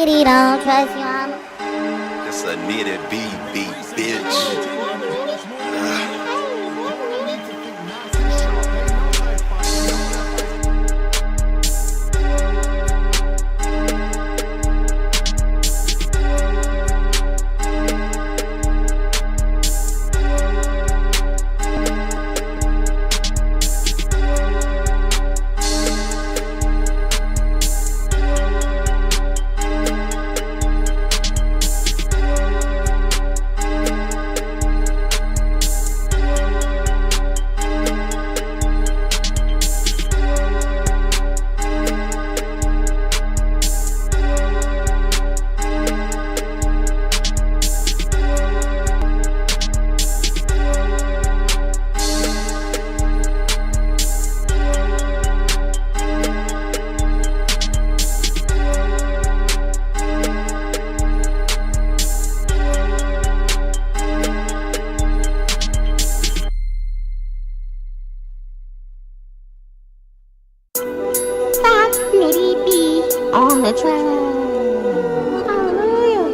really don't trust you. I'm It's a knitted beat, bitch. fat nitty bee on the track. Hallelujah.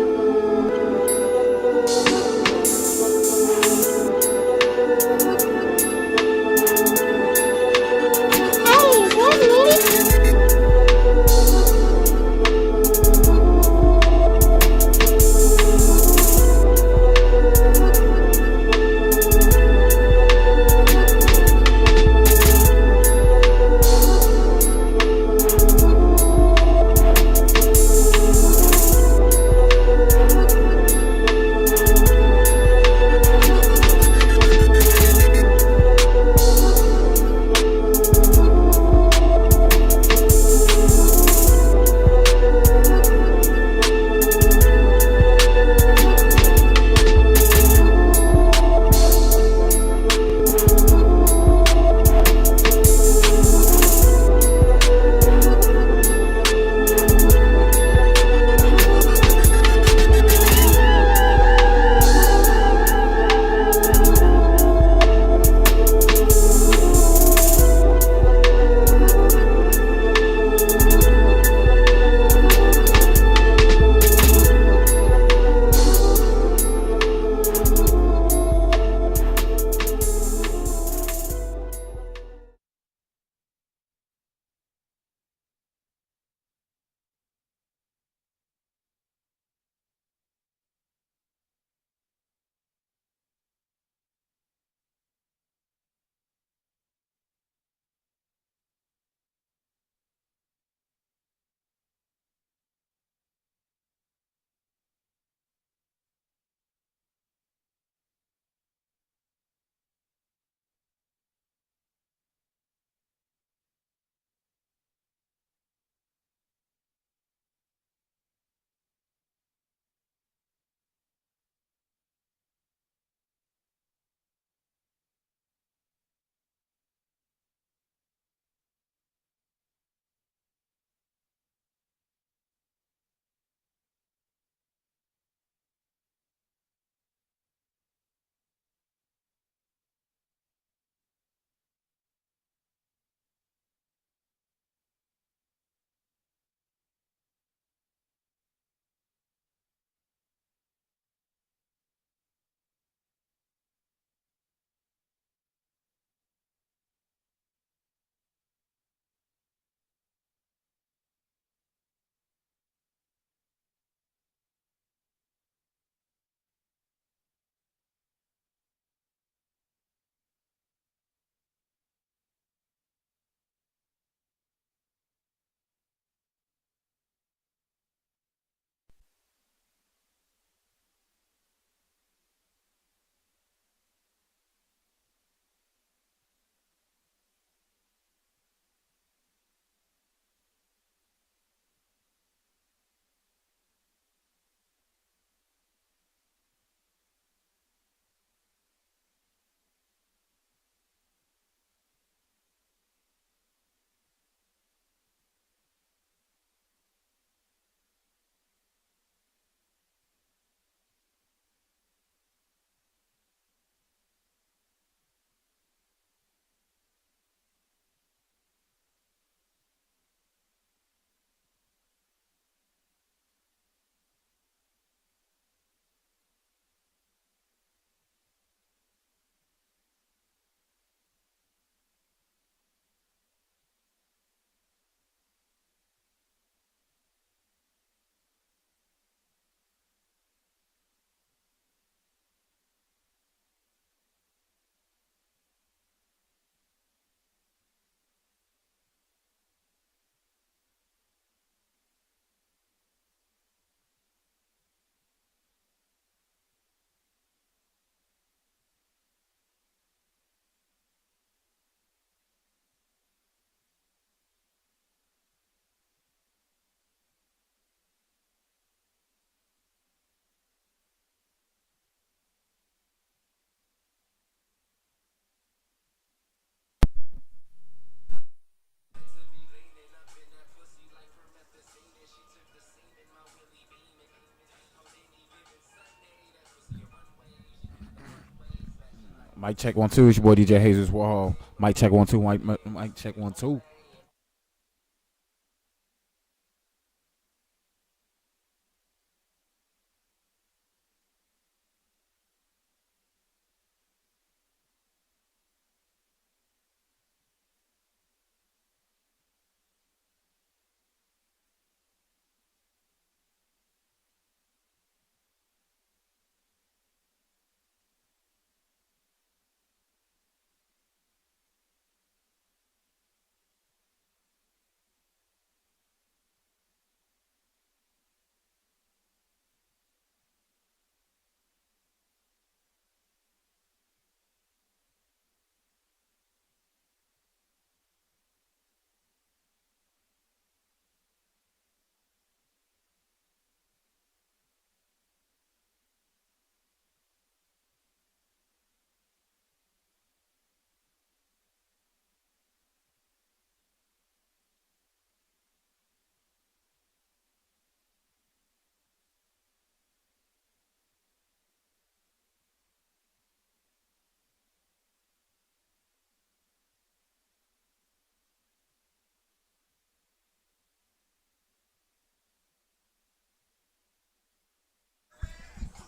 Hey, what nitty? Mic check 1 2. It's your boy DJ Jesus Warhol. Mic check 1 2. Mic check 1 2.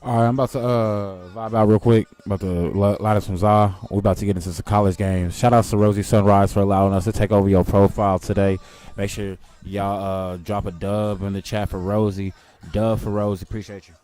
All right, I'm about to vibe out real quick. About to light up some za. We're about to get into some college games. Shout out to Rosie Sunrise for allowing us to take over your profile today. Make sure y'all drop a dub in the chat for Rosie. Dub for Rosie. Appreciate you.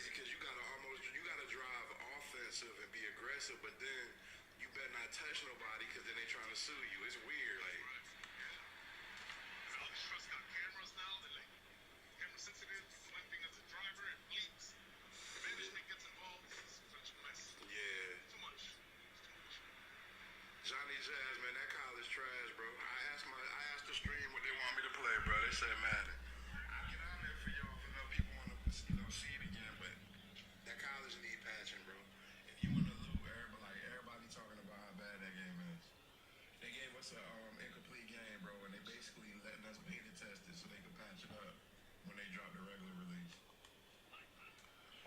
because you gotta drive offensive and be aggressive, but then you better not touch nobody because then they trying to sue you. It's weird, like. All these trucks got cameras now. They're like camera sensitive. One thing as a driver, it bleeps. Management gets involved. It's such a mess. Yeah. Too much. Johnny Jazz, man, that college trash, bro. I asked the stream what they want me to play, bro. They said, man, I'll get out there for y'all if enough people want to, see it again, but that college need patching, bro. If you want to loot, everybody talking about how bad that game is. They gave us a incomplete game, bro, and they basically letting us beta test it so they can patch it up when they drop the regular release.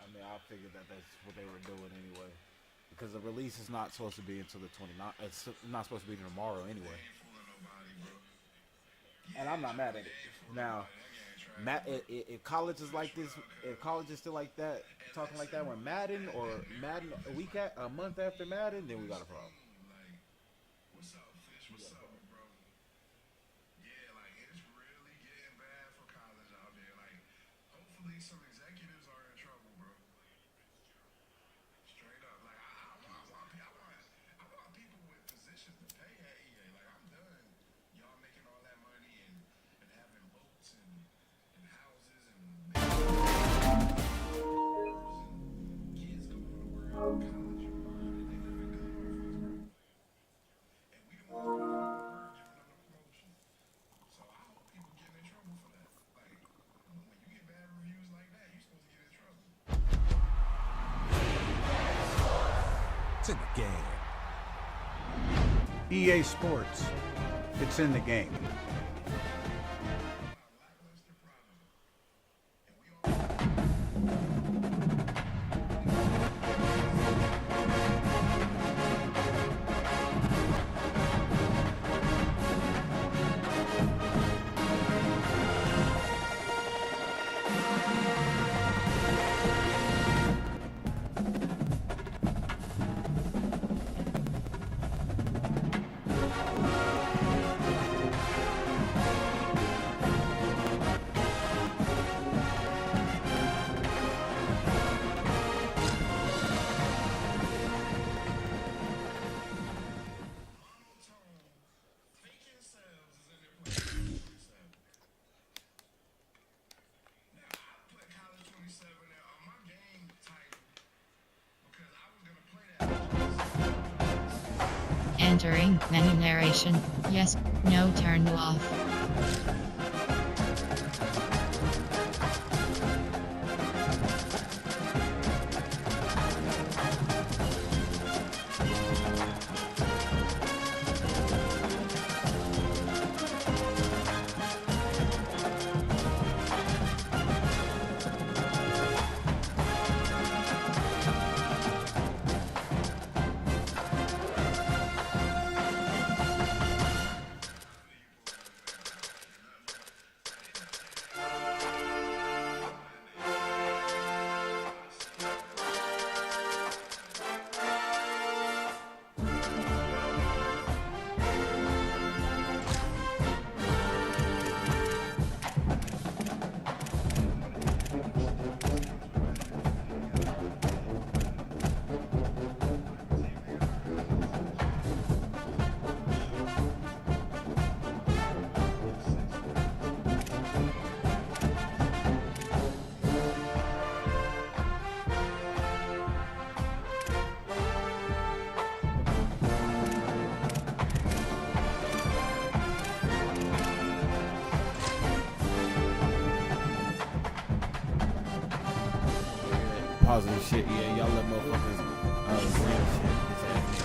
I mean, I figured that that's what they were doing anyway. Because the release is not supposed to be until the 29th. It's not supposed to be tomorrow anyway. They ain't fooling nobody, bro. And I'm not mad at it. Now, if college is like this, if college is still like that, talking like that when Madden a month after Madden, then we got a problem. Like, what's up, Fish? What's up, bro? Yeah, like, it's really getting bad for college out there. Like, hopefully some executives are in trouble, bro. Straight up. Like, I want people with positions to pay at EA. Like, I'm done. Y'all making all that money and having boats and houses and kids going to work, college environment, they living good off us, bro. And we the ones going to work, giving them the promotion. So I hope people getting in trouble for that. Like, when you get bad reviews like that, you're supposed to get in trouble. It's in the game. EA Sports. It's in the game. Lackluster product. And we all faking sales is in their PlayStation 27. Now, I put College 27 there on my game title because I was going to play that. Entering menu narration. Yes, no, turned off. Positive shit, yeah. Y'all let motherfuckers say shit. It's happening.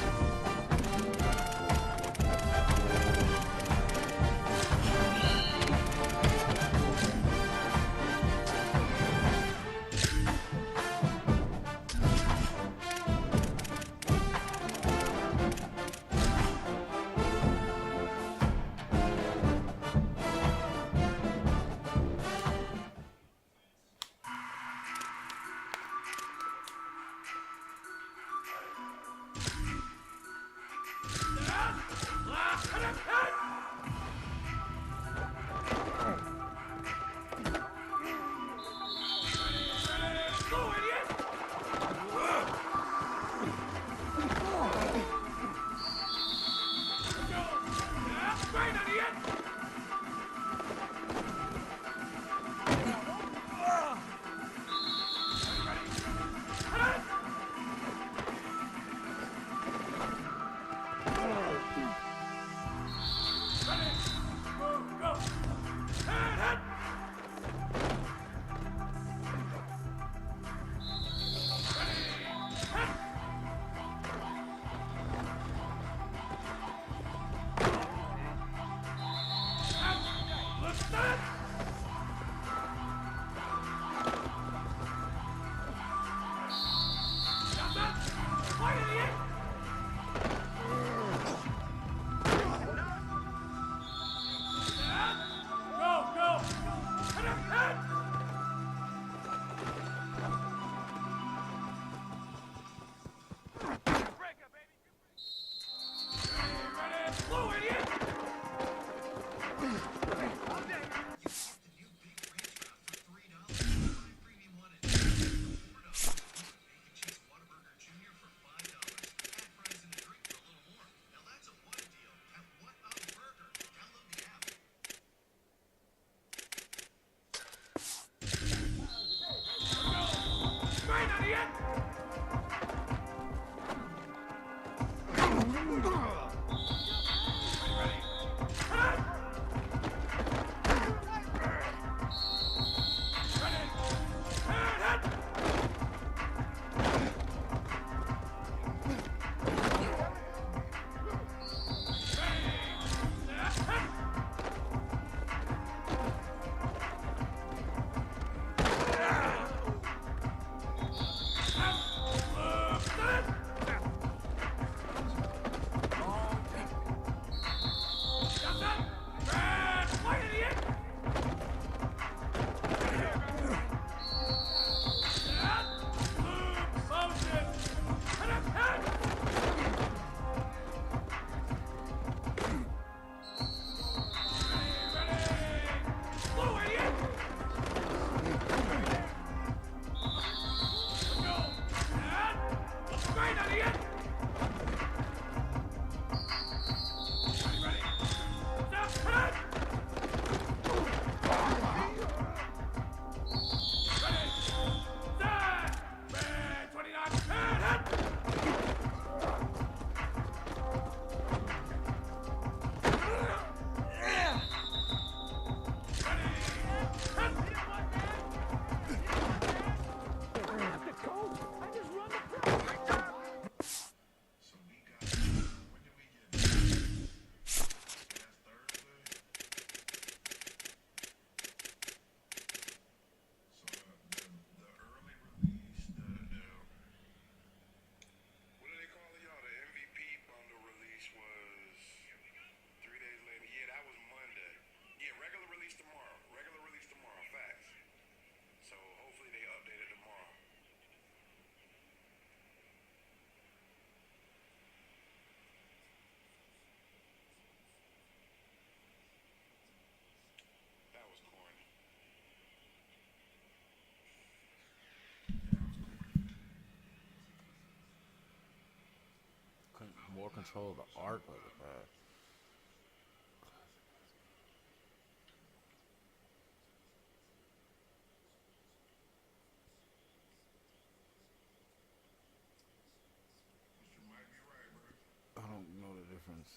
More control of the arc of it, man. I don't know the difference.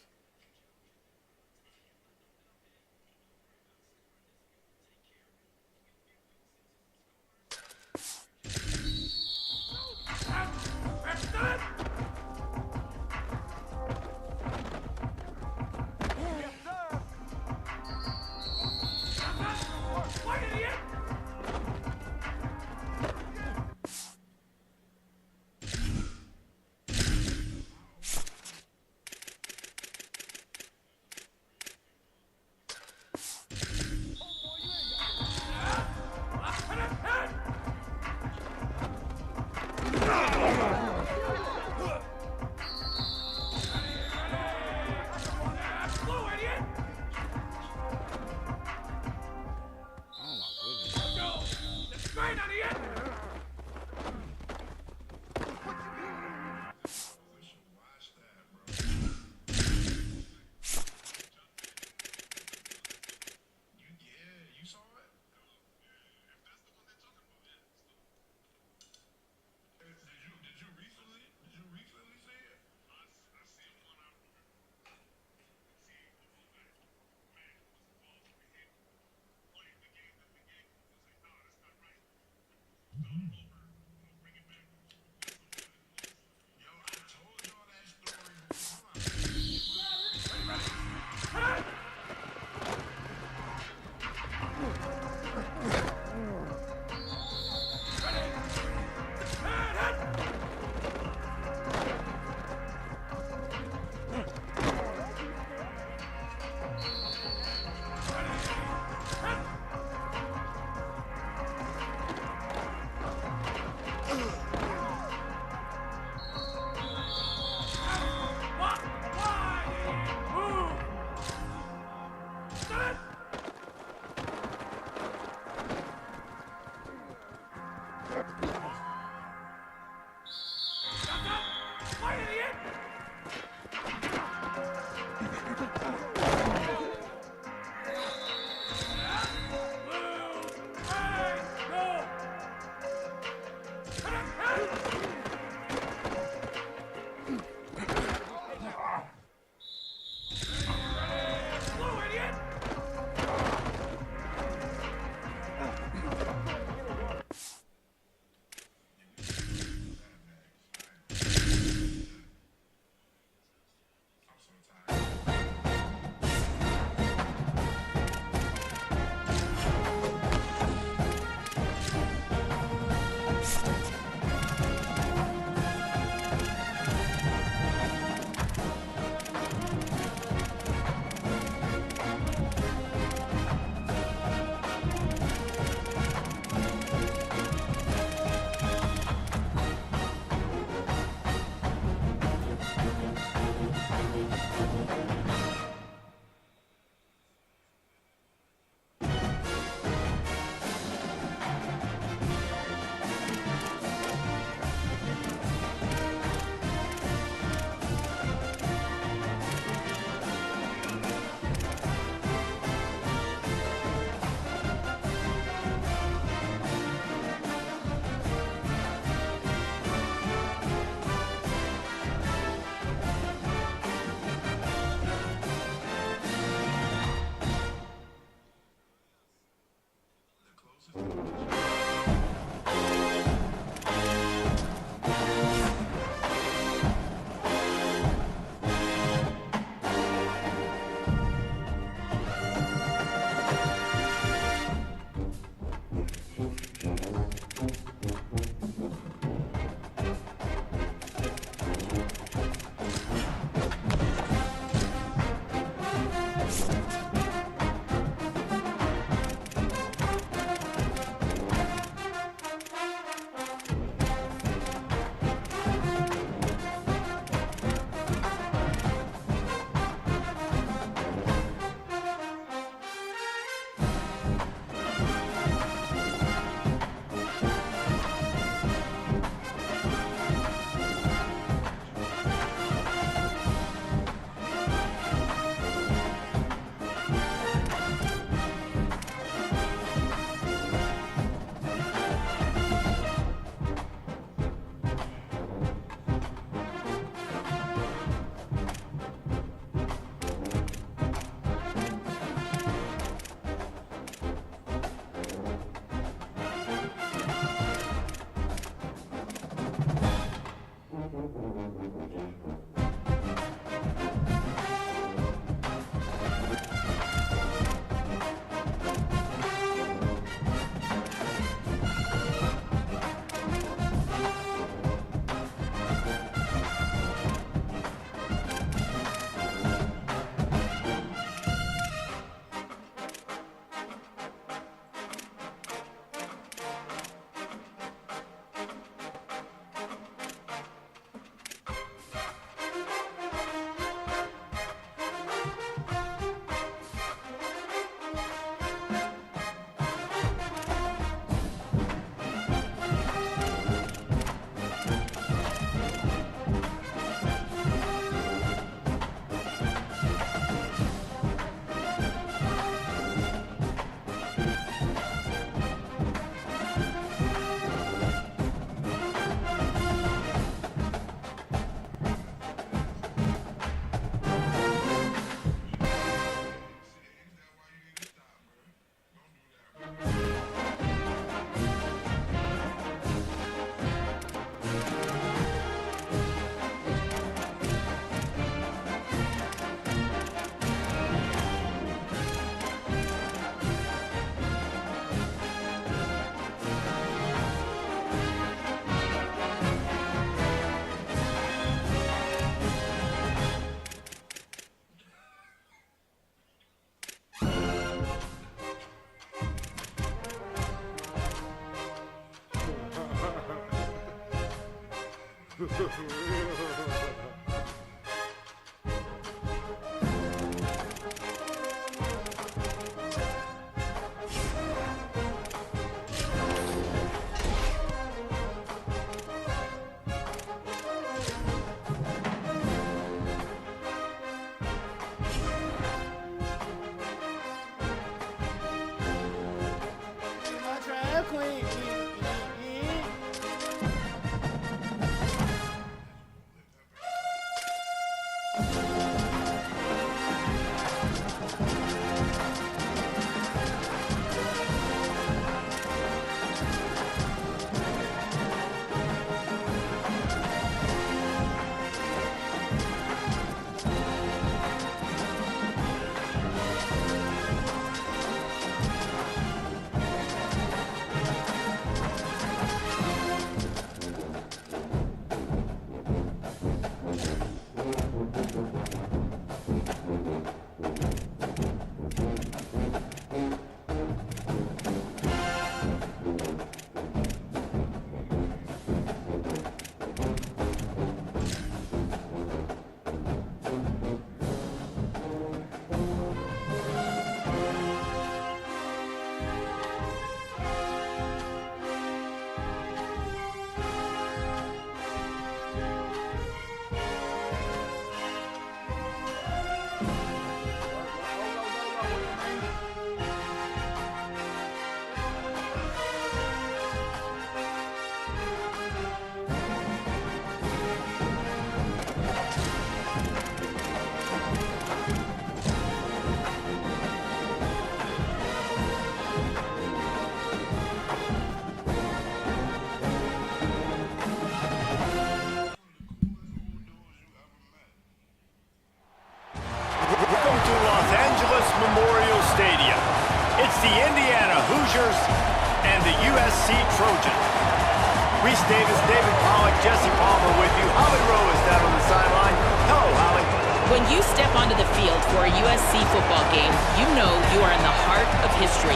Reese Davis, David Pollock, Jesse Palmer with you. Holly Rowe is down on the sideline. Hello, Holly. When you step onto the field for a USC football game, you know you are in the heart of history.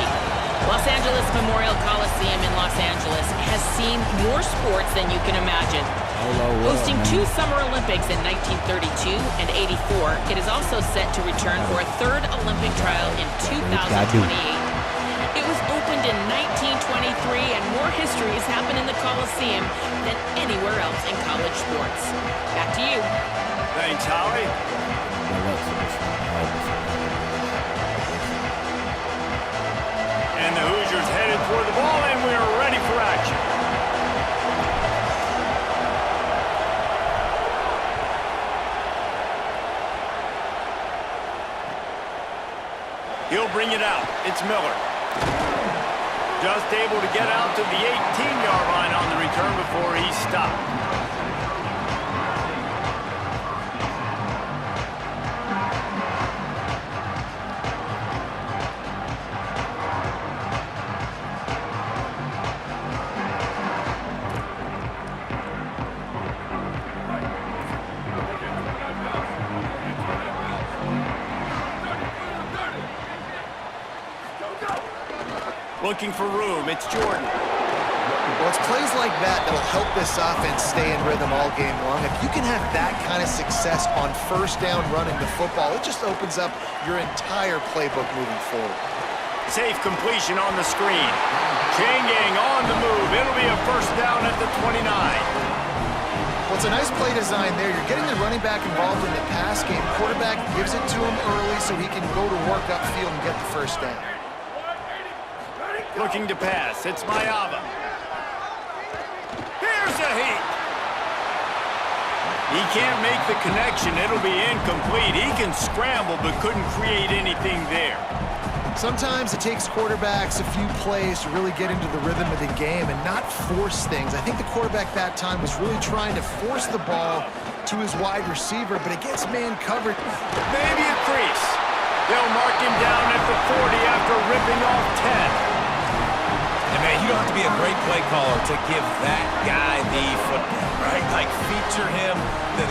Los Angeles Memorial Coliseum in Los Angeles has seen more sports than you can imagine. Hosting 2 Summer Olympics in 1932 and 84, it is also set to return for a 3rd Olympic trial in 2028. It was opened in 1923, and more history has happened in the Coliseum than anywhere else in college sports. Back to you. Thanks, Holly. And the Hoosiers headed toward the ball, and we are ready for action. He'll bring it out. It's Miller. Just able to get out to the 18-yard line on the return before he stopped. Looking for room, it's Jordan. Well, it's plays like that that'll help this offense stay in rhythm all game long. If you can have that kind of success on first down running the football, it just opens up your entire playbook moving forward. Safe completion on the screen. Chain gang on the move. It'll be a first down at the 29. Well, it's a nice play design there. You're getting the running back involved in the pass game. Quarterback gives it to him early so he can go to work upfield and get the first down. Looking to pass. It's Mayava. Here's a heat. He can't make the connection. It'll be incomplete. He can scramble but couldn't create anything there. Sometimes it takes quarterbacks a few plays to really get into the rhythm of the game and not force things. I think the quarterback that time was really trying to force the ball to his wide receiver, but it gets man covered. Maybe a crease. They'll mark him down at the 40 after ripping off 10. And man, you don't have to be a great play caller to give that guy the football, right? Like, feature him,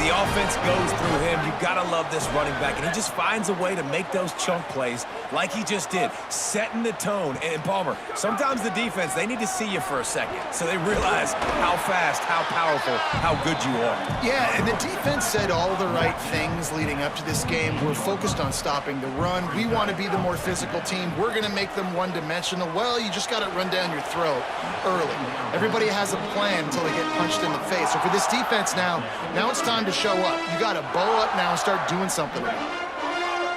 the offense goes through him. You gotta love this running back, and he just finds a way to make those chunk plays like he just did, setting the tone. And Palmer, sometimes the defense, they need to see you for a second so they realize how fast, how powerful, how good you are. Yeah, and the defense said all the right things leading up to this game. We're focused on stopping the run. We want to be the more physical team. We're going to make them one-dimensional. Well, you just got to run down your throat early. Everybody has a plan until they get punched in the face. So for this defense now it's time to show up. You got to bow up now and start doing something about it.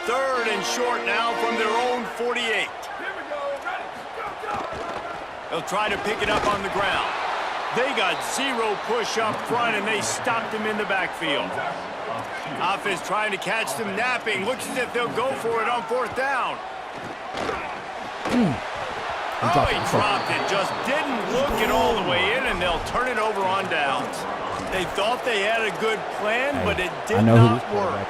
3rd and short now from their own 48. They'll try to pick it up on the ground. They got 0 push up front, and they stopped him in the backfield. Offense trying to catch them napping. Looks as if they'll go for it on 4th down. Oh, he dropped it. Just didn't look it all the way in, and they'll turn it over on downs. They thought they had a good plan, but it did not work.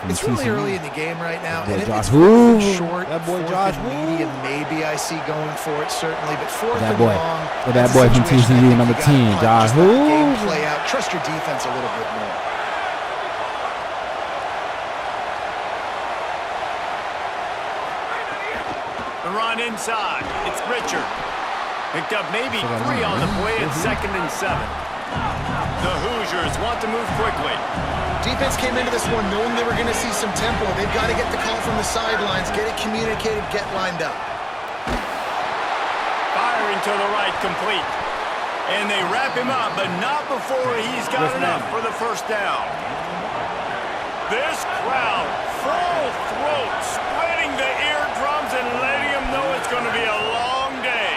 It's really early in the game right now, and if it's short, that boy 4th Josh and medium, maybe I see going for it, certainly, but 4th that and boy, long, that boy from TCU, number 10, Josh. Game play out. Trust your defense a little bit more. The run inside. It's Richard. Picked up maybe 3 on the play at 2nd and 7. The Hoosiers want to move quickly. Defense came into this one knowing they were going to see some tempo. They've got to get the call from the sidelines, get it communicated, get lined up. Firing to the right, complete. And they wrap him up, but not before he's got enough for the first down. This crowd, full throat, splitting the eardrums and letting them know it's going to be a long day.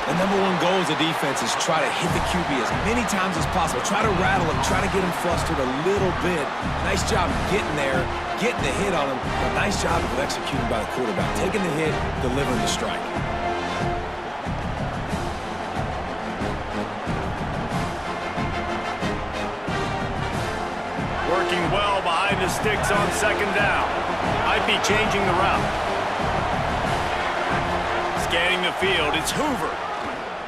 The number one goal as a defense is try to hit the QB as many times as possible. Try to rattle him, try to get him flustered a little bit. Nice job getting there, getting the hit on him. But nice job of executing by the quarterback. Taking the hit, delivering the strike. Working well behind the sticks on 2nd down. Might be changing the route. Scanning the field, it's Hoover.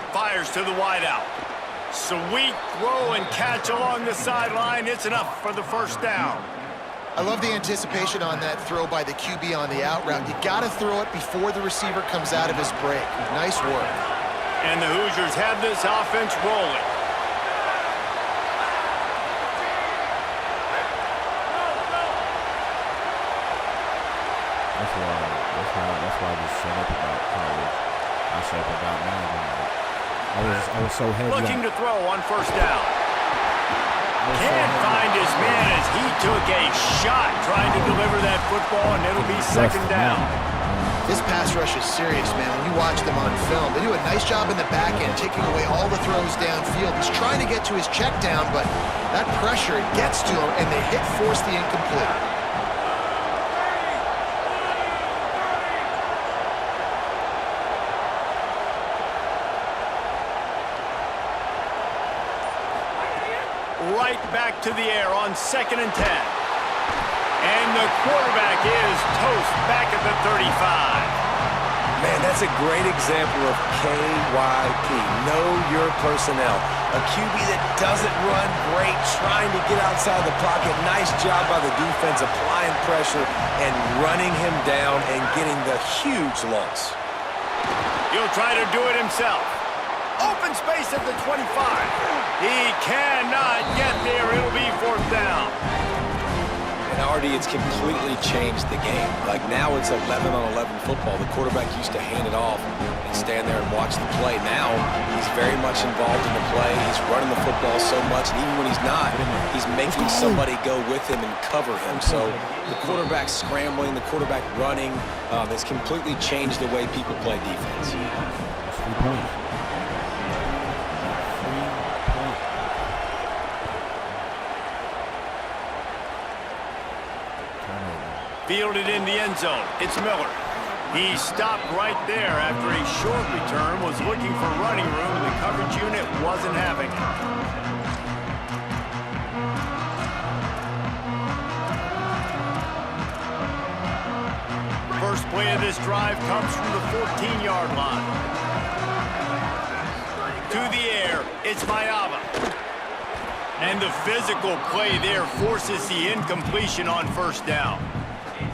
Fires to the wideout. Sweet throw and catch along the sideline. It's enough for the first down. I love the anticipation on that throw by the QB on the out route. You got to throw it before the receiver comes out of his break. Nice work. And the Hoosiers have this offense rolling. That's why I just shut up about college. I shut up about Madden. I was so heavy. Looking to throw on first down. Can't find his man as he took a shot trying to deliver that football, and it'll be second down. This pass rush is serious, man. When you watch them on film, they do a nice job in the back end, taking away all the throws downfield. He's trying to get to his check down, but that pressure gets to him, and they force the incomplete. Right back to the air on 2nd and 10. And the quarterback is toast back at the 35. Man, that's a great example of KYP. Know your personnel. A QB that doesn't run great, trying to get outside the pocket. Nice job by the defense applying pressure and running him down and getting the huge loss. He'll try to do it himself. Open space at the 25. He cannot get there. It'll be 4th down. And already it's completely changed the game. Like now it's 11-on-11 football. The quarterback used to hand it off and stand there and watch the play. Now he's very much involved in the play. He's running the football so much, and even when he's not, he's making somebody go with him and cover him. So the quarterback scrambling, the quarterback running has completely changed the way people play defense. Fielded in the end zone. It's Miller. He stopped right there after a short return, was looking for running room, and the coverage unit wasn't having it. First play of this drive comes from the 14-yard line. To the air, it's Mayava. And the physical play there forces the incompletion on first down.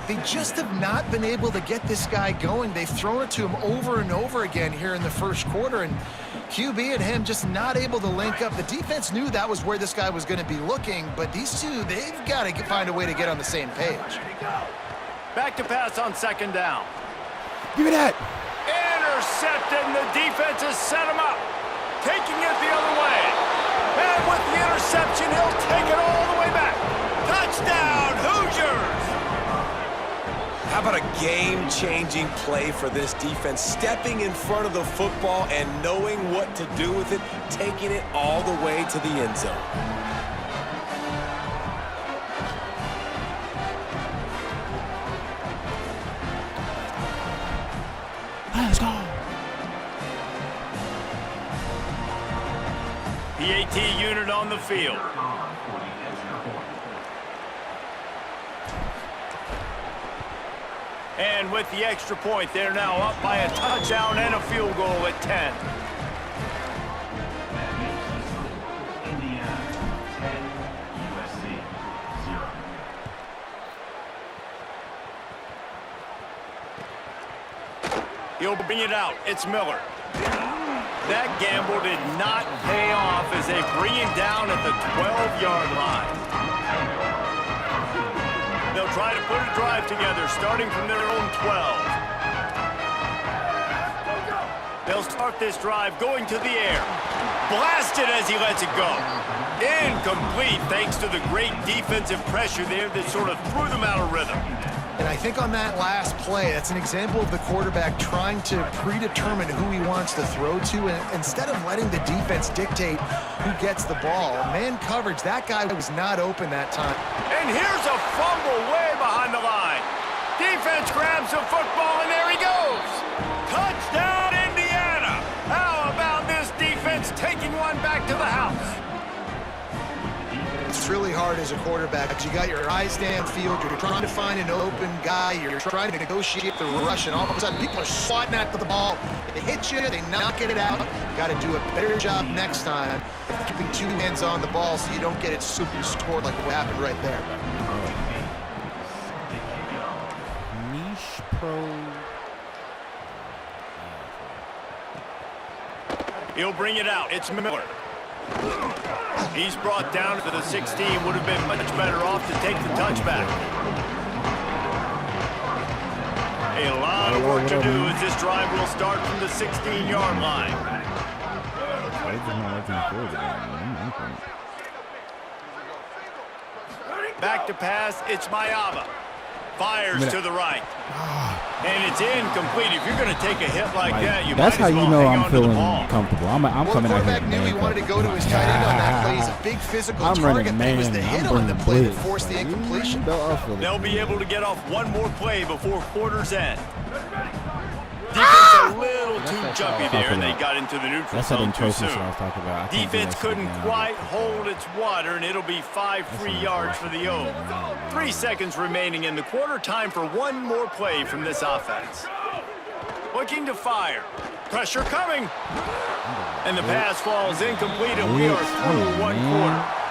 They just have not been able to get this guy going. They've thrown it to him over and over again here in the first quarter, and QB and him just not able to link up. The defense knew that was where this guy was going to be looking, but these two, they've got to find a way to get on the same page. Back to pass on 2nd down. Give me that. Intercepted, and the defense has set him up. Taking it the other way. And with the interception, he'll take it all the way back. Touchdown, Hoosiers! How about a game-changing play for this defense? Stepping in front of the football and knowing what to do with it, taking it all the way to the end zone. Let's go. The AT unit on the field. And with the extra point, they're now up by a touchdown and a field goal at 10. He'll bring it out. It's Miller. That gamble did not pay off as they bring him down at the 12-yard line. They'll try to put a drive together, starting from their own 12. They'll start this drive going to the air. Blasted as he lets it go. Incomplete, thanks to the great defensive pressure there that sort of threw them out of rhythm. And I think on that last play, that's an example of the quarterback trying to predetermine who he wants to throw to, and instead of letting the defense dictate who gets the ball. Man coverage, that guy was not open that time. And here's a fumble way behind the line. Defense grabs the football, and there he goes. Touchdown, Indiana. How about this defense taking one back to the house? It's really hard as a quarterback. You got your eyes downfield. You're trying to find an open guy. You're trying to negotiate the rush, and all of a sudden people are swatting at the ball. They hit you. They knock it out. You got to do a better job next time keeping two hands on the ball so you don't get it super scored like what happened right there. He'll bring it out. It's Miller. He's brought down to the 16. Would have been much better off to take the touchback. A lot of work to do as this drive will start from the 16-yard line. Back to pass. It's Mayava. Fires to the right. And it's incomplete. If you're going to take a hit like that, you That's might how as well you know hang I'm on to the feeling ball. comfortable. I'm coming out here. Quarterback knew he wanted to go to his tight end on that play. He's a big physical I'm running target, but it was the man. hit I'm on the bringing play that blitz. forced the incompletion. They'll be able to get off one more play before quarter's end. Defense a little too jumpy there, and they got into the neutral That's that zone too intrusive soon. shit I was talking about. I can't do Defense that shit couldn't again. quite hold its water, and it'll be 5 free yards for the O's. 3 seconds remaining in the quarter. Time for one more play from this offense. Looking to fire. Pressure coming. And the pass falls incomplete, and we are through one quarter.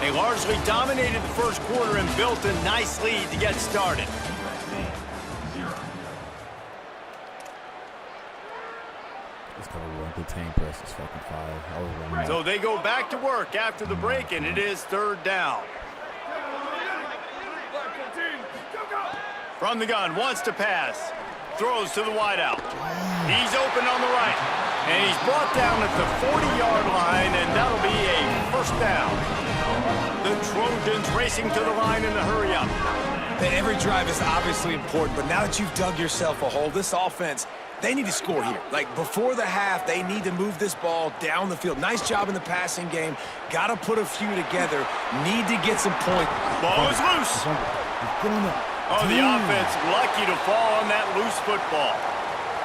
They largely dominated the first quarter and built a nice lead to get started. It's gonna run the team press is fucking fire. So they go back to work after the break, and it is third down. From the gun, wants to pass. Throws to the wideout. He's open on the right. And he's brought down at the 40-yard line, and that'll be a first down. The Trojans racing to the line in the hurry-up. Every drive is obviously important, but now that you've dug yourself a hole, this offense, they need to score here. Like, before the half, they need to move this ball down the field. Nice job in the passing game. Got to put a few together. Need to get some points. Ball is loose. Oh, the offense lucky to fall on that loose football.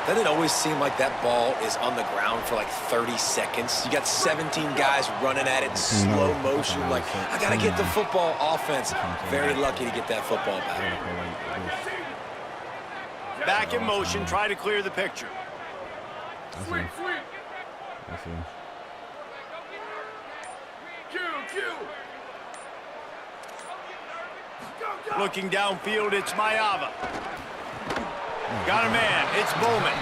Doesn't it always seem like that ball is on the ground for like 30 seconds? You got 17 guys running at it in slow motion. Like, I got to get the football. Offense, very lucky to get that football back. Back in motion, try to clear the picture. Looking downfield, it's Mayava. Got a man, it's Bowman.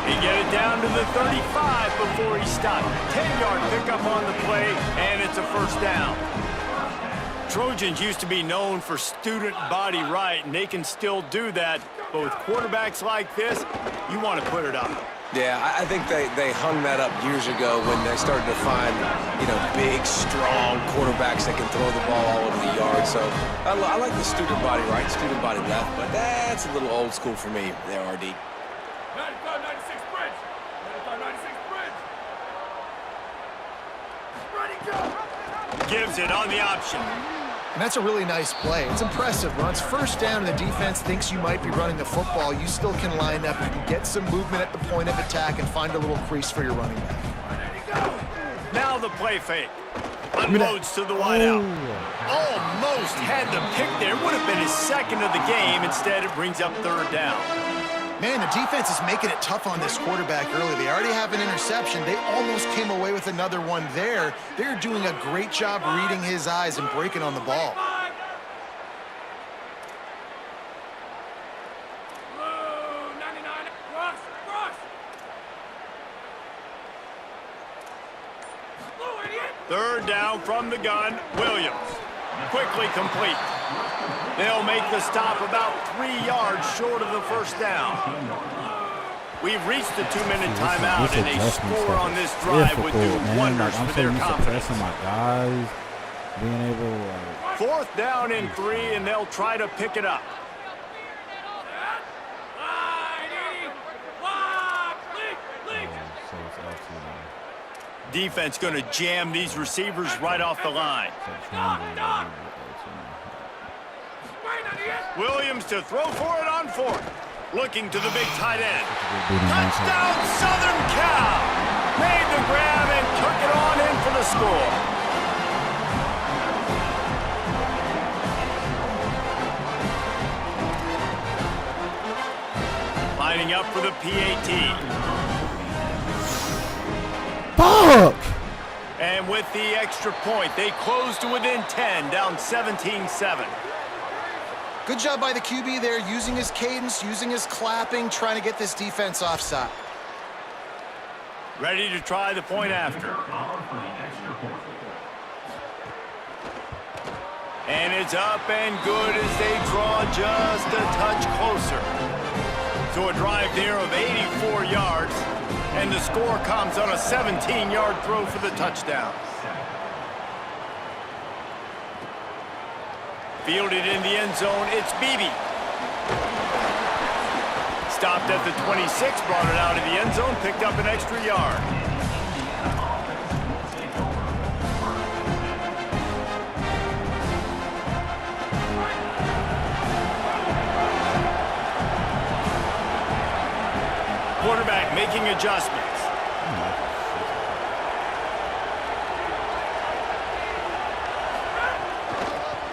He get it down to the 35 before he stopped. 10-yard pickup on the play, and it's a first down. Trojans used to be known for student body right, and they can still do that. But with quarterbacks like this, you want to put it up. Yeah, I think they hung that up years ago when they started to find, you know, big, strong quarterbacks that can throw the ball all over the yard. So I like the student body right, student body left, but that's a little old school for me there, RD. 95-96 bridge. 95-96 bridge. Ready, go. Gives it on the option. And that's a really nice play. It's impressive. When it's first down and the defense thinks you might be running the football, you still can line up. You can get some movement at the point of attack and find a little crease for your running back. Now the play fake. Unloads to the wideout. Almost had the pick there. Would have been his second of the game. Instead, it brings up third down. Man, the defense is making it tough on this quarterback early. They already have an interception. They almost came away with another one there. They're doing a great job reading his eyes and breaking on the ball. Third down from the gun, Williams. Quickly complete. They'll make the stop about 3 yards short of the first down. We've reached the 2-minute timeout, and a score on this drive would do wonders for their confidence. My guys being able. Fourth down and 3, and they'll try to pick it up. Defense going to jam these receivers right off the line. Williams to throw for it on fourth. Looking to the big tight end. Touchdown, Southern Cal! Made the grab and took it on in for the score. Lining up for the PAT. Fuck! And And with the extra point, they close to within 10, down 17-7. Good job by the QB there, using his cadence, using his clapping, trying to get this defense offside. Ready to try the point after. And it's up and good as they draw just a touch closer. So a drive there of 84 yards, and the score comes on a 17-yard throw for the touchdown. Fielded in the end zone, it's Beebe. Stopped at the 26, brought it out of the end zone, picked up an extra yard. Quarterback making adjustments.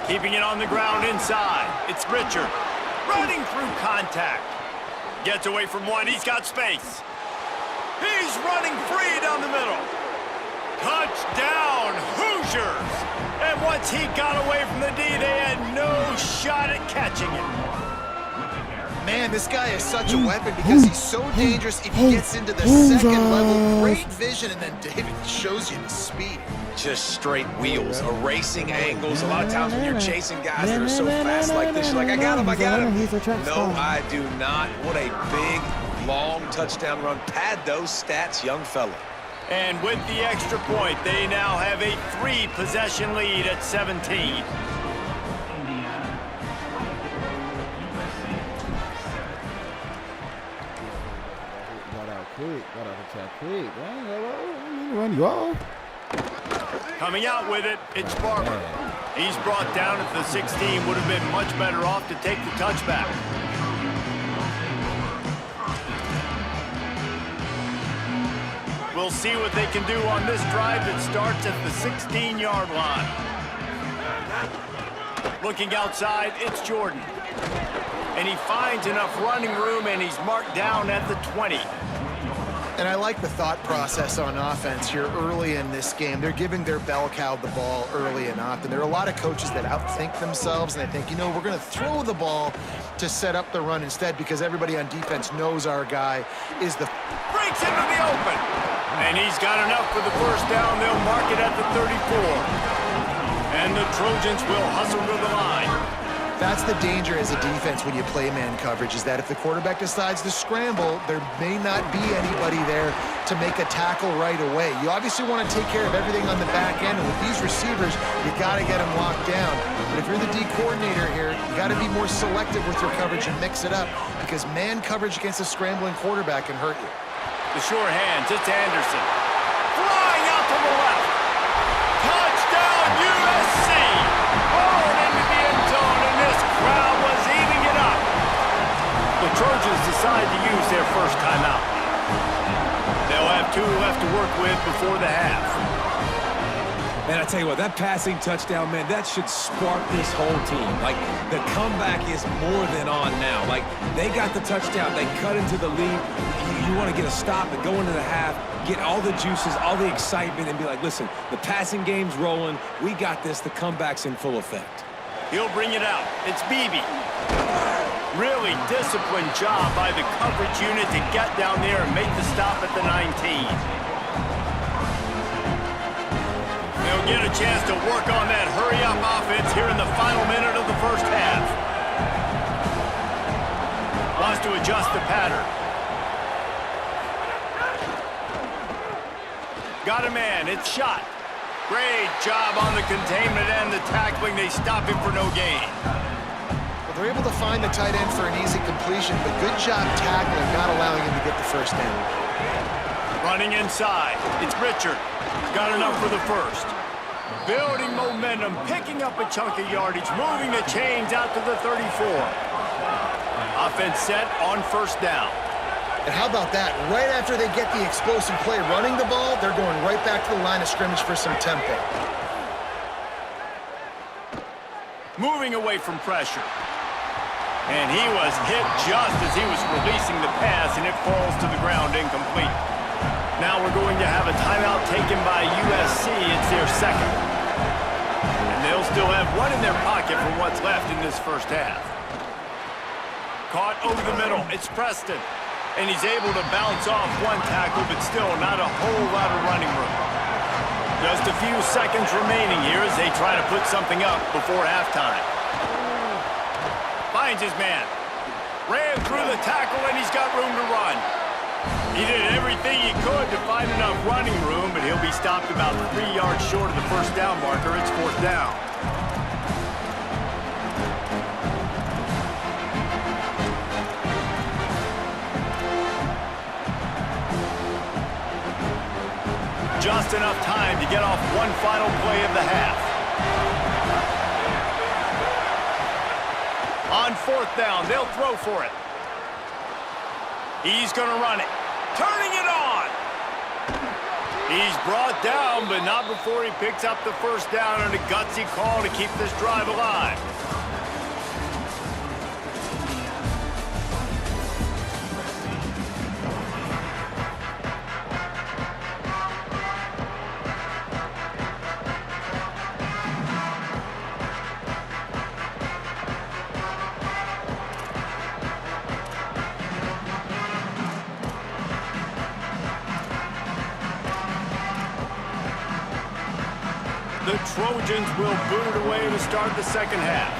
Keeping it on the ground inside. It's Richard. Running through contact. Gets away from one. He's got space. He's running free down the middle. Touchdown, Hoosiers. And once he got away from the D, they had no shot at catching him. Man, this guy is such a weapon because he's so dangerous if he gets into the second level. Great vision, and then David shows you the speed. Just straight wheels, erasing angles. A lot of times when you're chasing guys that are so fast like this, you're like, I got him. No, I do not. What a big, long touchdown run. Pad those stats, young fella. And with the extra point, they now have a 3-possession lead at 17. Run you off. Coming out with it, it's Barber. He's brought down at the 16. Would have been much better off to take the touchback. We'll see what they can do on this drive that starts at the 16-yard line. Looking outside, it's Jordan. And he finds enough running room, and he's marked down at the 20. And I like the thought process on offense here early in this game. They're giving their bell cow the ball early and often. There are a lot of coaches that outthink themselves, and they think, you know, we're going to throw the ball to set up the run instead because everybody on defense knows our guy is the... Breaks into the open. And he's got enough for the first down. They'll mark it at the 34. And the Trojans will hustle to the line. That's the danger as a defense when you play man coverage, is that if the quarterback decides to scramble, there may not be anybody there to make a tackle right away. You obviously want to take care of everything on the back end, and with these receivers, you got to get them locked down. But if you're the D coordinator here, you got to be more selective with your coverage and mix it up, because man coverage against a scrambling quarterback can hurt you. The sure hands, it's Anderson. Flying out to the left. Touchdown, USC! Oh, into the end zone, and this crowd was eating it up. The Trojans decide to use their first timeout. They'll have 2 left to work with before the half. Man, I tell you what, that passing touchdown, man, that should spark this whole team. Like, the comeback is more than on now. Like, they got the touchdown. They cut into the lead. You want to get a stop and go into the half, get all the juices, all the excitement, and be like, listen, the passing game's rolling. We got this. The comeback's in full effect. He'll bring it out. It's Beebe. Really disciplined job by the coverage unit to get down there and make the stop at the 19. They'll get a chance to work on that hurry-up offense here in the final minute of the first half. Wants to adjust the pattern. Got a man. It's shot. Great job on the containment and the tackling. They stop him for no gain. Well, they're able to find the tight end for an easy completion, but good job tackling, not allowing him to get the first down. Running inside. It's Richard. Got enough for the first. Building momentum, picking up a chunk of yardage, moving the chains out to the 34. Offense set on first down. And how about that? Right after they get the explosive play running the ball, they're going right back to the line of scrimmage for some tempo. Moving away from pressure. And he was hit just as he was releasing the pass, and it falls to the ground incomplete. Now we're going to have a timeout taken by USC. It's their second. And they'll still have one in their pocket for what's left in this first half. Caught over the middle. It's Preston. And he's able to bounce off one tackle, but still not a whole lot of running room. Just a few seconds remaining here as they try to put something up before halftime. Finds his man. Ran through the tackle, and he's got room to run. He did everything he could to find enough running room, but he'll be stopped about 3 yards short of the first down marker. It's fourth down. Just enough time to get off one final play of the half. On fourth down, they'll throw for it. He's going to run it. Turning it on. He's brought down, but not before he picks up the first down on a gutsy call to keep this drive alive. The Trojans will boot it away to start the second half.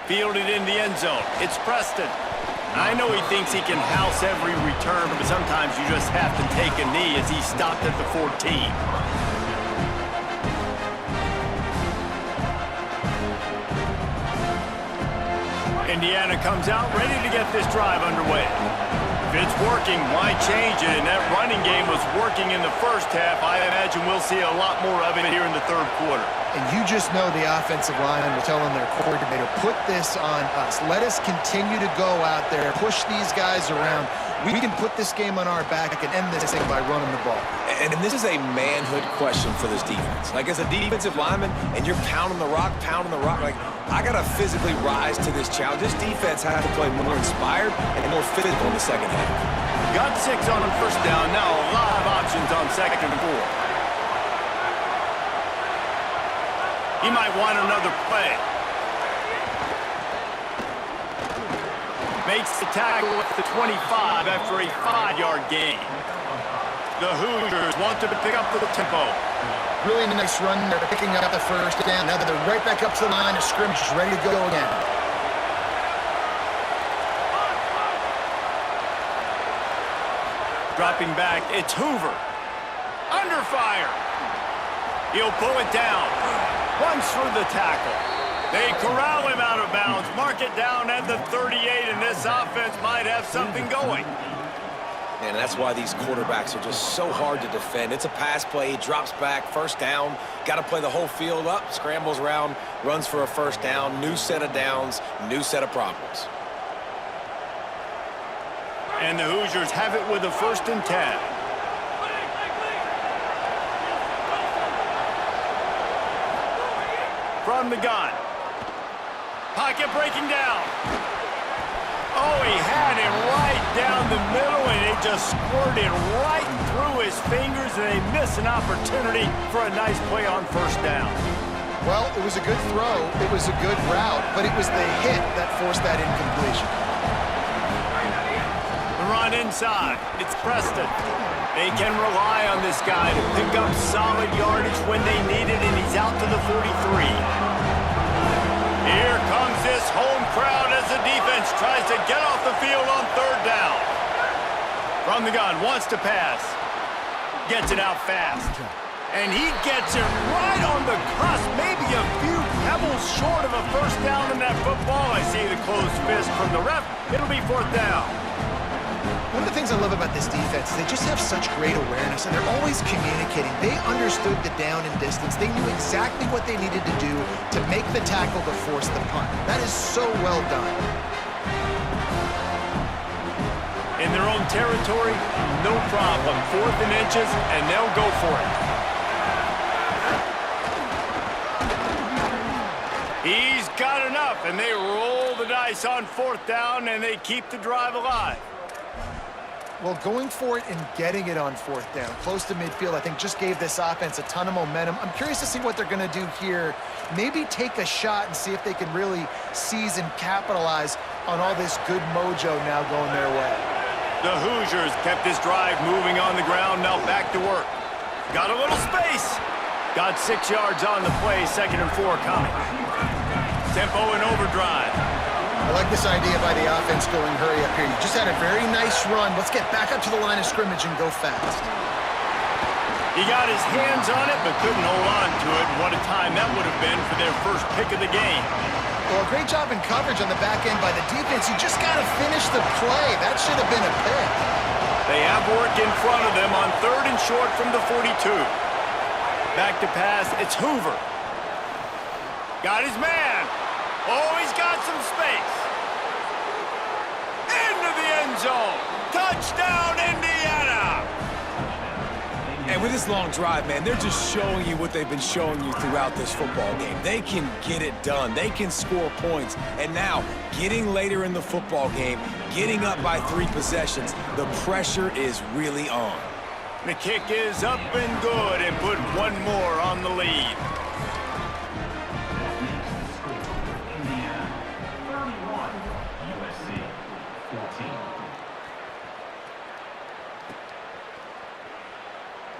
Fielded in the end zone. It's Preston. I know he thinks he can house every return, but sometimes you just have to take a knee as he stopped at the 14. Indiana comes out ready to get this drive underway. If it's working, why change it? And that running game was working in the first half. I imagine we'll see a lot more of it here in the third quarter. And you just know the offensive line was telling their coordinator, put this on us. Let us continue to go out there, push these guys around. We can put this game on our back and end this thing by running the ball. And this is a manhood question for this defense. Like, as a defensive lineman, and you're pounding the rock, like, I got to physically rise to this challenge. This defense has to play more inspired and more physical in the second half. Got 6 on him first down. Now a lot of options on second and 4. He might want another play. Makes the tackle at the 25 after a 5-yard gain. The Hoosiers want to pick up the tempo. Really nice run. They're picking up the first down. Now they're right back up to the line of scrimmage, ready to go again. Dropping back, it's Hoover. Under fire. He'll pull it down. Runs through the tackle. They corral him out of bounds. Mark it down at the 38, and this offense might have something going. And that's why these quarterbacks are just so hard to defend. It's a pass play, he drops back, first down, got to play the whole field up, scrambles around, runs for a first down, new set of downs, new set of problems. And the Hoosiers have it with a 1st and 10. From the gun. Pocket breaking down. Oh, he had him right down the middle, and it just squirted right through his fingers, and they miss an opportunity for a nice play on first down. Well, it was a good throw. It was a good route, but it was the hit that forced that incompletion. The run inside. It's Preston. They can rely on this guy to pick up solid yardage when they need it, and he's out to the 43. Here comes this home crowd as the defense tries to get off the field on third down. From the gun, wants to pass. Gets it out fast. And he gets it right on the cusp, maybe a few pebbles short of a first down in that football. I see the closed fist from the ref. It'll be 4th down. One of the things I love about this defense is they just have such great awareness, and they're always communicating. They understood the down and distance. They knew exactly what they needed to do to make the tackle to force the punt. That is so well done. In their own territory, no problem. 4th and inches, and they'll go for it. and they roll the dice on 4th down, and they keep the drive alive. Well, going for it and getting it on 4th down, close to midfield, I think just gave this offense a ton of momentum. I'm curious to see what they're going to do here. Maybe take a shot and see if they can really seize and capitalize on all this good mojo now going their way. The Hoosiers kept this drive moving on the ground, now back to work. Got a little space. Got 6 yards on the play, 2nd and 4 coming. Tempo and overdrive. I like this idea by the offense going hurry up here. You just had a very nice run. Let's get back up to the line of scrimmage and go fast. He got his hands on it, but couldn't hold on to it. What a time that would have been for their first pick of the game. Well, a great job in coverage on the back end by the defense. You just got to finish the play. That should have been a pick. They have work in front of them on 3rd and short from the 42. Back to pass, it's Hoover. Got his man. Oh, he's got some space. Into the end zone. Touchdown, Indiana. And with this long drive, man, they're just showing you what they've been showing you throughout this football game. They can get it done. They can score points. And now, getting later in the football game, getting up by 3 possessions, the pressure is really on. The kick is up and good and put one more on the lead.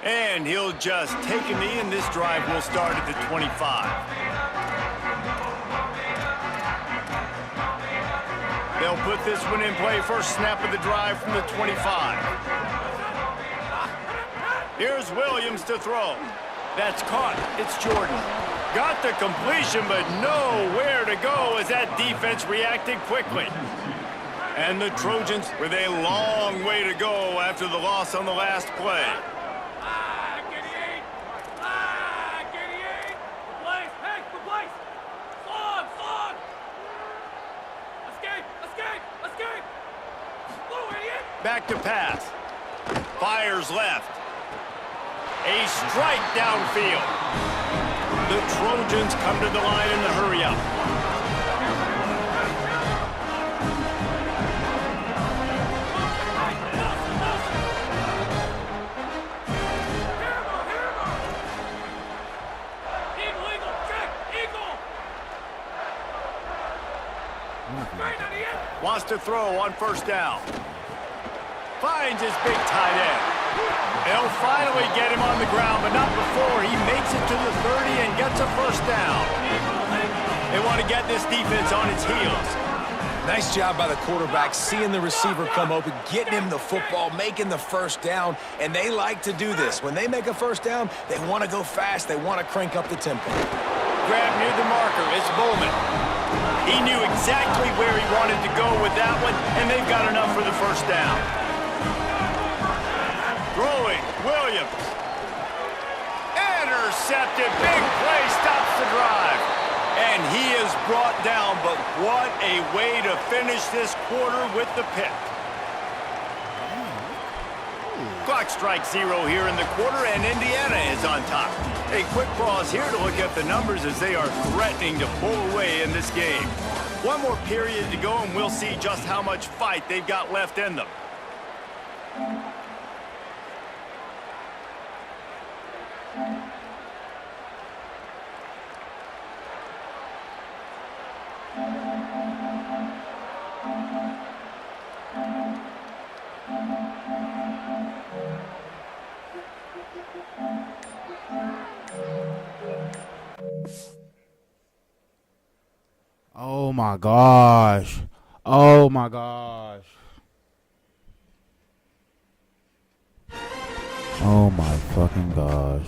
And he'll just take a knee, and this drive will start at the 25. They'll put this one in play. First snap of the drive from the 25. Here's Williams to throw. That's caught. It's Jordan. Got the completion, but nowhere to go as that defense reacted quickly. And the Trojans with a long way to go after the loss on the last play. Back to pass. Fires left. A strike downfield. The Trojans come to the line in the hurry up. Wants to throw on 1st down. Finds his big tight end. They'll finally get him on the ground, but not before he makes it to the 30 and gets a 1st down. They want to get this defense on its heels. Nice job by the quarterback, seeing the receiver come open, getting him the football, making the 1st down, and they like to do this. When they make a 1st down, they want to go fast. They want to crank up the tempo. Grab near the marker. It's Bowman. He knew exactly where he wanted to go with that one, and they've got enough for the 1st down. Throwing, Williams. Intercepted, big play, stops the drive. And he is brought down, but what a way to finish this quarter with the pick. Clock strikes 0 here in the quarter, and Indiana is on top. A quick pause here to look at the numbers as they are threatening to pull away in this game. One more period to go, and we'll see just how much fight they've got left in them. Oh my gosh. Oh my gosh. Oh my fucking gosh.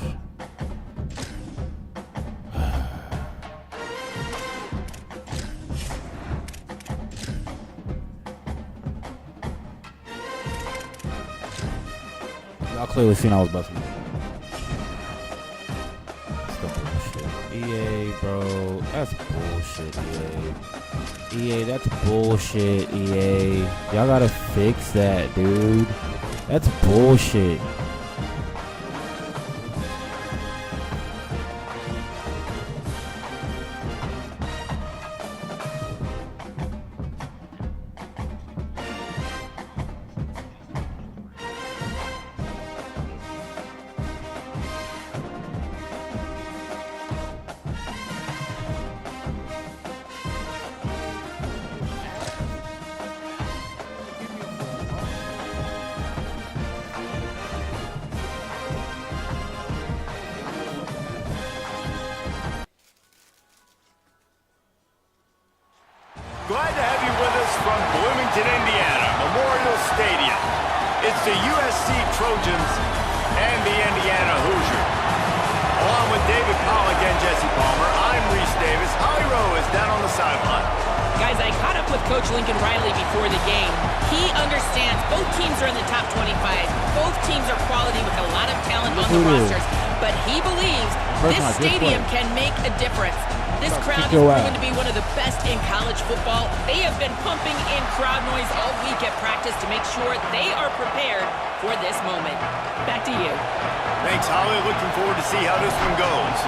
Y'all clearly seen I was busting it. EA, bro. That's bullshit, EA. EA, that's bullshit, EA. Y'all gotta fix that, dude. That's bullshit. it's the USC Trojans and the Indiana Hoosiers. Along with David Pollack and Jesse Palmer, I'm Reese Davis. Holly Rowe is down on the sideline. Guys, I caught up with Coach Lincoln Riley before the game. He understands both teams are in the top 25. Both teams are quality with a lot of talent on the rosters. But he believes this stadium can make a difference. This crowd is proven to be one of the best in college football. They have been pumping in crowd noise all week at practice to make sure they are prepared for this moment. Back to you. Thanks, Holly. Looking forward to see how this one goes.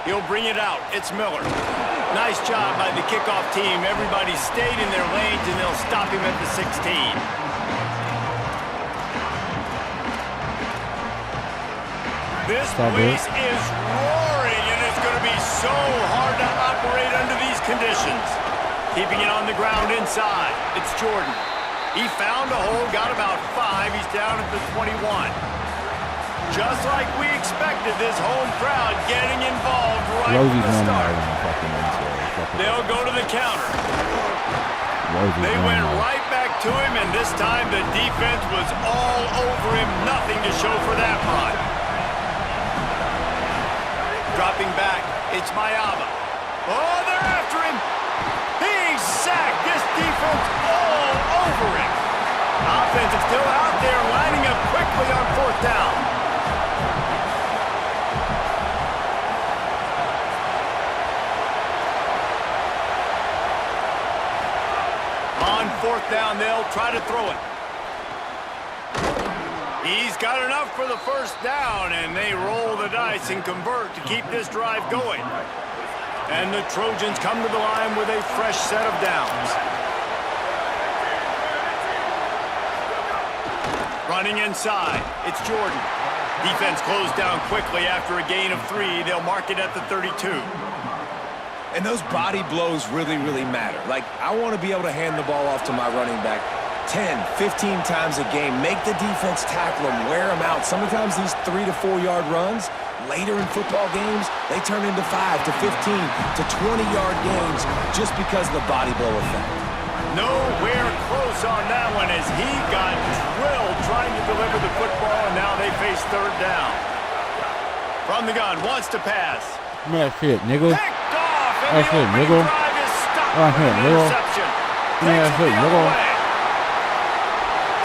He'll bring it out. It's Miller. Nice job by the kickoff team. Everybody stayed in their lanes, and they'll stop him at the 16. This place is roaring, and it's going to be so hard to operate under these conditions. Keeping it on the ground inside. It's Jordan. He found a hole, got about 5. He's down at the 21. Just like we expected, this home crowd getting involved right from the start. They'll go to the counter. They went right back to him, and this time the defense was all over him. Nothing to show for that one. Dropping back, it's Mayaba. Oh, they're after him. He's sacked. This defense all over him. Offense is still out there, lining up quickly on 4th down. On 4th down, they'll try to throw it. He's got enough for the 1st down, and they roll the dice and convert to keep this drive going. And the Trojans come to the line with a fresh set of downs. Running inside, it's Jordan. Defense closed down quickly after a gain of 3. They'll mark it at the 32. And those body blows really, really matter. Like, I want to be able to hand the ball off to my running back 10, 15 times a game. Make the defense tackle them, wear them out. Sometimes these 3 to 4 yard runs, later in football games, they turn into 5 to 15 to 20 yard games just because of the body blow effect. Nowhere close on that one as he got drilled trying to deliver the football, and now they face 3rd down. From the gun, wants to pass. Man, shit, nigga. Picked off, and That's the it, opening nigga. drive is stopped That's with it, an nigga. interception. Man, that's Takes it, the nigga. other way.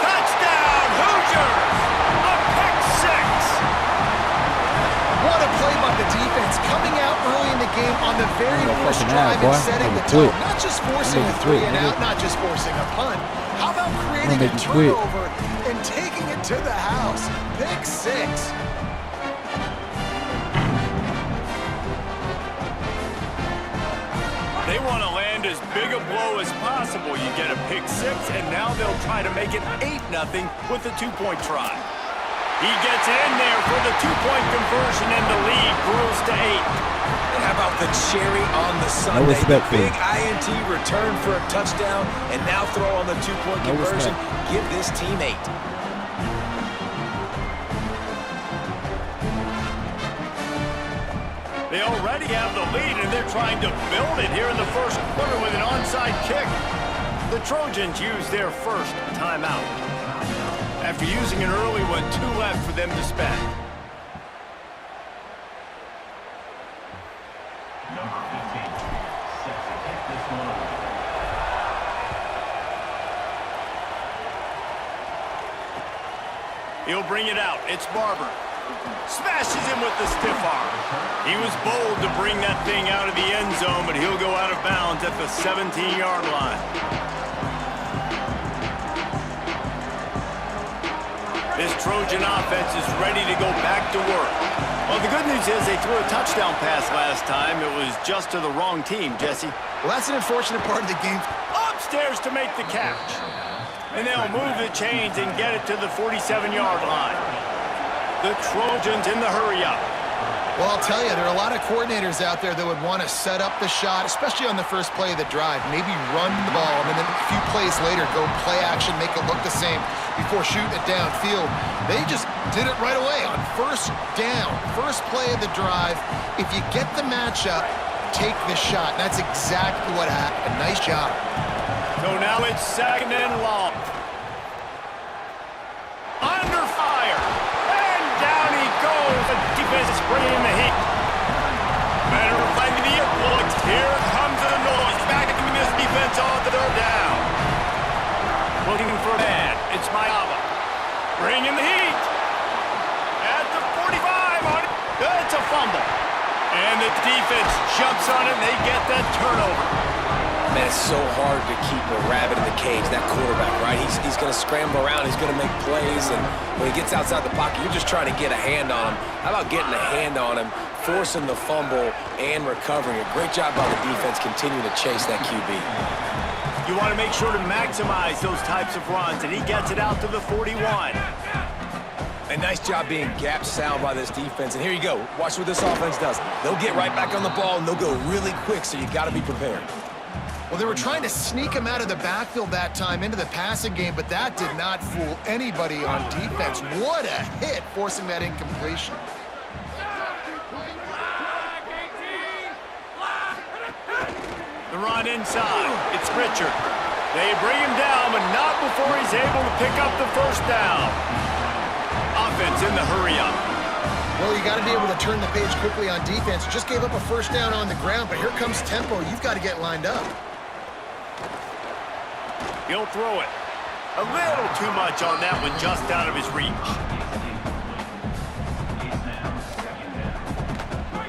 Touchdown, Hoosiers! A pick 6. What a play by the defense, coming out early in the game on the very first fucking drive boy. and setting the Make it tone. quick. Not just forcing a Make it 3 quick, and nigga. out, not just forcing a punt. How about creating Make a it quick. turnover and taking it to the house? Pick 6. They want to land as big a blow as possible. You get a pick 6, and now they'll try to make it 8-0 with a 2-point try. He gets in there for the 2-point conversion, and the lead grows to 8. And how about the cherry on the Sunday? respect The for big him. INT return for a touchdown, and now throw on the 2-point No conversion. respect. Give this team 8. They already have the lead, and they're trying to build it here in the 1st quarter with an onside kick. The Trojans use their first timeout. After using an early one, 2 left for them to spend. He'll bring it out. It's Barber. Smashes him with the stiff arm. He was bold to bring that thing out of the end zone, but he'll go out of bounds at the 17-yard line. This Trojan offense is ready to go back to work. Well, the good news is they threw a touchdown pass last time. It was just to the wrong team, Jesse. Well, that's an unfortunate part of the game. Upstairs to make the catch. And they'll move the chains and get it to the 47-yard line. The Trojans in the hurry-up. Well, I'll tell you, there are a lot of coordinators out there that would want to set up the shot, especially on the first play of the drive. Maybe run the ball, and then a few plays later, go play action, make it look the same before shooting it downfield. They just did it right away on 1st down. First play of the drive. If you get the matchup, take the shot. That's exactly what happened. Nice job. So now it's 2nd and long. Under fire. And down he goes. The defense is bringing the heat. Better find the points. Here comes the noise. Back in this defense on the 3rd down. Looking for a man. It's Mayava. Bringing the heat. At the 45 on it. It's a fumble. And the defense jumps on it and they get that turnover. Man, it's so hard to keep a rabbit in the cage, that quarterback, right? He's going to scramble around, he's going to make plays, and when he gets outside the pocket, you're just trying to get a hand on him. How about getting a hand on him, forcing the fumble, and recovering? A great job by the defense continuing to chase that QB. You want to make sure to maximize those types of runs, and he gets it out to the 41. A nice job being gap sound by this defense, and here you go. Watch what this offense does. They'll get right back on the ball, and they'll go really quick, so you got to be prepared. Well, they were trying to sneak him out of the backfield that time into the passing game, but that did not fool anybody on defense. What a hit, forcing that incompletion. The run inside. It's Richard. They bring him down, but not before he's able to pick up the 1st down. Offense in the hurry-up. Well, you got to be able to turn the page quickly on defense. Just gave up a 1st down on the ground, but here comes tempo. You've got to get lined up. He'll throw it. A little too much on that one, just out of his reach.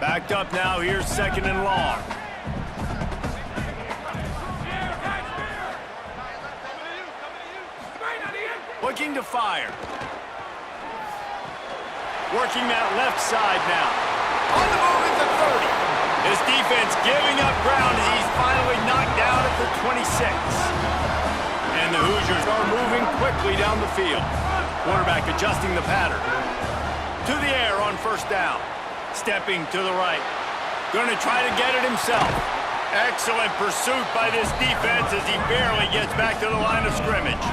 Backed up now, here's 2nd and long. Looking to fire. Working that left side now. On the move at the 30. His defense giving up ground as he's finally knocked down at the 26. And the Hoosiers are moving quickly down the field. Quarterback adjusting the pattern. To the air on 1st down. Stepping to the right. Going to try to get it himself. Excellent pursuit by this defense as he barely gets back to the line of scrimmage.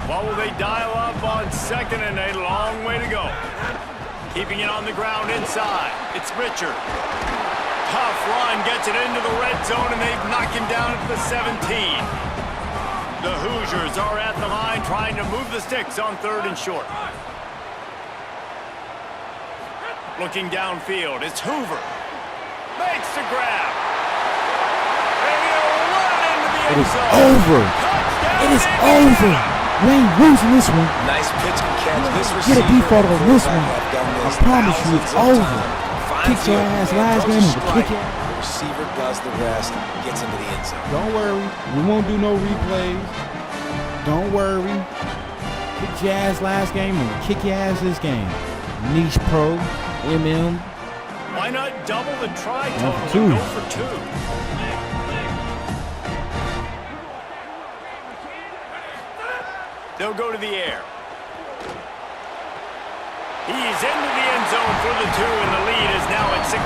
What will they dial up on 2nd and a long way to go? Keeping it on the ground inside. It's Richard. Tough run, gets it into the red zone, and they've knocked him down at the 17. The Hoosiers are at the line trying to move the sticks on 3rd and short. Looking downfield, it's Hoover. Makes the grab. And he'll run into the end zone. Over. It is over. We ain't losing this one. Nice pitch and catch. This Get a default on this one. I promise you it's over. Kick your ass last game and kick your ass. The receiver does the rest, gets into the end zone. Don't worry. We won't do no replays. Don't worry. Kick your ass last game and kick your ass this game. Niche Pro, MM. Why not double the try total and go for 2? They'll go to the air. He's into the end zone for the 2, and the lead is now at 16.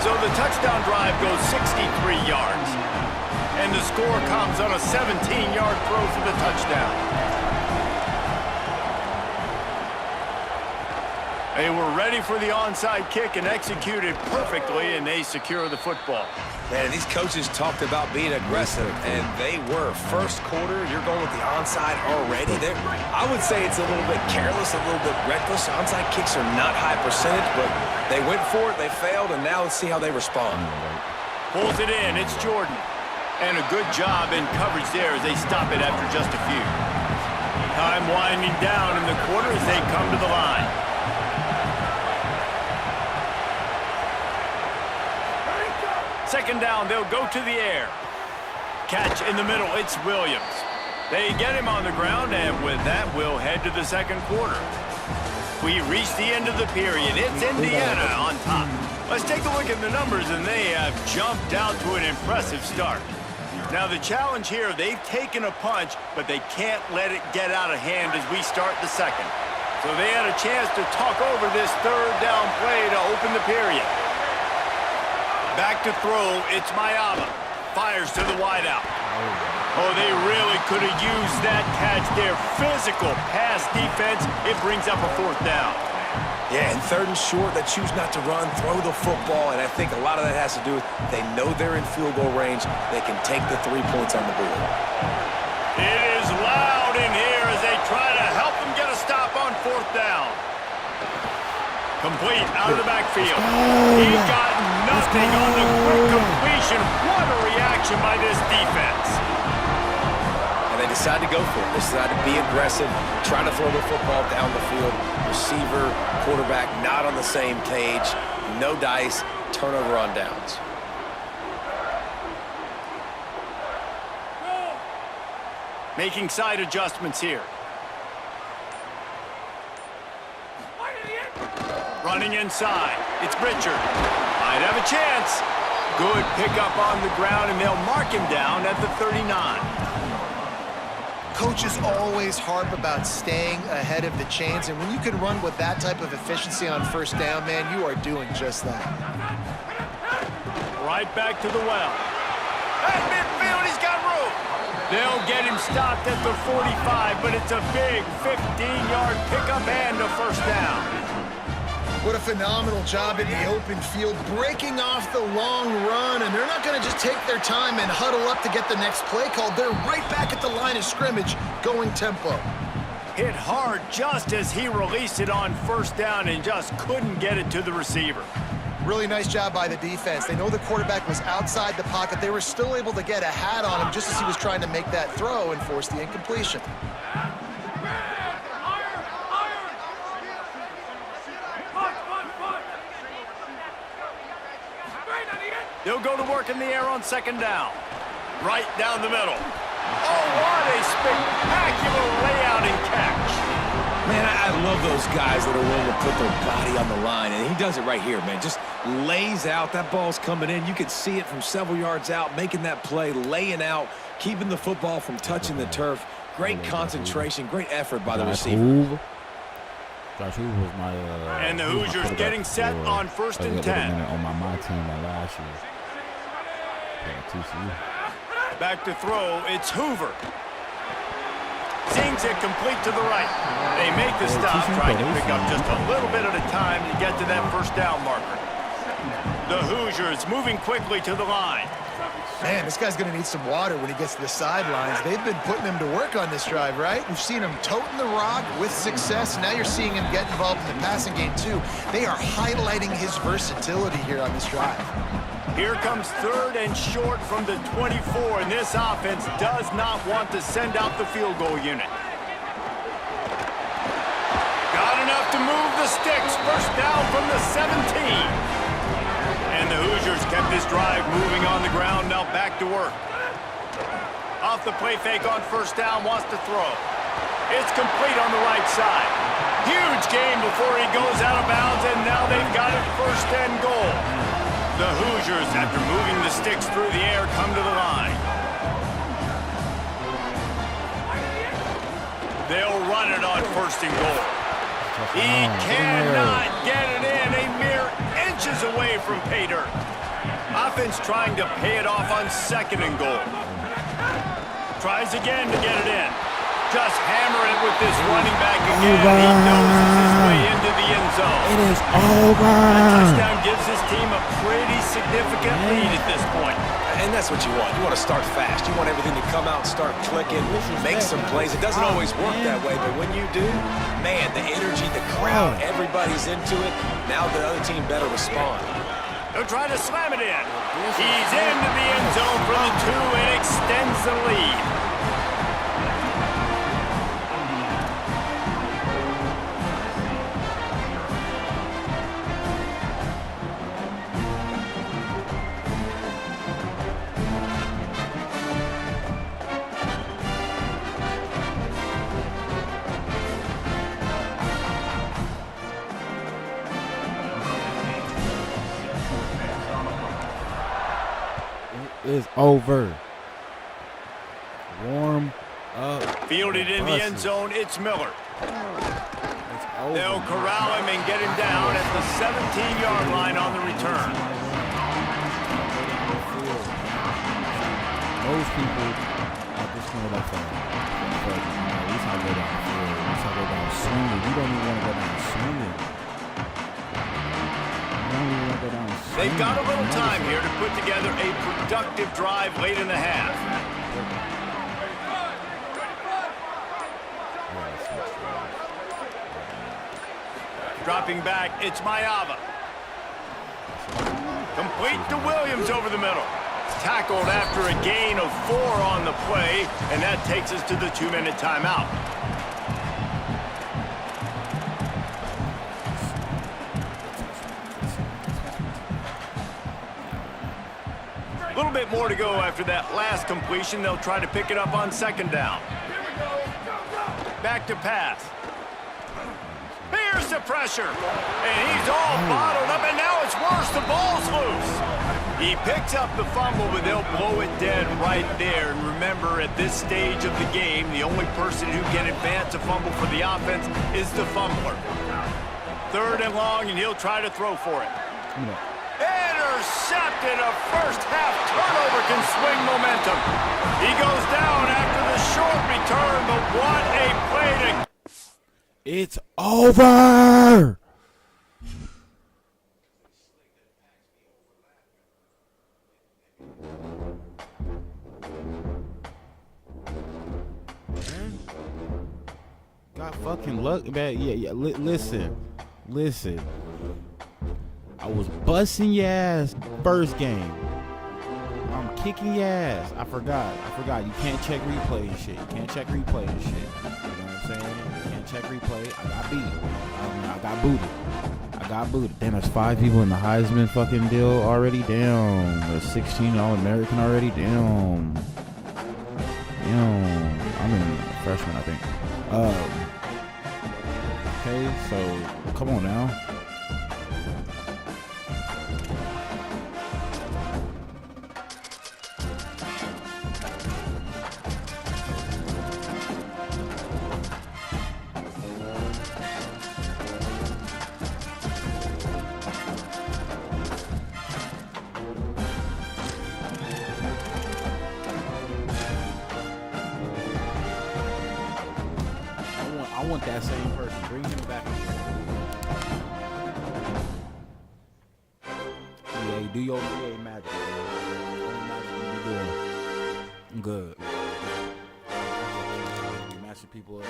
So the touchdown drive goes 63 yards. And the score comes on a 17-yard throw for the touchdown. They were ready for the onside kick and executed perfectly, and they secure the football. Man, these coaches talked about being aggressive, and they were. 1st quarter, you're going with the onside already. I would say it's a little bit careless, a little bit reckless. Onside kicks are not high percentage, but they went for it, they failed, and now let's see how they respond. Pulls it in, it's Jordan. And a good job in coverage there as they stop it after just a few. Time winding down in the quarter as they come to the line. Second down, they'll go to the air. Catch in the middle, it's Williams. They get him on the ground, and with that, we'll head to the 2nd quarter. We reach the end of the period. It's Indiana on top. Let's take a look at the numbers, and they have jumped out to an impressive start. Now, the challenge here, they've taken a punch, but they can't let it get out of hand as we start the 2nd. So they had a chance to talk over this 3rd down play to open the period. Back to throw, it's Mayava. Fires to the wideout. Oh, they really could have used that catch there. Physical pass defense. It brings up a 4th down. Yeah, and 3rd and short, they choose not to run, throw the football, and I think a lot of that has to do with they know they're in field goal range. They can take the 3 points on the board. It is loud in here as they try to help them get a stop on 4th down. Complete out of the backfield. He got nothing on the quick completion. What a reaction by this defense. And they decide to go for it. They decide to be aggressive, try to throw the football down the field. Receiver, quarterback not on the same page. No dice, turnover on downs. Making side adjustments here. Running inside. It's Richard. Might have a chance. Good pickup on the ground, and they'll mark him down at the 39. Coaches always harp about staying ahead of the chains, and when you can run with that type of efficiency on 1st down, man, you are doing just that. Right back to the well. At midfield, he's got room. They'll get him stopped at the 45, but it's a big 15-yard pickup and a 1st down. What a phenomenal job in the open field, breaking off the long run, and they're not going to just take their time and huddle up to get the next play called. They're right back at the line of scrimmage, going tempo. Hit hard just as he released it on 1st down and just couldn't get it to the receiver. Really nice job by the defense. They know the quarterback was outside the pocket. They were still able to get a hat on him just as he was trying to make that throw and force the incompletion. They'll go to work in the air on 2nd down. Right down the middle. Oh, what a spectacular layout and catch. Man, I love those guys that are willing to put their body on the line, and he does it right here, man. Just lays out. That ball's coming in. You can see it from several yards out, making that play, laying out, keeping the football from touching the turf. Great concentration, great effort by the receiver. Josh Hoover was my and the Hoosiers getting set on 1st and 10. On my team last year. TCU. Back to throw, it's Hoover. Sings it complete to the right. They make the stop, trying to pick up just a little bit at a time to get to that 1st down marker. The Hoosiers moving quickly to the line. Man, this guy's going to need some water when he gets to the sidelines. They've been putting him to work on this drive, right? We've seen him toting the rock with success. Now you're seeing him get involved in the passing game, too. They are highlighting his versatility here on this drive. Here comes 3rd and short from the 24, and this offense does not want to send out the field goal unit. Got enough to move the sticks. 1st down from the 17. And the Hoosiers kept this drive moving on the ground, now back to work. Off the play fake on 1st down, wants to throw. It's complete on the right side. Huge gain before he goes out of bounds, and now they've got it 1st and goal. The Hoosiers, after moving the sticks through the air, come to the line. They'll run it on 1st and goal. He cannot get it in, a mere inches away from pay dirt. Offense trying to pay it off on 2nd and goal. Tries again to get it in. Just hammer it with this running back again. He noses his way into the end zone. It is over. That touchdown gives his team a pretty significant lead at this point. And that's what you want. You want to start fast. You want everything to come out and start clicking, make some plays. It doesn't always work that way, but when you do, man, the energy, the crowd, everybody's into it. Now the other team better respond. They'll try to slam it in. He's into the end zone for the 2 and extends the lead. Is over. Warm up. Fielded in the end zone, it's Miller. They'll corral him and get him down at the 17-yard line on the return. Most people at this point of at least I go down the field. At least I go down swinging. You don't even want to go down swinging. They've got a little time here to put together a productive drive late in the half. Dropping back, it's Mayava. Complete to Williams over the middle. Tackled after a gain of 4 on the play, and that takes us to the 2-minute timeout. A little bit more to go after that last completion. They'll try to pick it up on 2nd down. Back to pass. Here's the pressure. And he's all bottled up, and now it's worse. The ball's loose. He picks up the fumble, but they'll blow it dead right there. And remember, at this stage of the game, the only person who can advance a fumble for the offense is the fumbler. 3rd and long, and he'll try to throw for it. Intercepted. A first-half turnover can swing momentum. He goes down after the short return, but what a play to... It's over! Got fucking luck, man. Yeah. Listen. I was busting your ass first game. I'm kicking your ass. I forgot. You can't check replay and shit. You know what I'm saying? You can't check replay. I got beat. I got booted. Damn, there's 5 people in the Heisman fucking deal already. Damn. There's 16 All-American already. Damn. I'm in freshman, I think. Okay, so come on now. I want that same person. Bring him back. Yeah, do your EA magic. I'm good. You matching people up.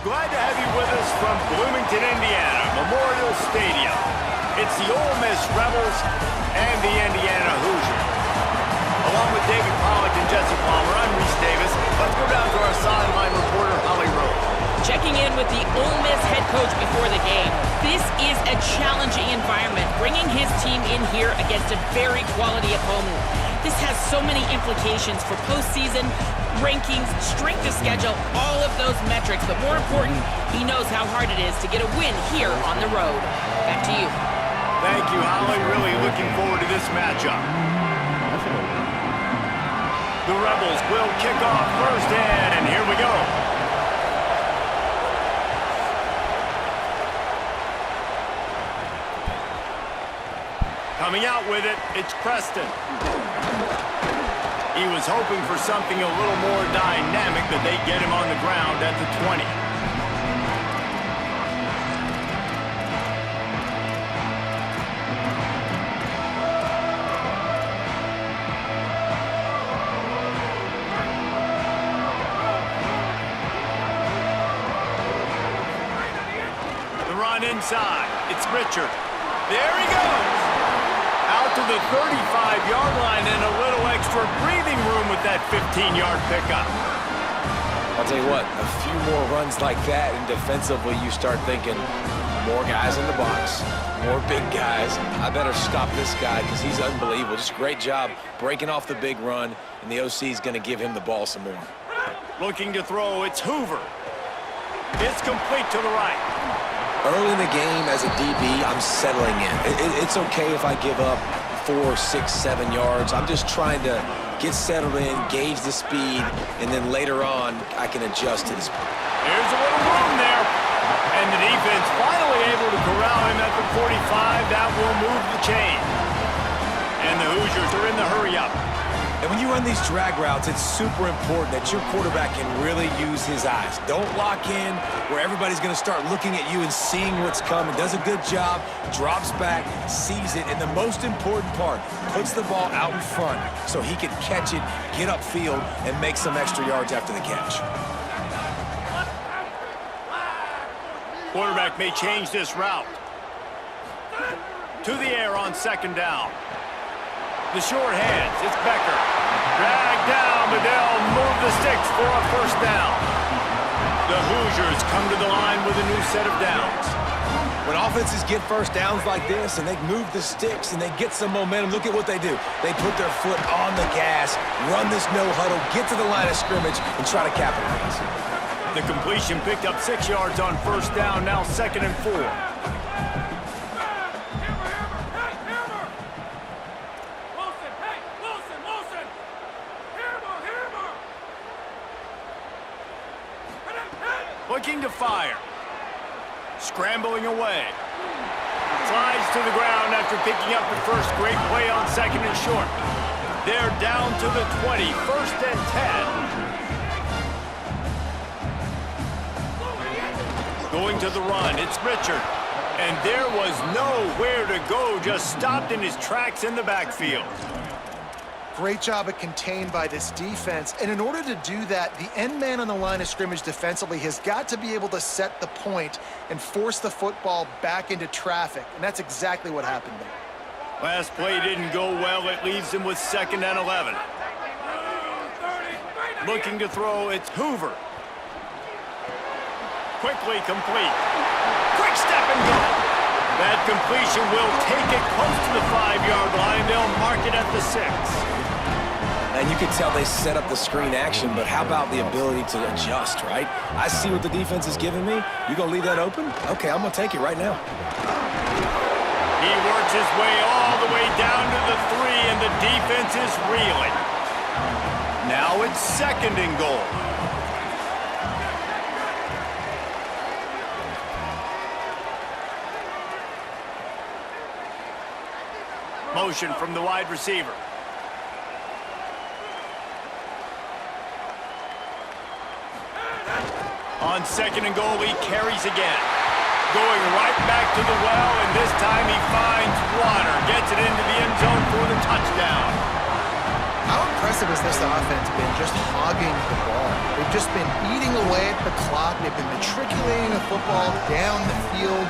Glad to have you with us from Bloomington, Indiana, Memorial Stadium. It's the Ole Miss Rebels and the Indiana Hoosiers. Along with David Pollack and Jesse Palmer, I'm Reese Davis. Let's go down to our sideline reporter, Holly Rose. Checking in with the Ole Miss head coach before the game. This is a challenging environment, bringing his team in here against a very quality opponent. This has so many implications for postseason, rankings, strength of schedule, all of those metrics. But more important, he knows how hard it is to get a win here on the road. Back to you. Thank you, Holly. Really looking forward to this matchup. The Rebels will kick off first, and here we go. Coming out with it, it's Preston. He was hoping for something a little more dynamic, but they get him on the ground at the 20. The run inside, it's Richard. There he goes! Out to the 35-yard line and a little extra breathing room with that 15-yard pickup. I'll tell you what, a few more runs like that, and defensively you start thinking, more guys in the box, more big guys. I better stop this guy because he's unbelievable. Just a great job breaking off the big run, and the OC is going to give him the ball some more. Looking to throw, it's Hoover. It's complete to the right. Early in the game, as a DB, I'm settling in. It's okay if I give up 4, 6, 7 yards. I'm just trying to get settled in, gauge the speed, and then later on, I can adjust to the speed. There's a little room there. And the defense finally able to corral him at the 45. That will move the chain. And the Hoosiers are in the hurry-up. And when you run these drag routes, it's super important that your quarterback can really use his eyes. Don't lock in where everybody's going to start looking at you and seeing what's coming. Does a good job, drops back, sees it, and the most important part, puts the ball out in front so he can catch it, get upfield, and make some extra yards after the catch. Quarterback may change this route. To the air on second down. The short hands, it's Becker. Dragged down, but they'll move the sticks for a first down. The Hoosiers come to the line with a new set of downs. When offenses get first downs like this and they move the sticks and they get some momentum, look at what they do. They put their foot on the gas, run this no huddle, get to the line of scrimmage, and try to capitalize. The completion picked up 6 yards on first down, now 2nd and 4. Looking to fire. Scrambling away. Slides to the ground after picking up the first great play on 2nd and short. They're down to the 20, 1st and 10. Going to the run, it's Richard. And there was nowhere to go, just stopped in his tracks in the backfield. Great job at contained by this defense. And in order to do that, the end man on the line of scrimmage defensively has got to be able to set the point and force the football back into traffic. And that's exactly what happened there. Last play didn't go well. It leaves him with 2nd and 11. Looking to throw, it's Hoover. Quickly complete. Quick step and go. That completion will take it close to the 5-yard line. They'll mark it at the 6. And you can tell they set up the screen action, but how about the ability to adjust, right? I see what the defense is giving me. You gonna leave that open? Okay, I'm gonna take it right now. He works his way all the way down to the 3, and the defense is reeling. Now it's 2nd and goal. Motion from the wide receiver. On 2nd and goal, he carries again. Going right back to the well, and this time he finds water. Gets it into the end zone for the touchdown. How impressive has this offense been just hogging the ball? They've just been eating away at the clock They've been matriculating the football down the field.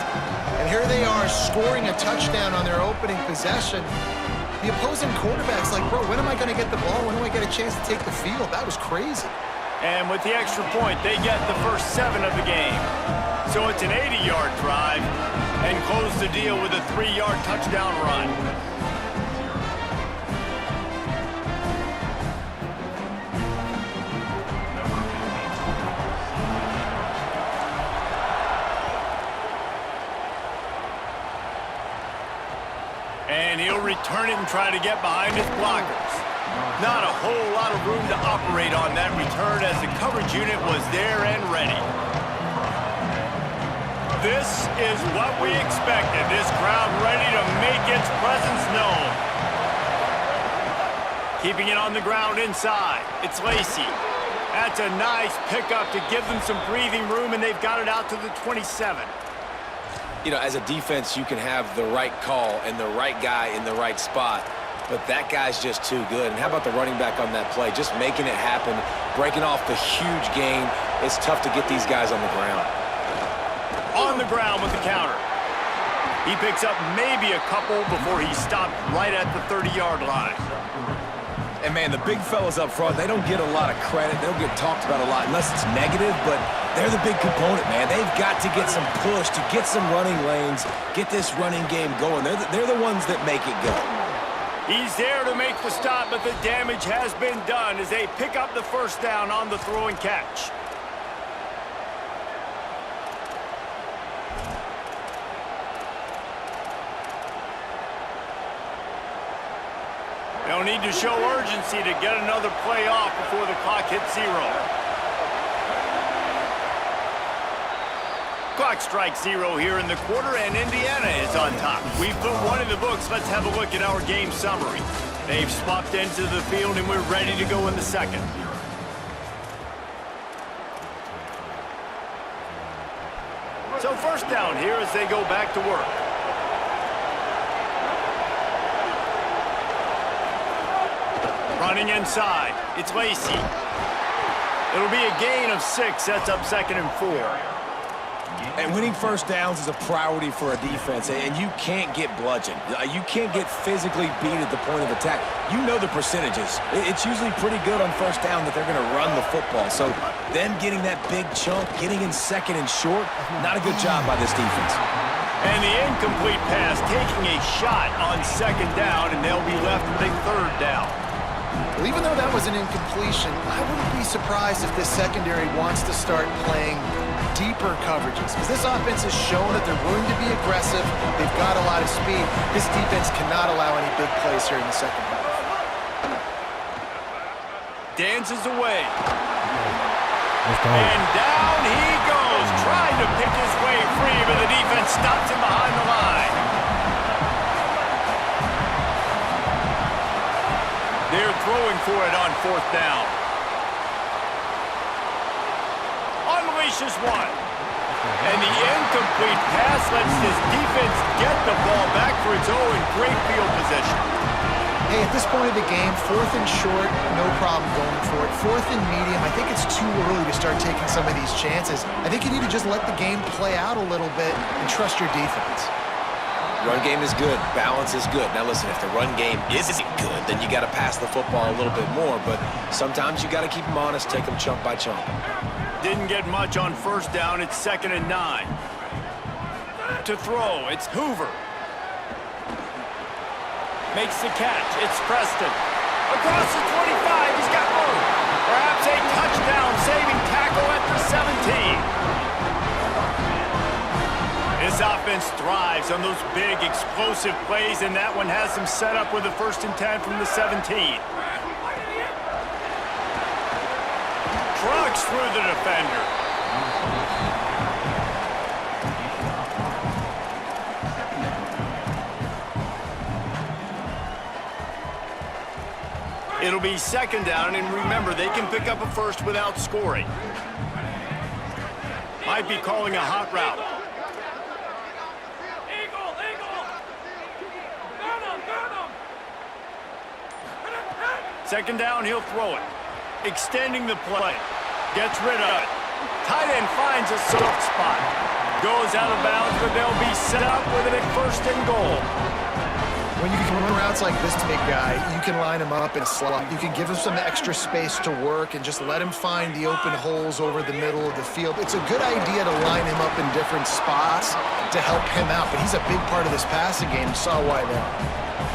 And here they are scoring a touchdown on their opening possession. The opposing quarterback's like, bro, when am I going to get the ball? When do I get a chance to take the field? That was crazy. And with the extra point, they get the first 7 of the game. So it's an 80-yard drive and close the deal with a 3-yard touchdown run. And he'll return it and try to get behind his blockers. Not a whole lot of room to operate on that return as the coverage unit was there and ready. This is what we expected. This crowd ready to make its presence known. Keeping it on the ground inside. It's Lacy. That's a nice pickup to give them some breathing room, and they've got it out to the 27. You know, as a defense, you can have the right call and the right guy in the right spot, but that guy's just too good. And how about the running back on that play? Just making it happen, breaking off the huge gain. It's tough to get these guys on the ground. On the ground with the counter. He picks up maybe a couple before he stopped right at the 30-yard line. And, man, the big fellas up front, they don't get a lot of credit. They don't get talked about a lot unless it's negative, but they're the big component, man. They've got to get some push, to get some running lanes, get this running game going. They're the ones that make it go. He's there to make the stop, but the damage has been done as they pick up the first down on the throw and catch. They'll need to show urgency to get another play off before the clock hits 0. Clock strikes 0 here in the quarter, and Indiana is on top. We've put 1 in the books. Let's have a look at our game summary. They've swapped into the field, and we're ready to go in the second. So first down here as they go back to work. Running inside, it's Lacy. It'll be a gain of 6, sets up 2nd and 4. And winning first downs is a priority for a defense, and you can't get bludgeoned. You can't get physically beat at the point of attack. You know the percentages. It's usually pretty good on first down that they're going to run the football. So them getting that big chunk, getting in 2nd and short, not a good job by this defense. And the incomplete pass taking a shot on 2nd down, and they'll be left with a 3rd down. Well, even though that was an incompletion, I wouldn't be surprised if this secondary wants to start playing deeper coverages, because this offense has shown that they're willing to be aggressive. They've got a lot of speed. This defense cannot allow any big plays here in the second half. Dances away. And down he goes, trying to pick his way free, but the defense stops him behind the line. They're throwing for it on 4th down. Unleashes 1. And the incomplete pass lets this defense get the ball back for its own great field position. Hey, at this point of the game, 4th and short, no problem going for it. 4th and medium, I think it's too early to start taking some of these chances. I think you need to just let the game play out a little bit and trust your defense. Run game is good. Balance is good. Now, listen, if the run game isn't good, then you got to pass the football a little bit more. But sometimes you got to keep them honest, take them chunk by chunk. Didn't get much on 1st down. It's 2nd and 9. To throw, it's Hoover. Makes the catch. It's Preston. Across the 25. He's got room. Perhaps a touchdown-saving tackle at the 17. This offense thrives on those big, explosive plays, and that one has them set up with a 1st and 10 from the 17. Trucks through the defender. It'll be 2nd down, and remember, they can pick up a 1st without scoring. Might be calling a hot route. 2nd down, he'll throw it. Extending the play. Gets rid of it. tight end finds a soft spot. Goes out of bounds, but they'll be set up with it at 1st and goal. When you can run routes like this, big guy, you can line him up in a slot. You can give him some extra space to work and just let him find the open holes over the middle of the field. It's a good idea to line him up in different spots to help him out, but he's a big part of this passing game. You saw why there.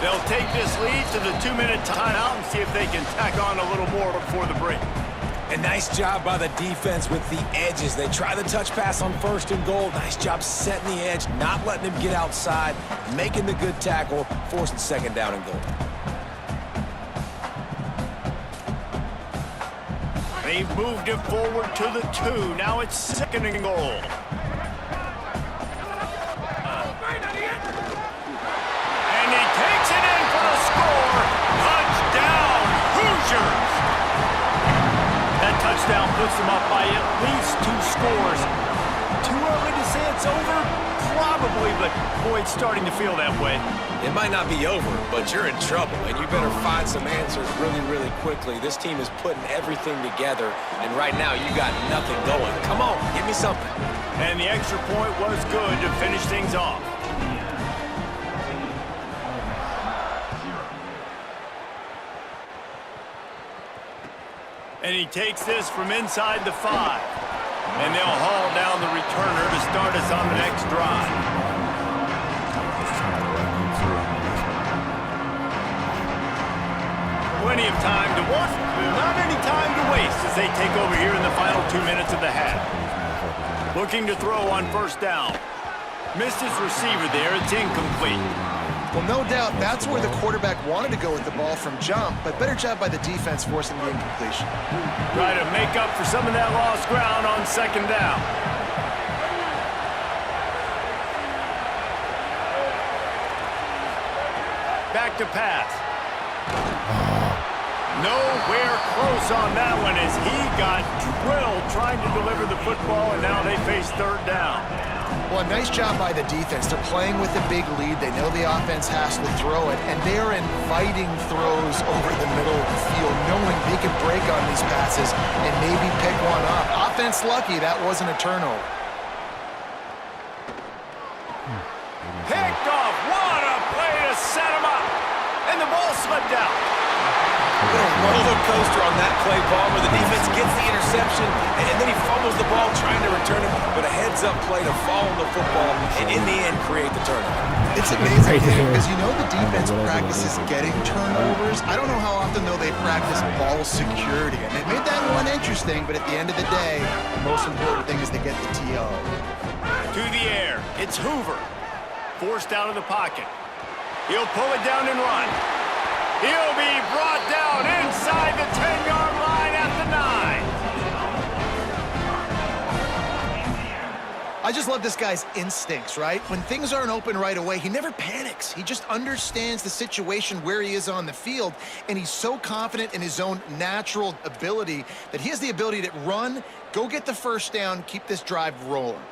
They'll take this lead to the 2-minute timeout and see if they can tack on a little more before the break. A nice job by the defense with the edges. They try the touch pass on 1st and goal. Nice job setting the edge, not letting him get outside, making the good tackle, forcing 2nd down and goal. They've moved it forward to the 2. Now it's 2nd and goal. And he takes it in for the score. Touchdown, Hoosiers! That touchdown puts them up by at least 2 scores. Too early to say it's over? Probably, but boy, it's starting to feel that way. It might not be over, but you're in trouble, and you better find some answers really, really quickly. This team is putting everything together, and right now you got nothing going. Come on, give me something. And the extra point was good to finish things off. And he takes this from inside the 5. And they'll haul down the returner to start us on the next drive. Plenty of time to work, not any time to waste as they take over here in the final 2 minutes of the half. Looking to throw on 1st down. Missed his receiver there, it's incomplete. Well, no doubt that's where the quarterback wanted to go with the ball from jump, but better job by the defense forcing the incompletion. Try to make up for some of that lost ground on 2nd down. Back to pass. Nowhere close on that one as he got drilled trying to deliver the football, and now they face 3rd down. Well, nice job by the defense. They're playing with a big lead. They know the offense has to throw it, and they are inviting throws over the middle of the field, knowing they can break on these passes and maybe pick one up. Offense lucky, that wasn't a turnover. Picked off. What a play to set him up. And the ball slipped out. What a roller coaster on that play, Palmer. The defense gets the interception, and then he fumbles the ball trying to return it, but a heads-up play to fall on the football, and in the end, create the turnover. It's amazing, because you know the defense practices getting turnovers. I don't know how often, though, they practice ball security, and it made that one interesting, but at the end of the day, the most important thing is to get the TO. To the air. It's Hoover. Forced out of the pocket. He'll pull it down and run. He'll be brought down inside the 10-yard line at the 9. I just love this guy's instincts, right? When things aren't open right away, he never panics. He just understands the situation where he is on the field, and he's so confident in his own natural ability that he has the ability to run, go get the 1st down, keep this drive rolling.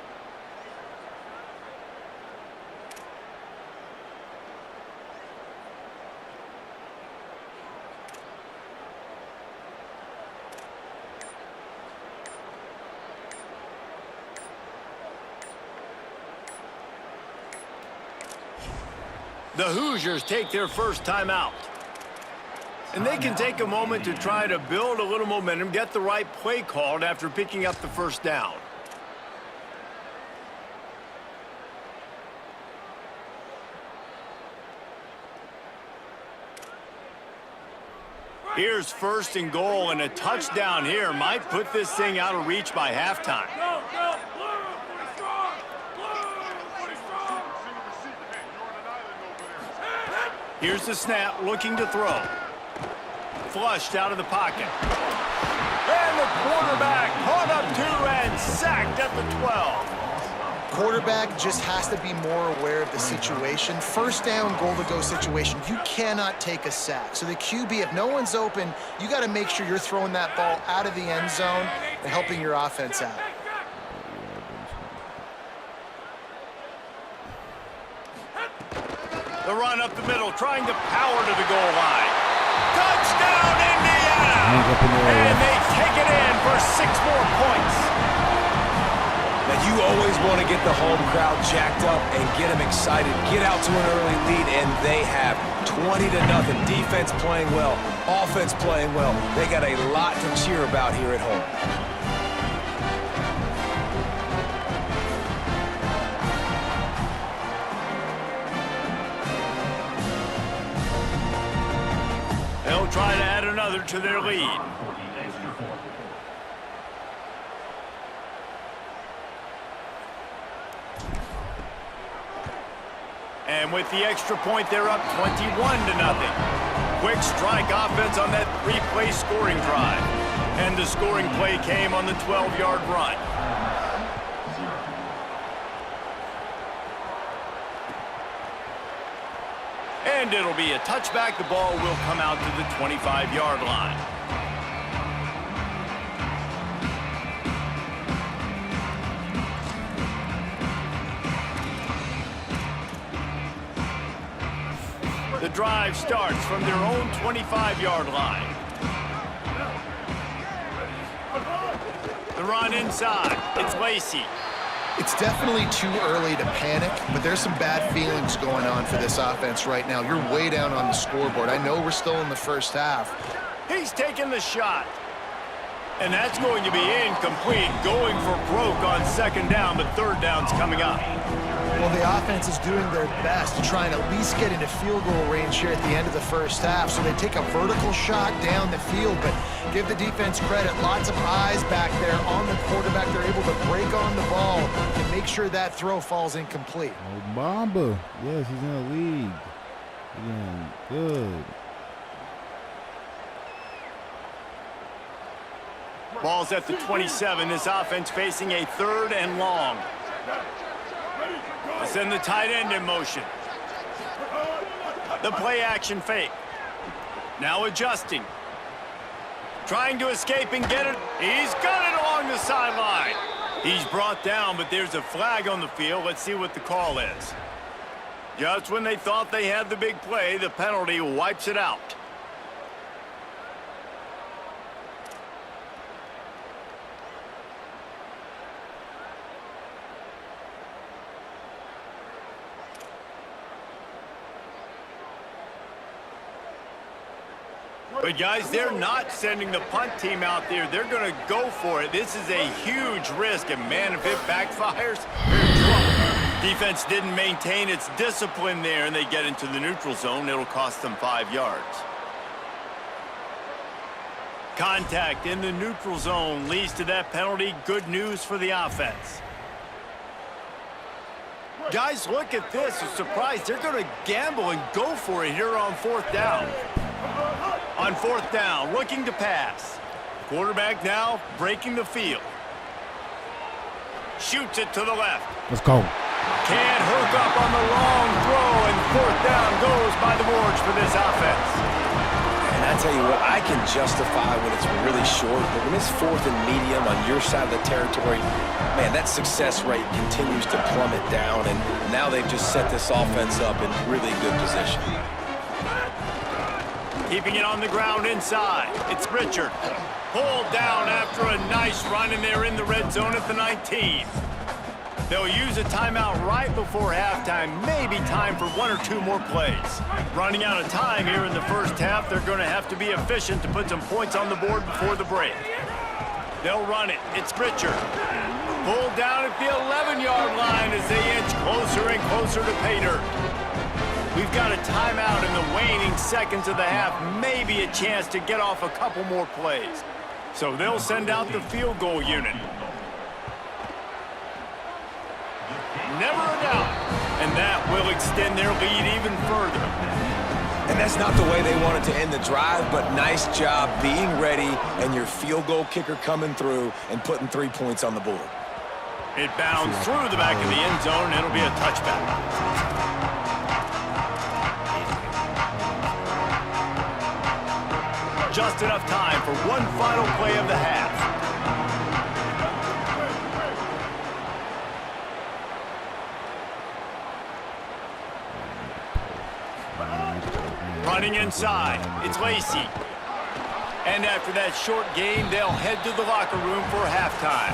The Hoosiers take their 1st time out. And they can take a moment to try to build a little momentum, get the right play called after picking up the 1st down. Here's 1st and goal, and a touchdown here might put this thing out of reach by halftime. Here's the snap, looking to throw. Flushed out of the pocket. And the quarterback caught up 2 and sacked at the 12. Quarterback just has to be more aware of the situation. 1st down, goal-to-go situation. You cannot take a sack. So the QB, if no one's open, you got to make sure you're throwing that ball out of the end zone and helping your offense out. The run up the middle, trying to power to the goal line. Touchdown, Indiana! And they take it in for 6 more points. You always want to get the home crowd jacked up and get them excited, get out to an early lead, and they have 20-0. Defense playing well, offense playing well. They got a lot to cheer about here at home. They'll try to add another to their lead. And with the extra point, they're up 21-0. Quick strike offense on that 3-play scoring drive. And the scoring play came on the 12-yard run. And it'll be a touchback. The ball will come out to the 25-yard line. The drive starts from their own 25-yard line. The run inside. It's Lacy. It's definitely too early to panic, but there's some bad feelings going on for this offense right now. You're way down on the scoreboard. I know we're still in the first half. He's taking the shot. And that's going to be incomplete, going for broke on second down, but third down's coming up. Well, the offense is doing their best to try and at least get into field goal range here at the end of the first half. So they take a vertical shot down the field, but give the defense credit. Lots of eyes back there on the quarterback. They're able to break on the ball and make sure that throw falls incomplete. Oh, Bamba. Yes, he's in the league. Yeah, good. Ball's at the 27. This offense facing a 3rd and long. They send the tight end in motion. The play action fake. Now adjusting. Trying to escape and get it. He's got it along the sideline. He's brought down, but there's a flag on the field. Let's see what the call is. Just when they thought they had the big play, the penalty wipes it out. But, guys, they're not sending the punt team out there. They're going to go for it. This is a huge risk, and, man, if it backfires, they're in trouble. Defense didn't maintain its discipline there, and they get into the neutral zone. It'll cost them 5 yards. Contact in the neutral zone leads to that penalty. Good news for the offense. Guys, look at this. A surprise. They're going to gamble and go for it here on 4th down. On 4th down, looking to pass. Quarterback now breaking the field. Shoots it to the left. Let's go. Can't hook up on the long throw, and 4th down goes by the boards for this offense. And I tell you what, I can justify when it's really short, but when it's 4th and medium on your side of the territory, man, that success rate continues to plummet down, and now they've just set this offense up in really good position. Keeping it on the ground inside. It's Richard. Pulled down after a nice run, and they're in the red zone at the 19. They'll use a timeout right before halftime. Maybe time for 1 or 2 more plays. Running out of time here in the first half. They're going to have to be efficient to put some points on the board before the break. They'll run it. It's Richard. Pulled down at the 11-yard line as they inch closer and closer to pay dirt. We've got a timeout in the waning seconds of the half. Maybe a chance to get off a couple more plays. So they'll send out the field goal unit. Never a doubt. And that will extend their lead even further. And that's not the way they wanted to end the drive, but nice job being ready and your field goal kicker coming through and putting 3 points on the board. It bounds through the back of the end zone, and it'll be a touchback. Just enough time for one final play of the half. Running inside, it's Lacy. And after that short game, they'll head to the locker room for halftime.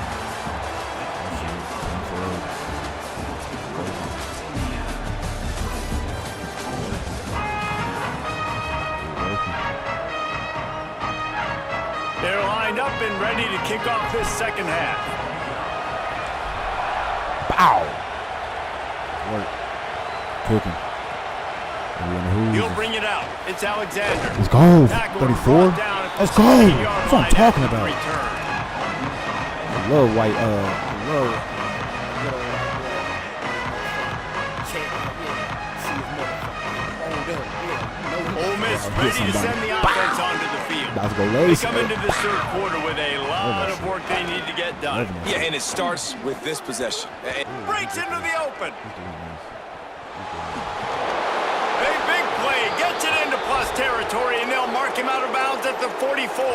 and ready to kick off this second half. Bow. Work. Cooking. He'll bring it out. It's Alexander. Let's go. Tackle 34. Let's go. That's what I'm talking about. Return. I love white. Ole Miss ready to send the offense onto the field. They come into this third quarter with a lot of work they need to get done. Yeah, and it starts with this possession. Breaks into the open. A big play, gets it into plus territory, and they'll mark him out of bounds at the 44.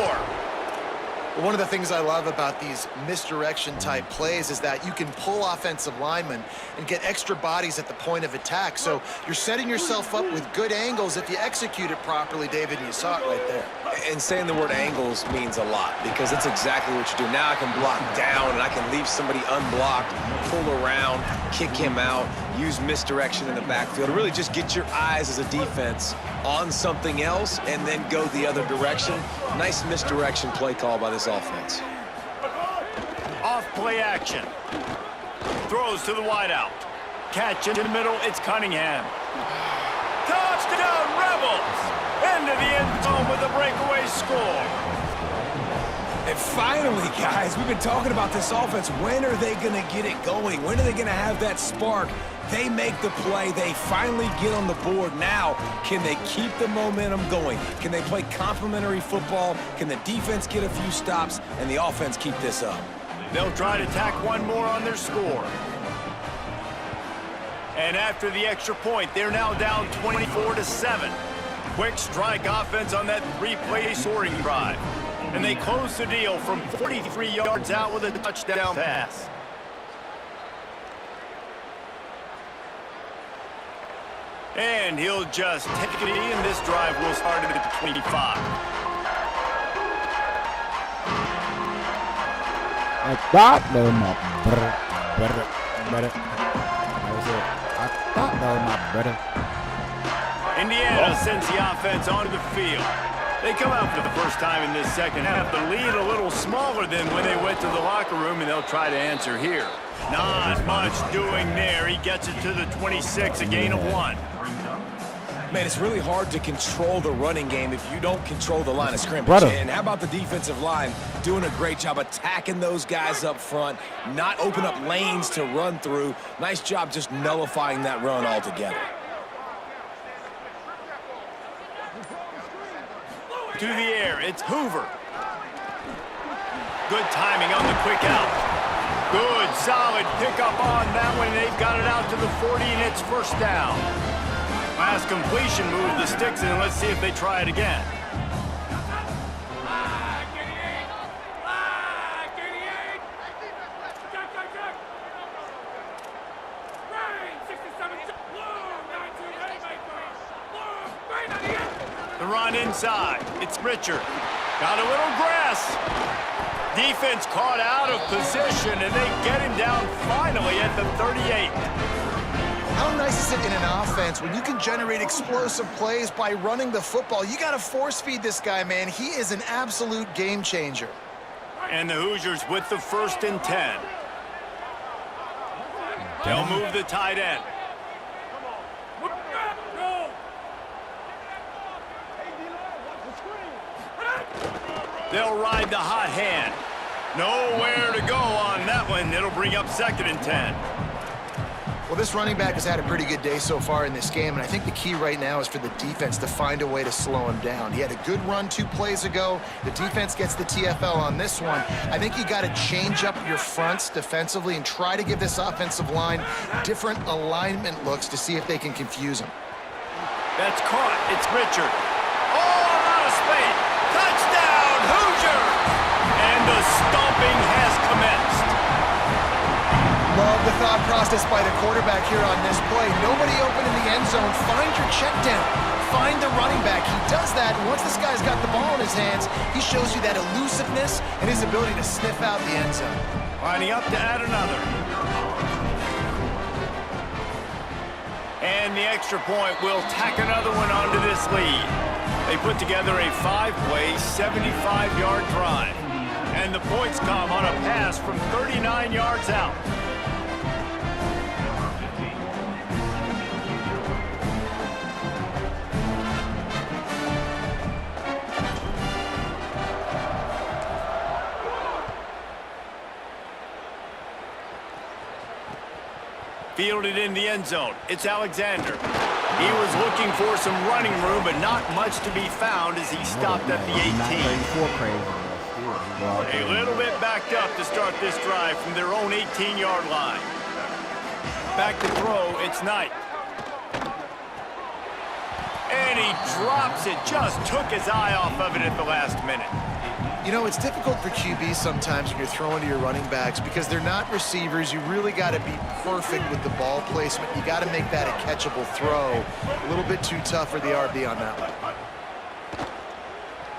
One of the things I love about these misdirection type plays is that you can pull offensive linemen and get extra bodies at the point of attack. So you're setting yourself up with good angles if you execute it properly, David, and you saw it right there. And saying the word angles means a lot because that's exactly what you do. Now I can block down and I can leave somebody unblocked, pull around, kick him out, use misdirection in the backfield. Really just get your eyes as a defense on something else and then go the other direction. Nice misdirection play call by this offense. Off play action. Throws to the wideout. Catch in the middle, it's Cunningham. Touchdown Rebels! Into the end zone with a breakaway score. And finally, guys, we've been talking about this offense. When are they going to get it going? When are they going to have that spark? They make the play. They finally get on the board. Now, can they keep the momentum going? Can they play complementary football? Can the defense get a few stops and the offense keep this up? They'll try to tack one more on their score. And after the extra point, they're now down 24-7. Quick strike offense on that three-play soaring drive. And they close the deal from 43 yards out with a touchdown pass. And he'll just take it in. This drive will start at the 25. I thought that was my brother. That was it. I thought that was my brother. Indiana sends the offense onto the field. They come out for the first time in this second half. The lead a little smaller than when they went to the locker room, and they'll try to answer here. Not much doing there. He gets it to the 26, a gain of 1. Man, it's really hard to control the running game if you don't control the line of scrimmage. Brother. And how about the defensive line doing a great job attacking those guys up front, not open up lanes to run through. Nice job just nullifying that run altogether. To the air, it's Hoover. Good timing on the quick out. Good, solid pickup on that one. They've got it out to the 40, and it's first down. Last completion, move the sticks in, and let's see if they try it again. The run inside. It's Richard. Got a little grass. Defense caught out of position, and they get him down finally at the 38. How nice is it in an offense when you can generate explosive plays by running the football? You got to force feed this guy, man. He is an absolute game changer. And the Hoosiers with the 1st and 10. They'll move the tight end. They'll ride the hot hand. Nowhere to go on that one. It'll bring up 2nd and 10. Well, this running back has had a pretty good day so far in this game, and I think the key right now is for the defense to find a way to slow him down. He had a good run 2 plays ago. The defense gets the TFL on this one. I think you got to change up your fronts defensively and try to give this offensive line different alignment looks to see if they can confuse him. That's caught. It's Richard. Oh, out of space. Touchdown, Hoosiers! And the stomping has commenced. Love the thought process by the quarterback here on this play. Nobody open in the end zone. Find your check down. Find the running back. He does that, and once this guy's got the ball in his hands, he shows you that elusiveness and his ability to sniff out the end zone. Lining up to add another. And the extra point will tack another one onto this lead. They put together a 5-play, 75-yard drive. And And the points come on a pass from 39 yards out. Fielded in the end zone. It's Alexander. He was looking for some running room, but not much to be found as he stopped at the 18. A little bit backed up to start this drive from their own 18-yard line. Back to throw, it's Knight. And he drops it, just took his eye off of it at the last minute. You know, it's difficult for QBs sometimes when you're throwing to your running backs because they're not receivers. You really got to be perfect with the ball placement. You got to make that a catchable throw. A little bit too tough for the RB on that one.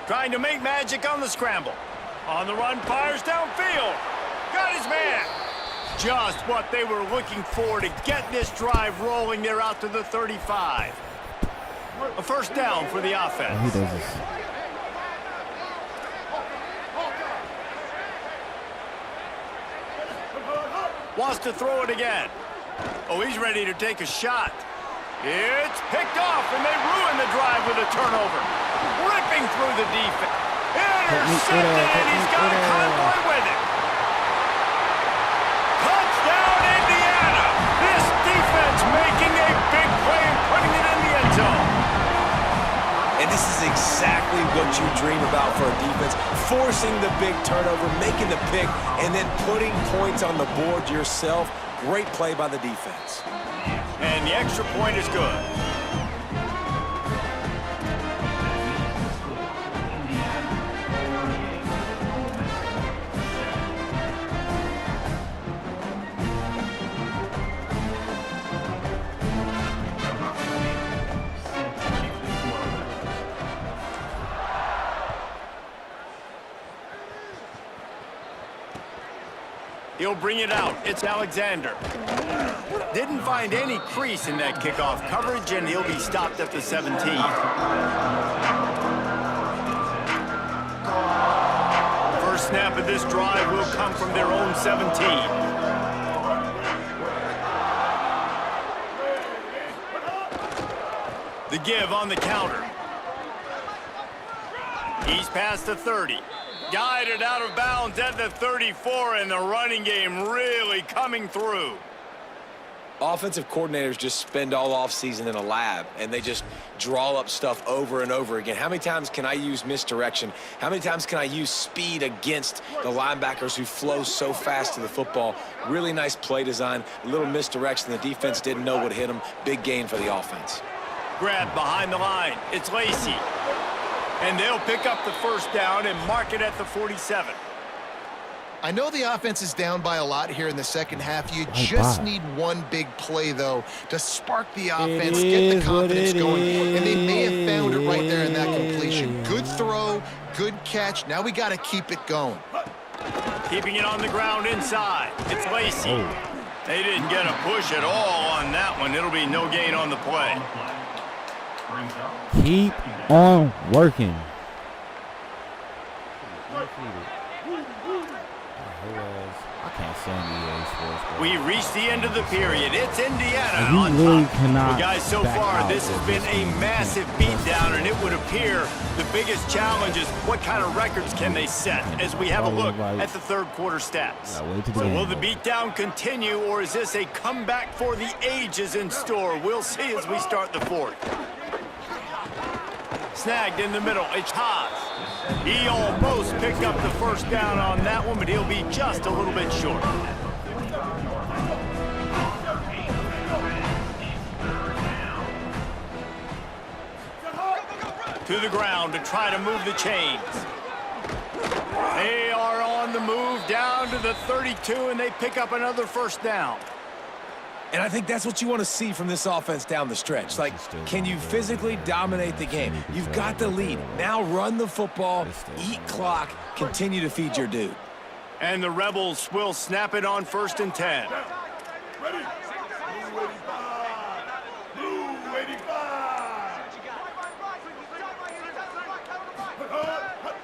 Trying to make magic on the scramble. On the run, fires downfield. Got his man. Just what they were looking for to get this drive rolling. They're out to the 35. A first down for the offense. He does this. Wants to throw it again. Oh, he's ready to take a shot. It's picked off, and they ruin the drive with a turnover. Ripping through the defense. Intercepted, and he's got a convoy with it. Touchdown, Indiana. This defense making a big play and putting it in the end zone. And this is exactly what you dream about for a defense. Forcing the big turnover, making the pick, and then putting points on the board yourself. Great play by the defense. And the extra point is good. He'll bring it out. It's Alexander. Didn't find any crease in that kickoff coverage, and he'll be stopped at the 17. First snap of this drive will come from their own 17. The give on the counter. He's past the 30. Guided out of bounds at the 34, and the running game really coming through. Offensive coordinators just spend all offseason in a lab, and they just draw up stuff over and over again. How many times can I use misdirection? How many times can I use speed against the linebackers who flow so fast to the football? Really nice play design, a little misdirection. The defense didn't know what hit them. Big gain for the offense. Grab behind the line. It's Lacy. And they'll pick up the first down and mark it at the 47. I know the offense is down by a lot here in the second half. You just need one big play, though, to spark the offense, get the confidence going. And they may have found it right there in that completion. Good throw, good catch. Now we got to keep it going. Keeping it on the ground inside. It's Lacy. They didn't get a push at all on that one. It'll be no gain on the play. Keep on working. I can't stand EA Sports. We reached the end of the period. It's Indiana You on really top. cannot Well, guys, so back far out this has of been this a game. massive beatdown, and it would appear the biggest challenge is what kind of records can they set as we have a look at the third quarter stats. So will the beatdown continue, or is this a comeback for the ages in store? We'll see as we start the fourth. Snagged in the middle. It's Haas. He almost picked up the first down on that one, but he'll be just a little bit short. To the ground to try to move the chains. They are on the move down to the 32, and they pick up another first down. And I think that's what you want to see from this offense down the stretch. Like, can you physically dominate the game? You've got the lead. Now run the football, eat clock, continue to feed your dude. And the Rebels will snap it on 1st and 10. Ready? Blue 85.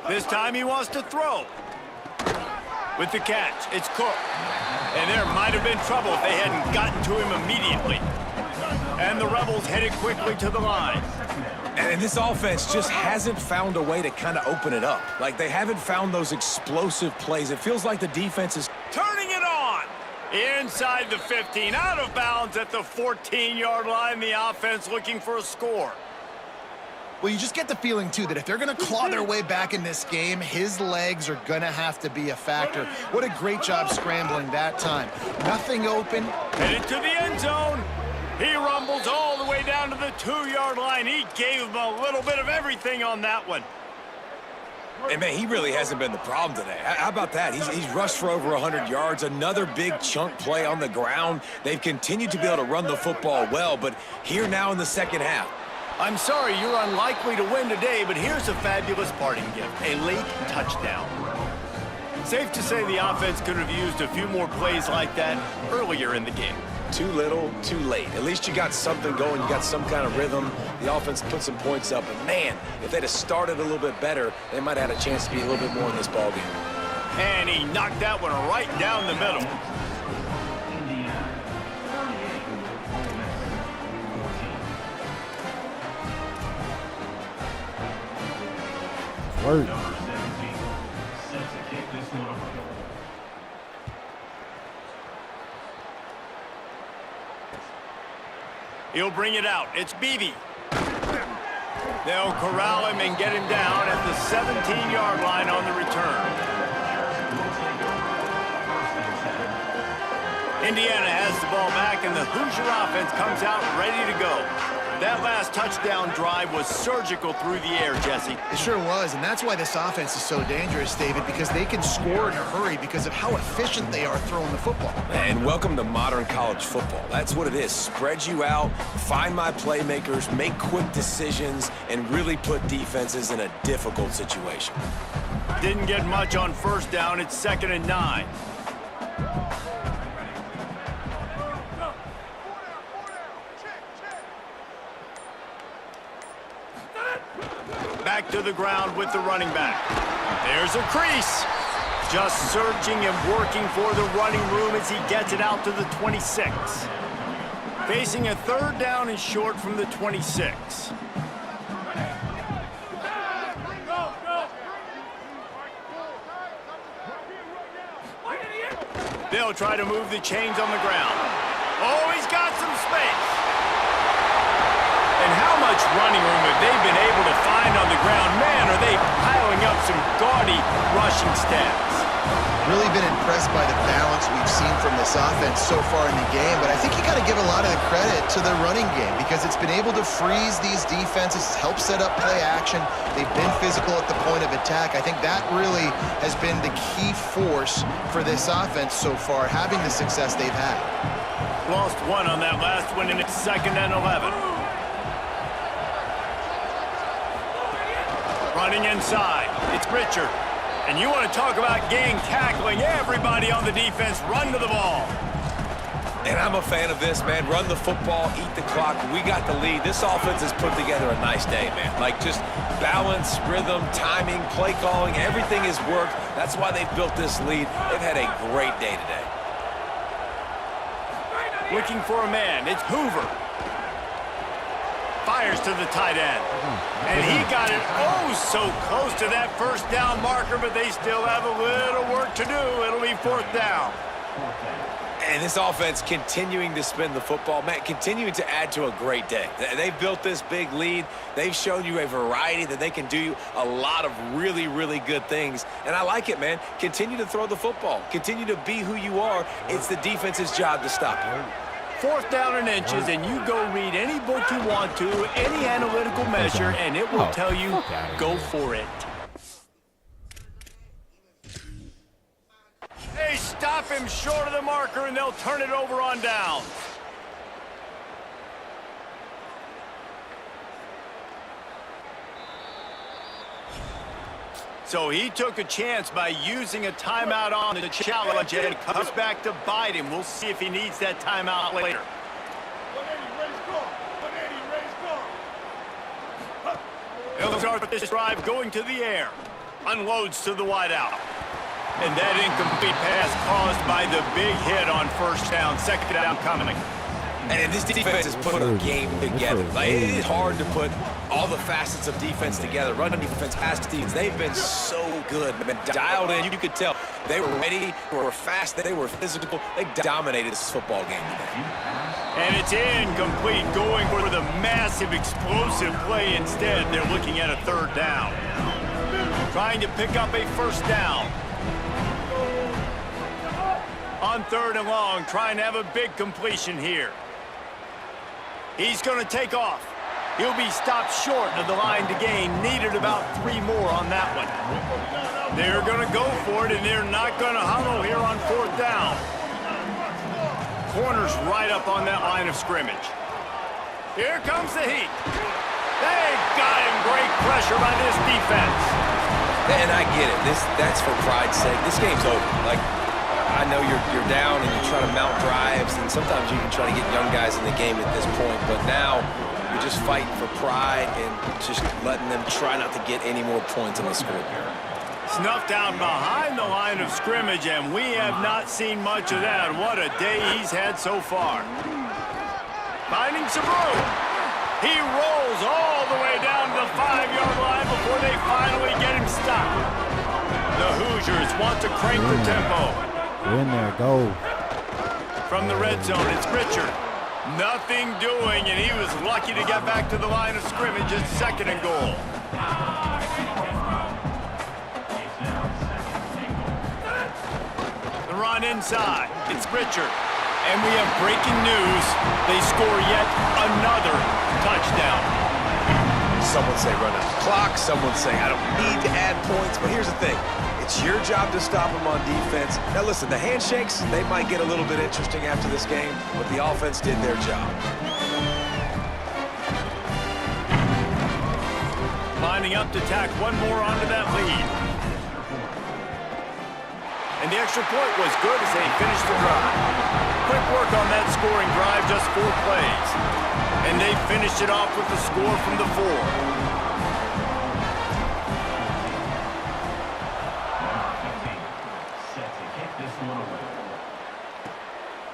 This time he wants to throw. With the catch, it's Cook. And there might have been trouble if they hadn't gotten to him immediately. And the Rebels headed quickly to the line. And this offense just hasn't found a way to kind of open it up. Like, they haven't found those explosive plays. It feels like the defense is turning it on. Inside the 15, out of bounds at the 14-yard line. The offense looking for a score. Well, you just get the feeling, too, that if they're going to claw their way back in this game, his legs are going to have to be a factor. What a great job scrambling that time. Nothing open. Headed to the end zone. He rumbles all the way down to the 2-yard line. He gave him a little bit of everything on that one. And, man, he really hasn't been the problem today. How about that? He's rushed for over 100 yards. Another big chunk play on the ground. They've continued to be able to run the football well, but here now in the second half. I'm sorry you're unlikely to win today, but here's a fabulous parting gift, a late touchdown. Safe to say the offense could have used a few more plays like that earlier in the game. Too little, too late. At least you got something going. You got some kind of rhythm. The offense put some points up. And, man, if they'd have started a little bit better, they might have had a chance to be a little bit more in this ballgame. And he knocked that one right down the middle. Word. He'll bring it out. It's Beebe. They'll corral him and get him down at the 17-yard line on the return. Indiana has the ball back, and the Hoosier offense comes out ready to go. That last touchdown drive was surgical through the air, Jesse. It sure was, and that's why this offense is so dangerous, David, because they can score in a hurry because of how efficient they are throwing the football. And welcome to modern college football. That's what it is. Spread you out, find my playmakers, make quick decisions, and really put defenses in a difficult situation. Didn't get much on first down. It's 2nd and 9. Back to the ground with the running back. There's a crease. Just searching and working for the running room as he gets it out to the 26. Facing a 3rd down and short from the 26. They'll try to move the chains on the ground. Oh, he's got some space. And how much running room have they been able to find on the ground? Man, are they piling up some gaudy rushing stats. Really been impressed by the balance we've seen from this offense so far in the game, but I think you got to give a lot of the credit to the running game because it's been able to freeze these defenses, help set up play action. They've been physical at the point of attack. I think that really has been the key force for this offense so far, having the success they've had. Lost one on that last one, and it's 2nd and 11. Running inside, it's Richard. And you want to talk about gang tackling, everybody on the defense run to the ball. And I'm a fan of this, man. Run the football, eat the clock. We got the lead. This offense has put together a nice day, man. Like, just balance, rhythm, timing, play calling, everything has worked. That's why they've built this lead. They've had a great day today. Looking for a man, it's Hoover. Fires to the tight end. And he got it so close to that 1st down marker, but they still have a little work to do. It'll be 4th down. And this offense continuing to spin the football, man, continuing to add to a great day. They've built this big lead. They've shown you a variety that they can do a lot of really, really good things. And I like it, man. Continue to throw the football. Continue to be who you are. It's the defense's job to stop you. 4th down and inches, and you go read any book you want to, any analytical measure, and it will tell you, go for it. They stop him short of the marker, and they'll turn it over on downs. So he took a chance by using a timeout on the challenge, and it comes back to bite him. We'll see if he needs that timeout later. He'll start this drive going to the air. Unloads to the wideout. And that incomplete pass caused by the big hit on first down, second down coming. And this defense has put a game together. Like, it is hard to put all the facets of defense together. Run defense, pass defense. They've been so good. They've been dialed in. You could tell they were ready, they were fast, they were physical. They dominated this football game today. And it's incomplete, going for the massive, explosive play instead. They're looking at a third down. Trying to pick up a first down. On third and long, trying to have a big completion here. He's going to take off. He'll be stopped short of the line to gain. Needed about 3 more on that one. They're going to go for it, and they're not going to huddle here on fourth down. Corner's right up on that line of scrimmage. Here comes the heat. They got him. Great pressure by this defense. And I get it. That's for pride's sake. This game's over. Like, I know you're down and you're trying to mount drives, and sometimes you can try to get young guys in the game at this point, but now you're just fighting for pride and just letting them try not to get any more points on the scoreboard. Snuffed out behind the line of scrimmage, and we have not seen much of that. What a day he's had so far. Finding some room. He rolls all the way down to the 5-yard line before they finally get him stopped. The Hoosiers want to crank the tempo. In there, go. From the red zone, it's Richard. Nothing doing, and he was lucky to get back to the line of scrimmage at second and goal. The run inside, it's Richard. And we have breaking news. They score yet another touchdown. Someone say run out the clock. Someone say I don't need to add points. But here's the thing. It's your job to stop them on defense. Now listen, the handshakes, they might get a little bit interesting after this game, but the offense did their job. Lining up to tack one more onto that lead. And the extra point was good as they finished the drive. Quick work on that scoring drive, just 4 plays. And they finished it off with the score from the 4.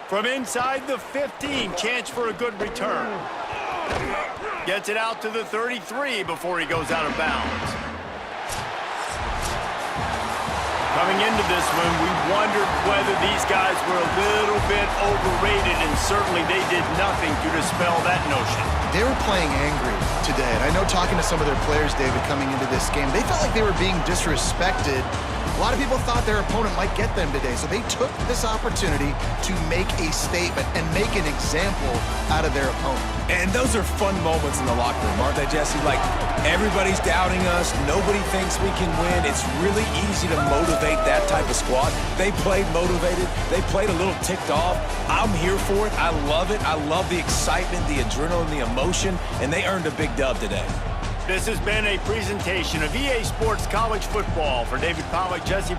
From inside the 15, chance for a good return. Gets it out to the 33 before he goes out of bounds. Coming into this one, we wondered whether these guys were a little bit overrated, and certainly they did nothing to dispel that notion. They were playing angry today, and I know talking to some of their players, David, coming into this game, they felt like they were being disrespected. A lot of people thought their opponent might get them today, so they took this opportunity to make a statement and make an example out of their opponent. And those are fun moments in the locker room, aren't they, Jesse? Like, everybody's doubting us. Nobody thinks we can win. It's really easy to motivate that type of squad. They played motivated. They played a little ticked off. I'm here for it. I love it. I love the excitement, the adrenaline, the emotion, and they earned a big dub today. This has been a presentation of EA Sports College Football. For David Pollack, Jesse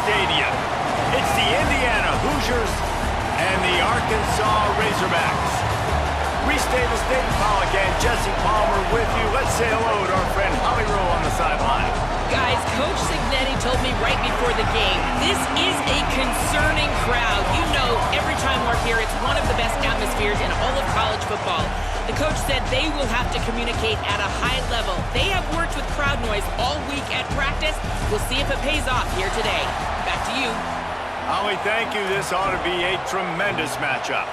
Stadium. It's the Indiana Hoosiers and the Arkansas Razorbacks. Reese Davis, Dayton Pollock, and Jesse Palmer with you. Let's say hello to our friend Holly Rowe on the sideline. Guys, Coach Cignetti told me right before the game, this is a concerning crowd. You know, every time we're here, it's one of the best atmospheres in all of college football. The coach said they will have to communicate at a high level. They have worked with crowd noise all week at practice. We'll see if it pays off here today. Back to you. Holly, thank you. This ought to be a tremendous matchup.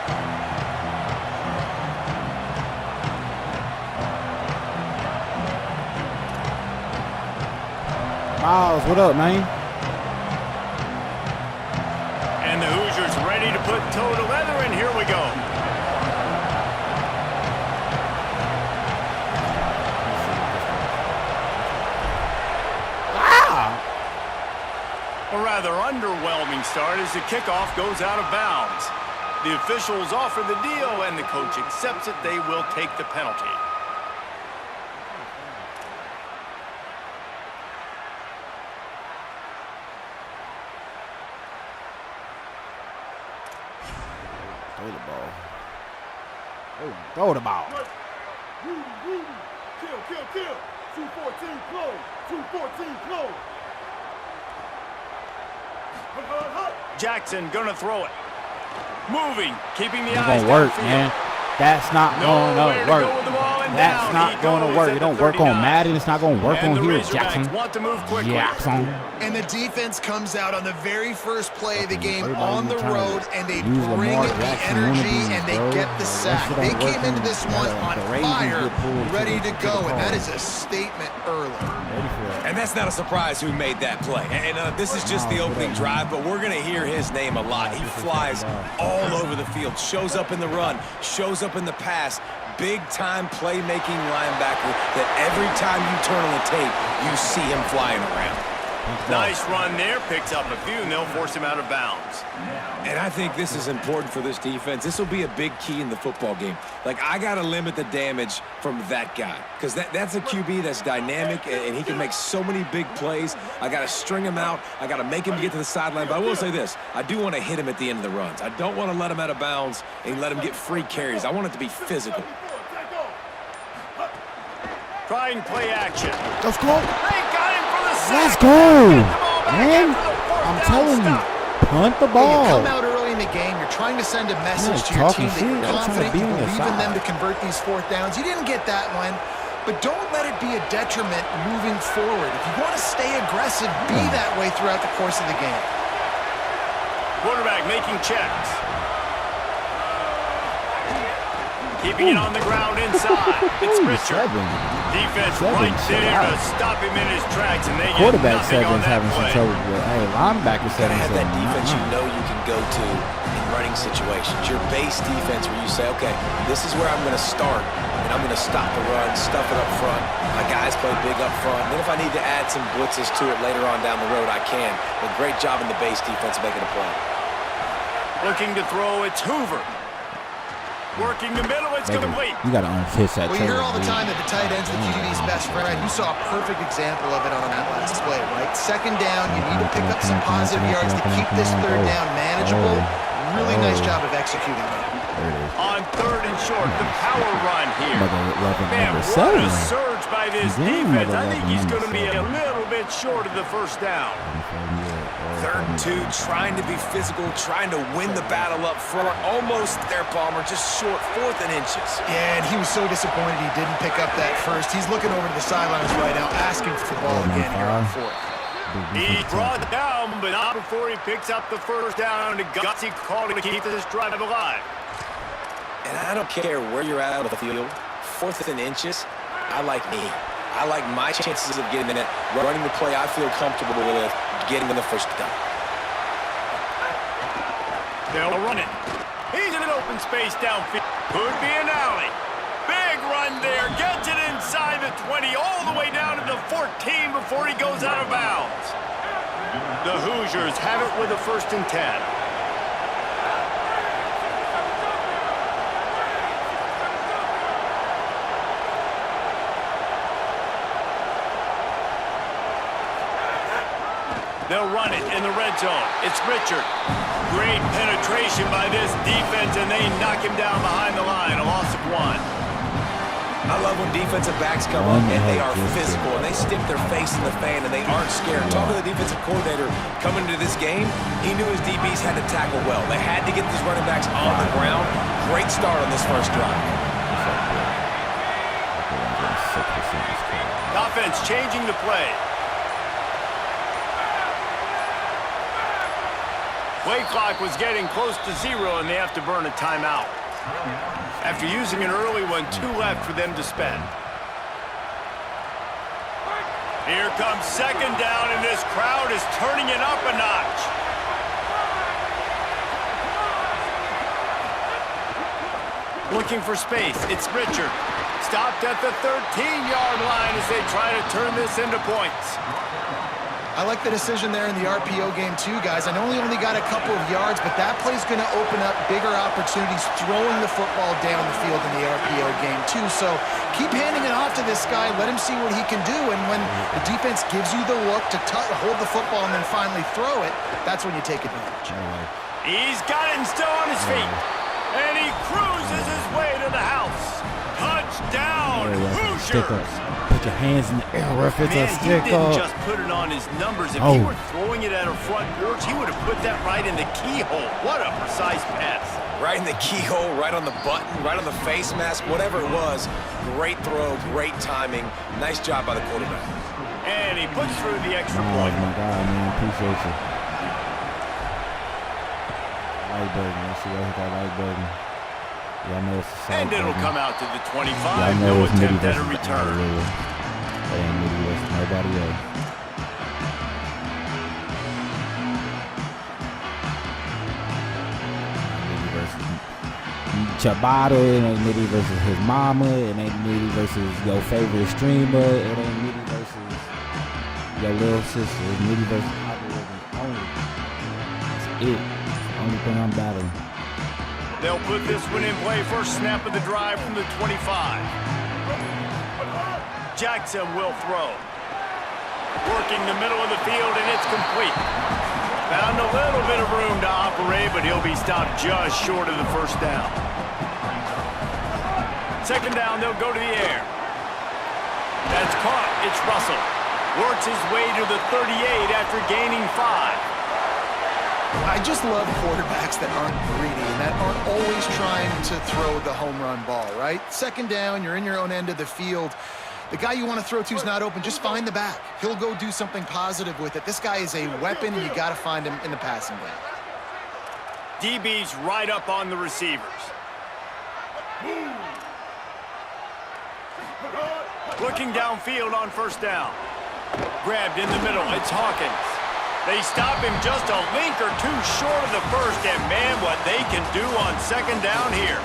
Miles, what up, man? And the Hoosiers ready to put toe to leather, and here we go. A rather underwhelming start as the kickoff goes out of bounds. The officials offer the deal, and the coach accepts it. They will take the penalty. Throw the ball. Throw the ball. Kill. 214 close. 214 close. Jackson gonna throw it. Moving, keeping the It's eyes gonna work, downfield. man. That's not going to work. That's not going to work. It don't work on Madden. It's not going to work on here, Jackson. Want to move quickly. Jackson. And the defense comes out on the very first play of the game Everybody on the trying to road, and they use bring Lamar the Jackson energy wannabes, and they bro. get the Like, sack. that They shit ain't came into working. this one on The Ravens fire, get pulled to ready the- to to go, the and that ball. is a statement early. Ready for it. And that's not a surprise who made that play. And this is just the opening drive, but we're going to hear his name a lot. He flies all over the field, shows up in the run, shows up in the pass. Big-time playmaking linebacker that every time you turn on the tape, you see him flying around. Nice run there, picks up a few, and they'll force him out of bounds. And I think this is important for this defense. This will be a big key in the football game. Like, I got to limit the damage from that guy because that's a QB that's dynamic, and he can make so many big plays. I got to string him out. I got to make him get to the sideline. But I will say this. I do want to hit him at the end of the runs. I don't want to let him out of bounds and let him get free carries. I want it to be physical. Trying play action. Let's go. They got him for the sack. Let's go, man. I'm telling you, punt the When you ball. come out early in the game, you're trying to send a message Yeah, to your talking team that shit. you're I'm trying to confident, be you on your believe in them side. to convert these fourth downs. You didn't get that one, but don't let it be a detriment moving forward. If you want to stay aggressive, be that way throughout the course of the game. Quarterback making checks. Keeping it on the ground inside. It's Richard. Defense right there to stop him in his tracks, and they get Quarterback nothing on Seven's that having some play. trouble with. Hey, linebacker Gotta Seven's have that defense you know you can go to in running situations. Your base defense where you say, okay, this is where I'm going to start, and I'm going to stop the run, stuff it up front. My guys play big up front. Then if I need to add some blitzes to it later on down the road, I can. But great job in the base defense making a play. Looking to throw, it's Hoover. Working the middle, it's complete. You got to unfist that. Well, you hear all the time that the tight end's the QB's best friend. You saw a perfect example of it on that last play, right? Second down, you need to pick up some positive yards to keep this third down manageable. Really nice job of executing that. On third and short, the power run here. Man, what a surge by this defense. I think he's going to be a little bit short of the first down. Third and 2, trying to be physical, trying to win the battle up front. Almost there, Palmer, just short, 4th and inches. Yeah, and he was so disappointed he didn't pick up that first. He's looking over to the sidelines right now, asking for the ball again here on 4th. He brought it down, but not before he picks up the first down. A gutsy call to keep this drive alive. And I don't care where you're at on the field, 4th and inches, I like me. I like my chances of getting in it, running the play I feel comfortable with, getting in the first down. They'll run it. He's in an open space downfield. Could be an alley. Big run there. Gets it inside the 20, all the way down to the 14 before he goes out of bounds. The Hoosiers have it with a 1st and 10. They'll run it in the red zone. It's Richard. Great penetration by this defense, and they knock him down behind the line. A loss of 1. I love when defensive backs come up and they are physical and they stick their face in the fan and they aren't scared. Talking to the defensive coordinator coming into this game, he knew his DBs had to tackle well. They had to get these running backs on the ground. Great start on this first drive. Offense changing the play. Play clock was getting close to 0, and they have to burn a timeout. After using an early one, 2 left for them to spend. Here comes second down, and this crowd is turning it up a notch. Looking for space, it's Richard. Stopped at the 13-yard line as they try to turn this into points. I like the decision there in the RPO game too, guys. I know he only got a couple of yards, but that play's going to open up bigger opportunities throwing the football down the field in the RPO game too. So keep handing it off to this guy. Let him see what he can do. And when the defense gives you the look to hold the football and then finally throw it, that's when you take advantage. He's got it and still on his feet. And he cruises his way to the house. Touchdown, Hoosiers! Put your hands in the air, ref. It's a stick up. He didn't just put it on his numbers. If he were throwing it at a front porch, he would have put that right in the keyhole. What a precise pass. Right in the keyhole, right on the button, right on the face mask, whatever it was. Great throw, great timing. Nice job by the quarterback. And he puts through the extra point. point. Oh, my God, man. Appreciate you. Like button. Let's see what hit that like button. Yeah, I know it's a and it'll come out to the 25. Yeah, no attempt at a return. That ain't Mitty versus nobody else. Mitty versus Ciabatta. It ain't Mitty versus his mama. It ain't Mitty versus your favorite streamer. It ain't Mitty versus your little sister. It's Mitty versus algorithm only. That's it. That's the only thing I'm battling. They'll put this one in play. First snap of the drive from the 25. Jackson will throw. Working the middle of the field, and it's complete. Found a little bit of room to operate, but he'll be stopped just short of the first down. Second down, they'll go to the air. That's caught. It's Russell. Works his way to the 38 after gaining 5. I just love quarterbacks that aren't greedy and that aren't always trying to throw the home run ball, right? Second down, you're in your own end of the field. The guy you want to throw to is not open. Just find the back. He'll go do something positive with it. This guy is a weapon, and you got to find him in the passing game. DB's right up on the receivers. Looking downfield on first down. Grabbed in the middle. It's Hawkins. They stop him just a link or two short of the first, and man, what they can do on second down here.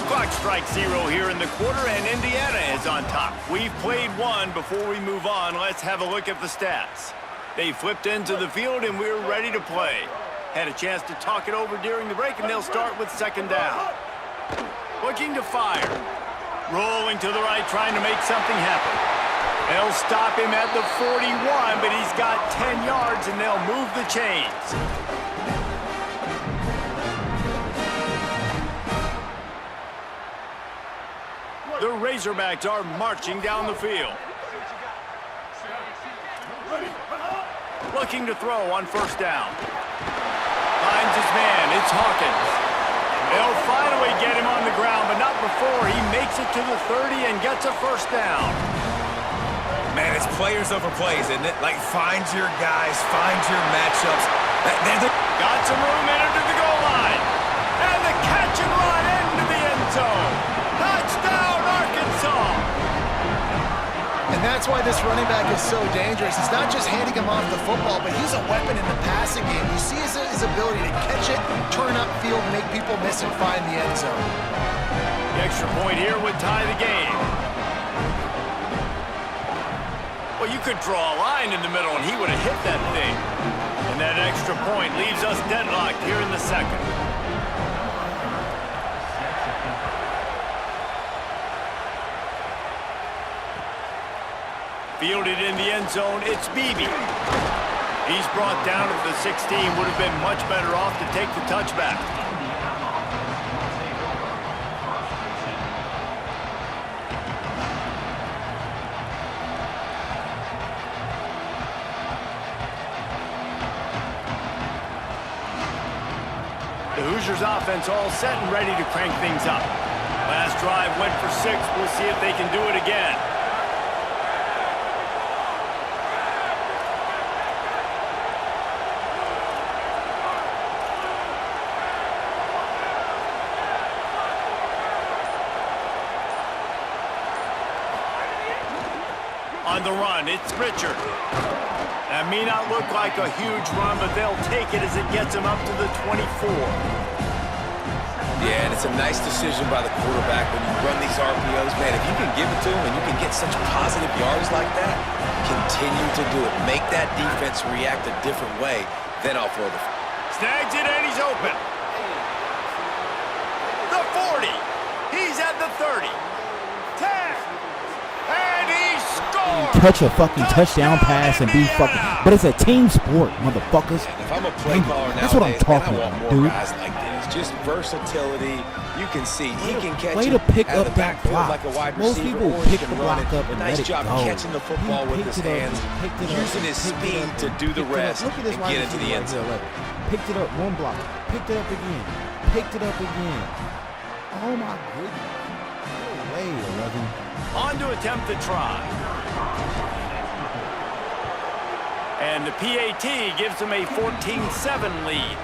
Clock strikes 0 here in the quarter, and Indiana is on top. We've played one. Before we move on, let's have a look at the stats. They flipped into the field, and we're ready to play. Had a chance to talk it over during the break, and they'll start with second down. Looking to fire. Rolling to the right, trying to make something happen. They'll stop him at the 41, but he's got 10 yards, and they'll move the chains. The Razorbacks are marching down the field. Looking to throw on first down. Finds his man. It's Hawkins. They'll finally get him on the ground, but not before he makes it to the 30 and gets a first down. Man, it's players over plays, isn't it? Like, find your guys, find your matchups. Got some room into the goal line. And the catch and run into the end zone. Touchdown, Arkansas. And that's why this running back is so dangerous. It's not just handing him off the football, but he's a weapon in the passing game. You see his ability to catch it, turn upfield, make people miss and find the end zone. The extra point here would tie the game. Well, you could draw a line in the middle, and he would have hit that thing. And that extra point leaves us deadlocked here in the second. Fielded in the end zone, it's Beebe. He's brought down at the 16. Would have been much better off to take the touchback. The Hoosiers offense all set and ready to crank things up. Last drive went for 6. We'll see if they can do it again. On the run, it's Richard. That may not look like a huge run, but they'll take it as it gets them up to the 24. Yeah, and it's a nice decision by the quarterback when you run these RPOs. Man, if you can give it to him and you can get such positive yards like that, continue to do it. Make that defense react a different way, then I'll throw the... Snags it and he's open. The 40. He's at the 30. 10. And he scores! Catch a fucking touchdown pass and be fucking... But it's a team sport, motherfuckers. If I'm a play caller That's what I'm nowadays, talking man, I want about, more dude. guys like this. Just versatility. You can see he can catch Way it to pick out of up the that backfield block. like a wide Most receiver, people or he pick can the run block it. up and Nice let it job go. catching the football He with his picked it up, hands, picked it up, using his picked it speed up, to do the picked it up. rest Look at this and wide get into the receiver end zone. right here. Picked it up, one block. Picked it up again. Picked it up again. Oh my goodness. No way, 11. On to attempt the try. And the PAT gives them a 14-7 lead.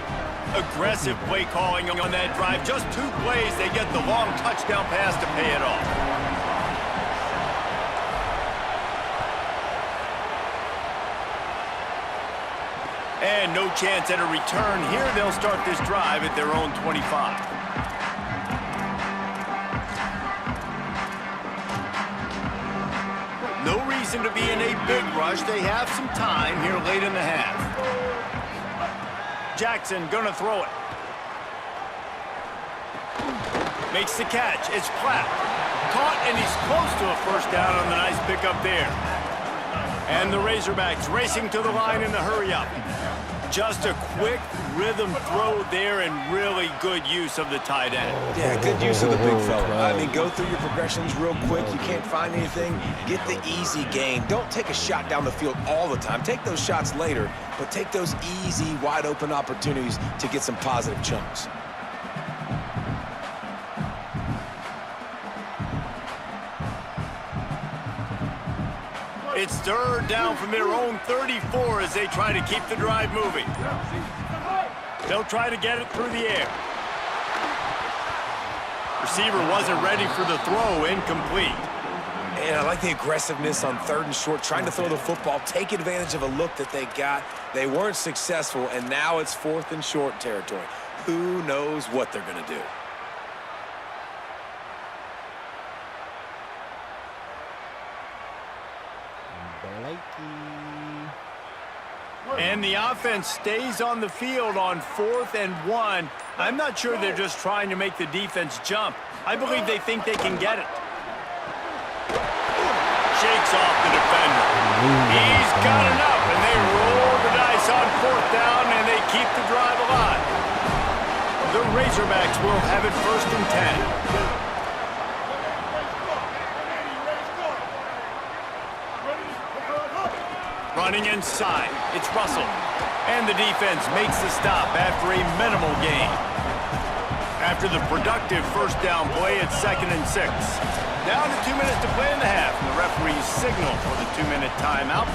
Aggressive play calling on that drive. Just 2 plays, they get the long touchdown pass to pay it off. And no chance at a return here. They'll start this drive at their own 25. No reason to be in a big rush. They have some time here late in the half. Jackson gonna throw it. Makes the catch. It's Platt. Caught, and he's close to a first down on the nice pickup there. And the Razorbacks racing to the line in the hurry-up. Just a quick rhythm throw there and really good use of the tight end. Yeah, good use of the big fella. I mean, go through your progressions real quick. You can't find anything, get the easy gain. Don't take a shot down the field all the time. Take those shots later, but take those easy, wide-open opportunities to get some positive chunks. It's third down from their own 34 as they try to keep the drive moving. They'll try to get it through the air. Receiver wasn't ready for the throw, incomplete. And I like the aggressiveness on 3rd and short, trying to throw the football, take advantage of a look that they got. They weren't successful, and now it's 4th and short territory. Who knows what they're going to do? And the offense stays on the field on 4th and 1. I'm not sure they're just trying to make the defense jump. I believe they think they can get it. Shakes off the defender. He's got enough, and they roll the dice on 4th down, and they keep the drive alive. The Razorbacks will have it 1st and 10. Running inside, it's Russell. And the defense makes the stop after a minimal gain. After the productive first down play, it's 2nd and 6. Down to 2 minutes to play in the half, and the referees signal for the 2-minute timeout.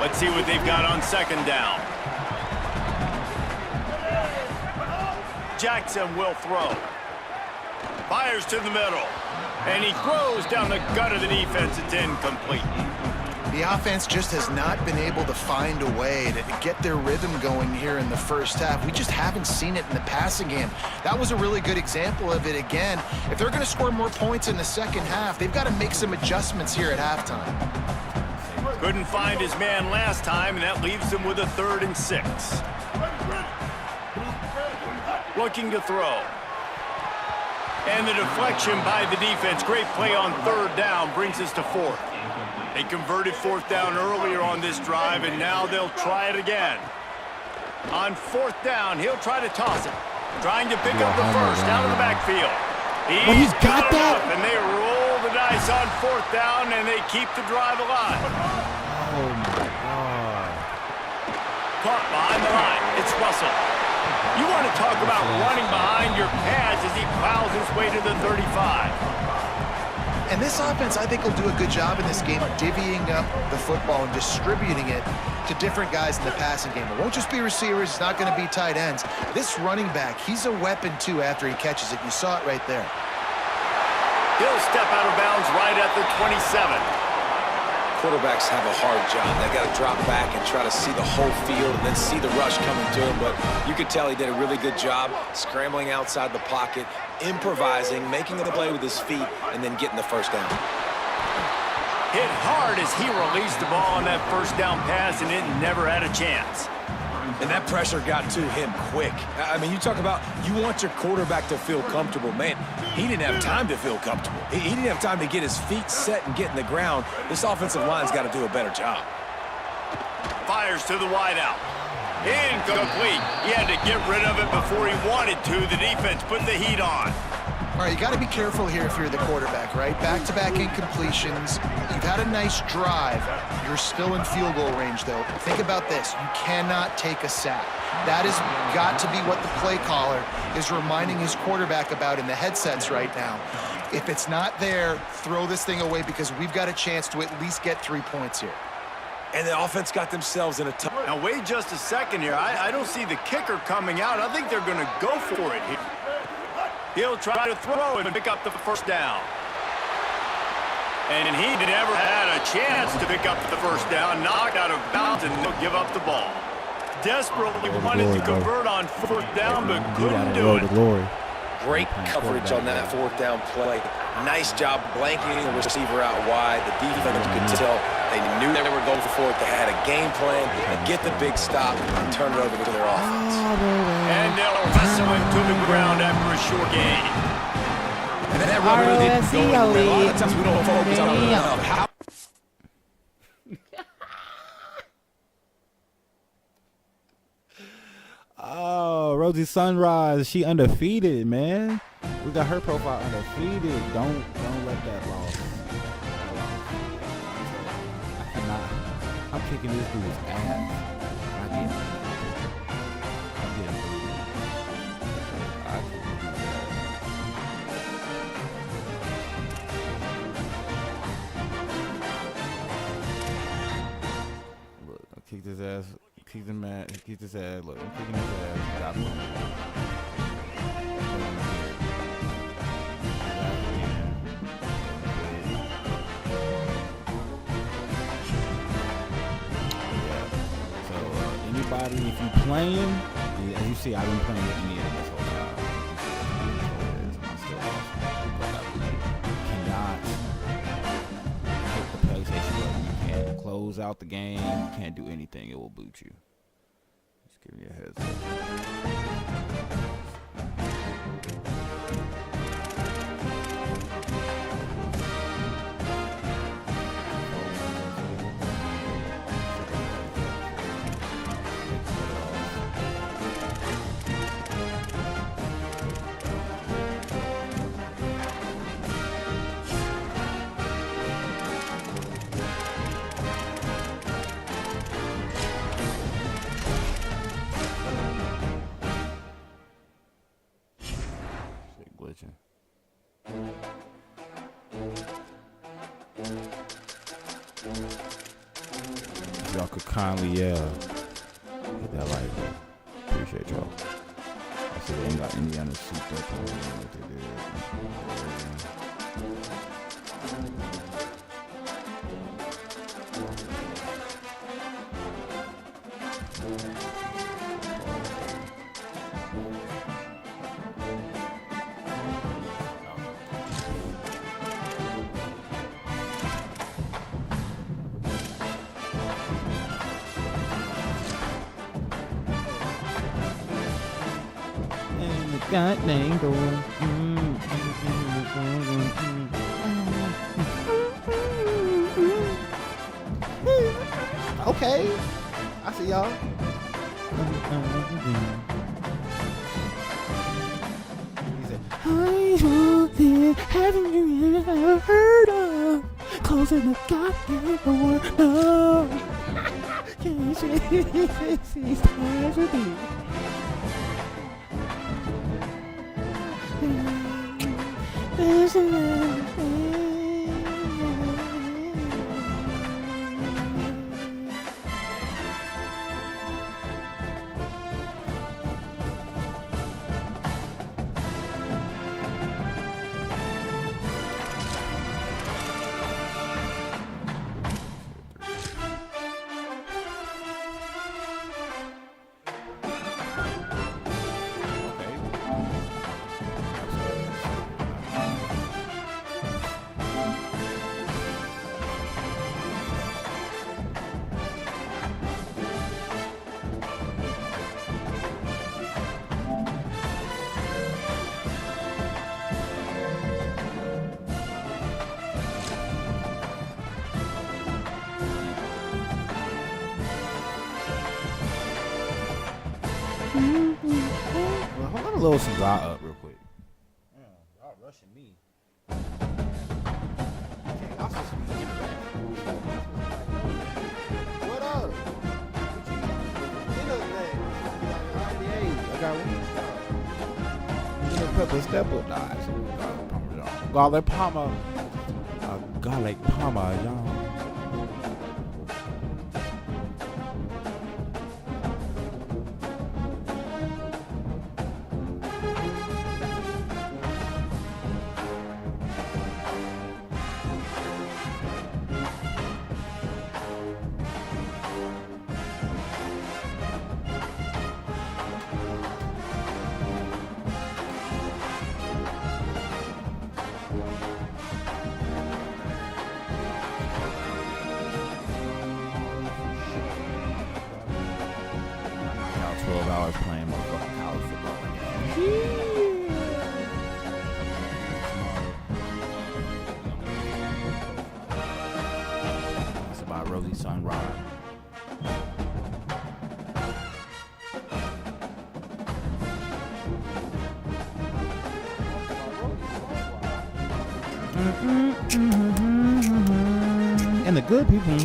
Let's see what they've got on 2nd down. Jackson will throw. Fires to the middle. And he throws down the gut of the defense. It's incomplete. The offense just has not been able to find a way to get their rhythm going here in the first half. We just haven't seen it in the passing game. That was a really good example of it again. If they're going to score more points in the second half, they've got to make some adjustments here at halftime. Couldn't find his man last time, and that leaves him with a 3rd and 6. Looking to throw. And the deflection by the defense. Great play on 3rd down brings us to 4th. They converted 4th down earlier on this drive, and now they'll try it again. On 4th down, he'll try to toss it. Trying to pick up the first out of the backfield. He's got that. And they roll the dice on 4th down, and they keep the drive alive. Oh, my God. Caught behind the line. It's Russell. You want to talk about running behind your pads as he plows his way to the 35. And this offense, I think, will do a good job in this game of divvying up the football and distributing it to different guys in the passing game. It won't just be receivers. It's not going to be tight ends. This running back, he's a weapon, too, after he catches it. You saw it right there. He'll step out of bounds right at the 27. Quarterbacks have a hard job. They got to drop back and try to see the whole field and then see the rush coming to him. But you could tell he did a really good job scrambling outside the pocket, improvising, making the play with his feet, and then getting the first down. Hit hard as he released the ball on that first down pass, and it never had a chance. And that pressure got to him quick. I mean, you talk about you want your quarterback to feel comfortable. Man, he didn't have time to feel comfortable. He didn't have time to get his feet set and get in the ground. This offensive line's got to do a better job. Fires to the wideout. Incomplete. He had to get rid of it before he wanted to. The defense put the heat on. All right, you got to be careful here if you're the quarterback, right? Back-to-back incompletions. You've had a nice drive. You're still in field goal range, though. Think about this. You cannot take a sack. That has got to be what the play caller is reminding his quarterback about in the headsets right now. If it's not there, throw this thing away because we've got a chance to at least get 3 points here. And the offense got themselves in a tough... Now, wait just a second here. I don't see the kicker coming out. I think they're going to go for it here. He'll try to throw and pick up the first down. And he never had a chance to pick up the first down. Knocked out of bounds, and they'll give up the ball. Desperately wanted to convert on 4th down, but couldn't do it. Great coverage on that 4th down play. Nice job blanketing the receiver out wide. The defense could tell they knew they were going for it. They had a game plan to get the big stop and turn it over to their offense. And they'll wrestle him to the ground after a short gain. And that really didn't go anywhere. A lot of times we don't focus on it enough. How Oh, Rosie Sunrise, she undefeated, man. We got her profile undefeated. Don't let that loss. I cannot. I'm kicking this dude's ass. I can't do that. Look, I'll kick his ass. Kick the man. Kick his ass. Look, I'm kicking his ass. Got him. Anybody, if you playing, as you see, I've been playing with any of them this whole time. I'm still awesome. Cannot hit the PlayStation button. You can't close out the game. You can't do anything. It will boot you. Just giving you a heads up. Y'all could kindly hit that like button. Appreciate y'all. I see they ain't got Indiana souped up on what they did. Got name going. Okay. I see y'all. He said, I wanted, haven't you ever heard of closing the goddamn door? No. Can't you see tragedy? Well, hold on a little some guy up real quick. Y'all rushing me. What up? I got one. Pepper step up. Nah, actually, garlic parma. Garlic parmesan. Playing motherfucking college football. It's about Rosie Sunrise. And the good people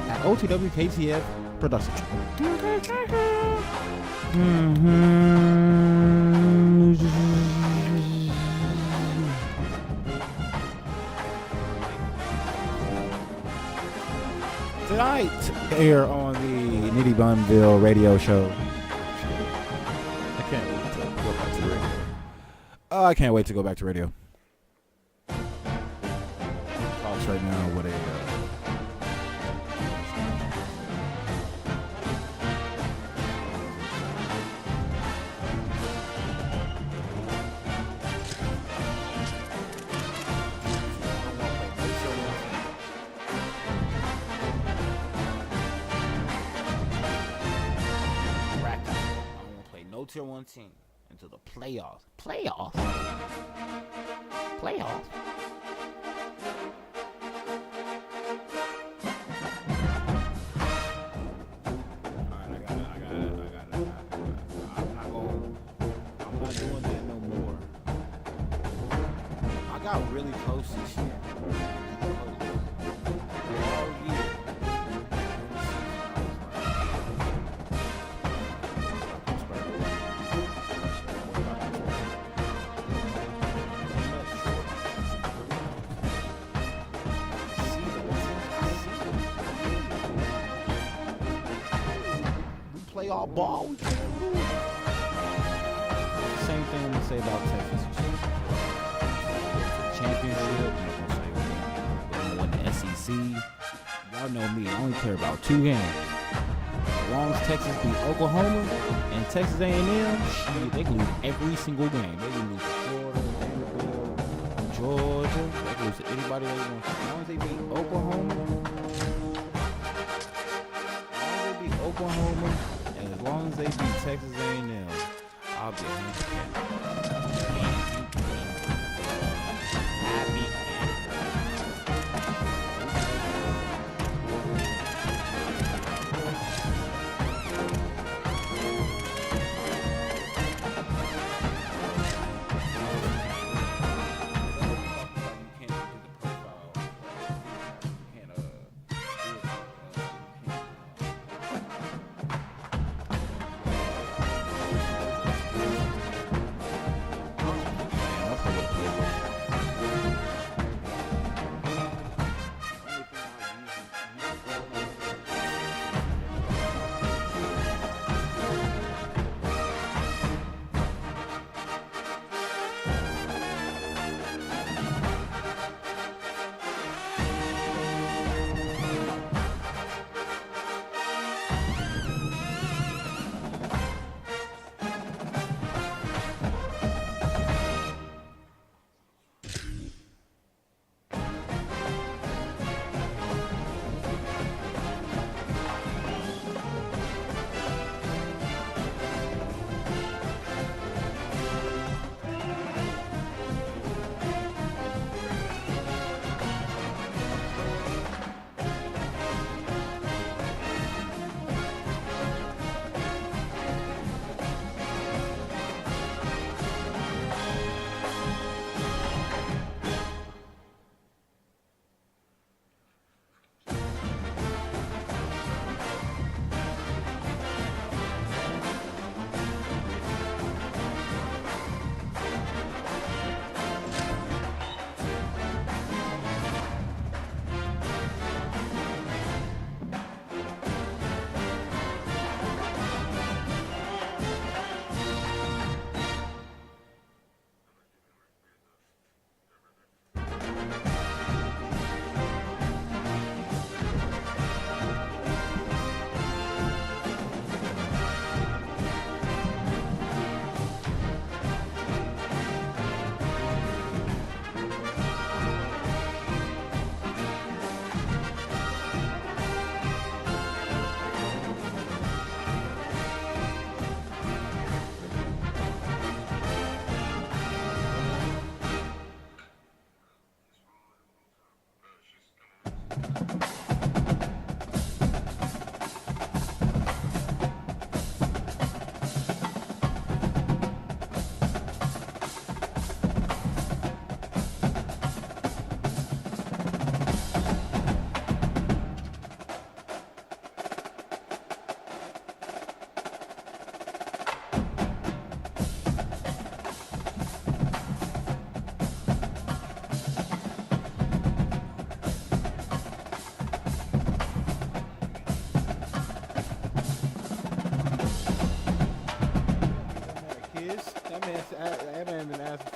at OTWKTF Production. Tonight, here on the Nitty Bunville radio show. I can't wait to go back to radio. I can't wait to go back to radio. Talks right now with a Tier 1 team into the playoffs. Playoffs? I'm not doing that no more. I got really close this year. All year. All ball. Same thing I'm gonna say about Texas. Championship. I'm gonna win the SEC. Y'all know me. I only care about 2 games. As long as Texas beat Oklahoma and Texas A&M, shit, they can lose every single game. They can lose to Florida, Vanderbilt, Georgia. They can lose to anybody they want. As long as they beat Oklahoma. And as long as they beat Texas A&M, I'll be happy.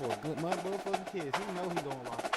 for a good motherfucking kiss. He know he gonna lie.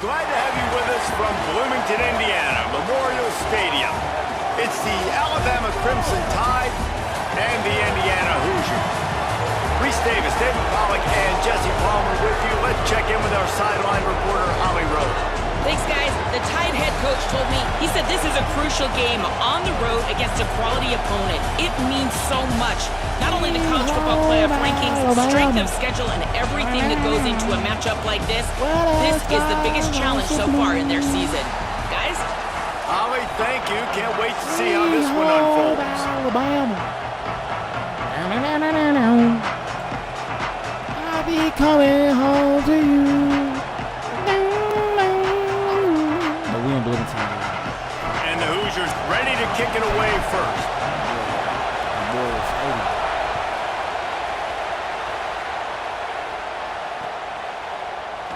Glad to have you with us from Bloomington, Indiana, Memorial Stadium. It's the Alabama Crimson Tide and the Indiana Hoosiers. Reese Davis, David Pollack, and Jesse Palmer with you. Let's check in with our sideline reporter, Holly Rowe. Thanks, guys. The Tide head coach told me, he said this is a crucial game on the road against a quality opponent. It means so much. Not only the college football playoff rankings, strength of schedule, and everything that goes into a matchup like this, this is the biggest challenge so far in their season. Guys? Holly, thank you. Can't wait to see how this one unfolds. Alabama. I'll be coming home to you. We in Bloomington. And the Hoosiers ready to kick it away first.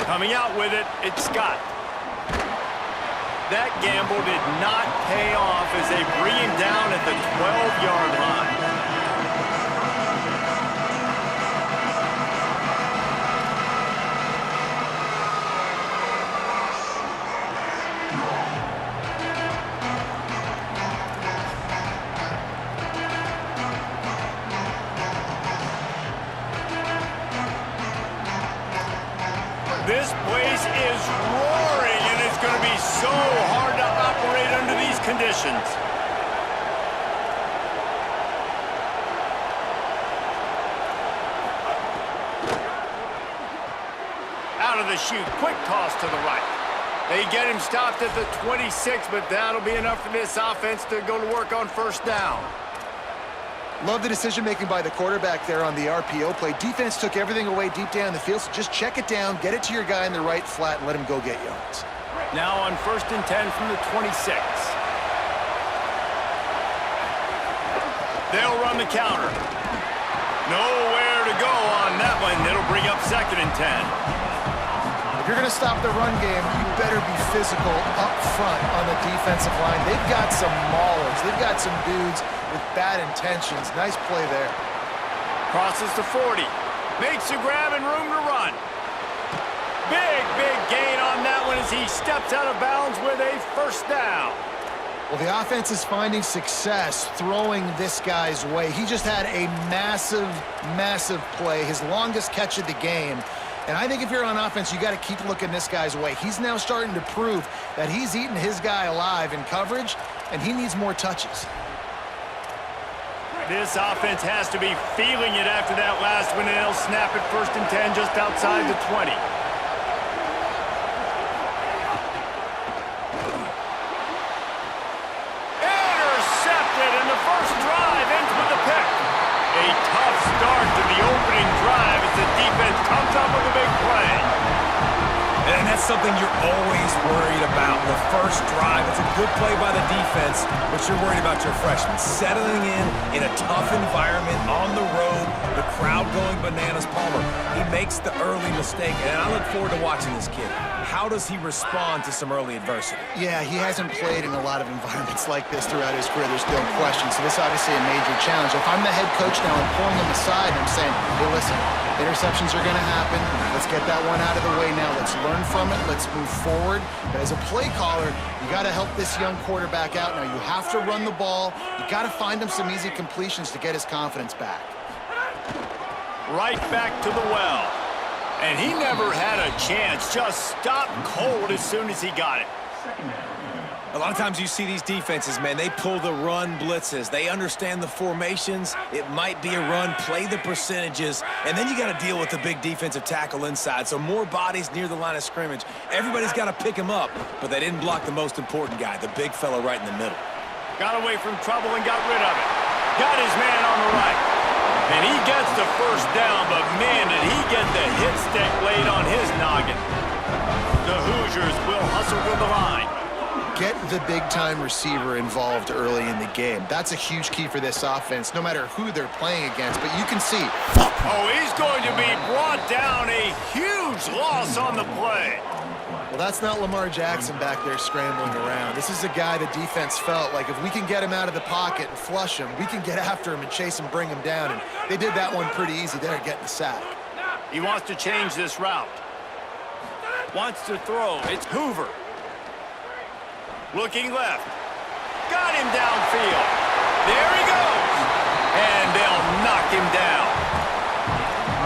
Coming out with it, it's Scott. That gamble did not pay off as they bring him down at the 12-yard line. This place is roaring, and it's going to be so hard to operate under these conditions. Out of the chute, quick toss to the right. They get him stopped at the 26, but that'll be enough for this offense to go to work on first down. Love the decision-making by the quarterback there on the RPO play. Defense took everything away deep down the field, so just check it down, get it to your guy in the right flat, and let him go get yards. Now on 1st and 10 from the 26. They'll run the counter. Nowhere to go on that one. It'll bring up 2nd and 10. If you're going to stop the run game, you better be physical up front on the defensive line. They've got some maulers. They've got some dudes with bad intentions. Nice play there. Crosses to 40. Makes the grab and room to run. Big gain on that one as he steps out of bounds with a first down. Well, the offense is finding success throwing this guy's way. He just had a massive, massive play, his longest catch of the game. And I think if you're on offense, you got to keep looking this guy's way. He's now starting to prove that he's eating his guy alive in coverage, and he needs more touches. This offense has to be feeling it after that last one, and they'll snap it 1st and 10 just outside the 20. Intercepted, and the first drive ends with a pick. A tough start to the opening drive as the defense comes up with a big play. And that's something you're always worried about. The first drive, it's a good play by the defense, but you're worried about your freshman settling in a tough environment on the road, the crowd going bananas. Palmer, he makes the early mistake, and I look forward to watching this kid. How does he respond to some early adversity? Yeah, he hasn't played in a lot of environments like this throughout his career. There's no question. So this is obviously a major challenge. If I'm the head coach now, I'm pulling him aside and I'm saying, hey, listen, interceptions are going to happen. Let's get that one out of the way now. Let's learn from it. Let's move forward. But as a play caller, you got to help this young quarterback out. Now, you have to run the ball. You got to find him some easy completions to get his confidence back. Right back to the well. And he never had a chance. Just stopped cold as soon as he got it. A lot of times you see these defenses, man, they pull the run blitzes. They understand the formations. It might be a run, play the percentages, and then you got to deal with the big defensive tackle inside. So more bodies near the line of scrimmage. Everybody's got to pick him up, but they didn't block the most important guy, the big fella right in the middle. Got away from trouble and got rid of it. Got his man on the right. And he gets the first down, but man, did he get the hit stick laid on his noggin. The Hoosiers will hustle to the line. Get the big-time receiver involved early in the game. That's a huge key for this offense, no matter who they're playing against. But you can see. Oh, he's going to be brought down. A huge loss on the play. Well, that's not Lamar Jackson back there scrambling around. This is a guy the defense felt like if we can get him out of the pocket and flush him, we can get after him and chase him, bring him down. And they did that one pretty easy there, getting the sack. He wants to change this route. Wants to throw. It's Hoover. Looking left. Got him downfield. There he goes. And they'll knock him down.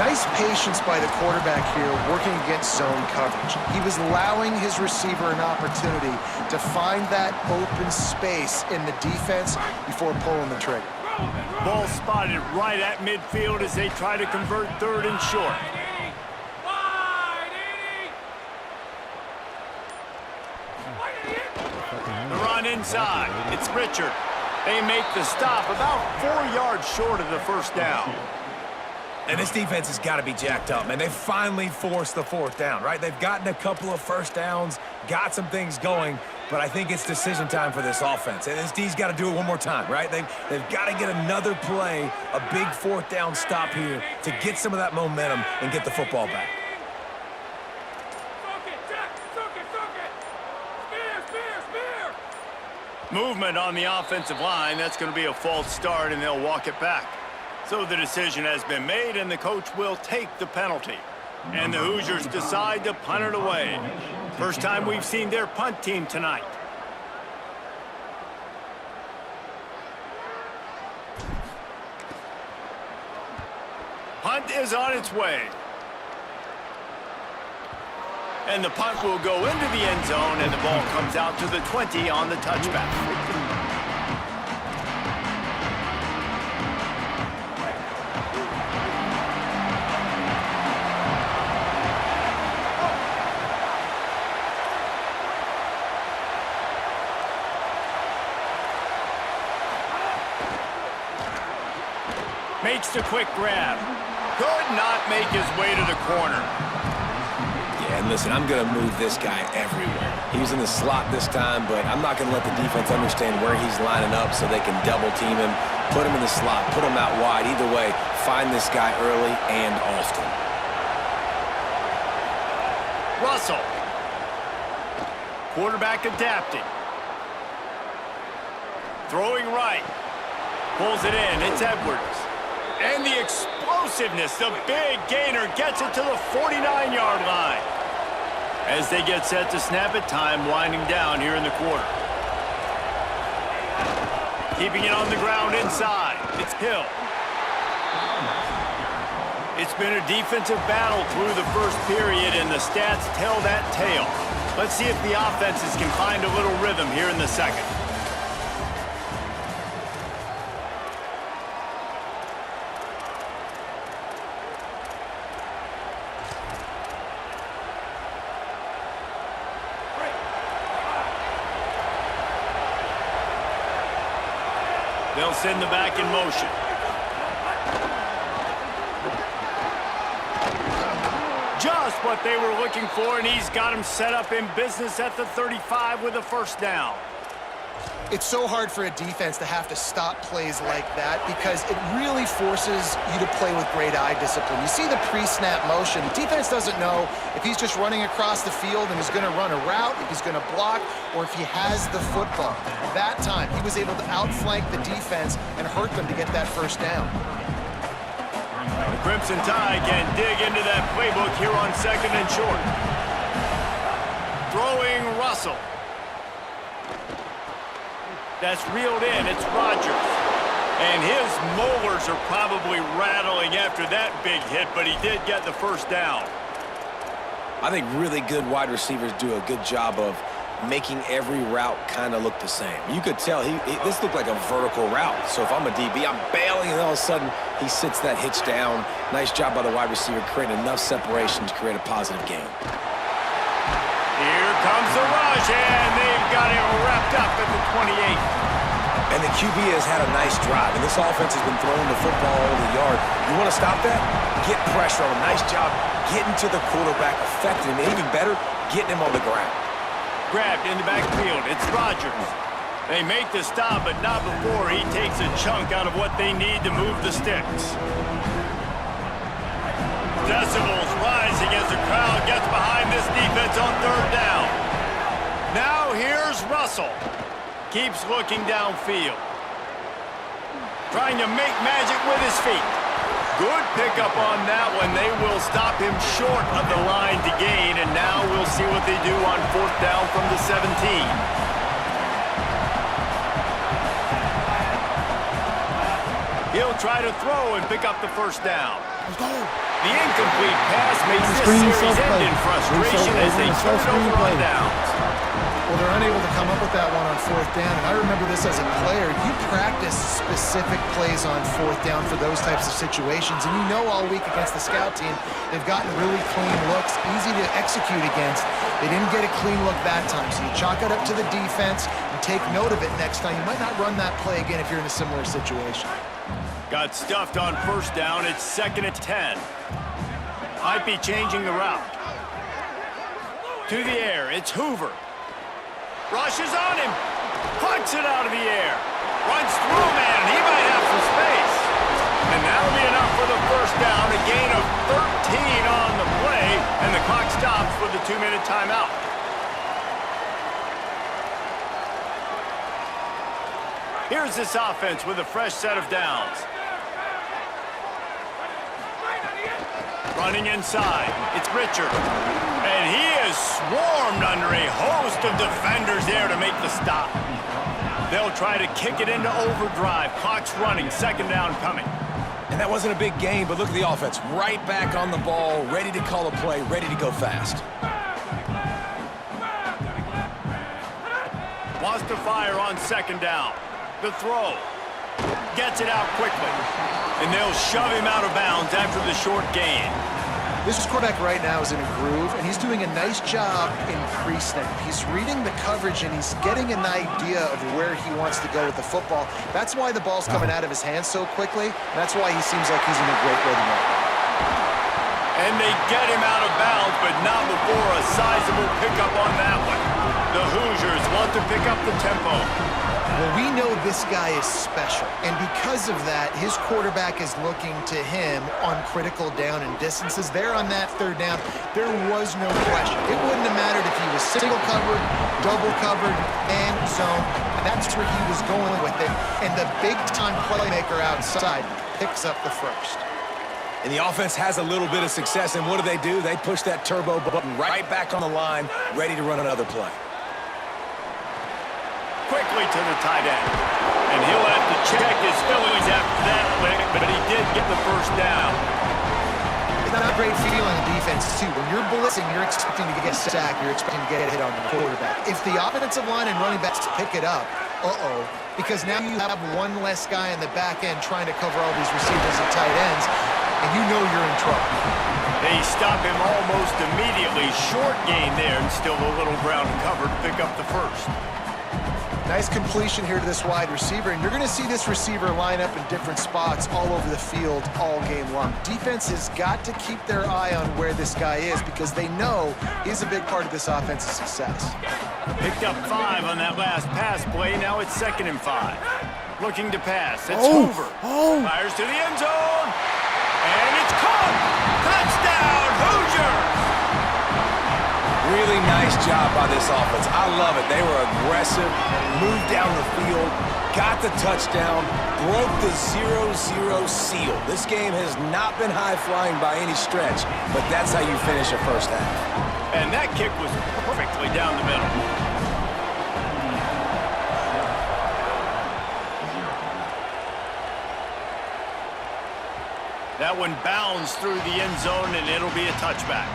Nice patience by the quarterback here working against zone coverage. He was allowing his receiver an opportunity to find that open space in the defense before pulling the trigger. Ball spotted right at midfield as they try to convert 3rd and short. The run inside. It's Richard. They make the stop about 4 yards short of the first down. And this defense has got to be jacked up, man. They finally forced the 4th down, right? They've gotten a couple of first downs, got some things going, but I think it's decision time for this offense. And this D's got to do it one more time, right? They've got to get another play, a big 4th down stop here to get some of that momentum and get the football back. Movement on the offensive line. That's going to be a false start, and they'll walk it back. So the decision has been made, and the coach will take the penalty. And the Hoosiers decide to punt it away. First time we've seen their punt team tonight. Punt is on its way. And the punt will go into the end zone, and the ball comes out to the 20 on the touchback. Makes the quick grab. Could not make his way to the corner. Yeah, and listen, I'm going to move this guy everywhere. He was in the slot this time, but I'm not going to let the defense understand where he's lining up so they can double team him, put him in the slot, put him out wide. Either way, find this guy early and often. Russell. Quarterback adapting. Throwing right. Pulls it in. It's Edwards. And the explosiveness, the big gainer gets it to the 49-yard line. As they get set to snap it, time winding down here in the quarter. Keeping it on the ground inside. It's Hill. It's been a defensive battle through the first period, and the stats tell that tale. Let's see if the offenses can find a little rhythm here in the second. They'll send the back in motion. Just what they were looking for, and he's got him set up in business at the 35 with a first down. It's so hard for a defense to have to stop plays like that because it really forces you to play with great eye discipline. You see the pre-snap motion. The defense doesn't know if he's just running across the field and he's going to run a route, if he's going to block, or if he has the football. That time, he was able to outflank the defense and hurt them to get that first down. The Crimson Tide can dig into that playbook here on second and short. Throwing Russell. That's reeled in. It's Rodgers. And his molars are probably rattling after that big hit, but he did get the first down. I think really good wide receivers do a good job of making every route kind of look the same. You could tell this looked like a vertical route. So if I'm a DB, I'm bailing, and all of a sudden he sits that hitch down. Nice job by the wide receiver creating enough separation to create a positive gain. Here comes the rush, and they've got it wrapped up at the 28. And the QB has had a nice drive, and this offense has been throwing the football over the yard. You want to stop that? Get pressure on him. Nice job getting to the quarterback, affecting him, and even better, getting him on the ground. Grabbed in the backfield. It's Rodgers. They make the stop, but not before he takes a chunk out of what they need to move the sticks. Decibels rising as the crowd gets behind this defense on third down. Now here's Russell. Keeps looking downfield. Trying to make magic with his feet. Good pickup on that one. They will stop him short of the line to gain, and now we'll see what they do on fourth down from the 17. He'll try to throw and pick up the first down. The incomplete pass makes this series end in frustration as they turn over on downs. Well, they're unable to come up with that one on fourth down, and I remember this as a player. You practice specific plays on fourth down for those types of situations, and you know all week against the scout team, they've gotten really clean looks, easy to execute against. They didn't get a clean look that time, so you chalk it up to the defense and take note of it next time. You might not run that play again if you're in a similar situation. Got stuffed on first down. It's second and 10. Might be changing the route. To the air, it's Hoover. Rushes on him. Punts it out of the air. Runs through, man. He might have some space. And that'll be enough for the first down. A gain of 13 on the play. And the clock stops for the 2-minute timeout. Here's this offense with a fresh set of downs. Running inside, it's Richard. And he is swarmed under a host of defenders there to make the stop. They'll try to kick it into overdrive. Clock's running, second down coming. And that wasn't a big gain, but look at the offense. Right back on the ball, ready to call a play, ready to go fast. Wants to fire on second down. The throw. Gets it out quickly. And they'll shove him out of bounds after the short gain. This quarterback right now is in a groove, and he's doing a nice job in pre-snap. He's reading the coverage, and he's getting an idea of where he wants to go with the football. That's why the ball's coming out of his hands so quickly. And that's why he seems like he's in a great rhythm right now. And they get him out of bounds, but not before a sizable pickup on that one. The Hoosiers want to pick up the tempo. Well, we know this guy is special, and because of that, his quarterback is looking to him on critical down and distances. There on that third down, there was no question. It wouldn't have mattered if he was single covered, double covered, and zone. That's where he was going with it, and the big-time playmaker outside picks up the first. And the offense has a little bit of success, and what do? They push that turbo button right back on the line, ready to run another play. quickly to the tight end. And he'll have to check his feelings after that lick, but he did get the first down. It's not a great feeling on defense, too. When you're blitzing, you're expecting to get sacked. You're expecting to get a hit on the quarterback. If the offensive line and running backs pick it up, because now you have one less guy in the back end trying to cover all these receivers and tight ends, and you know you're in trouble. They stop him almost immediately. Short gain there, and still a little ground covered to pick up the first. Nice completion here to this wide receiver, and you're going to see this receiver line up in different spots all over the field all game long. Defense has got to keep their eye on where this guy is because they know he's a big part of this offense's success. Picked up 5 on that last pass play. Now it's 2nd and 5. Looking to pass. It's Hoover. Fires to the end zone. And it's caught. Touchdown, Hoosiers! Really nice job by this offense. I love it. They were aggressive, moved down the field, got the touchdown, broke the 0-0 seal. This game has not been high-flying by any stretch, but that's how you finish a first half. And that kick was perfectly down the middle. That one bounds through the end zone, and it'll be a touchback.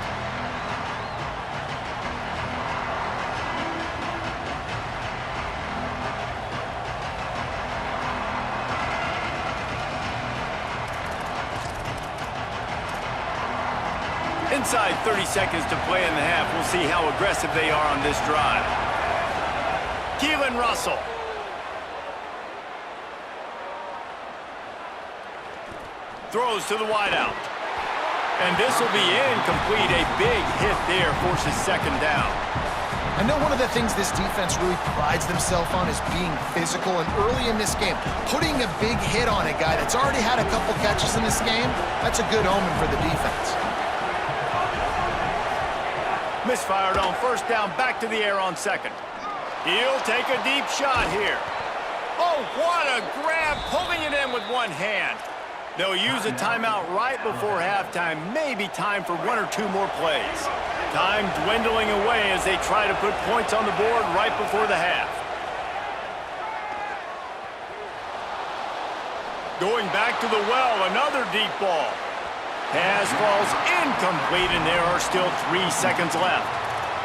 Inside 30 seconds to play in the half. We'll see how aggressive they are on this drive. Keelan Russell. Throws to the wideout. And this will be incomplete. A big hit there forces 2nd down. I know one of the things this defense really prides themselves on is being physical, and early in this game, putting a big hit on a guy that's already had a couple catches in this game, that's a good omen for the defense. Misfired on 1st down, back to the air on 2nd. He'll take a deep shot here. Oh, what a grab, pulling it in with one hand. They'll use a timeout right before halftime, maybe time for 1 or 2 more plays. Time dwindling away as they try to put points on the board right before the half. Going back to the well, another deep ball. Pass falls incomplete, and there are still 3 seconds left.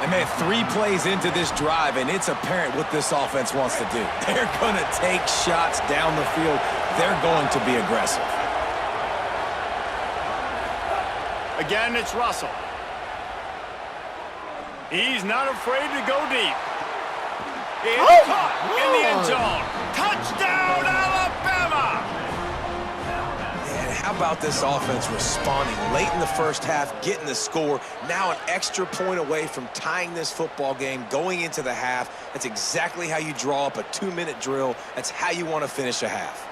And man, 3 plays into this drive, and it's apparent what this offense wants to do. They're going to take shots down the field. They're going to be aggressive. Again, it's Russell. He's not afraid to go deep. It's caught in the end zone. Touchdown, Alabama! And how about this offense responding late in the first half, getting the score, now an extra point away from tying this football game, going into the half. That's exactly how you draw up a 2-minute drill. That's how you want to finish a half.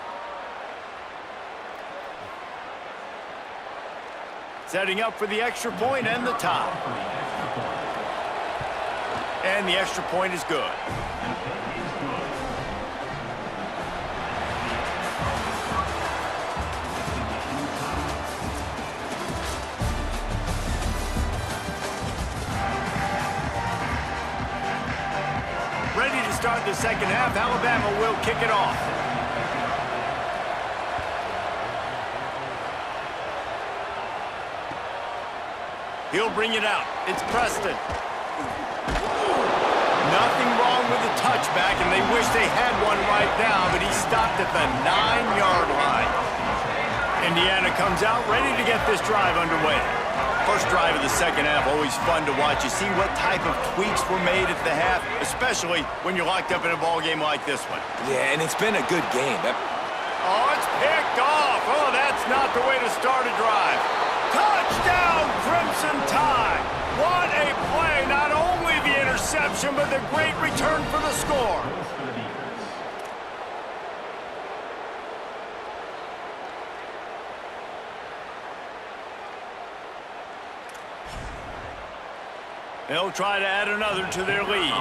Setting up for the extra point and the tie. And the extra point is good. Ready to start the 2nd half. Alabama will kick it off. He'll bring it out. It's Preston. Nothing wrong with the touchback, and they wish they had one right now, but he stopped at the 9-yard line. Indiana comes out ready to get this drive underway. First drive of the 2nd half, always fun to watch. You see what type of tweaks were made at the half, especially when you're locked up in a ball game like this one. Yeah, and it's been a good game. Oh, it's picked off. Oh, that's not the way to start a drive. Touchdown, Crimson Tide. What a play. Not only the interception, but the great return for the score. They'll try to add another to their lead.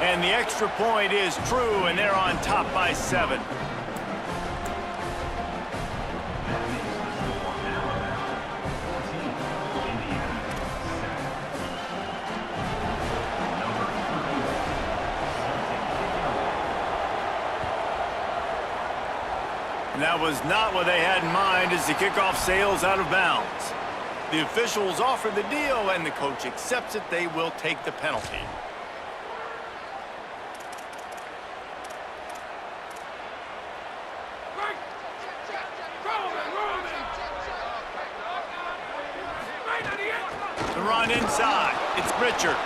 And the extra point is true, and they're on top by 7. And that was not what they had in mind as the kickoff sails out of bounds. The officials offer the deal, and the coach accepts it. They will take the penalty. The run inside. It's Richard.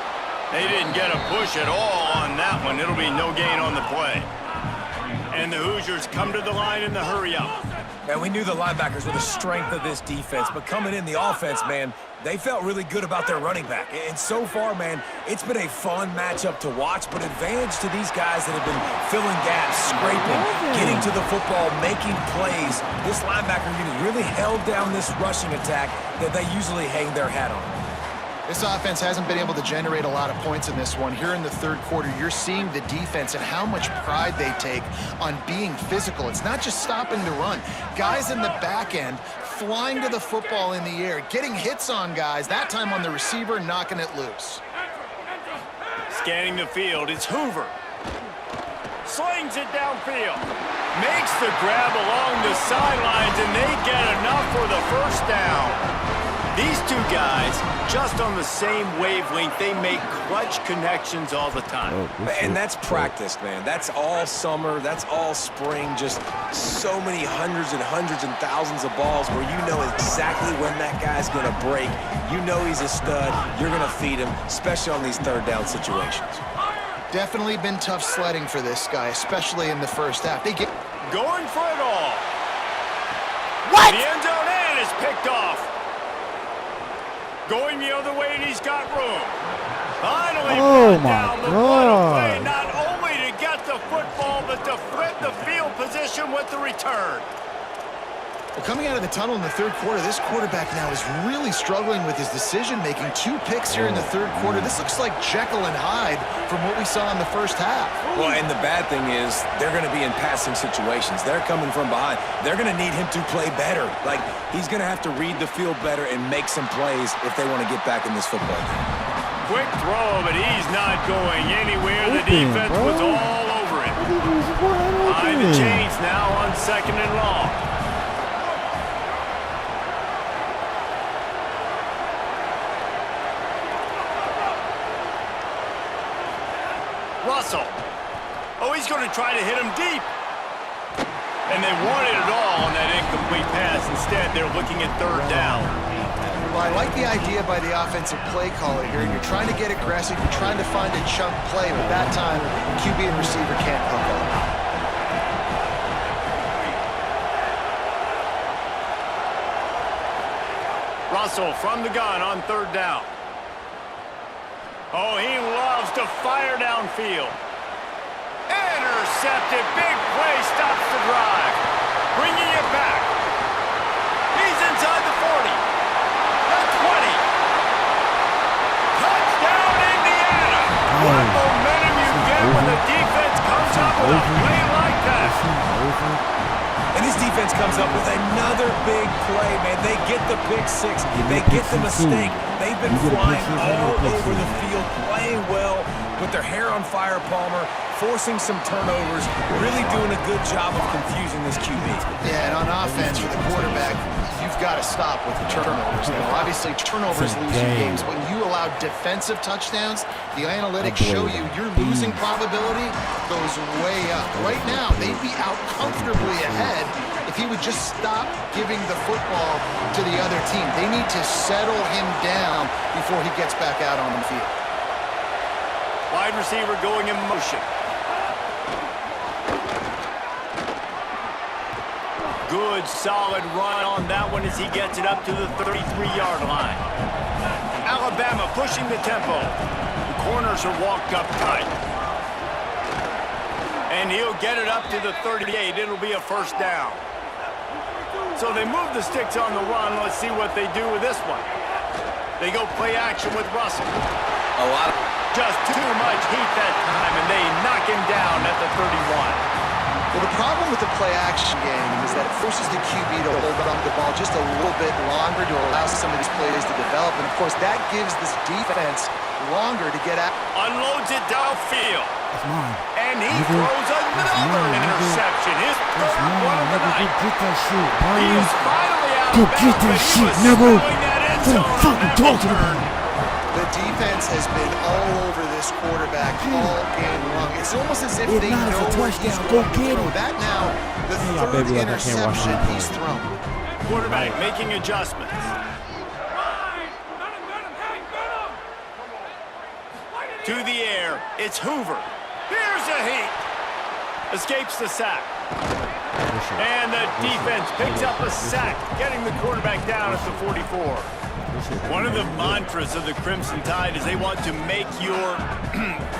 They didn't get a push at all on that one. It'll be no gain on the play. And the Hoosiers come to the line in the hurry-up. And we knew the linebackers were the strength of this defense, but coming in the offense, man, they felt really good about their running back. And so far, man, it's been a fun matchup to watch, but advantage to these guys that have been filling gaps, scraping, getting to the football, making plays. This linebacker unit really held down this rushing attack that they usually hang their hat on. This offense hasn't been able to generate a lot of points in this one. Here in the third quarter, you're seeing the defense and how much pride they take on being physical. It's not just stopping to run. Guys in the back end flying to the football in the air, getting hits on guys, that time on the receiver, knocking it loose. Scanning the field, it's Hoover. Slings it downfield. Makes the grab along the sidelines, and they get enough for the first down. These two guys, just on the same wavelength, they make clutch connections all the time. And that's practice, man. That's all summer. That's all spring. Just so many hundreds and thousands of balls where you know exactly when that guy's going to break. You know he's a stud. You're going to feed him, especially on these third down situations. Definitely been tough sledding for this guy, especially in the first half. They get going for it all. What? The end zone in is picked off. Going the other way, and he's got room. Finally, oh my down the play, not only to get the football, but to flip the field position with the return. Well, coming out of the tunnel in the third quarter, this quarterback now is really struggling with his decision-making. 2 picks here in the third quarter. This looks like Jekyll and Hyde from what we saw in the first half. Well, and the bad thing is they're going to be in passing situations. They're coming from behind. They're going to need him to play better. Like, he's going to have to read the field better and make some plays if they want to get back in this football game. Quick throw, but he's not going anywhere. The defense was all over it. Behind the chains now on 2nd and long. Russell. Oh, he's going to try to hit him deep. And they wanted it all on that incomplete pass. Instead, they're looking at 3rd down. Well, I like the idea by the offensive play caller here. You're trying to get aggressive. You're trying to find a chunk play, but that time, QB and receiver can't hook up. Russell from the gun on 3rd down. Oh, he loves to fire downfield. Intercepted. Big play stops the drive. Bringing it back. He's inside the 40. The 20. Touchdown, Indiana. What momentum you get when the defense comes up with a play like that. And this defense comes up with another big play, man. They get the pick 6. They get the mistake. They've been flying all over the field, playing well with their hair on fire, Palmer, forcing some turnovers, really doing a good job of confusing this QB. Yeah, and on offense for the quarterback, you've got to stop with the turnovers. Now, obviously, turnovers lose you games. When you allow defensive touchdowns, the analytics show you your losing probability goes way up. Right now, they'd be out comfortably ahead if he would just stop giving the football to the other team. They need to settle him down before he gets back out on the field. Wide receiver going in motion. Good, solid run on that one as he gets it up to the 33-yard line. Alabama pushing the tempo. The corners are walked up tight. And he'll get it up to the 38. It'll be a 1st down. So they move the sticks on the run. Let's see what they do with this one. They go play action with Russell. Just too much heat that time, and they knock him down at the 31. Well, the problem with the play-action game is that it forces the QB to hold on the ball just a little bit longer to allow some of these plays to develop. And, of course, that gives this defense longer to get out. Unloads it downfield. And he throws another interception. His third one of the night. Get that shit, He is finally out of bounds, get that but he shit, was nigga. throwing that end What zone I'm on fucking that talking return. about. The defense has been all over this quarterback all game long. It's almost as if they not, it's a know where he's touchdown. going Go to get throw. it. That now, the Hey, y'all third baby, like I can't watch interception the he's thrown. Quarterback making adjustments. To the air, it's Hoover. Here's a heat. Escapes the sack. And the defense picks up a sack, getting the quarterback down at the 44. One of the mantras of the Crimson Tide is they want to make your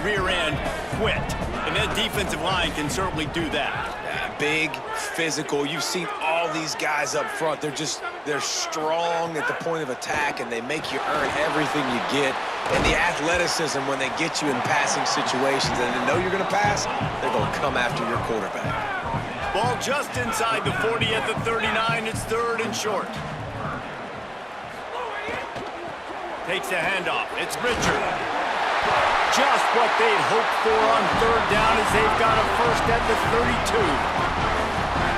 rear end quit. And that defensive line can certainly do that. Big, physical. You've seen all these guys up front. They're strong at the point of attack, and they make you earn everything you get. And the athleticism when they get you in passing situations and they know you're going to pass, they're going to come after your quarterback. Ball just inside the 40 at the 39. It's third and short. Takes a handoff. It's Richard. Just what they'd hoped for on third down as they've got a first at the 32.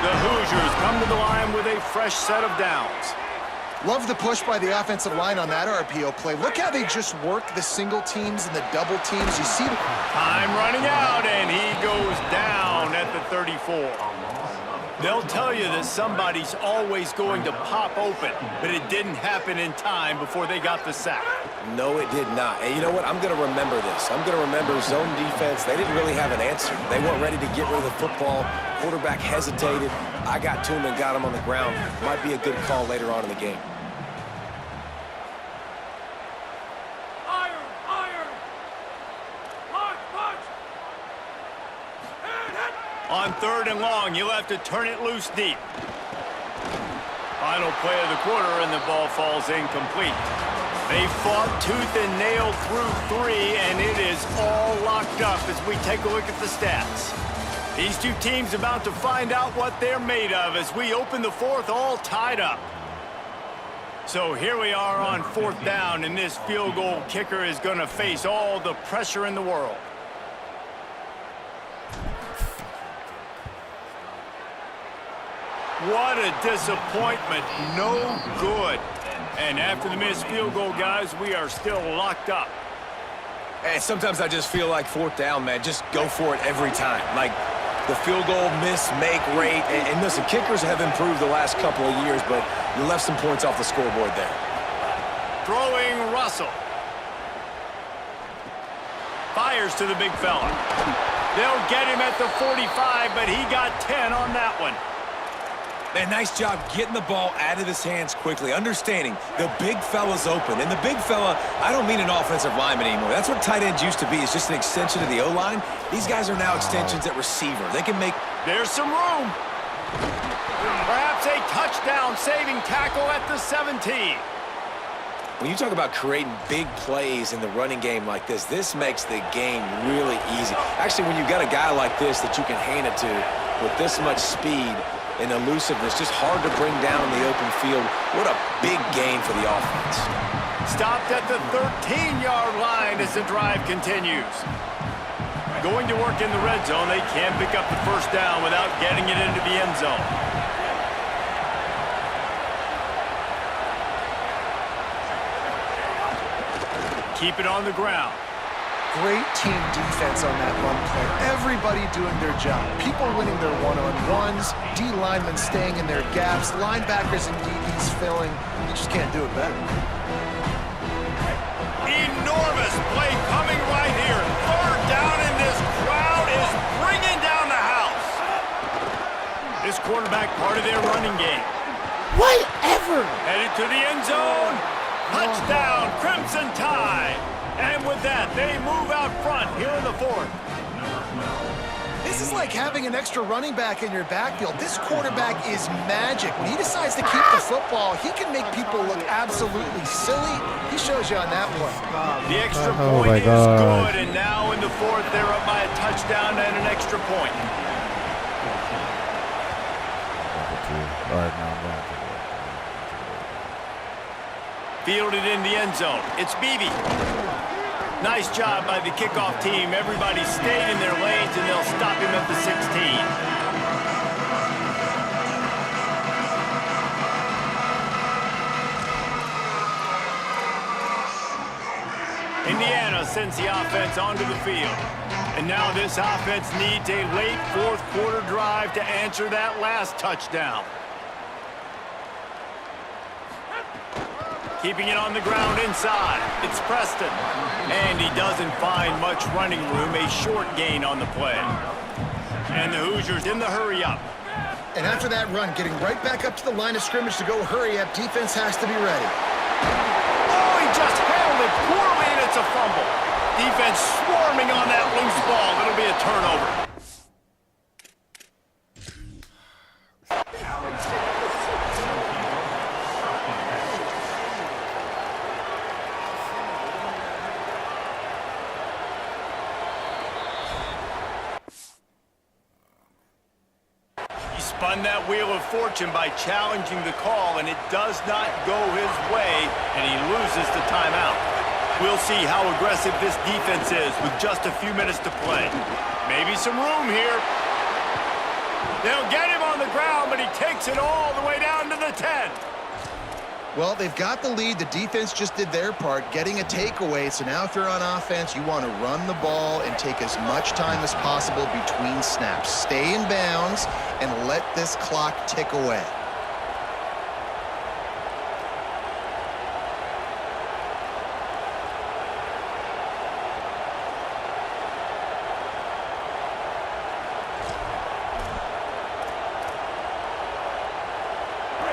The Hoosiers come to the line with a fresh set of downs. Love the push by the offensive line on that RPO play. Look how they just work the single teams and the double teams. You see the time running out, and he goes down at the 34. They'll tell you that somebody's always going to pop open, but it didn't happen in time before they got the sack. No, it did not. And you know what? I'm going to remember this. I'm going to remember zone defense. They didn't really have an answer. They weren't ready to get rid of the football. Quarterback hesitated. I got to him and got him on the ground. Might be a good call later on in the game. On third and long, you'll have to turn it loose deep. Final play of the quarter, and the ball falls incomplete. They fought tooth and nail through three, and it is all locked up as we take a look at the stats. These two teams about to find out what they're made of as we open the fourth all tied up. So here we are on fourth down, and this field goal kicker is going to face all the pressure in the world. What a disappointment. No good. And after the missed field goal, guys, we are still locked up. And sometimes I just feel like fourth down, man, just go for it every time. Like the field goal miss-make rate. And listen, kickers have improved the last couple of years, but you left some points off the scoreboard there. Throwing Russell. Fires to the big fella. They'll get him at the 45, but he got 10 on that one. Man, nice job getting the ball out of his hands quickly, understanding the big fella's open. And the big fella, I don't mean an offensive lineman anymore. That's what tight ends used to be, is just an extension of the O-line. These guys are now extensions at receiver. They can make... There's some room. Perhaps a touchdown-saving tackle at the 17. When you talk about creating big plays in the running game like this makes the game really easy. Actually, when you've got a guy like this that you can hand it to with this much speed and elusiveness, just hard to bring down in the open field. What a big game for the offense. Stopped at the 13-yard line as the drive continues. Going to work in the red zone, they can't pick up the first down without getting it into the end zone. Keep it on the ground. Great team defense on that run play. Everybody doing their job. People winning their one-on-ones, D linemen staying in their gaps, linebackers and DBs filling. You just can't do it better. Enormous play coming right here. Third down, and this crowd is bringing down the house. This quarterback part of their running game. Whatever. Headed to the end zone. Touchdown, Crimson Tide. And with that, they move out front here in the fourth. This is like having an extra running back in your backfield. This quarterback is magic. When he decides to keep the football, he can make people look absolutely silly. He shows you on that play. The extra point is good, and now in the fourth, they're up by a touchdown and an extra point. Fielded in the end zone. It's Beebe. Nice job by the kickoff team. Everybody stayed in their lanes, and they'll stop him at the 16. Indiana sends the offense onto the field. And now this offense needs a late fourth quarter drive to answer that last touchdown. Keeping it on the ground inside. It's Preston. And he doesn't find much running room. A short gain on the play. And the Hoosiers in the hurry-up. And after that run, getting right back up to the line of scrimmage to go hurry-up, defense has to be ready. Oh, he just held it poorly, and it's a fumble. Defense swarming on that loose ball. It'll be a turnover. Spun that wheel of fortune by challenging the call, and it does not go his way, and he loses the timeout. We'll see how aggressive this defense is with just a few minutes to play. Maybe some room here. They'll get him on the ground, but he takes it all the way down to the 10. Well, they've got the lead. The defense just did their part, getting a takeaway. So now if you're on offense, you want to run the ball and take as much time as possible between snaps. Stay in bounds and let this clock tick away.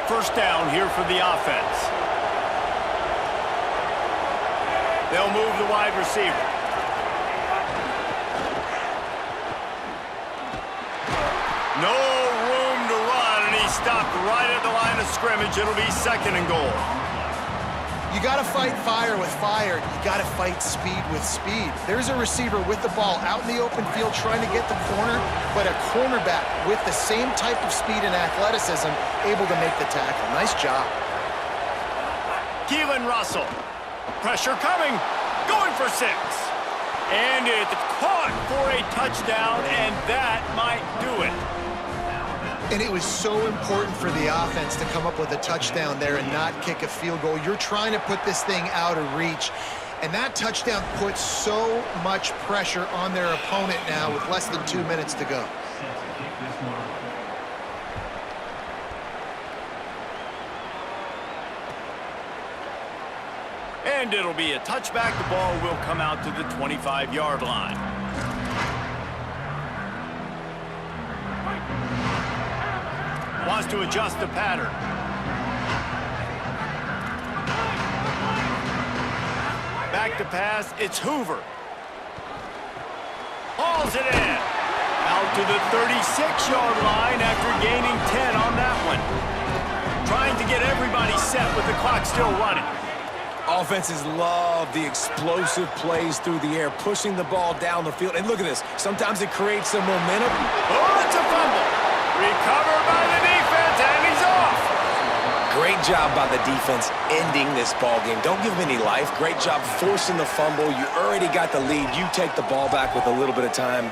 First down here for the offense. They'll move the wide receiver. No room to run, and he stopped right at the line of scrimmage. It'll be 2nd and goal. You got to fight fire with fire. You got to fight speed with speed. There's a receiver with the ball out in the open field trying to get the corner, but a cornerback with the same type of speed and athleticism able to make the tackle. Nice job. Keelan Russell. Pressure coming. Going for 6. And it's caught for a touchdown, and that might do it. And it was so important for the offense to come up with a touchdown there and not kick a field goal. You're trying to put this thing out of reach. And that touchdown puts so much pressure on their opponent now with less than 2 minutes to go. And it'll be a touchback. The ball will come out to the 25-yard line. Wants to adjust the pattern. Back to pass, it's Hoover. Hauls it in. Out to the 36-yard line after gaining 10 on that one. Trying to get everybody set with the clock still running. Offenses love the explosive plays through the air, pushing the ball down the field. And look at this. Sometimes it creates some momentum. Oh, it's a fumble. Recovered by the defense, and he's off. Great job by the defense ending this ball game. Don't give them any life. Great job forcing the fumble. You already got the lead. You take the ball back with a little bit of time.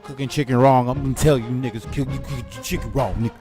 cooking chicken wrong. I'm gonna tell you niggas, you cook your chicken wrong, nigga.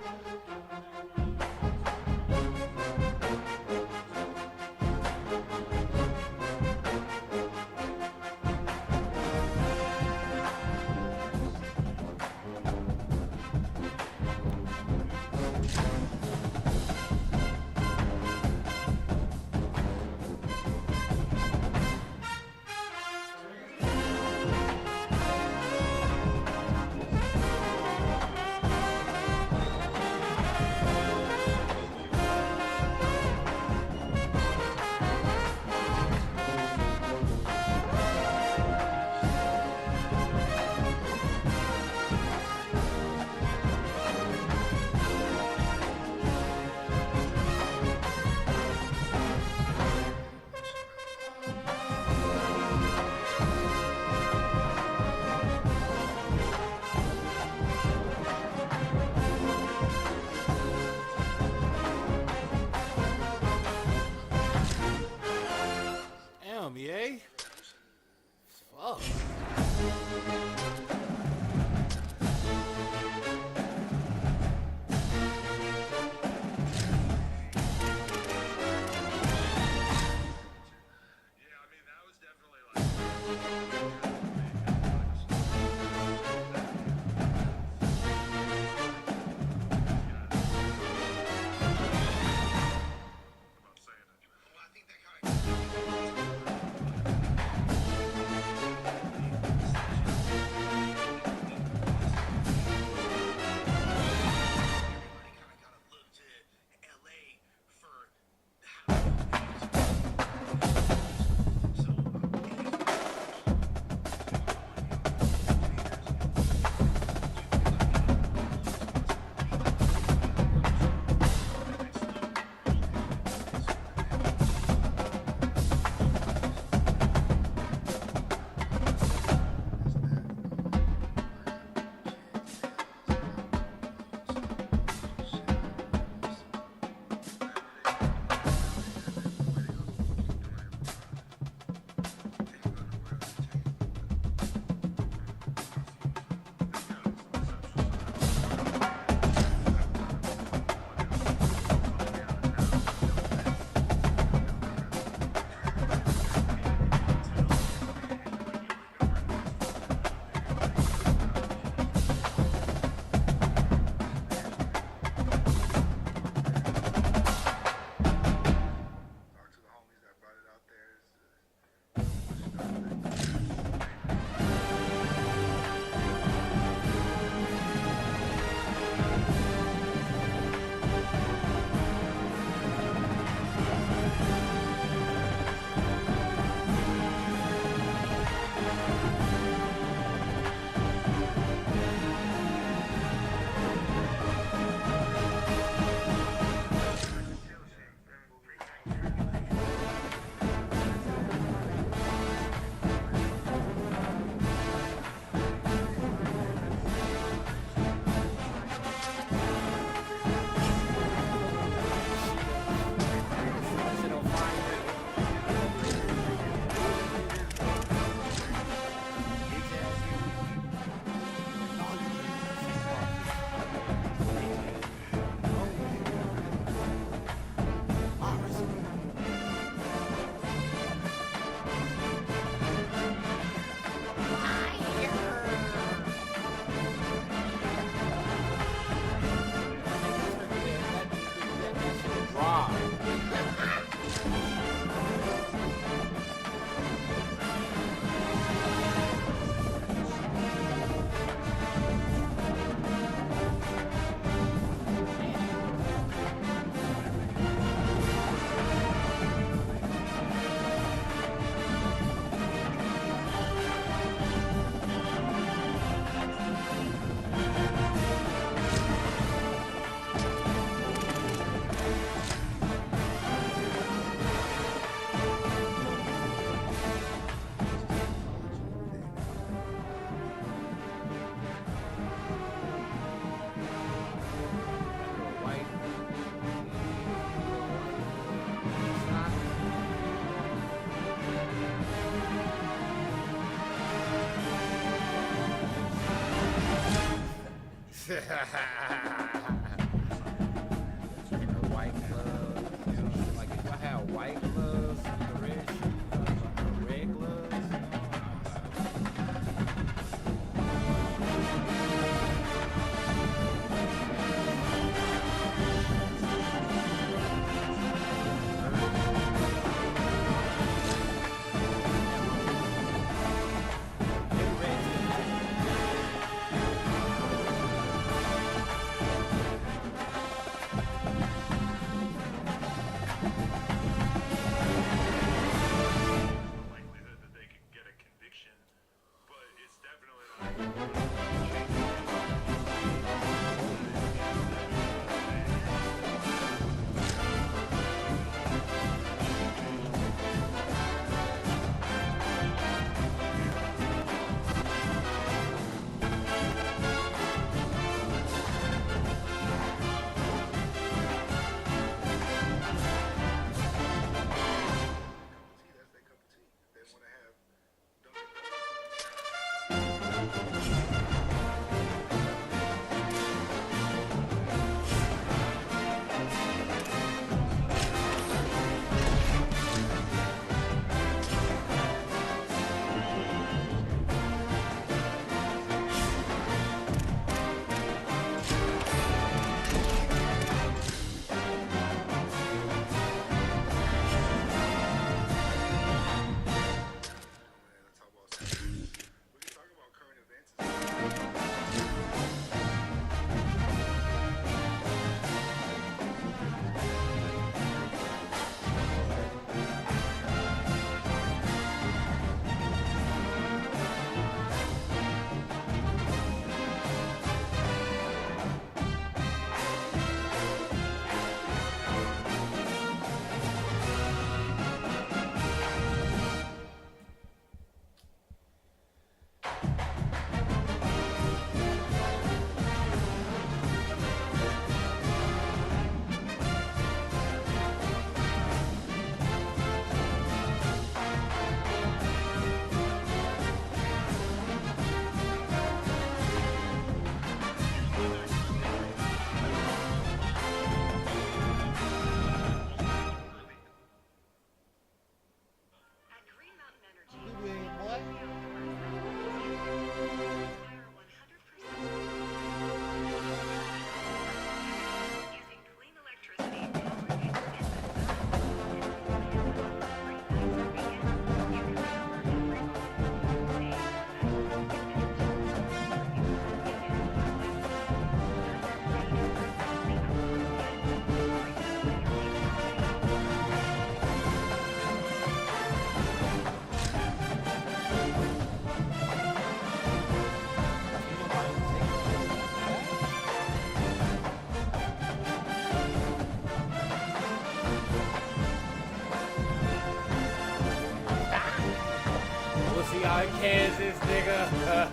Kansas, nigga.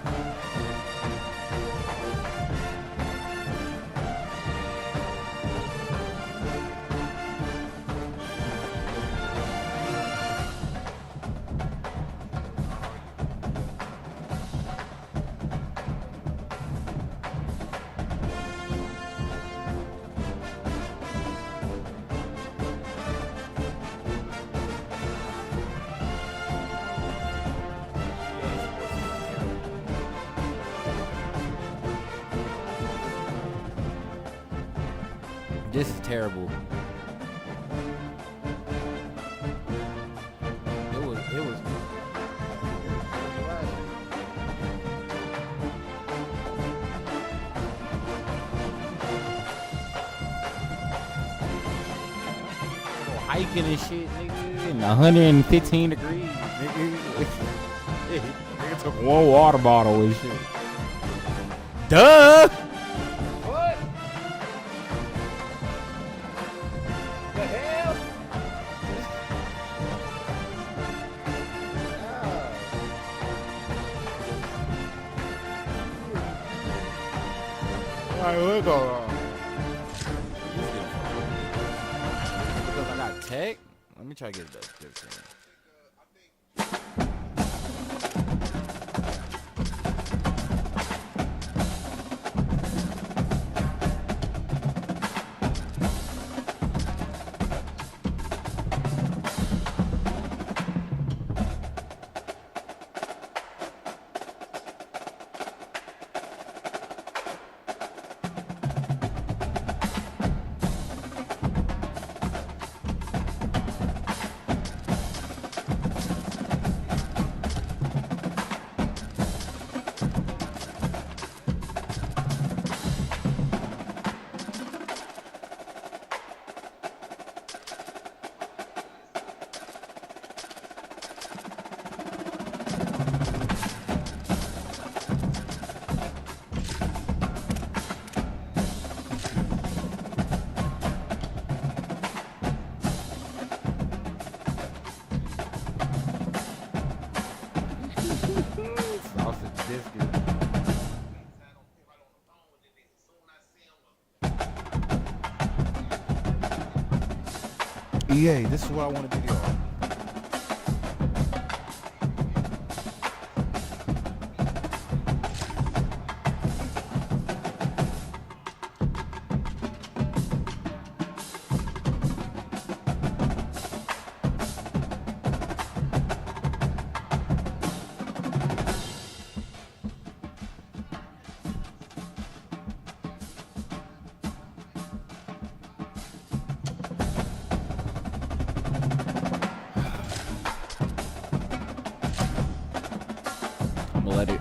This is terrible. It was. Hiking and shit, nigga, in 115 degrees, nigga. Nigga took one water bottle and shit. Duh! What? The hell? Alright, what's going on? Because I got tech? Let me try to get it up. EA, this is what I want to do, y'all.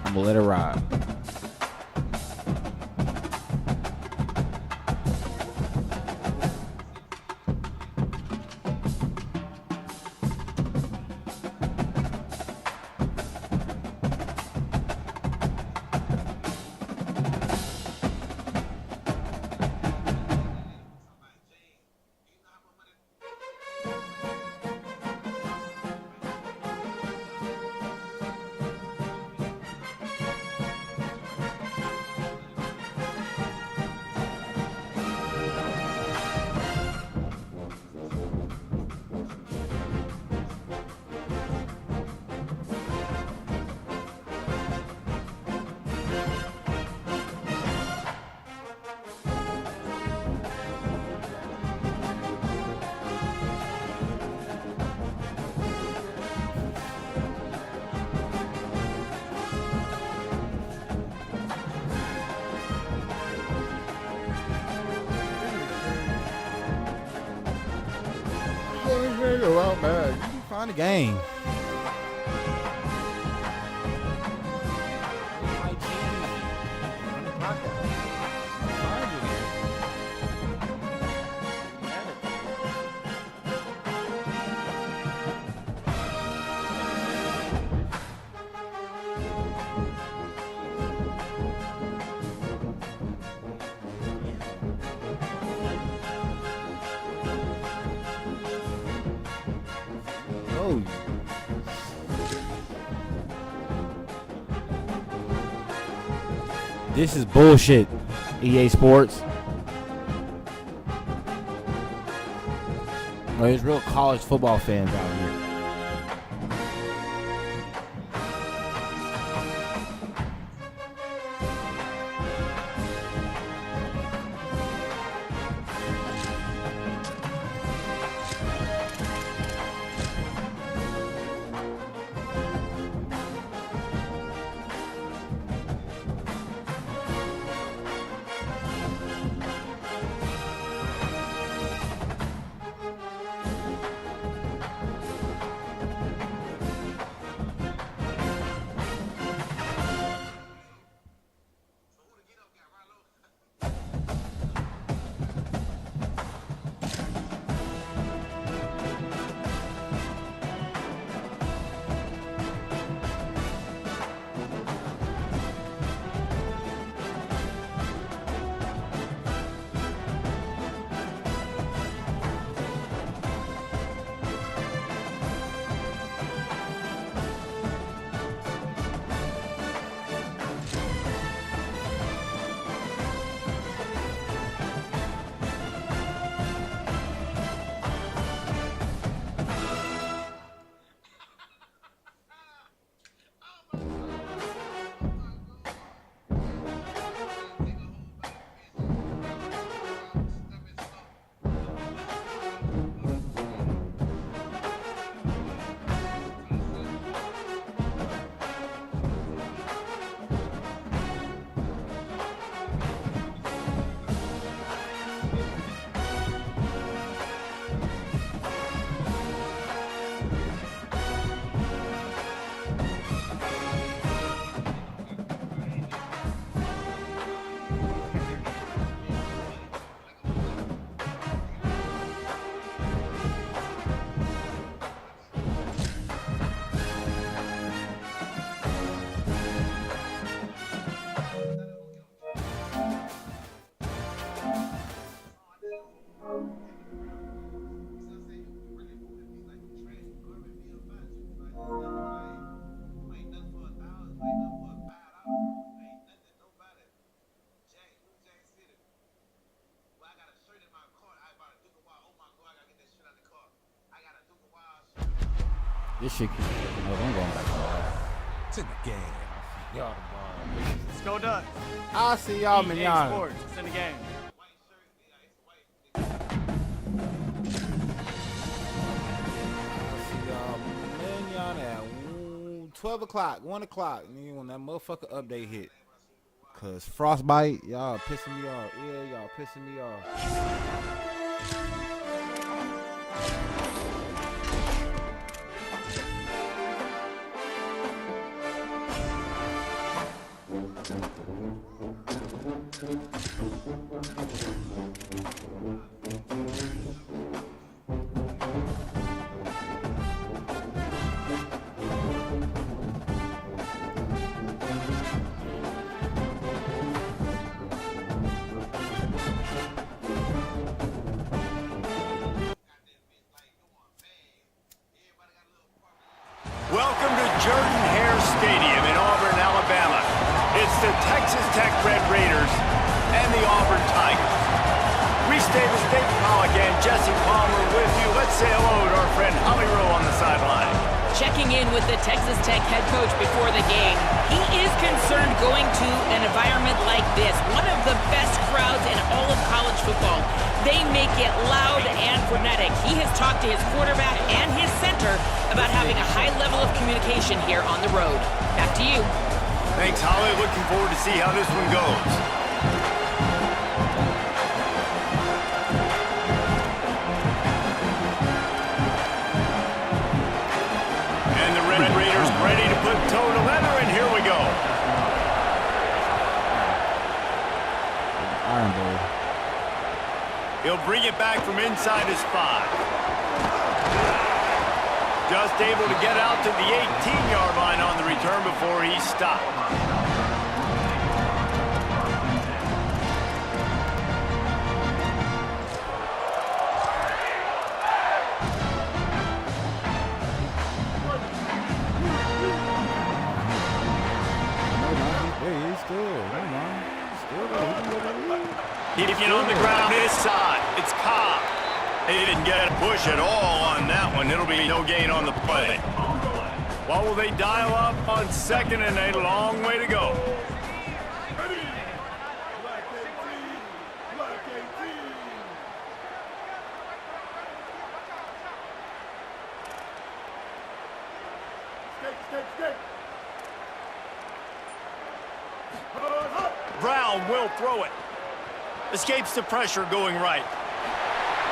I'm gonna let it ride. Go out back. You can find a game. This is bullshit, EA Sports. There's real college football fans out here. This shit keeps fucking up. I'm going back to life. It's in the game. Y'all tomorrow. Let's go Ducks. I'll see y'all, EA manana. Sports. It's in the game. I'll see y'all manana at 12 o'clock, 1 o'clock. Nigga, when that motherfucker update hit. Cause Frostbite, y'all pissing me off. Yeah, y'all pissing me off. Welcome to Jordan-Hare Stadium in Auburn, Alabama. It's the Texas Tech Red Raiders and the Auburn Tigers. Reese Davis, Dave Pollock, and Jesse Palmer with you. Let's say hello to our friend Holly Rowe on the sideline. Checking in with the Texas Tech head coach before the game. He is concerned going to an environment like this, one of the best crowds in all of college football. They make it loud and frenetic. He has talked to his quarterback and his center about having a high level of communication here on the road. Back to you. Thanks, Holly. Looking forward to see how this one goes. And the Red Raiders ready to put toe to leather, and here we go. Iron Bowl. He'll bring it back from inside his 5. Just able to get out to the 18-yard line on the return before he stopped. Hey, he's good. Come on. the ground inside. It's Cobb. He didn't get a push at all on that one. It'll be no gain on the play. What will they dial up on 2nd and a long way to go? Brown will throw it. Escapes the pressure going right.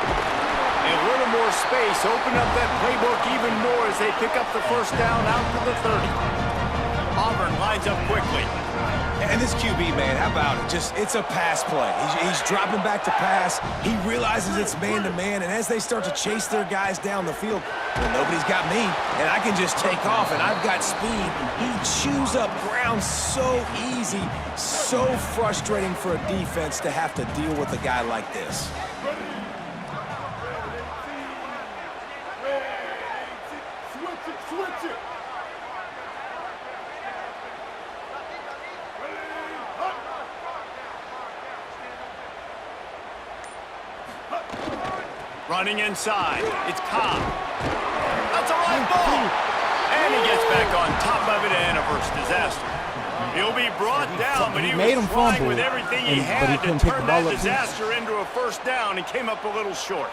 And a little more space. Open up that playbook even more as they pick up the first down out to the 30. Auburn lines up quickly. And this QB, man, how about it? It's a pass play. He's dropping back to pass. He realizes it's man-to-man, and as they start to chase their guys down the field, well, nobody's got me, and I can just take off, and I've got speed. He chews up ground so easy, so frustrating for a defense to have to deal with a guy like this. Switch it. Running inside. It's Cobb. That's a right ball. And he gets back on top of it and averts disaster. He'll be brought down, but he was trying with everything he had to turn that disaster into a first down and came up a little short.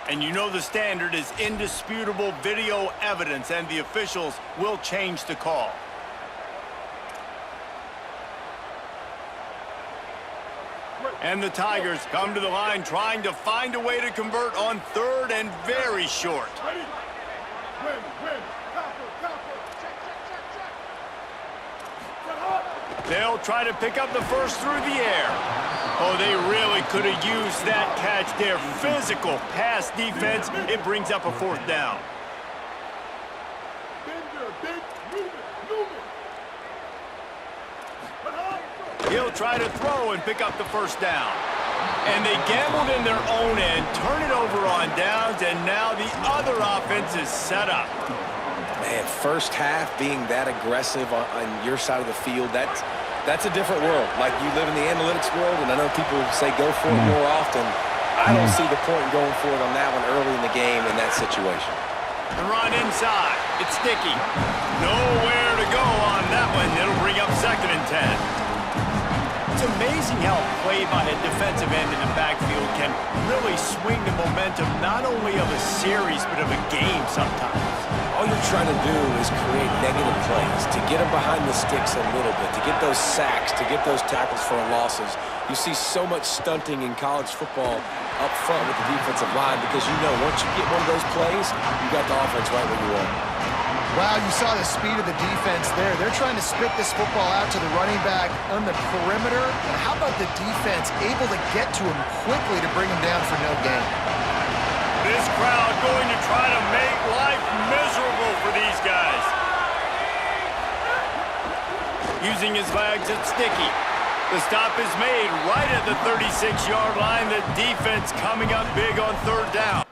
And you know the standard is indisputable video evidence, and the officials will change the call. And the Tigers come to the line trying to find a way to convert on 3rd and very short. They'll try to pick up the first through the air. Oh, they really could have used that catch there. Physical pass defense. It brings up a 4th down. He'll try to throw and pick up the first down. And they gambled in their own end, turn it over on downs, and now the other offense is set up. Man, first half being that aggressive on your side of the field, that's a different world. Like, you live in the analytics world, and I know people say go for it more often. I don't see the point in going for it on that one early in the game in that situation. The run inside. It's Sticky. Nowhere to go on that one. It'll bring up 2nd and 10. It's amazing how a play by a defensive end in the backfield can really swing the momentum not only of a series but of a game sometimes. All you're trying to do is create negative plays, to get them behind the sticks a little bit, to get those sacks, to get those tackles for losses. You see so much stunting in college football up front with the defensive line because you know once you get one of those plays, you got the offense right where you want. Wow, you saw the speed of the defense there. They're trying to spit this football out to the running back on the perimeter. And how about the defense able to get to him quickly to bring him down for no gain? This crowd going to try to make life miserable for these guys. Using his legs, it's Sticky. The stop is made right at the 36-yard line. The defense coming up big on 3rd down.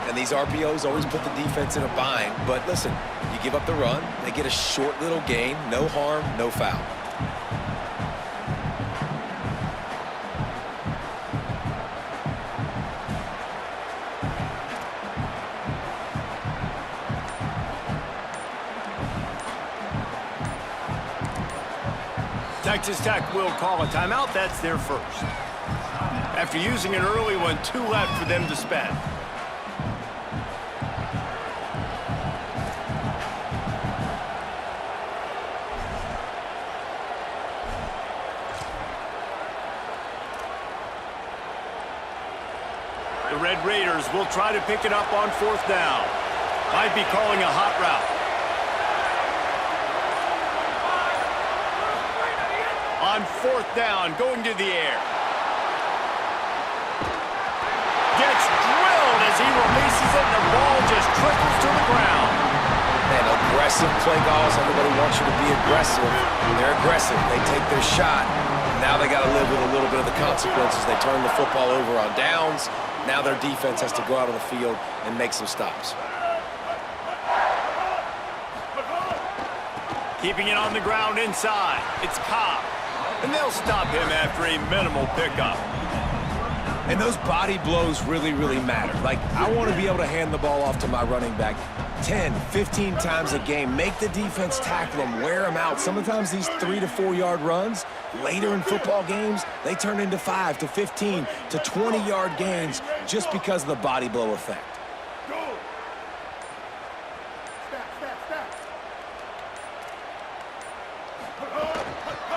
And these RPOs always put the defense in a bind. But listen, you give up the run, they get a short little gain, no harm, no foul. Texas Tech will call a timeout. That's their first. After using an early one, 2 left for them to spend. The Red Raiders will try to pick it up on 4th down. Might be calling a hot route. On 4th down, going to the air. Gets drilled as he releases it, and the ball just trickles to the ground. Man, aggressive play calls. Everybody wants you to be aggressive. They're aggressive. They take their shot. Now they got to live with a little bit of the consequences. They turn the football over on downs. Now their defense has to go out on the field and make some stops. Keeping it on the ground inside. It's Cobb. And they'll stop him after a minimal pickup. And those body blows really, really matter. Like, I want to be able to hand the ball off to my running back 10, 15 times a game. Make the defense tackle them, wear them out. Sometimes these 3 to 4 yard runs, later in football games, they turn into 5 to 15 to 20 yard gains just because of the body blow effect.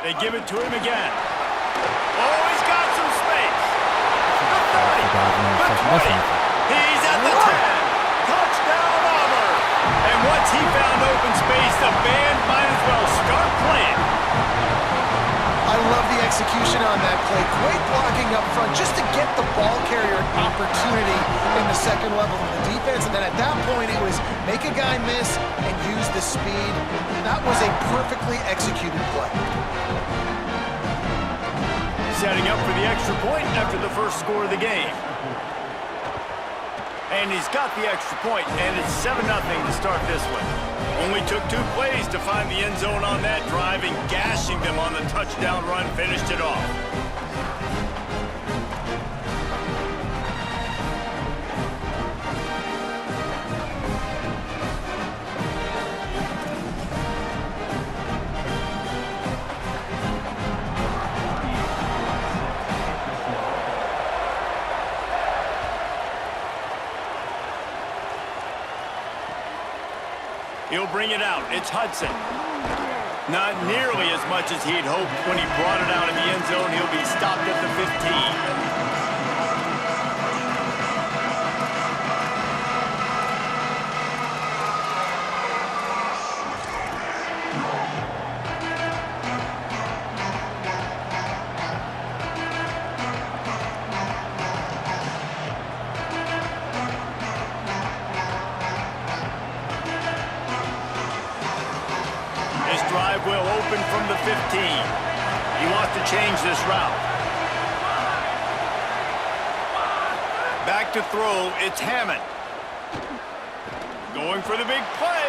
They give it to him again. Oh, he's got some space. The 30, the 20. He's at the 10. Touchdown, Auburn. And once he found open space, the band might as well start playing. I love the execution on that play. Great blocking up front just to get the ball carrier an opportunity in the second level of the defense. And then at that point, it was make a guy miss and use the speed. That was a perfectly executed play. Setting up for the extra point after the first score of the game. And he's got the extra point, and it's 7-0 to start this one. Only took 2 plays to find the end zone on that drive, and gashing them on the touchdown run finished it off. He'll bring it out. It's Hudson. Not nearly as much as he'd hoped when he brought it out in the end zone. He'll be stopped at the 15. Will open from the 15. He wants to change this route. Back to throw, it's Hammond. Going for the big play.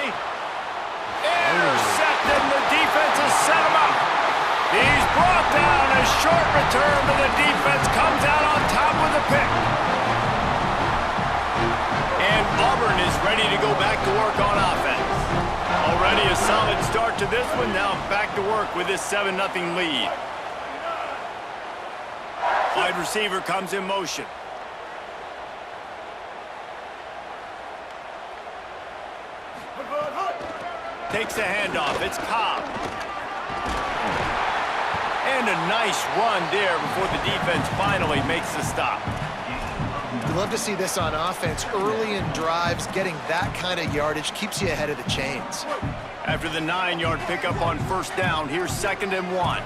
Intercepted, the defense has set him up. He's brought down, a short return, but the defense comes out on top with the pick. And Auburn is ready to go back to work on offense. Already a solid start to this one. Now back to work with this 7-0 lead. Wide receiver comes in motion. Takes the handoff. It's Cobb. And a nice run there before the defense finally makes the stop. You love to see this on offense. Early in drives, getting that kind of yardage keeps you ahead of the chains. After the 9-yard pickup on first down, here's 2nd and 1.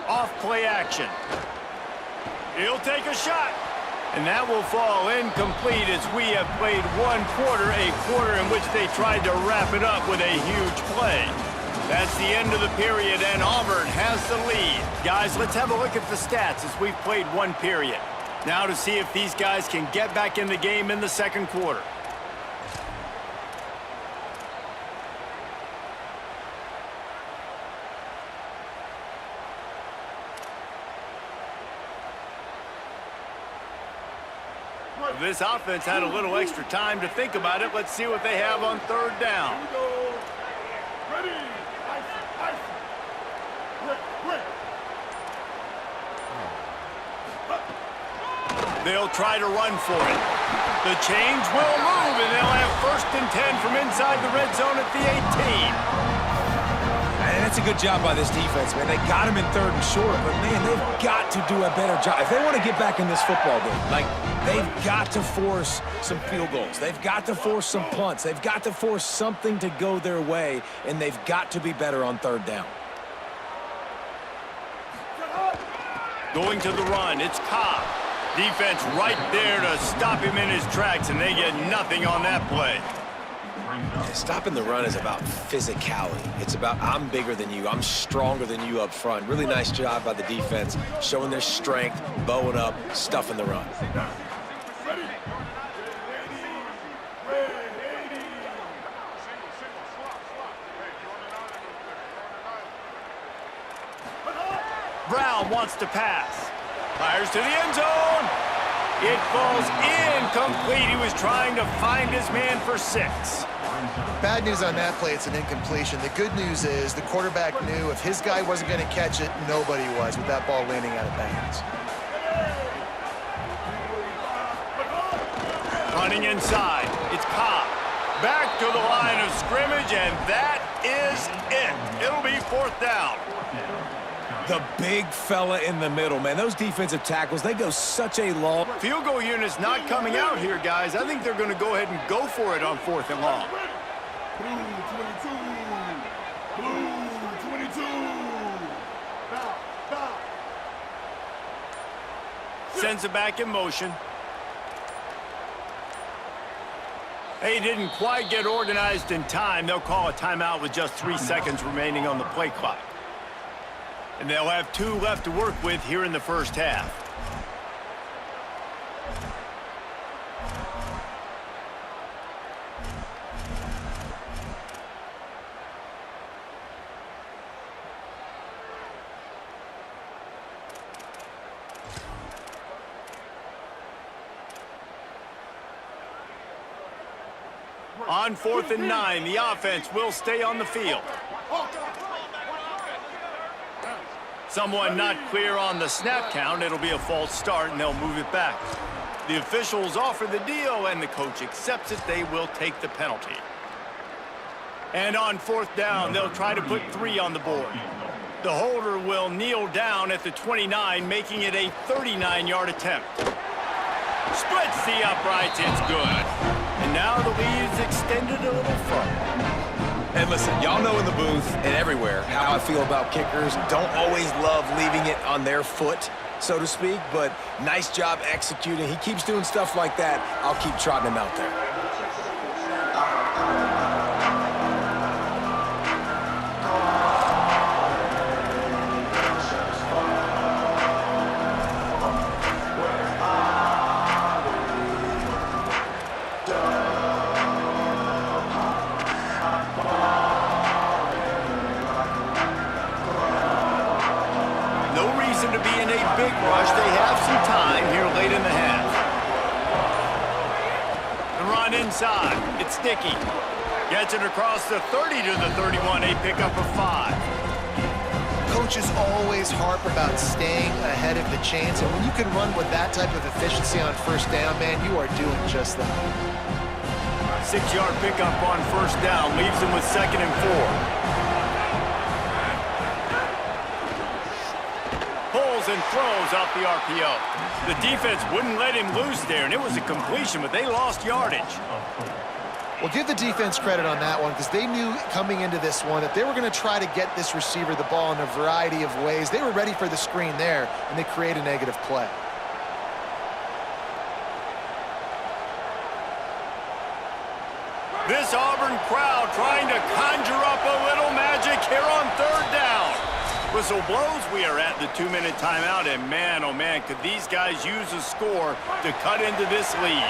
Off play action. He'll take a shot. And that will fall incomplete as we have played 1 quarter, a quarter in which they tried to wrap it up with a huge play. That's the end of the period, and Auburn has the lead. Guys, let's have a look at the stats as we've played 1 period. Now to see if these guys can get back in the game in the second quarter. This offense had a little extra time to think about it. Let's see what they have on 3rd down. They'll try to run for it. The chains will move, and they'll have 1st and 10 from inside the red zone at the 18. And it's a good job by this defense, man. They got him in 3rd and short, but, man, they've got to do a better job. If they want to get back in this football game, like, they've got to force some field goals. They've got to force some punts. They've got to force something to go their way, and they've got to be better on 3rd down. Going to the run, it's Cobb. Defense right there to stop him in his tracks, and they get nothing on that play. Stopping the run is about physicality. It's about I'm bigger than you. I'm stronger than you up front. Really nice job by the defense, showing their strength, bowing up, stuffing the run. Brown wants to pass. Fires to the end zone. It falls incomplete. He was trying to find his man for 6. Bad news on that play, it's an incompletion. The good news is the quarterback knew if his guy wasn't going to catch it, nobody was with that ball landing out of bounds. Running inside, it's Cobb. Back to the line of scrimmage, and that is it. It'll be 4th down. The big fella in the middle, man. Those defensive tackles, they go such a long. Field goal unit's not coming out here, guys. I think they're going to go ahead and go for it on 4th and long. Blue 22. Blue 22. Foul. Sends it back in motion. They didn't quite get organized in time. They'll call a timeout with just 3 seconds remaining on the play clock. And they'll have 2 left to work with here in the 1st half. On 4th and 9, the offense will stay on the field. Someone not clear on the snap count. It'll be a false start, and they'll move it back. The officials offer the deal, and the coach accepts it. They will take the penalty. And on 4th down, they'll try to put 3 on the board. The holder will kneel down at the 29, making it a 39-yard attempt. Splits the uprights. It's good. And now the lead is extended a little further. And listen, y'all know in the booth and everywhere how I feel about kickers. Don't always love leaving it on their foot, so to speak, but nice job executing. He keeps doing stuff like that. I'll keep trotting him out there. Inside, it's Sticky. Gets it across the 30 to the 31, a pickup of 5. Coaches always harp about staying ahead of the chains, and when you can run with that type of efficiency on 1st down, man, you are doing just that. 6-yard pickup on 1st down, leaves them with 2nd and 4. Pulls and throws off the RPO. The defense wouldn't let him loose there, and it was a completion, but they lost yardage. Well, give the defense credit on that one because they knew coming into this one that they were going to try to get this receiver the ball in a variety of ways. They were ready for the screen there, and they create a negative play. This Auburn crowd trying to conjure up a little magic here on 3rd down. Whistle blows. We are at the 2-minute timeout, and man, oh man, could these guys use a score to cut into this lead.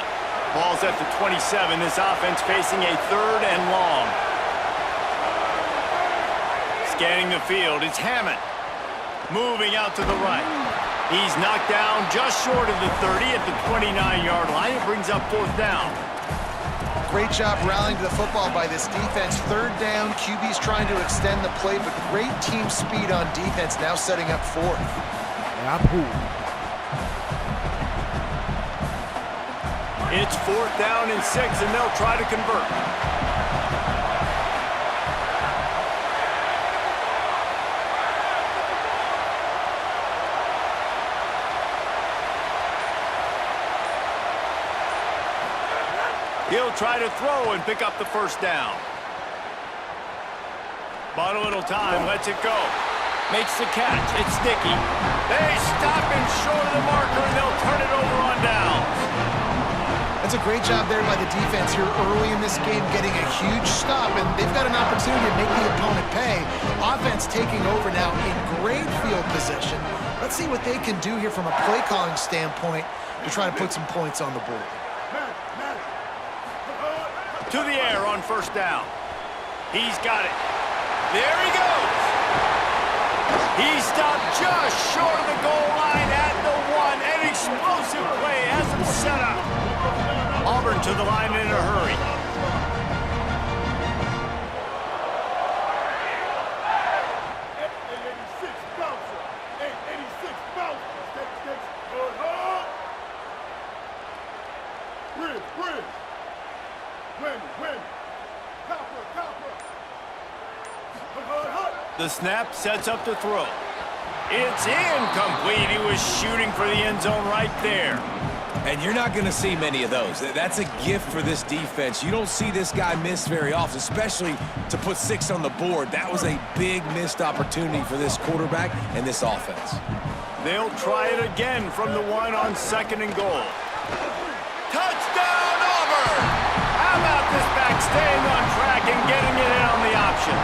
Ball's at the 27. This offense facing a 3rd and long. Scanning the field, it's Hammond. Moving out to the right. He's knocked down just short of the 30 at the 29-yard line. It brings up 4th down. Great job rallying to the football by this defense. 3rd down, QB's trying to extend the play, but great team speed on defense, now setting up 4th. It's 4th down and 6, and they'll try to convert. He'll try to throw and pick up the 1st down. Bought a little time, lets it go. Makes the catch. It's sticky. They stop him short of the marker, and they'll turn it over on downs. That's a great job there by the defense here early in this game, getting a huge stop, and they've got an opportunity to make the opponent pay. Offense taking over now in great field position. Let's see what they can do here from a play calling standpoint to try to put some points on the board. To the air on 1st down. He's got it. There he goes. He stopped just short of the goal line at the 1. An explosive play has him set up. Auburn to the line in a hurry. The snap sets up the throw. It's incomplete. He was shooting for the end zone right there. And you're not going to see many of those. That's a gift for this defense. You don't see this guy miss very often, especially to put 6 on the board. That was a big missed opportunity for this quarterback and this offense. They'll try it again from the 1 on 2nd and goal. Touchdown, Auburn! How about this back staying on track and getting it in on the option?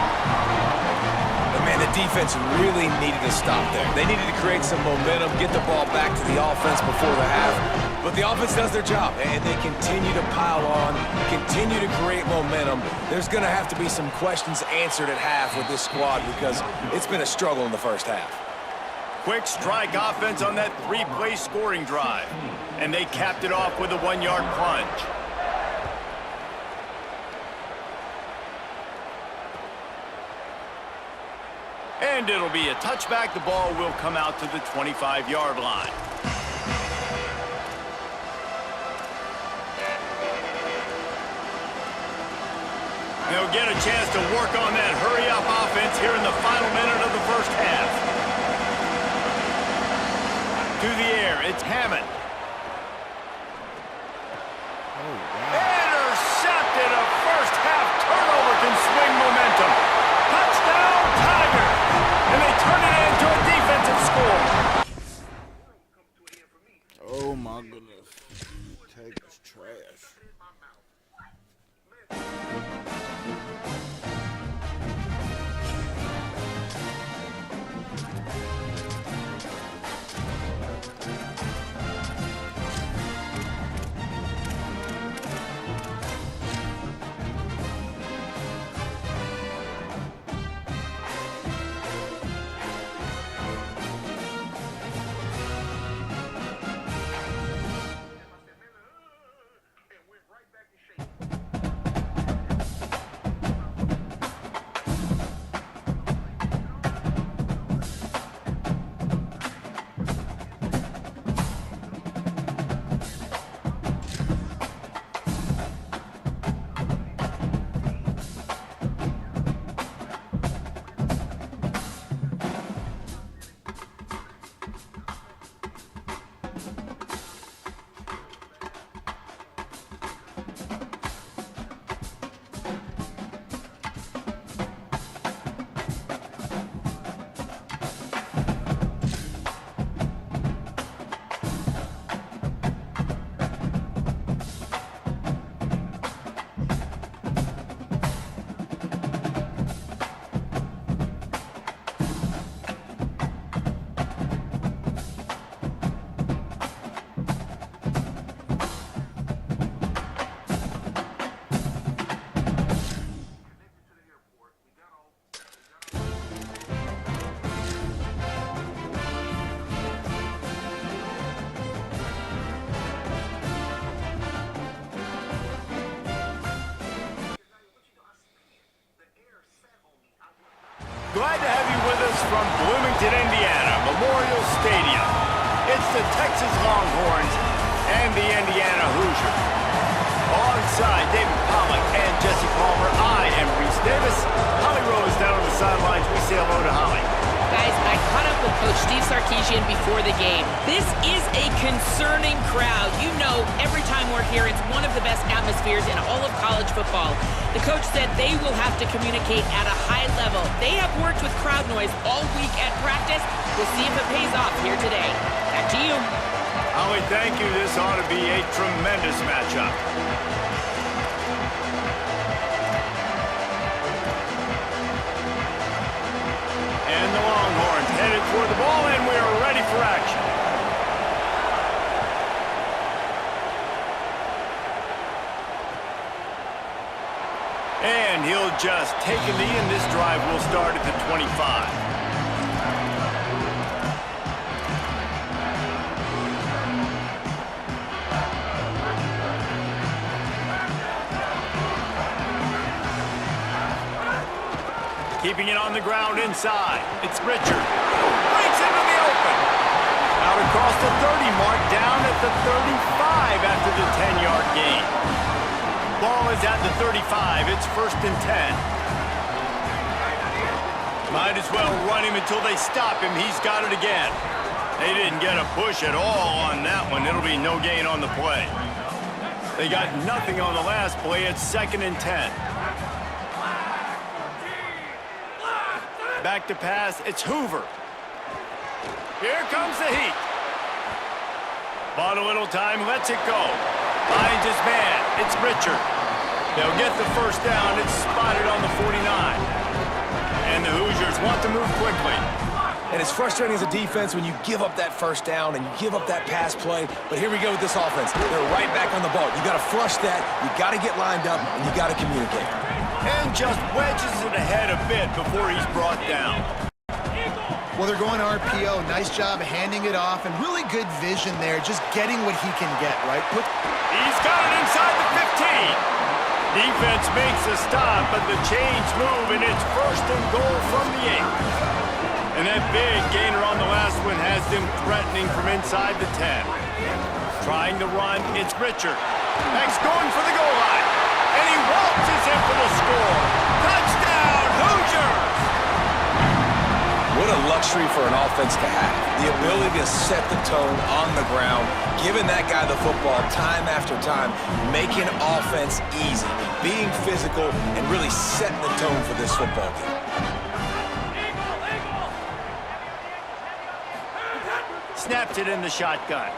Man, the defense really needed to stop there. They needed to create some momentum, get the ball back to the offense before the half. But the offense does their job, and they continue to pile on, continue to create momentum. There's going to have to be some questions answered at half with this squad because it's been a struggle in the 1st half. Quick strike offense on that 3-play scoring drive. And they capped it off with a 1-yard plunge. And it'll be a touchback. The ball will come out to the 25-yard line. They'll get a chance to work on that hurry-up offense here in the final minute of the 1st half. To the air, it's Hammond. Intercepted. A 1st half turnover can swing momentum. Touchdown, Tiger! And they turn it into a defensive score. Oh my goodness. Take this trash. Glad to have you with us from Bloomington, Indiana, Memorial Stadium. It's the Texas Longhorns and the Indiana Hoosiers. Alongside David Pollack and Jesse Palmer, I am Reese Davis. Holly Rose down on the sidelines. We say hello to Holly. Guys, I caught up with Coach Steve Sarkisian before the game. This is a concerning crowd. You know, every time we're here, it's one of the best atmospheres in all of college football. The coach said they will have to communicate at a high level. They have worked with crowd noise all week at practice. We'll see if it pays off here today. Back to you. Holly, thank you. This ought to be a tremendous matchup. And the Longhorns headed toward the ball, and we are ready for action. And he'll just take a knee, and this drive will start at the 25. Keeping it on the ground inside. It's Richard. Breaks into the open. Out across the 30 mark, down at the 35 after the 10-yard gain. Ball is at the 35. It's 1st and 10. Might as well run him until they stop him. He's got it again. They didn't get a push at all on that one. It'll be no gain on the play. They got nothing on the last play. It's 2nd and 10. Back to pass, it's Hoover. Here comes the heat. Bought a little time, lets it go. Finds his man, it's Richard. They'll get the first down, it's spotted on the 49. And the Hoosiers want to move quickly. And it's frustrating as a defense when you give up that first down and you give up that pass play. But here we go with this offense. They're right back on the ball. You got to flush that, you got to get lined up, and you got to communicate. And just wedges it ahead a bit before he's brought down. Well, they're going RPO. Nice job handing it off, and really good vision there, just getting what he can get, right? He's got it inside the 15. Defense makes a stop, but the chains move, and it's 1st and goal from the 8. And that big gainer on the last one has them threatening from inside the 10. Trying to run, it's Richard. Next going for the goal line. And he waltzes in for the score. Touchdown, Hoosiers! What a luxury for an offense to have. The ability to set the tone on the ground, giving that guy the football time after time, making offense easy, being physical, and really setting the tone for this football game. Snaps it in the shotgun.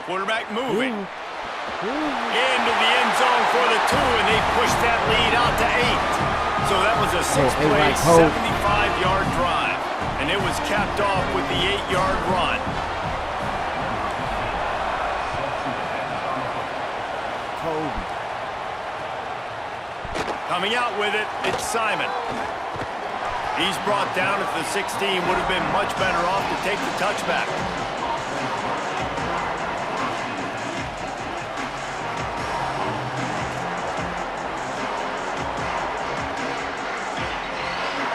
Quarterback moving. Into the end zone for the 2, and they push that lead out to 8. So that was a 6-play, 75-yard drive. And it was capped off with the 8-yard run. Coming out with it, it's Simon. He's brought down at the 16. Would have been much better off to take the touchback.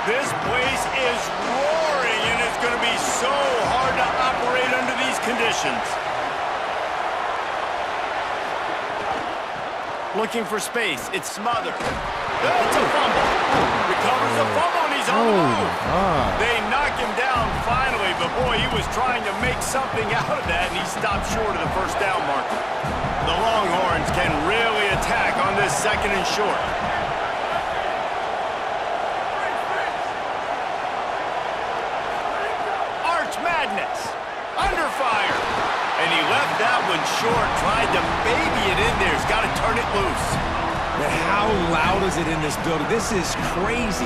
This place is roaring, and it's going to be so hard to operate under these conditions. Looking for space. It's smothered. It's a fumble. Recovers the fumble, and he's on the move. They knock him down finally, but boy, he was trying to make something out of that, and he stopped short of the first down marker. The Longhorns can really attack on this 2nd and short. Under fire. And he left that one short, tried to baby it in there. He's got to turn it loose. But how loud is it in this building? This is crazy.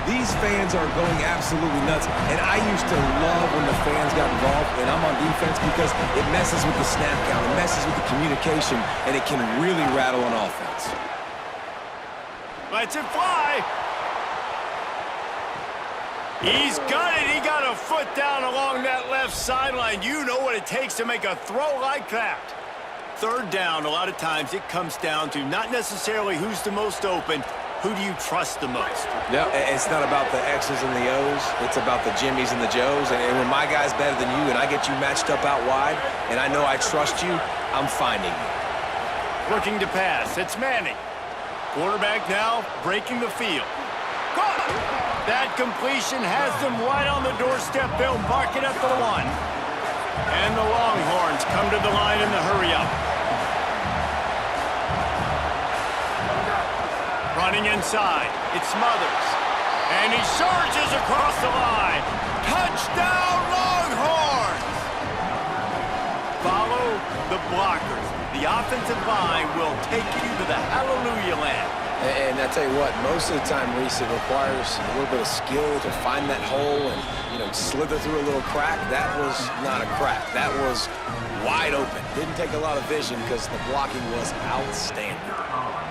These fans are going absolutely nuts. And I used to love when the fans got involved, and I'm on defense, because it messes with the snap count, it messes with the communication, and it can really rattle an offense. Lets it fly. He's got it. He got a foot down along that left sideline. You know what it takes to make a throw like that. 3rd down, a lot of times it comes down to not necessarily who's the most open, who do you trust the most? No, it's not about the X's and the O's. It's about the Jimmies and the Joes. And when my guy's better than you and I get you matched up out wide and I know I trust you, I'm finding you. Looking to pass. It's Manning. Quarterback now breaking the field. Caught! That completion has them right on the doorstep. They'll mark it at the 1. And the Longhorns come to the line in the hurry-up. Running inside. It's Smothers. And he surges across the line. Touchdown, Longhorns! Follow the blockers. The offensive line will take you to the hallelujah land. And I tell you what, most of the time, Reese, it requires a little bit of skill to find that hole and, slither through a little crack. That was not a crack. That was wide open. Didn't take a lot of vision because the blocking was outstanding.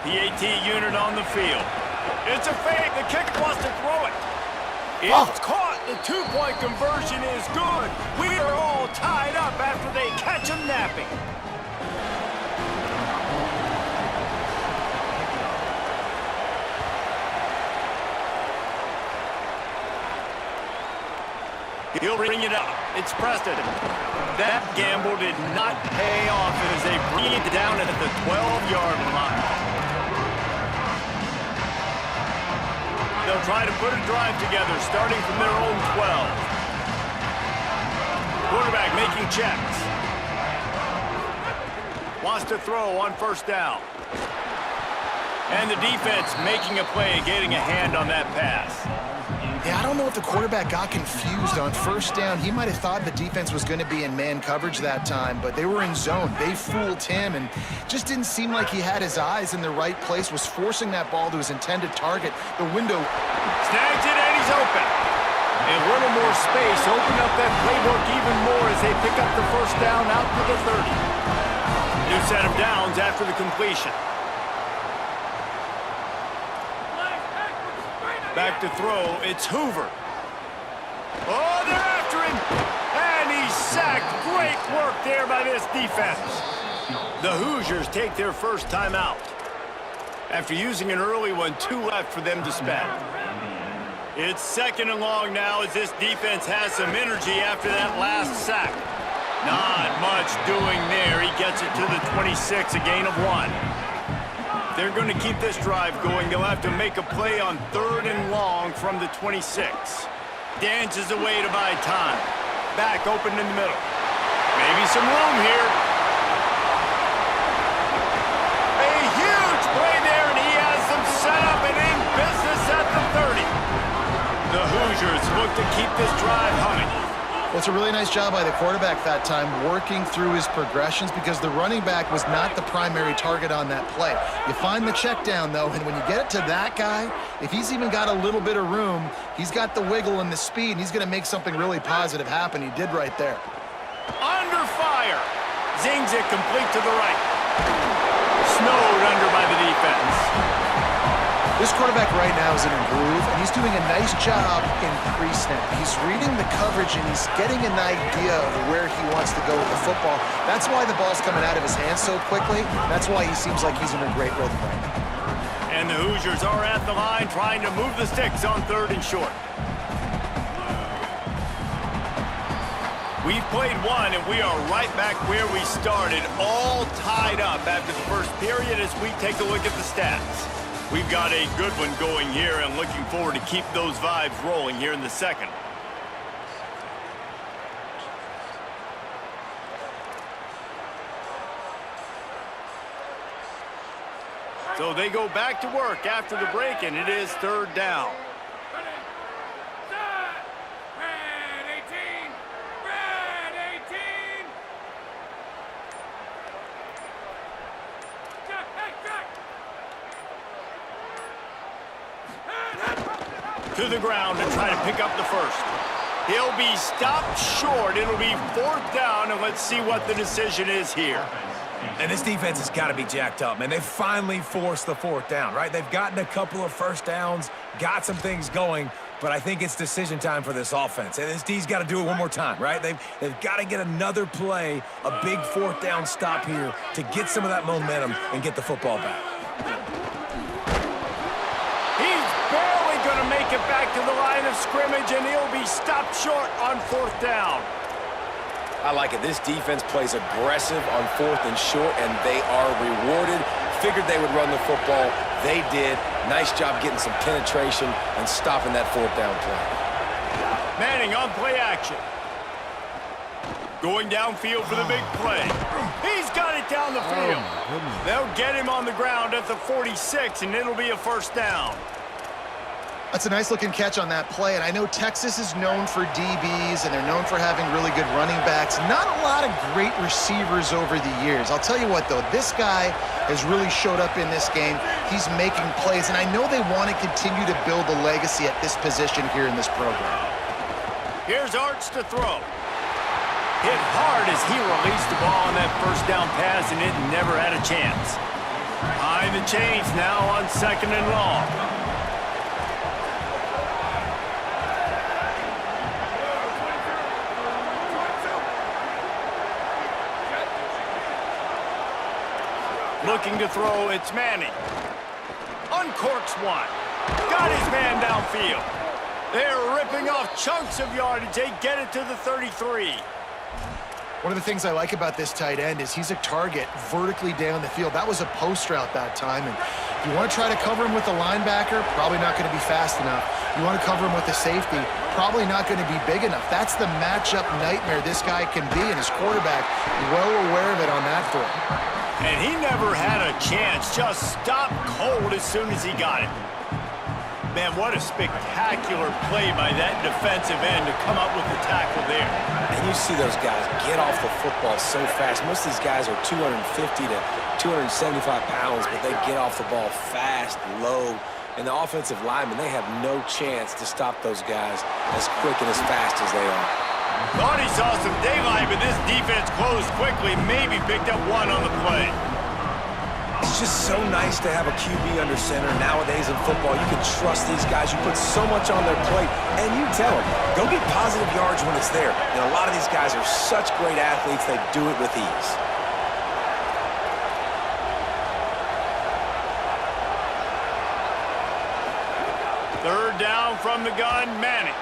The AT unit on the field. It's a fake. The kicker wants to throw it. It's caught. The two-point conversion is good. We are all tied up after they catch him napping. He'll bring it up. It's Preston. That gamble did not pay off as they bring it down at the 12-yard line. They'll try to put a drive together, starting from their own 12. Quarterback making checks. Wants to throw on first down. And the defense making a play, getting a hand on that pass. Yeah, I don't know if the quarterback got confused on first down. He might have thought the defense was going to be in man coverage that time, but they were in zone. They fooled him and just didn't seem like he had his eyes in the right place, was forcing that ball to his intended target. The window. Snags it and he's open. And a little more space. Open up that playbook even more as they pick up the first down out to the 30. New set of downs after the completion. Back to throw, it's Hoover. Oh, they're after him! And he's sacked. Great work there by this defense. The Hoosiers take their first time out. After using an early one, 2 left for them to spend. It's second and long now as this defense has some energy after that last sack. Not much doing there. He gets it to the 26, a gain of 1. They're going to keep this drive going. They'll have to make a play on 3rd and long from the 26. Dances away to buy time. Back open in the middle. Maybe some room here. A huge play there, and he has them set up and in business at the 30. The Hoosiers look to keep this drive humming. Well, it's a really nice job by the quarterback that time, working through his progressions because the running back was not the primary target on that play. You find the check down, though, and when you get it to that guy, if he's even got a little bit of room, he's got the wiggle and the speed, and he's going to make something really positive happen. He did right there. Under fire. Zings it complete to the right. Snowed under by the defense. This quarterback right now is in a groove, and he's doing a nice job in pre-snap. He's reading the coverage, and he's getting an idea of where he wants to go with the football. That's why the ball's coming out of his hands so quickly. That's why he seems like he's in a great rhythm right now. And the Hoosiers are at the line trying to move the sticks on 3rd and short. We've played one, and we are right back where we started, all tied up after the first period as we take a look at the stats. We've got a good one going here and looking forward to keep those vibes rolling here in the second. So they go back to work after the break, and it is 3rd down. To the ground and try to pick up the first. He'll be stopped short. It'll be 4th down, and let's see what the decision is here. And this defense has got to be jacked up, man. They finally forced the 4th down, right? They've gotten a couple of first downs, got some things going, but I think it's decision time for this offense. And this D's got to do it one more time, right? They've got to get another play, a big 4th down stop here to get some of that momentum and get the football back. back to the line of scrimmage, and he'll be stopped short on 4th down. I like it. This defense plays aggressive on 4th and short, and they are rewarded. Figured they would run the football. They did. Nice job getting some penetration and stopping that 4th down play. Manning on play action. Going downfield for the big play. He's got it down the field. They'll get him on the ground at the 46, and it'll be a 1st down. That's a nice-looking catch on that play, and I know Texas is known for DBs, and they're known for having really good running backs. Not a lot of great receivers over the years. I'll tell you what, though, this guy has really showed up in this game. He's making plays, and I know they want to continue to build a legacy at this position here in this program. Here's Arts to throw. Hit hard as he released the ball on that 1st down pass, and it never had a chance. Behind the chains now on 2nd and long. Looking to throw, it's Manning. Uncorks one. Got his man downfield. They're ripping off chunks of yardage. They get it to the 33. One of the things I like about this tight end is he's a target vertically down the field. That was a post route that time, and if you want to try to cover him with a linebacker, probably not going to be fast enough. You want to cover him with a safety, probably not going to be big enough. That's the matchup nightmare this guy can be, and his quarterback well aware of it on that throw. And he never had a chance. Just stopped cold as soon as he got it. Man, what a spectacular play by that defensive end to come up with the tackle there. And you see those guys get off the football so fast. Most of these guys are 250 to 275 pounds, but they get off the ball fast, low. And the offensive linemen, they have no chance to stop those guys as quick and as fast as they are. Thought he saw some daylight, but this defense closed quickly, maybe picked up one on the play. It's just so nice to have a QB under center. Nowadays in football, you can trust these guys. You put so much on their plate, and you tell them, go get positive yards when it's there. And a lot of these guys are such great athletes, they do it with ease. Third down from the gun, Manning.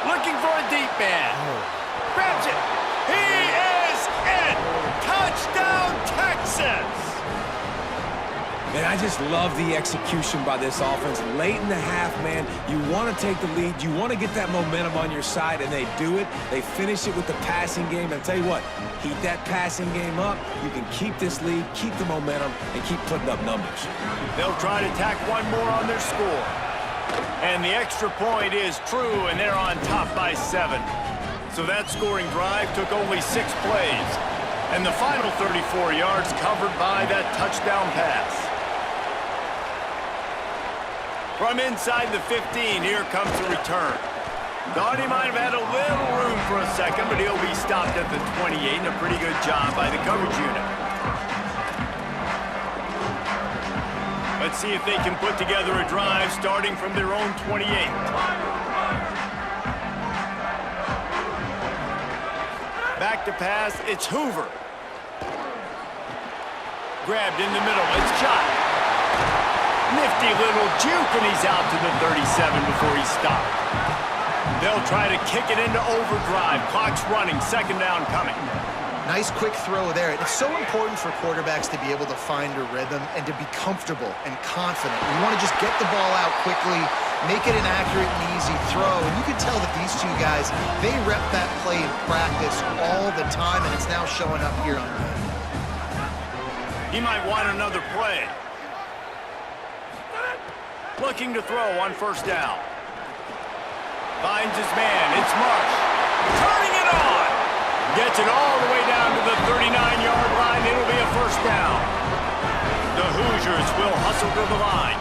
Looking for a deep man. Grabs it. He is in. Touchdown, Texas. Man, I just love the execution by this offense. Late in the half, man, you want to take the lead. You want to get that momentum on your side, and they do it. They finish it with the passing game. And I'll tell you what, keep that passing game up. You can keep this lead, keep the momentum, and keep putting up numbers. They'll try to tack one more on their score. And the extra point is true, and they're on top by 7. So that scoring drive took only 6 plays. And the final 34 yards covered by that touchdown pass. From inside the 15, here comes the return. Thought he might have had a little room for a second, but he'll be stopped at the 28, and a pretty good job by the coverage unit. Let's see if they can put together a drive starting from their own 28. Back to pass, it's Hoover. Grabbed in the middle, it's shot. Nifty little juke, and he's out to the 37 before he's stopped. They'll try to kick it into overdrive. Clock's running, 2nd down coming. Nice quick throw there. It's so important for quarterbacks to be able to find a rhythm and to be comfortable and confident. You want to just get the ball out quickly, make it an accurate and easy throw. And you can tell that these two guys, they rep that play in practice all the time, and it's now showing up here on the field. He might want another play. Looking to throw on 1st down. Finds his man. It's Marsh. Turning it on. Gets it all the way down to the 39-yard line. It'll be a 1st down. The Hoosiers will hustle to the line.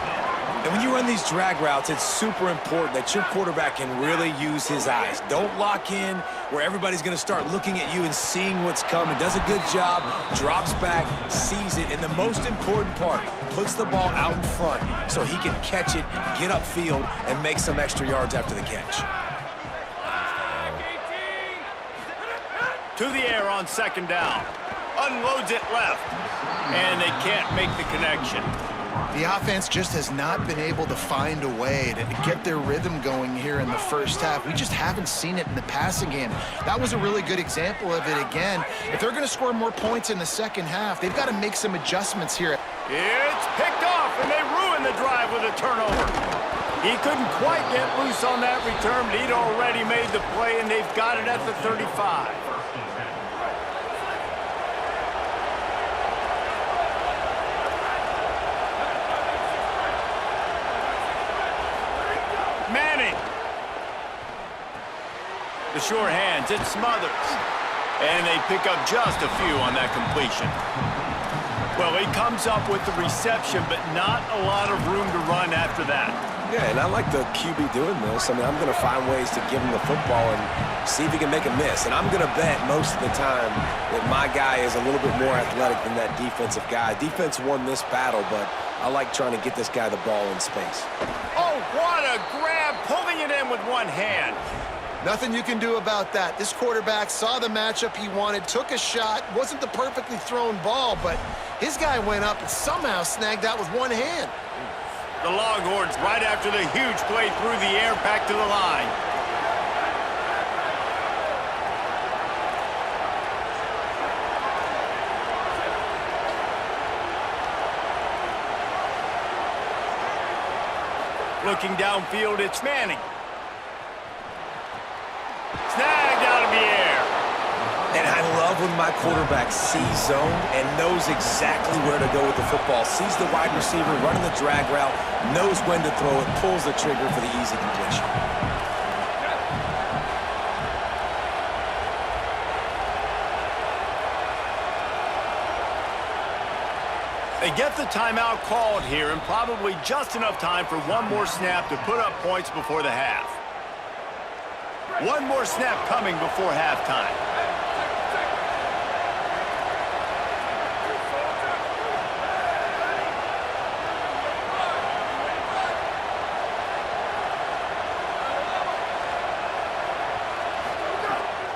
And when you run these drag routes, it's super important that your quarterback can really use his eyes. Don't lock in where everybody's going to start looking at you and seeing what's coming. Does a good job, drops back, sees it, and the most important part, puts the ball out in front so he can catch it, get upfield, and make some extra yards after the catch. To the air on 2nd down. Unloads it left. And they can't make the connection. The offense just has not been able to find a way to get their rhythm going here in the first half. We just haven't seen it in the passing game. That was a really good example of it again. If they're going to score more points in the second half, they've got to make some adjustments here. It's picked off, and they ruin the drive with a turnover. He couldn't quite get loose on that return, but he'd already made the play, and they've got it at the 35. Manning. The short hands, it smothers. And they pick up just a few on that completion. Well, he comes up with the reception, but not a lot of room to run after that. Yeah, and I like the QB doing this. I mean, I'm going to find ways to give him the football and see if he can make a miss. And I'm going to bet most of the time that my guy is a little bit more athletic than that defensive guy. Defense won this battle, but I like trying to get this guy the ball in space. Oh, what a grab, pulling it in with one hand. Nothing you can do about that. This quarterback saw the matchup he wanted, took a shot. Wasn't the perfectly thrown ball, but his guy went up and somehow snagged out with one hand. The Longhorns right after the huge play through the air back to the line. Looking downfield, it's Manning. Snagged out of the air. And I love when my quarterback sees zone and knows exactly where to go with the football. Sees the wide receiver running the drag route, knows when to throw it, pulls the trigger for the easy completion. They get the timeout called here, and probably just enough time for one more snap to put up points before the half. One more snap coming before halftime.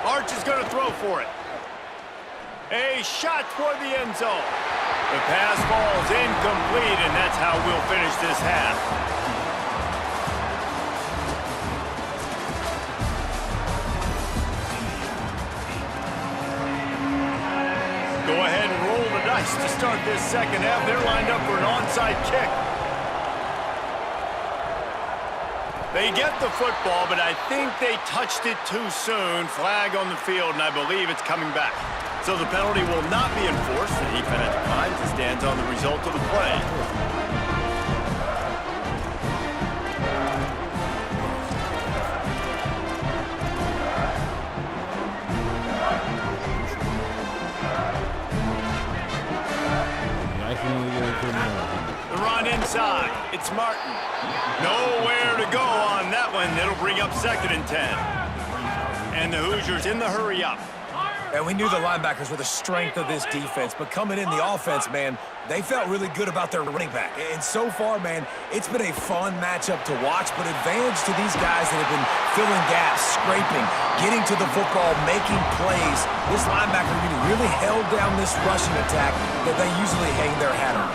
Arch is going to throw for it. A shot toward the end zone. The pass falls incomplete, and that's how we'll finish this half. Go ahead and roll the dice to start this second half. They're lined up for an onside kick. They get the football, but I think they touched it too soon. Flag on the field, and I believe it's coming back. So the penalty will not be enforced. The defense declines and stands on the result of the play. The run inside. It's Martin. Nowhere to go on that one. It'll bring up 2nd and 10. And the Hoosiers in the hurry up. And we knew the linebackers were the strength of this defense, but coming in the offense, man, they felt really good about their running back. And so far, man, it's been a fun matchup to watch, but advantage to these guys that have been filling gaps, scraping, getting to the football, making plays. This linebacker really held down this rushing attack that they usually hang their hat on.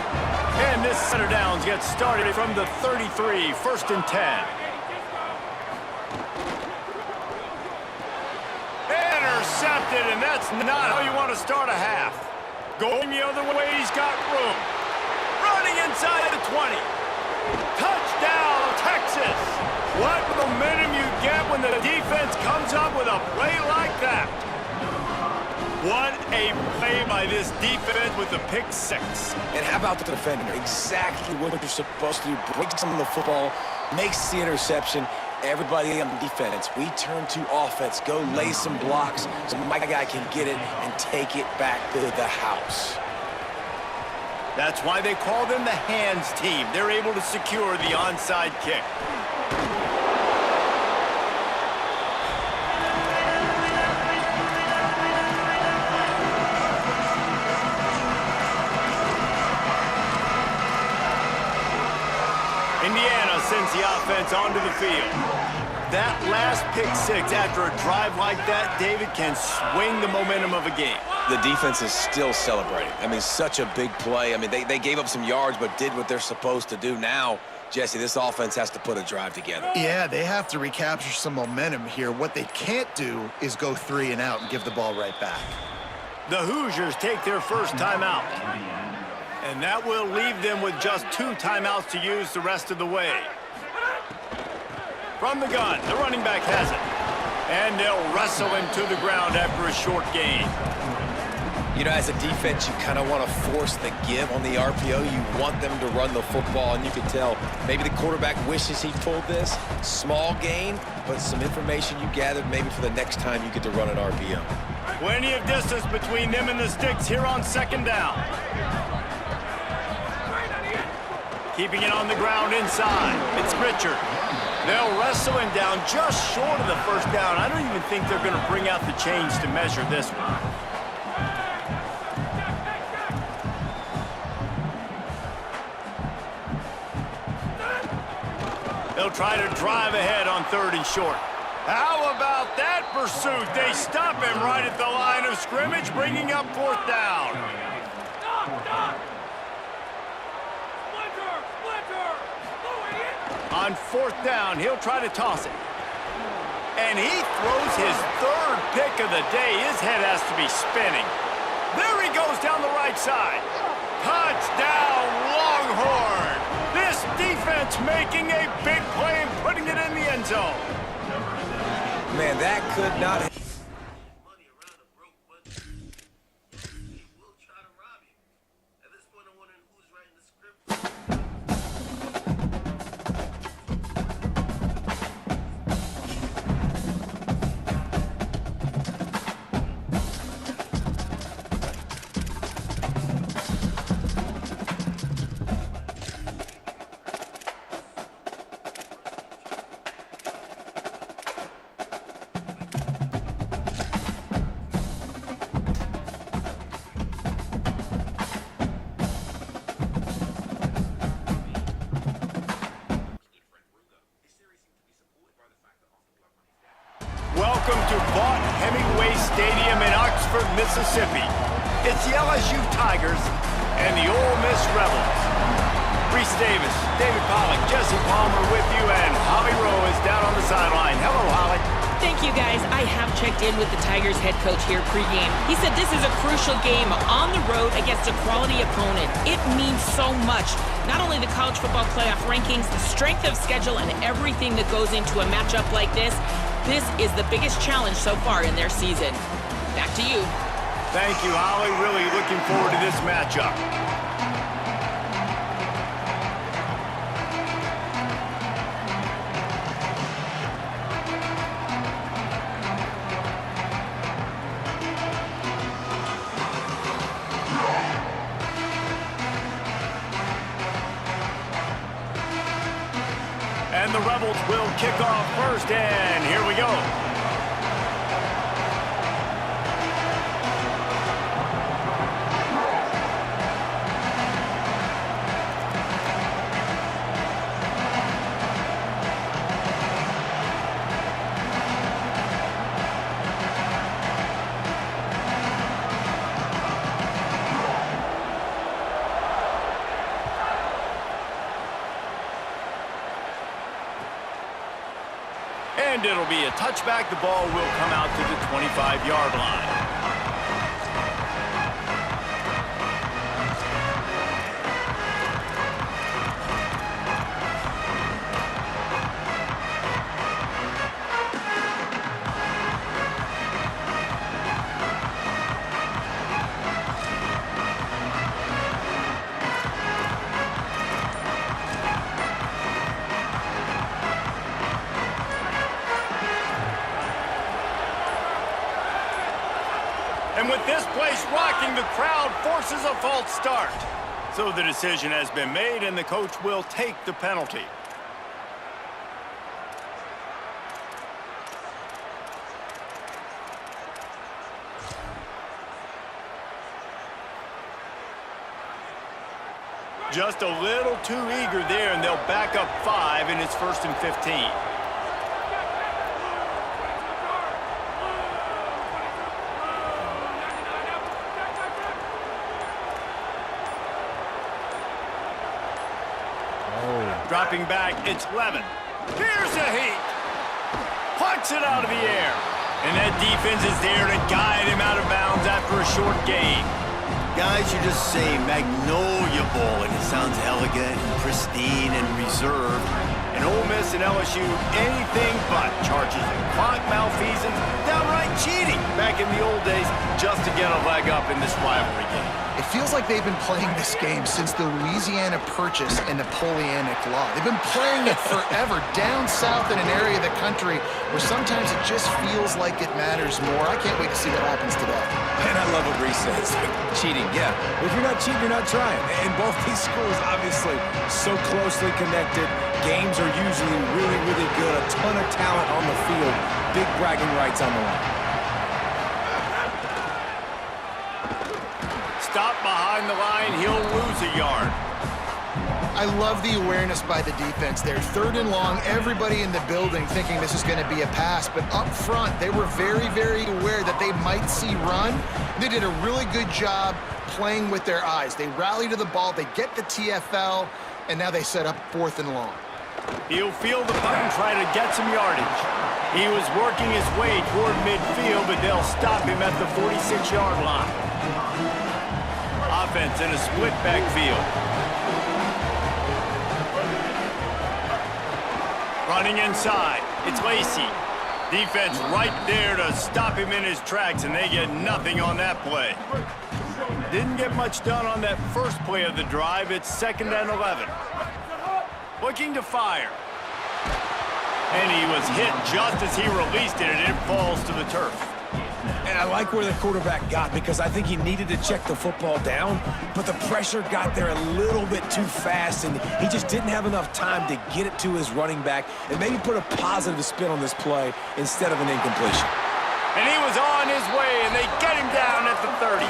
And this center downs gets started from the 33, 1st and 10. Intercepted, and that's not how you want to start a half. Going the other way, he's got room. Running inside the 20. Touchdown, Texas. What momentum you get when the defense comes up with a play like that. What a play by this defense with the pick 6. And how about the defender? Exactly what you're supposed to do. Breaks some of the football, makes the interception. Everybody on defense, we turn to offense. Go lay some blocks so my guy can get it and take it back to the house. That's why they call them the hands team. They're able to secure the onside kick. Indiana sends the offense onto the field. That last pick 6 after a drive like that, David, can swing the momentum of a game. The defense is still celebrating. I mean, such a big play. I mean, they gave up some yards but did what they're supposed to do. Now, Jesse, this offense has to put a drive together. Yeah, they have to recapture some momentum here. What they can't do is go 3 and out and give the ball right back. The Hoosiers take their first timeout. And that will leave them with just 2 timeouts to use the rest of the way. From the gun, the running back has it. And they'll wrestle him to the ground after a short gain. You know, as a defense, you kind of want to force the give on the RPO. You want them to run the football, and you can tell maybe the quarterback wishes he pulled this. Small gain, but some information you gathered maybe for the next time you get to run an RPO. Plenty of distance between them and the sticks here on second down. Keeping it on the ground inside. It's Richard. They'll wrestle him down just short of the first down. I don't even think they're going to bring out the chains to measure this one. They'll try to drive ahead on 3rd and short. How about that pursuit? They stop him right at the line of scrimmage, bringing up 4th down. On 4th down, he'll try to toss it. And he throws his 3rd pick of the day. His head has to be spinning. There he goes down the right side. Touchdown, Longhorn! This defense making a big play and putting it in the end zone. Man, that could not... Welcome to Vaught Hemingway Stadium in Oxford, Mississippi. It's the LSU Tigers and the Ole Miss Rebels. Reese Davis, David Pollack, Jesse Palmer with you, and Holly Rowe is down on the sideline. Hello, Holly. Thank you, guys. I have checked in with the Tigers head coach here pregame. He said this is a crucial game on the road against a quality opponent. It means so much. Not only the college football playoff rankings, the strength of schedule, and everything that goes into a matchup like this. This is the biggest challenge so far in their season. Back to you. Thank you, Holly. Really looking forward to this matchup. And the Rebels will kick off first, and here we go. And it'll be a touchback. The ball will come out to the 25-yard line. And with this place rocking, the crowd forces a false start. So the decision has been made, and the coach will take the penalty. Just a little too eager there, and they'll back up 5, and it's 1st and 15. Dropping back, it's Levin. Here's a heat. Plucks it out of the air. And that defense is there to guide him out of bounds after a short gain. Guys, you just say Magnolia Bowl, and it sounds elegant and pristine and reserved. And Ole Miss and LSU, anything but charges of clock malfeasance, downright cheating back in the old days just to get a leg up in this rivalry game. It feels like they've been playing this game since the Louisiana Purchase and Napoleonic Law. They've been playing it forever down south in an area of the country where sometimes it just feels like it matters more. I can't wait to see what happens today. And I love what Reese says. Cheating, yeah. If you're not cheating, you're not trying. And both these schools, obviously, so closely connected. Games are usually really, really good. A ton of talent on the field. Big bragging rights on the line. Stop behind the line, he'll lose a yard. I love the awareness by the defense there. 3rd and long, everybody in the building thinking this is going to be a pass, but up front, they were very, very aware that they might see run. They did a really good job playing with their eyes. They rally to the ball, they get the TFL, and now they set up 4th and long. He'll feel the punt and try to get some yardage. He was working his way toward midfield, but they'll stop him at the 46-yard line. Offense in a split backfield. Running inside, it's Lacey. Defense right there to stop him in his tracks, and they get nothing on that play. Didn't get much done on that first play of the drive. It's 2nd and 11. Looking to fire. And he was hit just as he released it, and it falls to the turf. And I like where the quarterback got because I think he needed to check the football down, but the pressure got there a little bit too fast, and he just didn't have enough time to get it to his running back and maybe put a positive spin on this play instead of an incompletion. And he was on his way, and they get him down at the 30.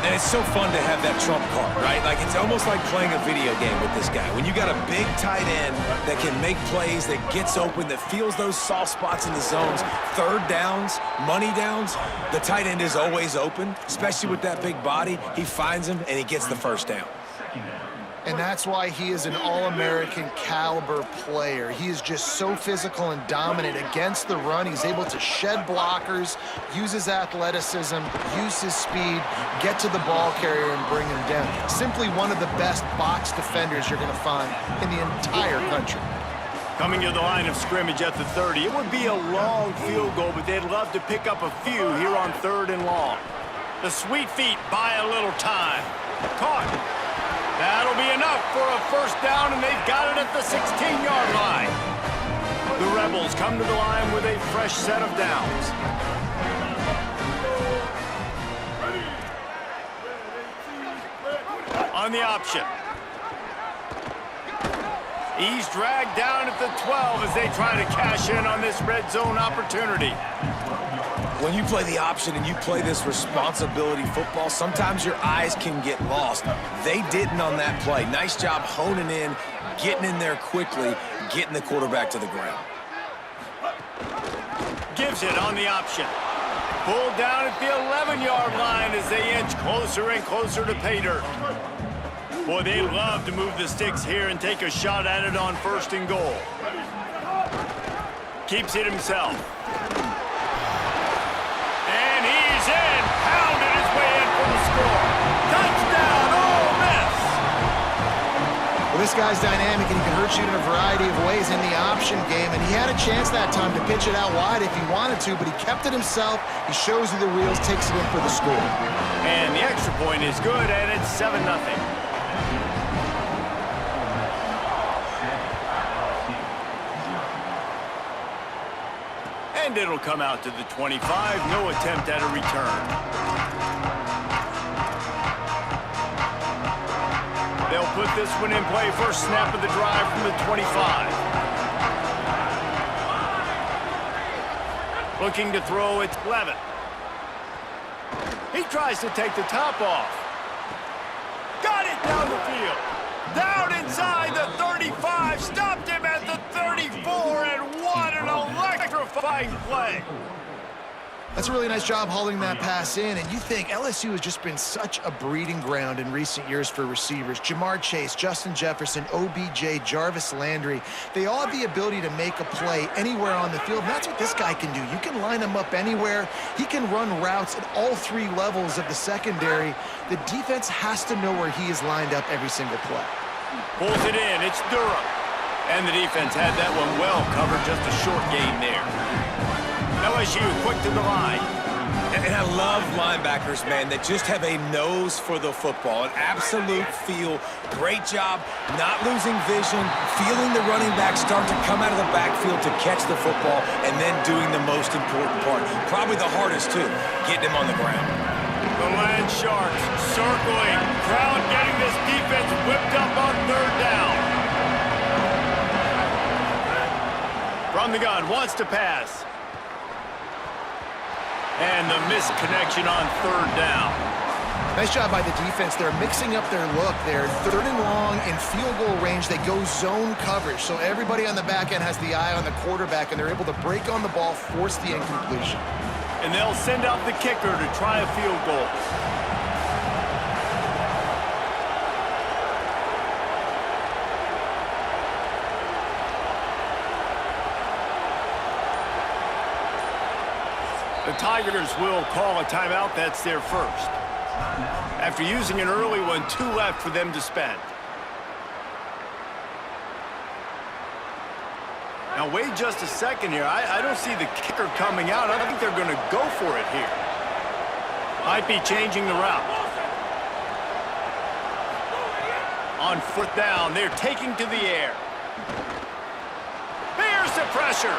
And it's so fun to have that trump card, right? Like, it's almost like playing a video game with this guy. When you got a big tight end that can make plays, that gets open, that feels those soft spots in the zones, 3rd downs, money downs, the tight end is always open, especially with that big body. He finds him, and he gets the 1st down. And that's why he is an All-American caliber player. He is just so physical and dominant against the run. He's able to shed blockers, use his athleticism, use his speed, get to the ball carrier and bring him down. Simply one of the best box defenders you're going to find in the entire country. Coming to the line of scrimmage at the 30. It would be a long field goal, but they'd love to pick up a few here on 3rd and long. The Sweet Feet buy a little time. Caught. That'll be enough for a 1st down, and they've got it at the 16-yard line. The Rebels come to the line with a fresh set of downs. On the option. He's dragged down at the 12 as they try to cash in on this red zone opportunity. When you play the option and you play this responsibility football, sometimes your eyes can get lost. They didn't on that play. Nice job honing in, getting in there quickly, getting the quarterback to the ground. Gives it on the option. Pulled down at the 11-yard line as they inch closer and closer to pay dirt. Boy, they love to move the sticks here and take a shot at it on 1st and goal. Keeps it himself. And he's in. Pounded his way in for the score. Touchdown, Ole Miss! Well, this guy's dynamic, and he can hurt you in a variety of ways in the option game, and he had a chance that time to pitch it out wide if he wanted to, but he kept it himself. He shows you the wheels, takes it in for the score. And the extra point is good, and it's 7-0. And it'll come out to the 25. No attempt at a return. They'll put this one in play. First snap of the drive from the 25. Looking to throw, it's Levin. He tries to take the top off. Got it down the field. Down inside the 35. Stopped him at the 34, and what an electrifying play. That's a really nice job hauling that pass in, and you think LSU has just been such a breeding ground in recent years for receivers. Jamar Chase, Justin Jefferson, OBJ, Jarvis Landry, they all have the ability to make a play anywhere on the field, and that's what this guy can do. You can line him up anywhere. He can run routes at all three levels of the secondary. The defense has to know where he is lined up every single play. Pulls it in. It's Durham. And the defense had that one well covered. Just a short gain there. LSU quick to the line. And I love linebackers, man, that just have a nose for the football, an absolute feel. Great job not losing vision, feeling the running back start to come out of the backfield to catch the football, and then doing the most important part. Probably the hardest, too, getting him on the ground. The Land Sharks circling. Crowd getting this defense whipped up on third down. From the gun, wants to pass. And the missed connection on third down. Nice job by the defense. They're mixing up their look there. Third and long in field goal range. They go zone coverage. So everybody on the back end has the eye on the quarterback, and they're able to break on the ball, force the incompletion. And they'll send out the kicker to try a field goal. The Tigers will call a timeout. That's their first. After using an early one, 2 left for them to spend. Now wait just a second here. I don't see the kicker coming out. I think they're going to go for it here. Might be changing the route. On fourth down, they're taking to the air. Here's the pressure.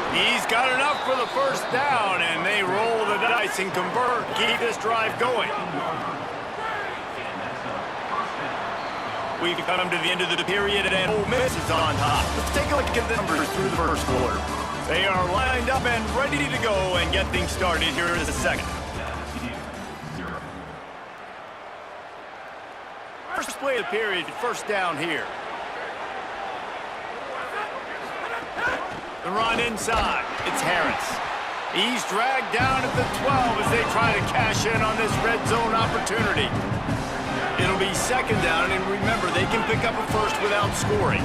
He's got enough for the first down, and they roll the dice and convert, keep this drive going. We've come to the end of the period, and Ole Miss is on top. Let's take a look at the numbers through the first quarter. They are lined up and ready to go and get things started here in the second. First play of the period, first down here. The run inside. It's Harris. He's dragged down at the 12 as they try to cash in on this red zone opportunity. It'll be second down, and remember, they can pick up a first without scoring.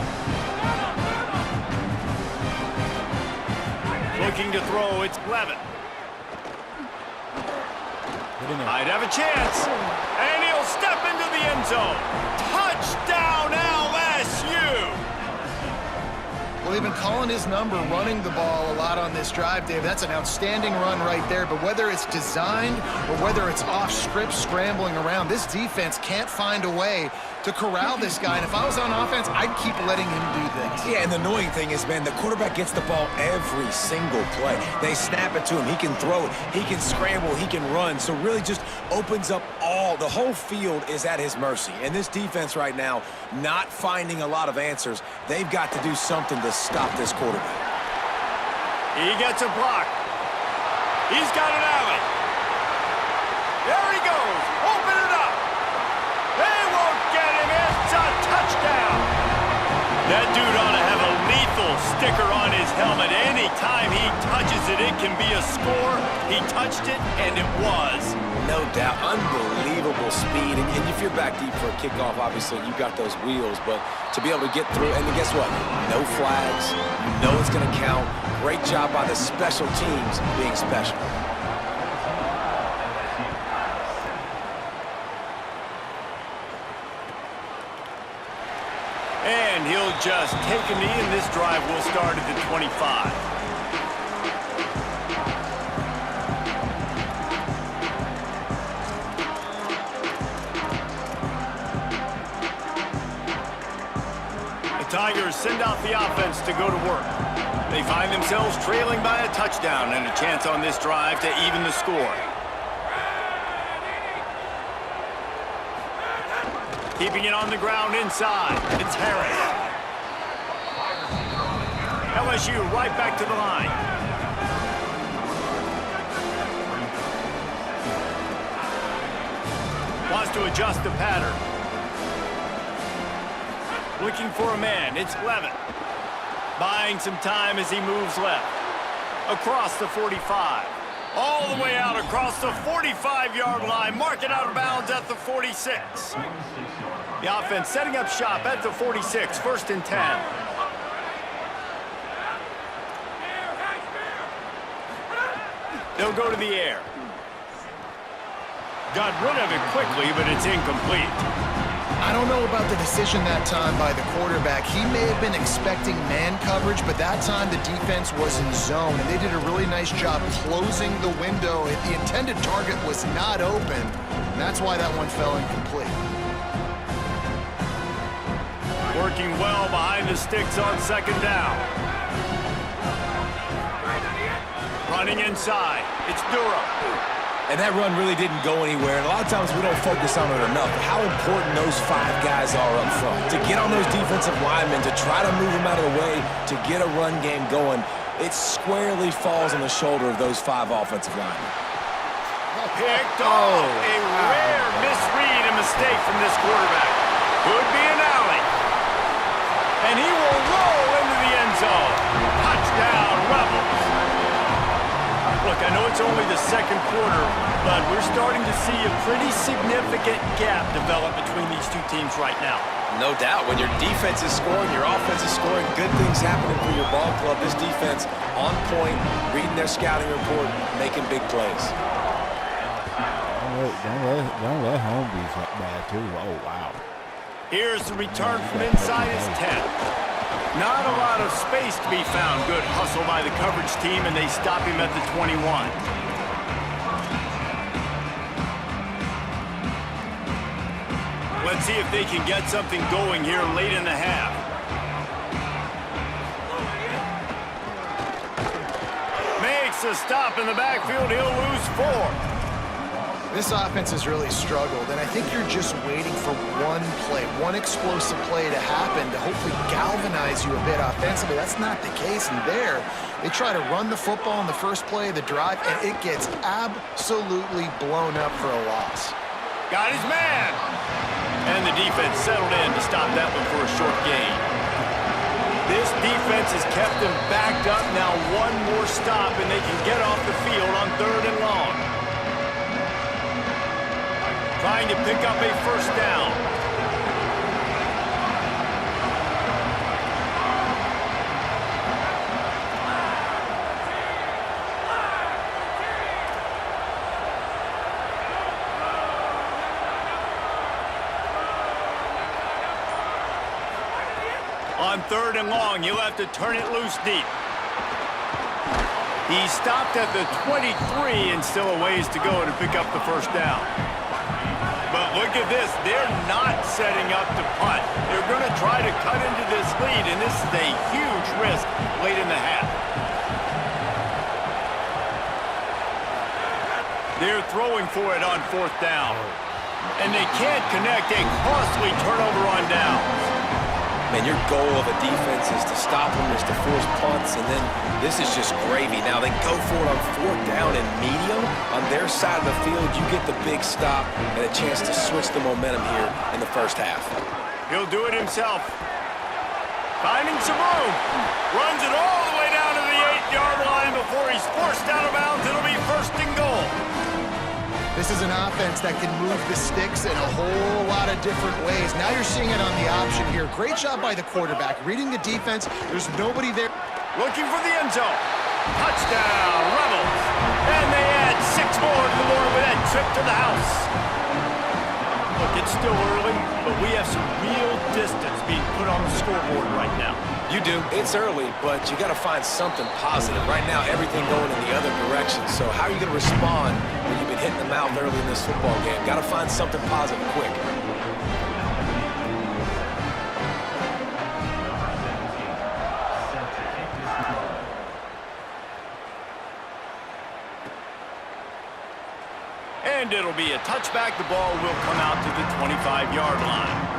Looking to throw, it's Levin. Might have a chance. And he'll step into the end zone. Touchdown, LSU! Well, they've been calling his number, running the ball a lot on this drive, Dave. That's an outstanding run right there. But whether it's designed or whether it's off script scrambling around, this defense can't find a way to corral this guy. And if I was on offense, I'd keep letting him do this. Yeah, and the annoying thing is, man, the quarterback gets the ball every single play. They snap it to him. He can throw it. He can scramble. He can run. So really just opens up the whole field is at his mercy. And this defense right now, not finding a lot of answers. They've got to do something to stop this quarterback. He gets a block. He's got an alley. There he goes. Open it up. They won't get him. It's a touchdown. That dude ought to have a lethal sticker on his helmet. Anytime he touches it, it can be a score. He touched it, and it was. No doubt. Unbelievable speed. And if you're back deep for a kickoff, obviously, you got those wheels. But to be able to get through, and guess what? No flags. You know it's going to count. Great job by the special teams being special. And he'll just take a knee, and this drive will start at the 25. Tigers send out the offense to go to work. They find themselves trailing by a touchdown and a chance on this drive to even the score. Keeping it on the ground inside. It's Harris. LSU right back to the line. Wants to adjust the pattern. Looking for a man, it's Levin. Buying some time as he moves left. across the 45. All the way out across the 45-yard line. Mark it out of bounds at the 46. The offense setting up shop at the 46, 1st and 10. They'll go to the air. Got rid of it quickly, but it's incomplete. I don't know about the decision that time by the quarterback. He may have been expecting man coverage, but that time the defense was in zone, and they did a really nice job closing the window. The intended target was not open, and that's why that one fell incomplete. Working well behind the sticks on 2nd down. Running inside. It's Durham. And that run really didn't go anywhere. And a lot of times we don't focus on it enough. How important those 5 guys are up front. To get on those defensive linemen, to try to move them out of the way, to get a run game going, it squarely falls on the shoulder of those 5 offensive linemen. Picked off. A rare misread and mistake from this quarterback. Could be an alley. And he will roll into the end zone. Touchdown, Rebels. Look, I know it's only the 2nd quarter, but we're starting to see a pretty significant gap develop between these two teams right now. No doubt. When your defense is scoring, your offense is scoring, good things happening for your ball club. This defense on point, reading their scouting report, making big plays. Don't let home be bad, too. Oh, wow. Here's the return from inside his 10. Not a lot of space to be found. Good hustle by the coverage team, and they stop him at the 21. Let's see if they can get something going here late in the half. Makes a stop in the backfield. He'll lose 4. This offense has really struggled, and I think you're just waiting for one play, one explosive play to happen to hopefully galvanize you a bit offensively. That's not the case, and there, they try to run the football in the first play of the drive, and it gets absolutely blown up for a loss. Got his man! And the defense settled in to stop that one for a short gain. This defense has kept them backed up. Now one more stop, and they can get off the field on 3rd and long. Trying to pick up a 1st down. On 3rd and long, he'll have to turn it loose deep. He stopped at the 23 and still a ways to go to pick up the 1st down. But look at this. They're not setting up to punt. They're going to try to cut into this lead, and this is a huge risk late in the half. They're throwing for it on 4th down. And they can't connect. A costly turnover on downs. Man, your goal of a defense is to stop them, is to force punts, and then this is just gravy. Now they go for it on 4th down and medium. On their side of the field, you get the big stop and a chance to switch the momentum here in the 1st half. He'll do it himself. Finding some room. Runs it all the way down to the 8-yard line before he's forced out of bounds. It'll be 1st and goal. This is an offense that can move the sticks in a whole lot of different ways. Now you're seeing it on the option here. Great job by the quarterback. Reading the defense, there's nobody there. Looking for the end zone. Touchdown, Rebels. And they add 6 more to the board with that trip to the house. Look, it's still early, but we have some real distance being put on the scoreboard right now. You do. It's early, but you got to find something positive. Right now, everything going in the other direction. So how are you going to respond when you've been hitting the mouth early in this football game? Got to find something positive quick. And it'll be a touchback. The ball will come out to the 25-yard line.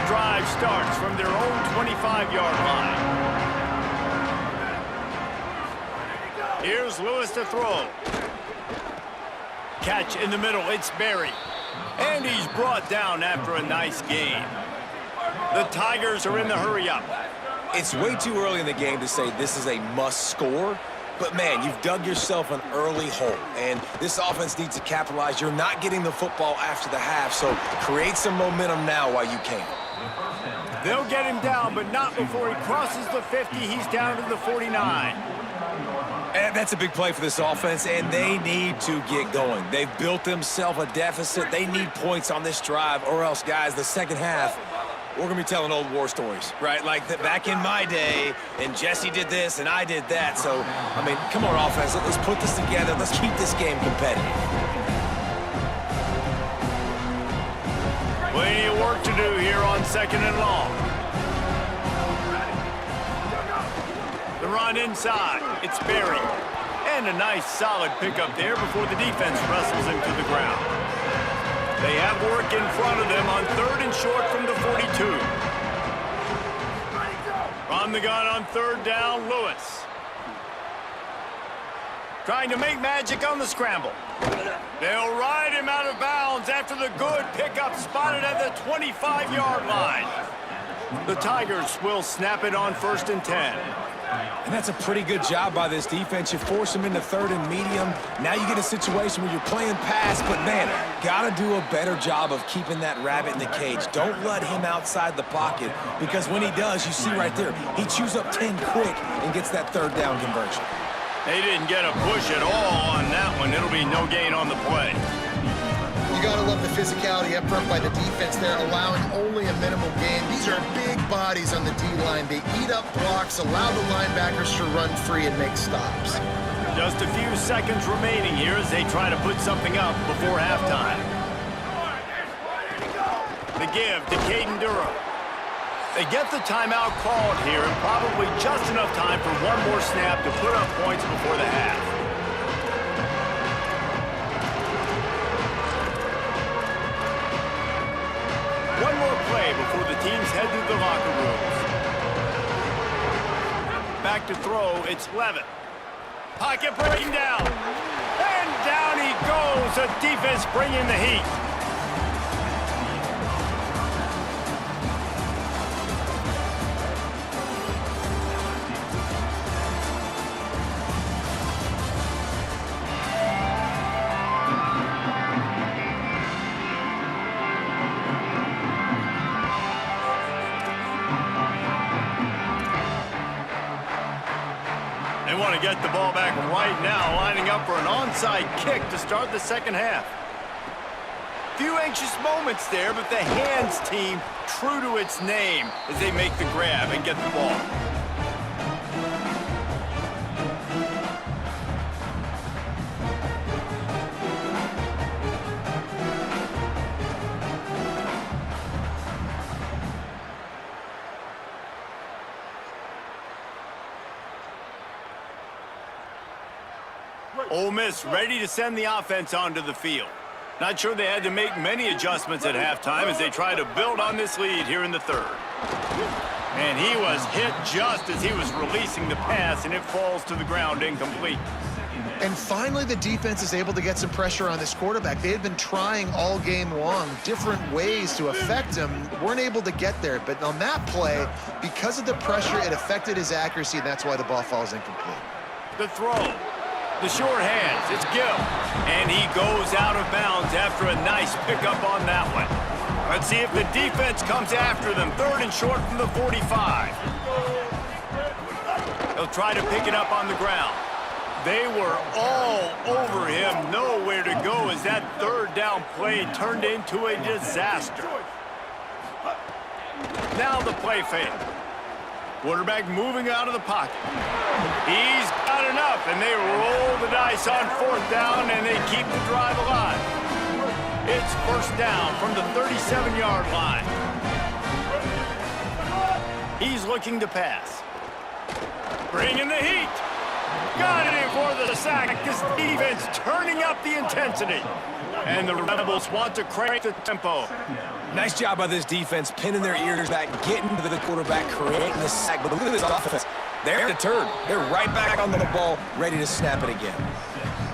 Drive starts from their own 25-yard line. Here's Lewis to throw. catch in the middle. It's Berry. And he's brought down after a nice gain. The Tigers are in the hurry-up. It's way too early in the game to say this is a must-score. But, man, you've dug yourself an early hole, and this offense needs to capitalize. You're not getting the football after the half, so create some momentum now while you can. They'll get him down, but not before he crosses the 50. He's down to the 49. And that's a big play for this offense, and they need to get going. They've built themselves a deficit. They need points on this drive, or else, guys, the second half, we're going to be telling old war stories, right? Like back in my day, and Jesse did this, and I did that. So, I mean, come on, offense. Let's put this together. Let's keep this game competitive. Plenty of work to do here on 2nd and long. The run inside. It's Berry. And a nice, solid pickup there before the defense wrestles him to the ground. They have work in front of them on 3rd and short from the 42. From the gun on 3rd down, Lewis. Trying to make magic on the scramble. They'll ride him out of bounds after the good pickup spotted at the 25-yard line. The Tigers will snap it on 1st and 10. And that's a pretty good job by this defense. You force them into 3rd and medium. Now you get a situation where you're playing pass, but, man, got to do a better job of keeping that rabbit in the cage. Don't let him outside the pocket, because when he does, you see right there, he chews up 10 quick and gets that 3rd down conversion. They didn't get a push at all on that one. It'll be no gain on the play. You got to love the physicality up front by the defense there, allowing only a minimal gain. These are big bodies on the D-line. They eat up blocks, allow the linebackers to run free and make stops. Just a few seconds remaining here as they try to put something up before halftime. The give to Caden Durham. They get the timeout called here, and probably just enough time for one more snap to put up points before the half. One more play before the teams head to the locker rooms. Back to throw, it's Levitt. Pocket breaking down. And down he goes. The defense bringing the heat. They want to get the ball back right now, lining up for an onside kick to start the second half. Few anxious moments there, but the hands team true to its name as they make the grab and get the ball. Ole Miss ready to send the offense onto the field. Not sure they had to make many adjustments at halftime as they try to build on this lead here in the 3rd. And he was hit just as he was releasing the pass, and it falls to the ground incomplete. And finally, the defense is able to get some pressure on this quarterback. They had been trying all game long different ways to affect him, weren't able to get there. But on that play, because of the pressure, it affected his accuracy, and that's why the ball falls incomplete. The throw. The short hands, it's Gill. And he goes out of bounds after a nice pickup on that one. Let's see if the defense comes after them. 3rd and short from the 45. They'll try to pick it up on the ground. They were all over him, nowhere to go as that 3rd down play turned into a disaster. Now the play fake. Quarterback moving out of the pocket. He's got enough, and they roll the dice on 4th down, and they keep the drive alive. It's 1st down from the 37-yard line. He's looking to pass. Bringing the heat. Got it in for the sack. This defense turning up the intensity. And the Rebels want to crank the tempo. Nice job by this defense, pinning their ears back, getting to the quarterback, creating the sack. But look at this offense. They're deterred. They're right back on the ball, ready to snap it again.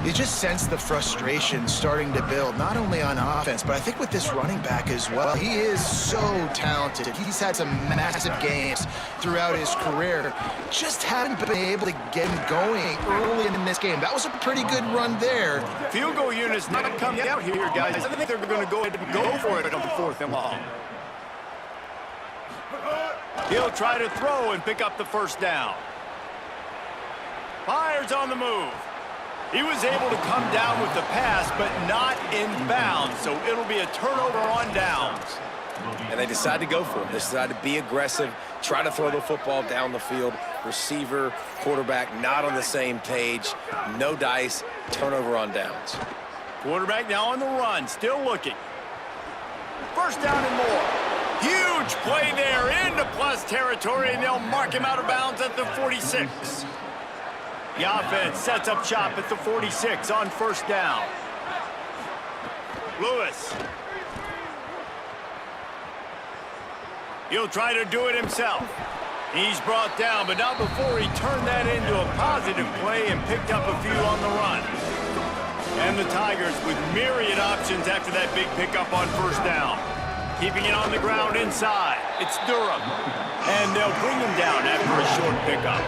You just sense the frustration starting to build, not only on offense, but I think with this running back as well. He is so talented. He's had some massive games throughout his career. Just hadn't been able to get him going early in this game. That was a pretty good run there. Field goal unit's not coming out here, guys. I think they're going to go ahead and go for it on the 4th and long. He'll try to throw and pick up the first down. Fires on the move. He was able to come down with the pass, but not in bounds, so it'll be a turnover on downs. And they decide to go for it. They decide to be aggressive, try to throw the football down the field. Receiver, quarterback, not on the same page. No dice, turnover on downs. Quarterback now on the run, still looking. First down and more. Huge play there into plus territory, and they'll mark him out of bounds at the 46. The offense sets up shop at the 46 on first down. Lewis. He'll try to do it himself. He's brought down, but not before he turned that into a positive play and picked up a few on the run. And the Tigers with myriad options after that big pickup on first down. Keeping it on the ground inside. It's Durham. And they'll bring him down after a short pickup.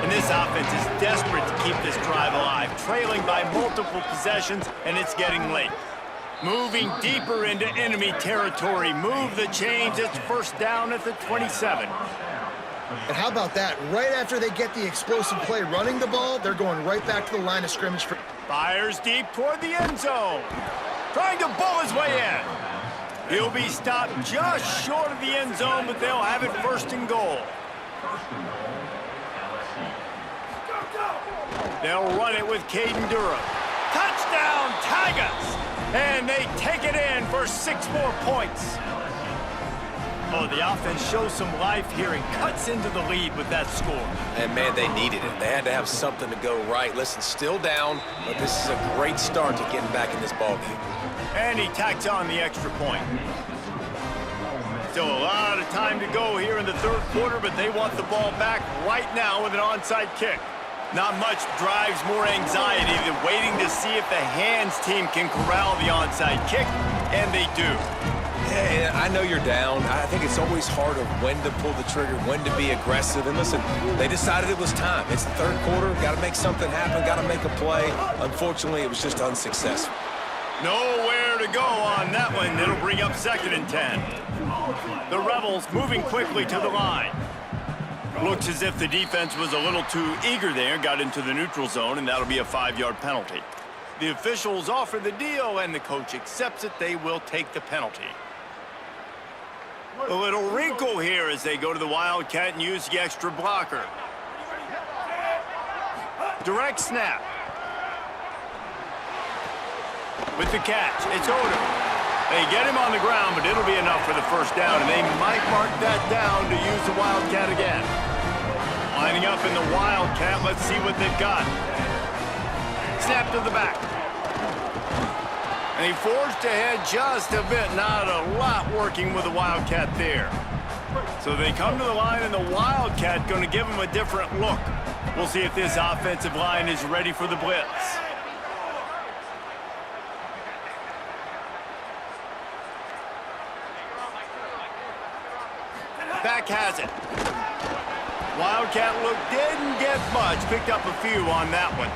And this offense is desperate to keep this drive alive, trailing by multiple possessions, and it's getting late. Moving deeper into enemy territory. Move the chains. It's first down at the 27. And how about that? Right after they get the explosive play running the ball, they're going right back to the line of scrimmage. Fires deep toward the end zone. Trying to bull his way in. He'll be stopped just short of the end zone, but they'll have it first and goal. They'll run it with Caden Durham. Touchdown, Tigers! And they take it in for 6 more points. Oh, the offense shows some life here and cuts into the lead with that score. And, man, they needed it. They had to have something to go right. Listen, still down, but this is a great start to getting back in this ballgame. And he tacks on the extra point. Still a lot of time to go here in the 3rd quarter, but they want the ball back right now with an onside kick. Not much drives more anxiety than waiting to see if the hands team can corral the onside kick, and they do. Yeah, I know you're down. I think it's always hard of when to pull the trigger, when to be aggressive. And listen, they decided it was time. It's the 3rd quarter. Got to make something happen. Got to make a play. Unfortunately, it was just unsuccessful. Nowhere to go on that one. It'll bring up 2nd and 10. The Rebels moving quickly to the line. Looks as if the defense was a little too eager there, got into the neutral zone, and that'll be a 5-yard penalty. The officials offer the deal, and the coach accepts it. They will take the penalty. A little wrinkle here as they go to the Wildcat and use the extra blocker. Direct snap. With the catch, it's Odom. They get him on the ground, but it'll be enough for the first down, and they might mark that down to use the Wildcat again. Lining up in the Wildcat, let's see what they've got. Snap to the back. And he forged ahead just a bit, not a lot working with the Wildcat there. So they come to the line, and the Wildcat going to give them a different look. We'll see if this offensive line is ready for the blitz. Back has it. Wildcat look didn't get much. Picked up a few on that one.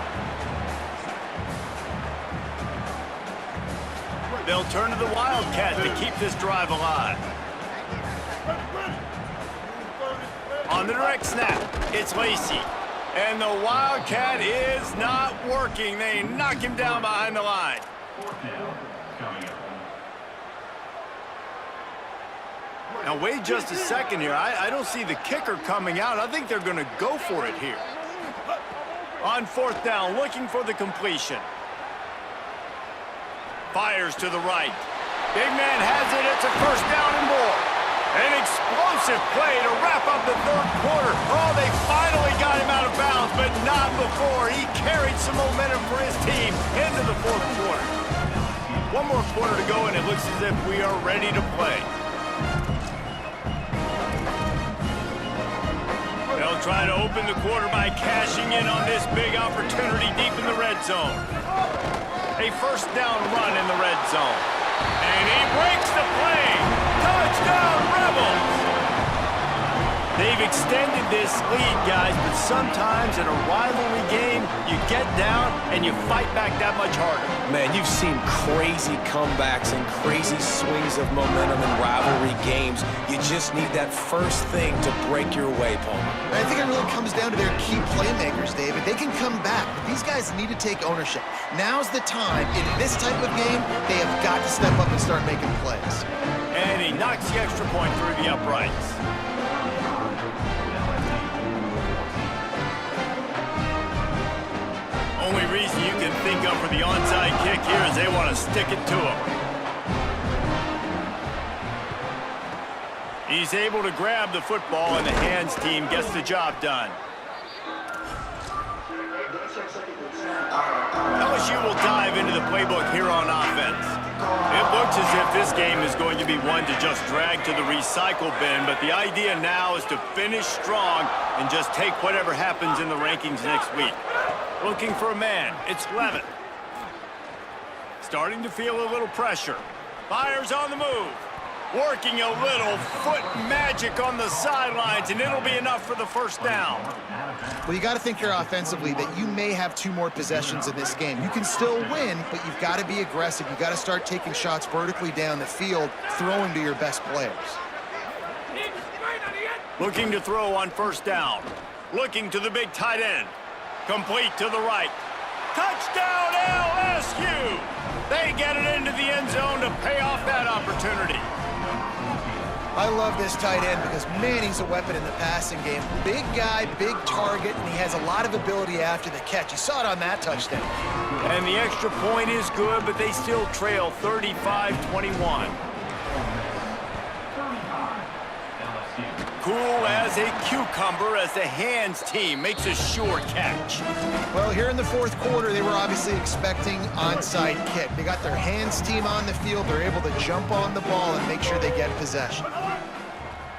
They'll turn to the Wildcat to keep this drive alive. On the direct snap, it's Lacey. And the Wildcat is not working. They knock him down behind the line. Now, wait just a second here. I don't see the kicker coming out. I think they're going to go for it here. On 4th down, looking for the completion. Fires to the right. Big man has it. It's a first down and more. An explosive play to wrap up the 3rd quarter. Oh, they finally got him out of bounds, but not before. He carried some momentum for his team into the 4th quarter. 1 more quarter to go, and it looks as if we are ready to play. They'll trying to open the quarter by cashing in on this big opportunity deep in the red zone. A first down run in the red zone. And he breaks the play. Touchdown, Rebels! They've extended this lead, guys, but sometimes in a rivalry game, you get down and you fight back that much harder. Man, you've seen crazy comebacks and crazy swings of momentum in rivalry games. You just need that first thing to break your way, Paul. I think it really comes down to their key playmakers, David. They can come back, but these guys need to take ownership. Now's the time. In this type of game, they have got to step up and start making plays. And he knocks the extra point through the uprights. Only reason you can think of for the onside kick here is they want to stick it to him. He's able to grab the football, and the hands team gets the job done. LSU will dive into the playbook here on offense. It looks as if this game is going to be one to just drag to the recycle bin, but the idea now is to finish strong and just take whatever happens in the rankings next week. Looking for a man. It's Levitt. Starting to feel a little pressure. Fires on the move. Working a little foot magic on the sidelines, and it'll be enough for the first down. Well, you got to think here offensively that you may have 2 more possessions in this game. You can still win, but you've got to be aggressive. You've got to start taking shots vertically down the field, throwing to your best players. Looking to throw on first down. Looking to the big tight end. Complete to the right. Touchdown, LSU! They get it into the end zone to pay off that opportunity. I love this tight end because, man, he's a weapon in the passing game. Big guy, big target, and he has a lot of ability after the catch. You saw it on that touchdown. And the extra point is good, but they still trail 35-21. Cool as a cucumber as the hands team makes a sure catch. Well, here in the fourth quarter, they were obviously expecting onside kick. They got their hands team on the field. They're able to jump on the ball and make sure they get possession.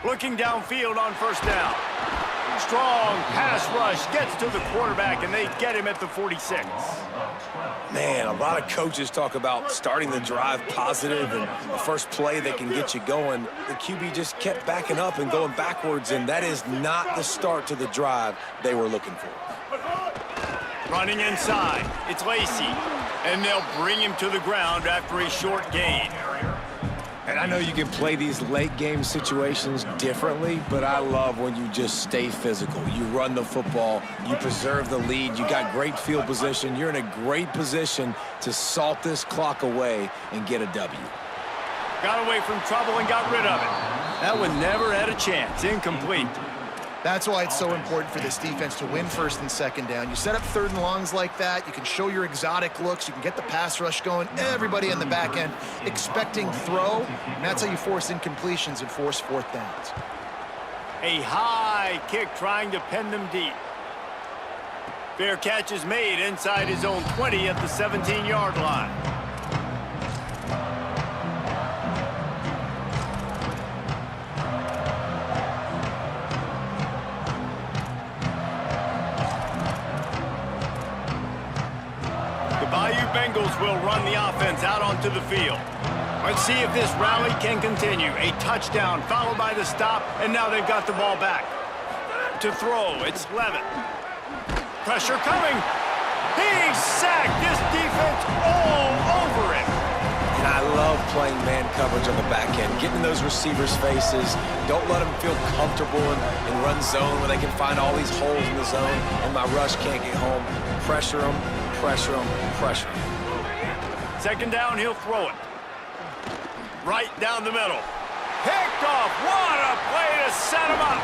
Looking downfield on first down. Strong pass rush gets to the quarterback, and they get him at the 46. Man, a lot of coaches talk about starting the drive positive and the first play that can get you going. The QB just kept backing up and going backwards, and that is not the start to the drive they were looking for. Running inside, it's Lacey, and they'll bring him to the ground after a short gain. And I know you can play these late game situations differently, but I love when you just stay physical. You run the football, you preserve the lead, you got great field position. You're in a great position to salt this clock away and get a W. Got away from trouble and got rid of it. That one never had a chance. Incomplete. That's why it's so important for this defense to win first and second down. You set up third and longs like that, you can show your exotic looks, you can get the pass rush going, everybody on the back end expecting throw, and that's how you force incompletions and force fourth downs. A high kick trying to pin them deep. Fair catch is made inside his own 20 at the 17-yard line. Bayou Bengals will run the offense out onto the field. Let's see if this rally can continue. A touchdown followed by the stop, and now they've got the ball back. To throw, it's Levitt. Pressure coming. He's sacked. This defense all over him. And I love playing man coverage on the back end, getting in those receivers' faces. Don't let them feel comfortable in run zone where they can find all these holes in the zone, and my rush can't get home. Pressure them. Pressure him, pressure him. Second down, he'll throw it. Right down the middle. Picked off. What a play to set him up.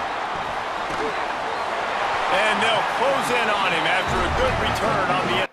And they'll close in on him after a good return on the end.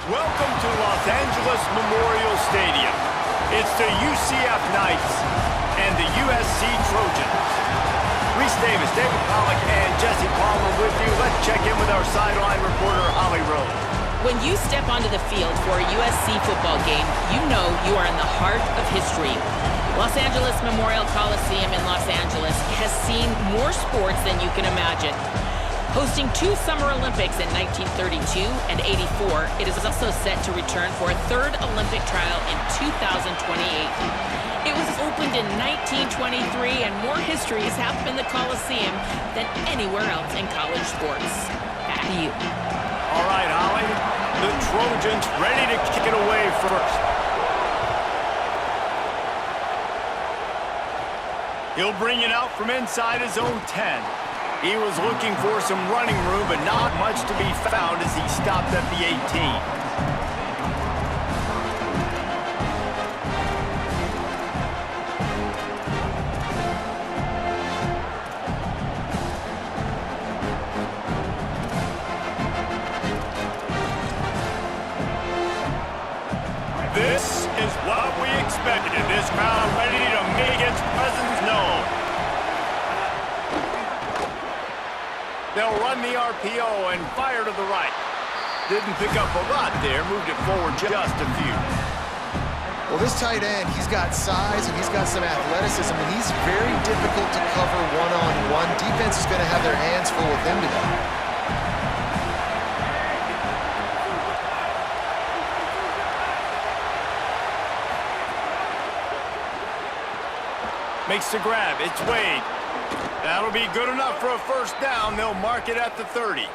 Welcome to Los Angeles Memorial Stadium. It's the UCF Knights and the USC Trojans. Reese Davis, David Pollack, and Jesse Palmer with you. Let's check in with our sideline reporter, Holly Rose. When you step onto the field for a USC football game, you know you are in the heart of history. Los Angeles Memorial Coliseum in Los Angeles has seen more sports than you can imagine. Hosting 2 Summer Olympics in 1932 and 84, it is also set to return for a 3rd Olympic trial in 2028. It was opened in 1923, and more history has happened in the Coliseum than anywhere else in college sports. Back to you. All right, Holly. The Trojans ready to kick it away first. He'll bring it out from inside his own 10. He was looking for some running room, but not much to be found as he stopped at the 18. This is what we expected. This crowd ready to make its presence known. They'll run the RPO and fire to the right. Didn't pick up a lot there, moved it forward just a few. Well, this tight end, he's got size and he's got some athleticism, and he's very difficult to cover one-on-one. Defense is going to have their hands full with him today. Makes the grab. It's Wade. That'll be good enough for a first down. They'll mark it at the 30.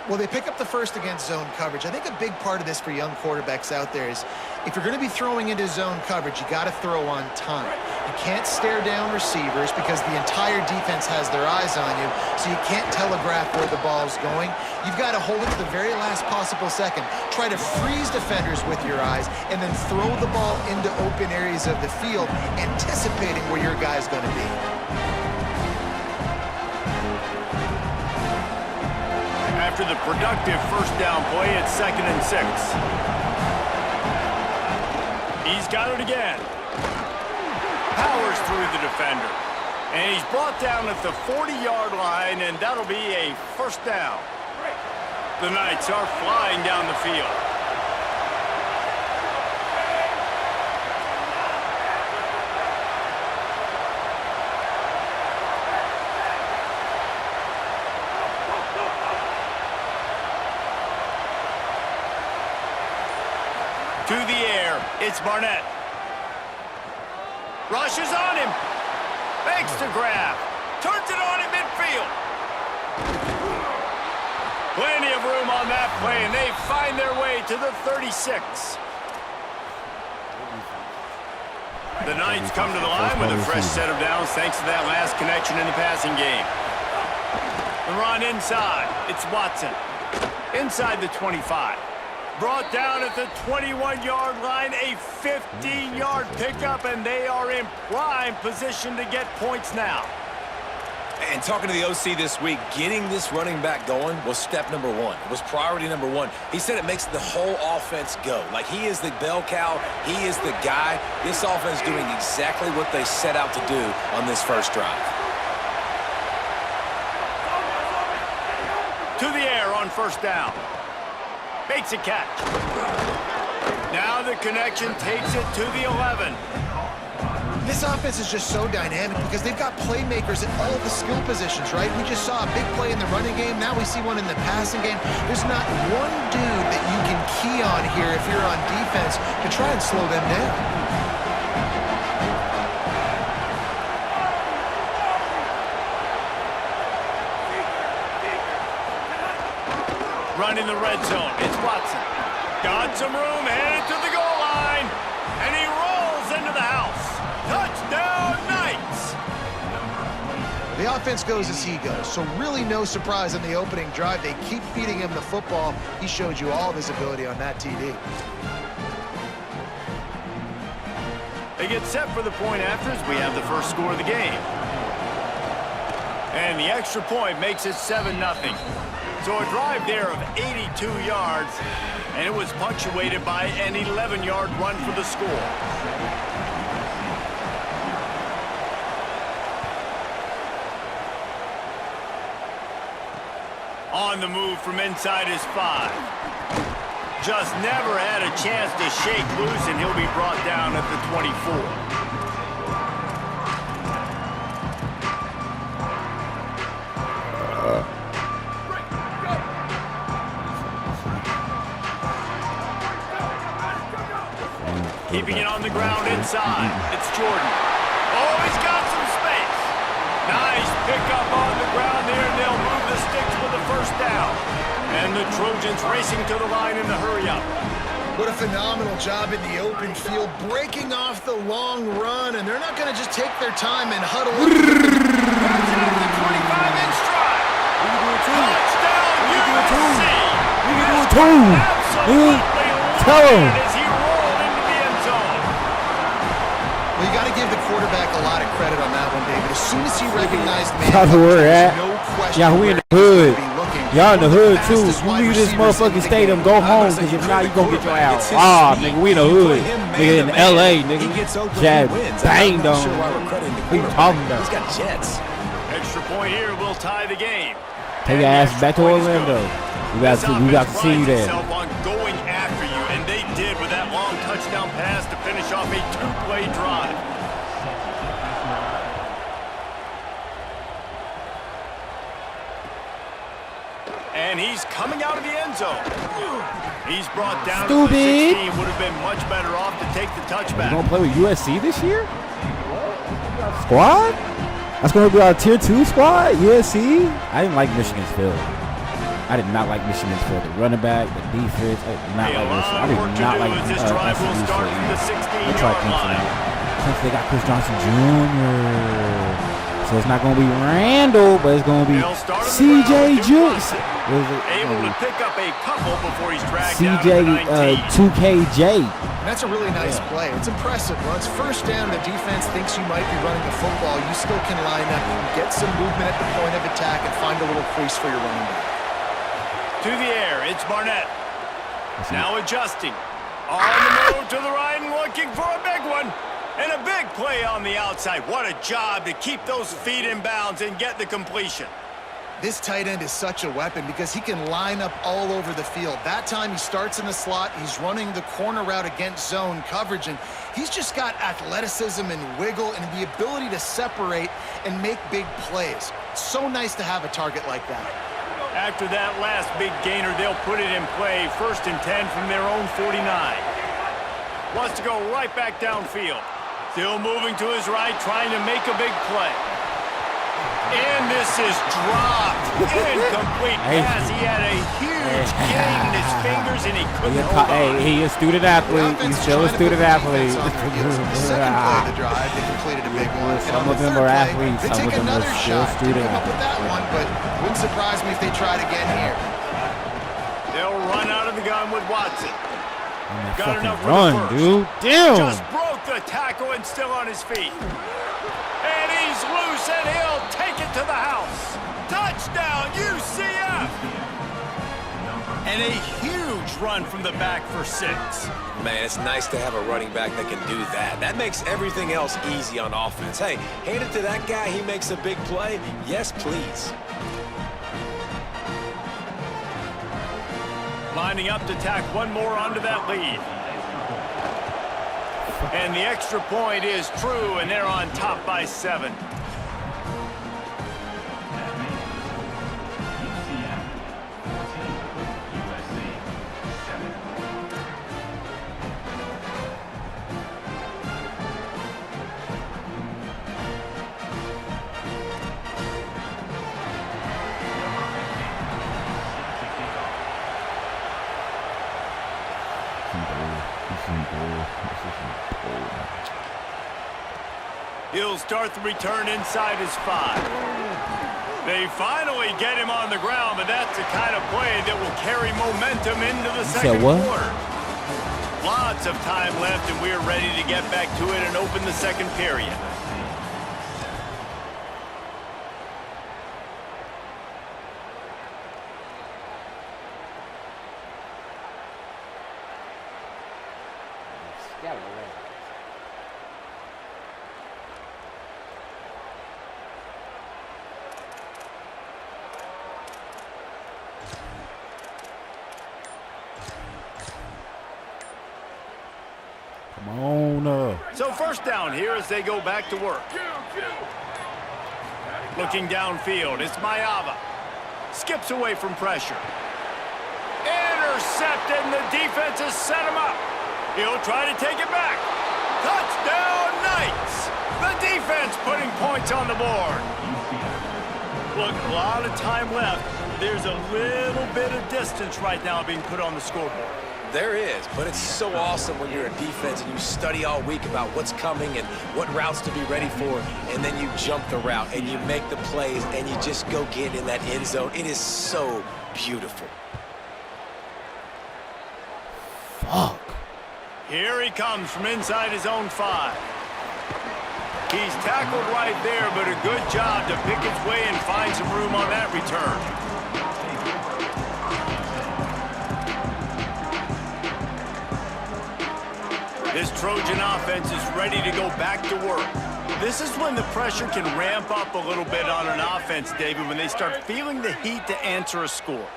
Well, they pick up the first against zone coverage. I think a big part of this for young quarterbacks out there is if you're going to be throwing into zone coverage, you got to throw on time. You can't stare down receivers because the entire defense has their eyes on you, so you can't telegraph where the ball's going. You've got to hold it to the very last possible second. Try to freeze defenders with your eyes and then throw the ball into open areas of the field, anticipating where your guy's going to be. After the productive first down play, it's 2nd and 6. He's got it again. Powers through the defender. And he's brought down at the 40-yard line, and that'll be a first down. The Knights are flying down the field. To the air, it's Barnett. Rushes on him. Makes the grab. Turns it on in midfield. Plenty of room on that play, and they find their way to the 36. The Knights come to the line with a fresh set of downs thanks to that last connection in the passing game. The run inside. It's Watson. Inside the 25. Brought down at the 21-yard line, a 15-yard pickup, and they are in prime position to get points now. And talking to the OC this week, getting this running back going was step number 1. It was priority number 1. He said it makes the whole offense go. Like, he is the bell cow. He is the guy. This offense is doing exactly what they set out to do on this first drive. To the air on first down. Makes a catch. Now the connection takes it to the 11. This offense is just so dynamic because they've got playmakers at all the skill positions, right? We just saw a big play in the running game. Now we see one in the passing game. There's not one dude that you can key on here if you're on defense to try and slow them down. Run in the red zone. It's Watson. Got some room, headed to the goal line, and he rolls into the house. Touchdown, Knights! The offense goes as he goes, so really no surprise in the opening drive. They keep feeding him the football. He showed you all of his ability on that TD. They get set for the point after as we have the first score of the game. And the extra point makes it 7-0. So a drive there of 82 yards And it was punctuated by an 11-yard run for the score. On the move from inside his 5. Just never had a chance to shake loose, and he'll be brought down at the 24. Keeping it on the ground inside. It's Jordan. Oh, he's got some space. Nice pickup on the ground there, and they'll move the sticks for the first down. And the Trojans racing to the line in the hurry-up. What a phenomenal job in the open field, breaking off the long run, and they're not going to just take their time and huddle up. That's it the 25-inch drive. Touchdown, USC. We can do it too. Absolutely Tell him. as he rolled into the end zone. Well, you got to give the quarterback a lot of credit on that one, David. As soon as he recognized man, That's where we're at. no question. Yeah, we in the hood. Y'all in the hood too. You leave this motherfucking stadium, go home, because if not, you gonna get your ass. Ah, nigga, we in the hood. Nigga in LA, nigga. Jab banged on. What you talking about? He's got jets. Extra point here will tie the game. Take your ass back to Orlando. We got to see you there. On going after you, and they did with that long touchdown pass to finish off a 2-play drive. And he's coming out of the end zone. He's brought down to the 16. Would have been much better off to take the touchback. You gonna play with USC this year? Squad? That's gonna be our tier 2 squad. USC. I didn't like Michigan's field. I did not like Michigan's field. The running back, the defense. I did not like Michigan. I did not like SMU's field. They tried Clemson out. Since they got Chris Johnson Jr. So it's not going to be Randall, but it's going to be CJ Juice. Able to pick up a couple before he's dragged CJ 2KJ. That's a really nice play. It's impressive. Once first down, the defense thinks you might be running the football. You still can line up and get some movement at the point of attack and find a little crease for your running back. To the air, it's Barnett. Now adjusting. On the move to the right and looking for a big one. And a big play on the outside. What a job to keep those feet in bounds and get the completion. This tight end is such a weapon because he can line up all over the field. That time he starts in the slot. He's running the corner route against zone coverage, and he's just got athleticism and wiggle and the ability to separate and make big plays. So nice to have a target like that. After that last big gainer, they'll put it in play. 1st and 10 from their own 49. Wants to go right back downfield. Still moving to his right, trying to make a big play. And this is dropped. Incomplete pass. He had a huge gain in his fingers, and he couldn't hold on. Hey, he is a student athlete. He's still a student athlete. Second play of the drive, they completed a big one. Some of them are athletes. Some of them are still student athletes. Up with that one, but wouldn't surprise me if they tried again here. They'll run out of the gun with Watson. Got enough for run, the first. dude. Damn. Just broke the tackle and still on his feet. And he's loose, and he'll take it to the house. Touchdown, UCF! And a huge run from the back for 6. Man, it's nice to have a running back that can do that. That makes everything else easy on offense. Hey, hand it to that guy. He makes a big play. Yes, please. Lining up to tack one more onto that lead. And the extra point is true, and they're on top by 7. He'll start the return inside his 5. They finally get him on the ground, but that's the kind of play that will carry momentum into the second quarter. Lots of time left, and we're ready to get back to it and open the second period. Come on. So first down here as they go back to work. Looking downfield, it's Maiava. Skips away from pressure. Intercepted, and the defense has set him up. He'll try to take it back. Touchdown, Knights! The defense putting points on the board. Look, a lot of time left. There's a little bit of distance right now being put on the scoreboard. There is, but it's so awesome when you're a defense and you study all week about what's coming and what routes to be ready for, and then you jump the route and you make the plays and you just go get in that end zone. It is so beautiful. Fuck. Here he comes from inside his own 5. He's tackled right there, but a good job to pick his way and find some room on that return. This Trojan offense is ready to go back to work. This is when the pressure can ramp up a little bit on an offense, David, when they start feeling the heat to answer a score.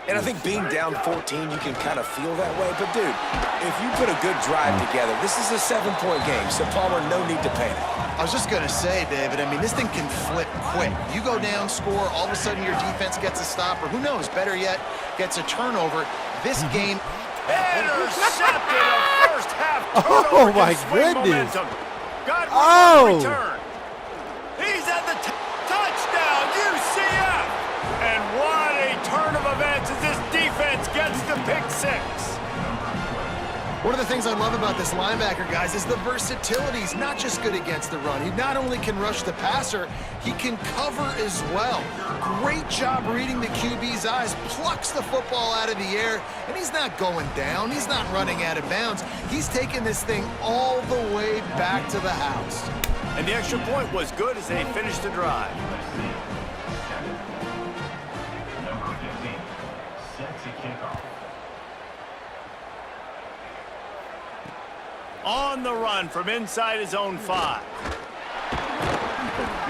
And I think being down 14, you can kind of feel that way. But, dude, if you put a good drive together, this is a 7-point game, so Palmer, no need to panic. I was just going to say, David, I mean, this thing can flip quick. You go down, score, all of a sudden your defense gets a stop, or who knows, better yet, gets a turnover. This game... Intercepted a first half turnover. Oh, my goodness. Got one return. He's at the touchdown, UCF. And what a turn of events as this defense gets the pick 6. One of the things I love about this linebacker, guys, is the versatility. He's not just good against the run. He not only can rush the passer, he can cover as well. Great job reading the QB's eyes, plucks the football out of the air, and he's not going down. He's not running out of bounds. He's taking this thing all the way back to the house. And the extra point was good as they finished the drive. On the run from inside his own 5.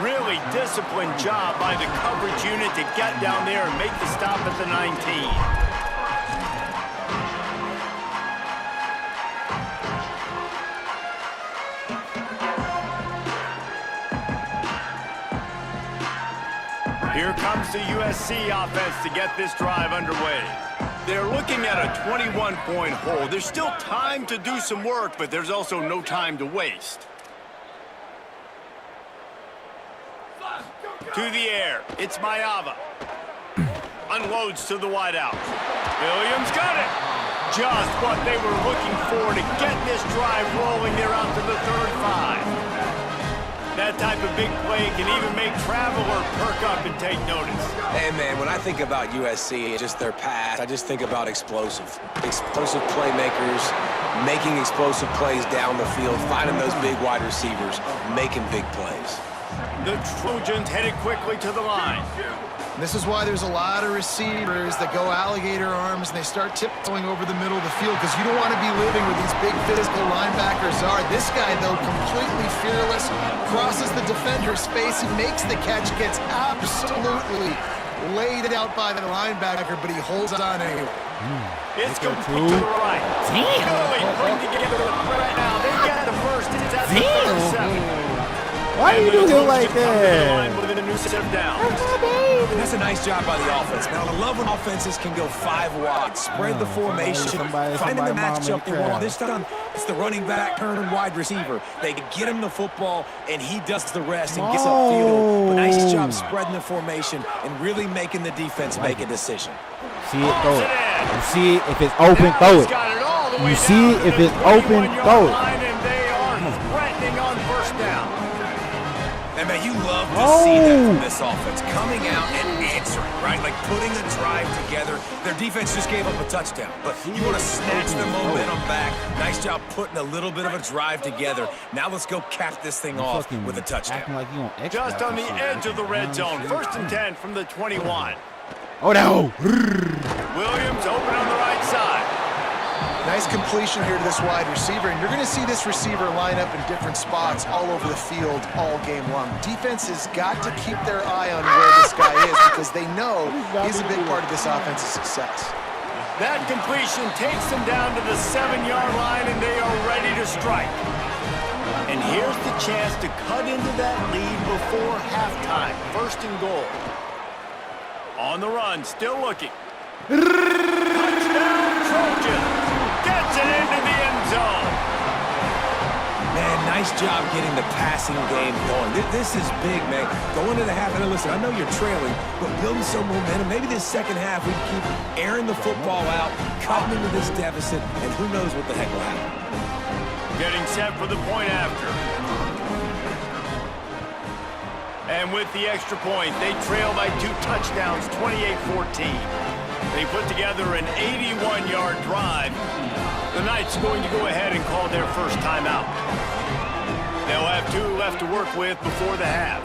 Really disciplined job by the coverage unit to get down there and make the stop at the 19. Here comes the USC offense to get this drive underway. They're looking at a 21-point hole. There's still time to do some work, but there's also no time to waste. To the air, it's Maiava. Unloads to the wideout. Williams got it. Just what they were looking for to get this drive rolling. They're out to the 35. That type of big play can even make Traveler perk up and take notice. Hey, man, when I think about USC and just their pass, I just think about explosive. Explosive playmakers, making explosive plays down the field, finding those big wide receivers, making big plays. The Trojans headed quickly to the line. This is why there's a lot of receivers that go alligator arms and they start tiptoeing over the middle of the field because you don't want to be living where these big physical linebackers are. This guy, though, completely fearless, crosses the defender's face, he makes the catch, gets absolutely laid out by the linebacker, but he holds on anyway. It's complete to the right. Really putting together the threat now. They get the first. It's at the 37. Why do you do him like that? With a new set down. That's a nice job by the offense. Now, I love when offenses can go 5 wide, spread the formation, finding the matchup they want. This time, it's the running back, turning wide receiver. They get him the football, and he does the rest and gets upfield. But nice job spreading the formation and really making the defense make a decision. See it, throw it. You see it, if it's open, throw it. You see it, if it's open, throw it. And they are threatening on first down. And man, you love to see that from this offense, coming out and answering, right? Like putting a drive together. Their defense just gave up a touchdown, but you want to snatch the momentum back. Nice job putting a little bit of a drive together. Now let's go cap this thing off with a touchdown. Just on the edge of the red zone. 1st and 10 from the 21. Oh, no. Williams open on the right side. Nice completion here to this wide receiver, and you're going to see this receiver line up in different spots all over the field all game long. Defense has got to keep their eye on where this guy is because they know he's a big part of this offense's success. That completion takes them down to the 7-yard line, and they are ready to strike. And here's the chance to cut into that lead before halftime. First and goal. On the run, still looking. Touchdown, Trojans! Gets it into the end zone. Man, nice job getting the passing game going. This is big, man. Going to the half, and listen, I know you're trailing, but building some momentum. Maybe this second half we keep airing the football out, cutting into this deficit, and who knows what the heck will happen. Getting set for the point after. And with the extra point, they trail by 2 touchdowns, 28-14. They put together an 81-yard drive. The Knights going to go ahead and call their first timeout. They'll have 2 left to work with before the half.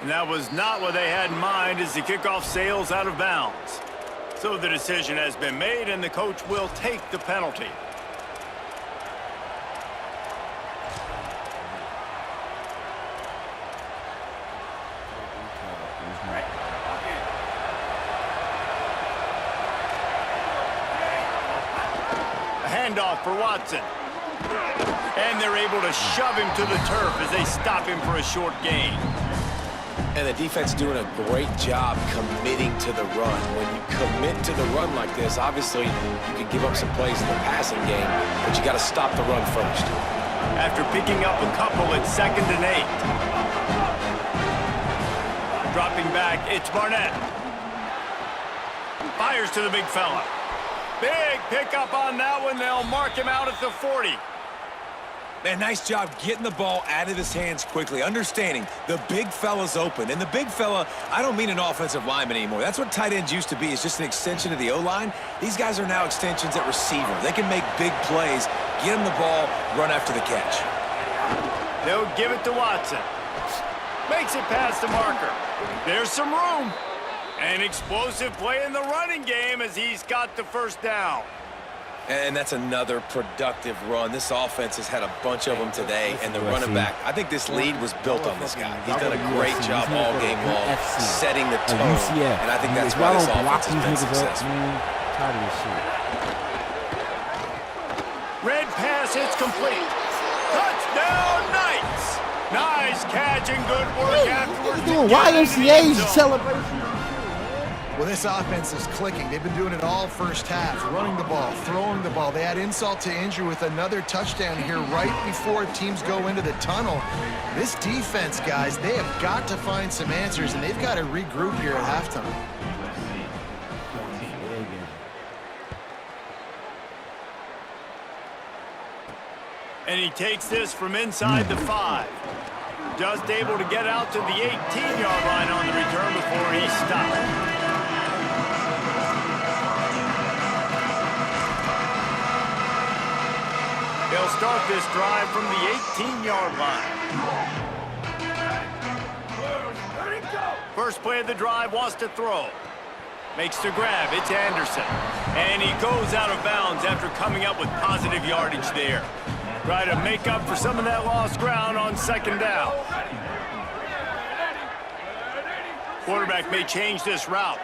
And that was not what they had in mind as the kickoff sails out of bounds. So the decision has been made, and the coach will take the penalty. A handoff for Watson. And they're able to shove him to the turf as they stop him for a short gain. And the defense doing a great job committing to the run. When you commit to the run like this, obviously you can give up some plays in the passing game, but you got to stop the run first. After picking up a couple, it's 2nd and 8. Dropping back, it's Barnett. Fires to the big fella. Big pickup on that one. They'll mark him out at the 40. Man, nice job getting the ball out of his hands quickly, understanding the big fella's open. And the big fella, I don't mean an offensive lineman anymore. That's what tight ends used to be, is just an extension of the O-line. These guys are now extensions at receiver. They can make big plays, get him the ball, run after the catch. They'll give it to Watson. Makes it past the marker. There's some room. An explosive play in the running game as he's got the first down. And that's another productive run. This offense has had a bunch of them today, and the running back, I think this lead was built on this guy. He's done a great job all game long, setting the tone, and I think that's why this offense has been successful. Tired of this shit. Red pass hits complete. Touchdown, Knights! Nice catch and good work afterwards. Doing YMCA's celebration. Well, this offense is clicking. They've been doing it all first half, running the ball, throwing the ball. They add insult to injury with another touchdown here right before teams go into the tunnel. This defense, guys, they have got to find some answers, and they've got to regroup here at halftime. And he takes this from inside the 5. Just able to get out to the 18-yard line on the return before he stopped. They'll start this drive from the 18-yard line. First play of the drive, wants to throw. Makes the grab, it's Anderson. And he goes out of bounds after coming up with positive yardage there. Try to make up for some of that lost ground on 2nd down. Quarterback may change this route.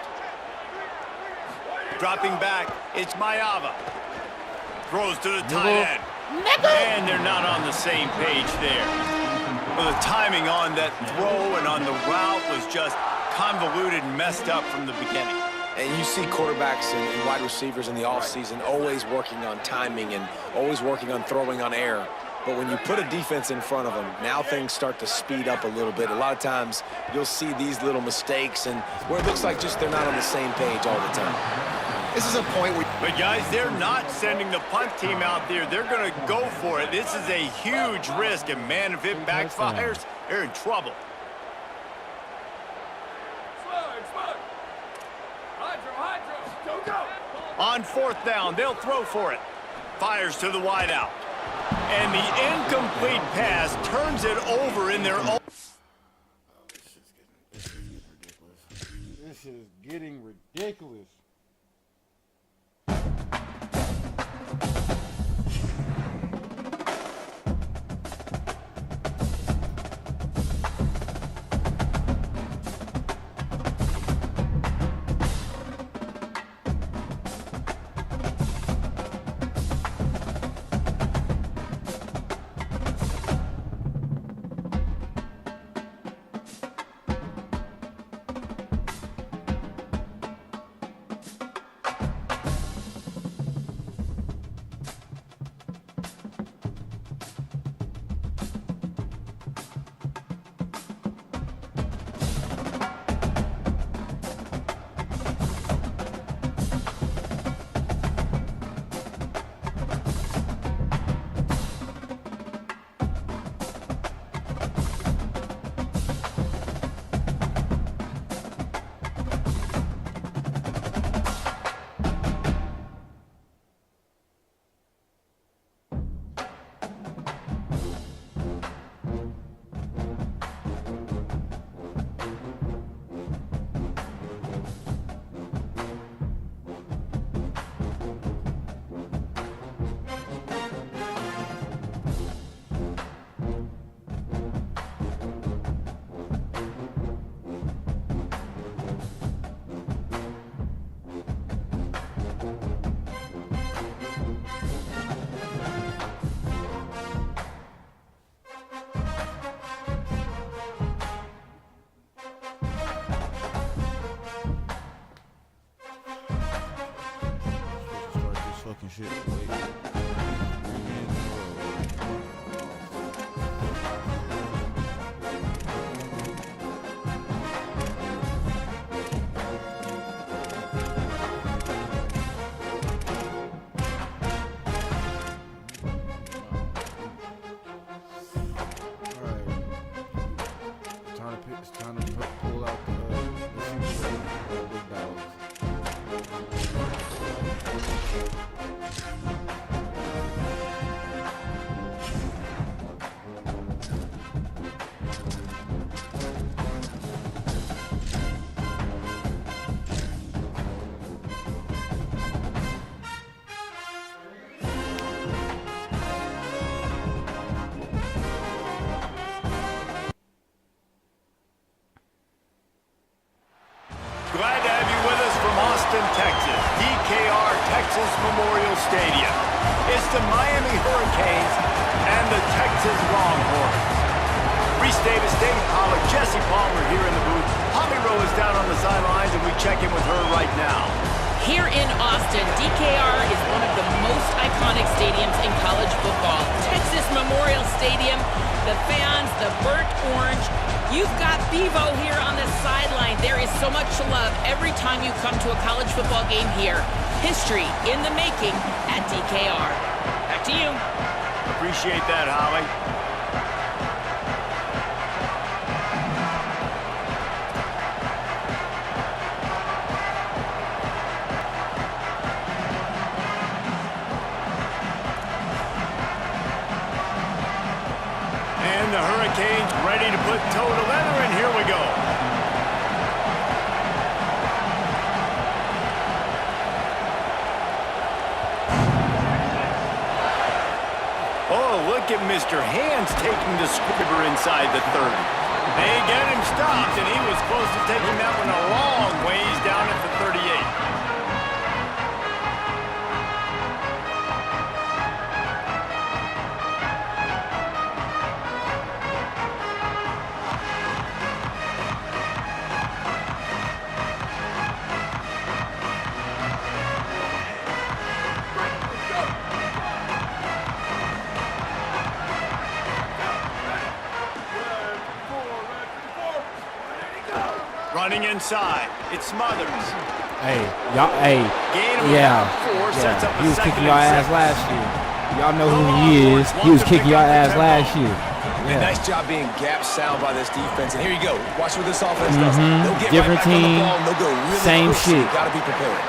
Dropping back, it's Mayava. Throws to the tight end. And they're not on the same page there. Well, the timing on that throw and on the route was just convoluted and messed up from the beginning. And you see quarterbacks and wide receivers in the offseason always working on timing and always working on throwing on air. But when you put a defense in front of them, now things start to speed up a little bit. A lot of times you'll see these little mistakes and where it looks like just they're not on the same page all the time. This is a point where... But, guys, they're not sending the punt team out there. They're going to go for it. This is a huge risk, and, man, if it backfires, they're in trouble. On 4th down, they'll throw for it. Fires to the wideout. And the incomplete pass turns it over in their own... shit is getting ridiculous. Shit. It's time to pull out the big dogs. Glad to have you with us from Austin, Texas, DKR Texas Memorial Stadium. It's the Miami Hurricanes and the Texas Longhorns. Reese Davis, Dave Pollard, Jesse Palmer here in the booth. Holly Rowe is down on the sidelines, and we check in with her right now. Here in Austin, DKR is one of the most iconic stadiums in college football. Texas Memorial Stadium, the fans, the burnt orange. You've got Bevo here on the sideline. There is so much love every time you come to a college football game here. History in the making at DKR. Back to you. Appreciate that, Holly. And the Hurricanes ready to put toe to leather, and here we go. Oh, look at Mr. Hands taking the scribber inside the 30. They get him stopped, and he was close to taking that one a long ways down at the 38. Running inside, it's Smothers. Hey, y'all, hey, yeah. He was kicking y'all ass last year. Y'all know who he is. He was kicking y'all ass last year. Yeah. Nice job being gap sound by this defense. And here you go. Watch what this offense does. They'll get Different right back team, on the ball, and they'll go really same quick, shit. So you got to be prepared.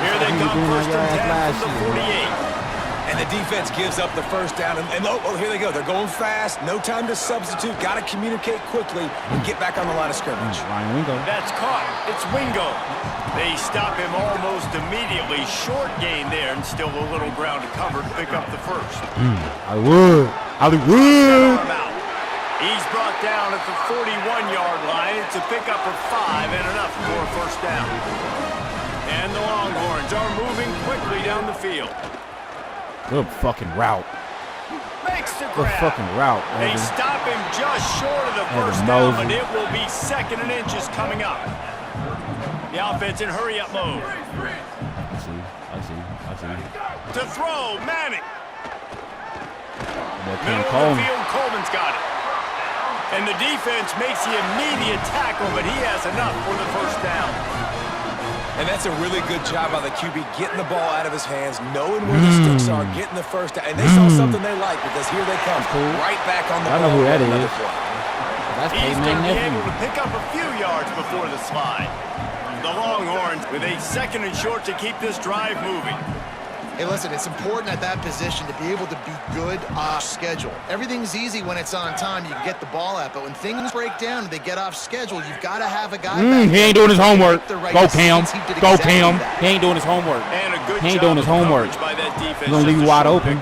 Here they come, first and 10 from the 48. And the defense gives up the first down. And oh, here they go. They're going fast. No time to substitute. Got to communicate quickly and get back on the line of scrimmage. Ryan Wingo. That's caught. It's Wingo. They stop him almost immediately. Short gain there, and still a little ground to cover to pick up the first. Hollywood. He's brought down at the 41-yard line. It's a pickup of 5 and enough for a first down. And the Longhorns are moving quickly down the field. Good fucking route. Makes the Good grab. fucking route. They stop him just short of the first down, but it will be 2nd and inches coming up. The offense in hurry-up mode. I see. To throw, Manning. Middle of the field, Coleman's got it. And the defense makes the immediate tackle, but he has enough for the first down. And that's a really good job by the QB, getting the ball out of his hands, knowing where the sticks are, getting the first down. And they saw something they like because here they come, right back on the ball. I know who that is. That's He's going to be able to pick up a few yards before the slide. The Longhorns with a 2nd and short to keep this drive moving. Hey, listen, it's important at that position to be able to be good off schedule. Everything's easy when it's on time. You can get the ball out, but when things break down and they get off schedule, you've got to have a guy back. He ain't doing his homework. Right Go, Cam. Go, exactly Cam. That. He ain't doing his homework. And a good he ain't doing his homework. By that defense. He's going to leave you wide open.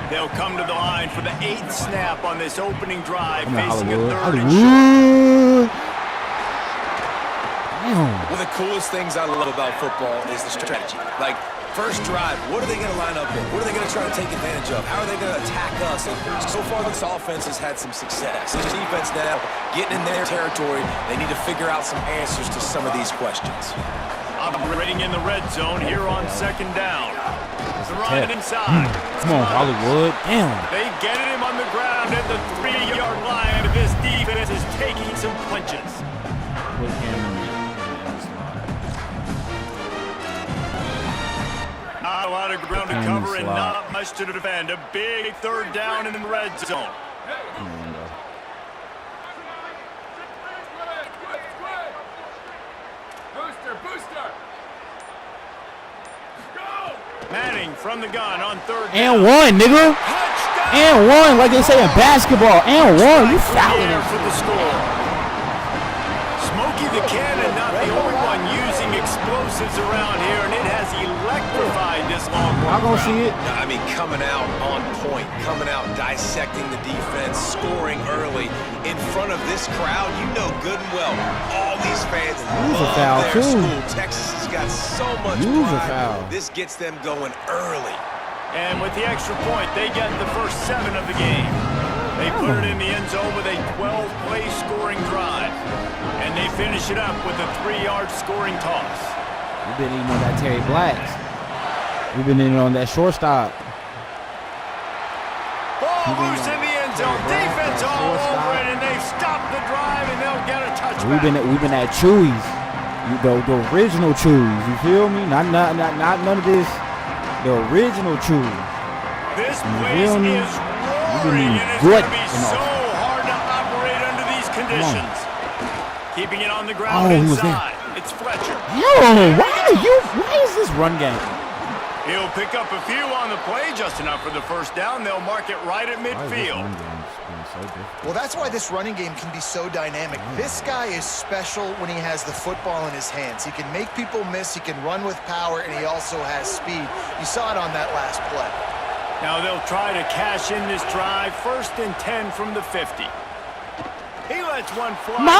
They'll come to the line for the 8th snap on this opening drive, facing Hollywood. a 3rd and short. One of the coolest things I love about football is the strategy. Like, first drive, what are they going to line up with? What are they going to try to take advantage of? How are they going to attack us? And so far, this offense has had some success. This defense now, getting in their territory, they need to figure out some answers to some of these questions. Operating in the red zone here on 2nd down. The run inside. Come on, Hollywood. Damn. They get him on the ground at the 3-yard line. This defense is taking some punches. Not a lot of ground to cover and not much to defend. A big 3rd down in the red zone. Booster. Manning from the gun on 3rd down. And 1, nigga. And 1, like they say in basketball. And 1. You fouling it. For the score. Smokey the Cannon, not the only one using explosives around here, and it has electrified this Longhorn. I'm gonna see it. I mean, coming out on point, coming out dissecting the defense, scoring early in front of this crowd. You know good and well, all these fans love their school. Texas has got so much pride. This gets them going early. And with the extra point, they get the first 7 of the game. They put it in the end zone with a 12-play scoring drive. And they finish it up with a 3-yard scoring toss. We've been eating on that Terry Blacks. We've been eating on that shortstop. Ball loose in the end zone. Defense all over it, and they've stopped the drive, and they'll get a touchback. We've been at Chewy's. The original Chewy's. You feel me? Not none of this. The original Chewy's. This place is roaring, and it's going to be so hard to operate under these conditions. Keeping it on the ground inside. It's Fletcher. Why is this run game? He'll pick up a few on the play, just enough for the first down. They'll mark it right at midfield. Well, that's why this running game can be so dynamic. This guy is special when he has the football in his hands. He can make people miss, he can run with power, and he also has speed. You saw it on that last play. Now they'll try to cash in this drive. 1st and 10 from the 50. He lets one fly. Intercepted.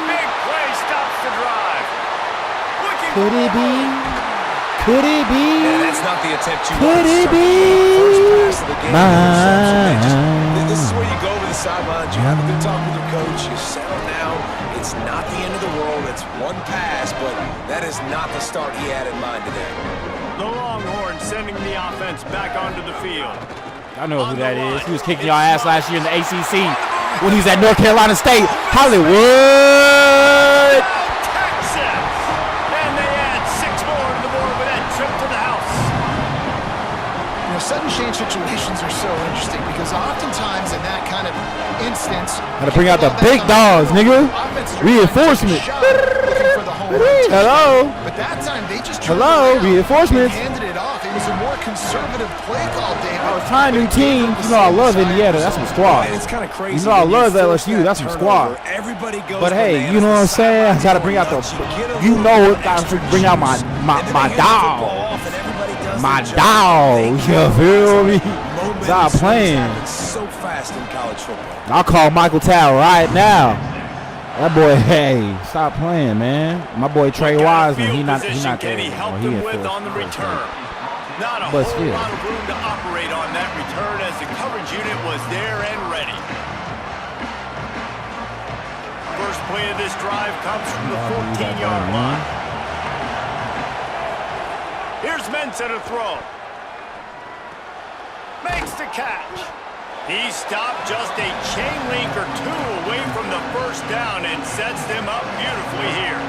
Big play stops the drive. Could it be? Could it be? Yeah, that's not the attempt you want. Could it be? First pass of the game. This is where you go over the sidelines. You have a good talk with your coach. You settle down. It's not the end of the world. It's one pass, but that is not the start he had in mind today. The Longhorns sending the offense back onto the field. I know who that is. He was kicking y'all ass last year in the ACC when he was at North Carolina State. Hollywood! Texas! And they add 6 more to the board with that trip to the house. You know, sudden change situations are so interesting because oftentimes in that kind of instance, gotta bring out the big dogs, nigga. Reinforcement. Hello. But that time they just reinforcements. Handed it was a more conservative play call, David. I was trying new teams. You know I love Indiana. That's some squad. It's kind of crazy. You know I love LSU. That's some squad. Everybody goes. But hey, you know what I'm saying? I gotta bring out the. You know it. Gotta bring out my dog. My dog. You feel me? Stop playing. So fast in college football. I'll call Michael Towell right now. That boy, hey, stop playing, man. My boy Trey Wiseman, he not there. He helped him with on the return. Not a whole lot of room to operate on that return as the coverage unit was there and ready. First play of this drive comes from the 14-yard line. Here's Mensah to throw. Makes the catch. He stopped just a chain link or two away from the first down and sets them up beautifully here.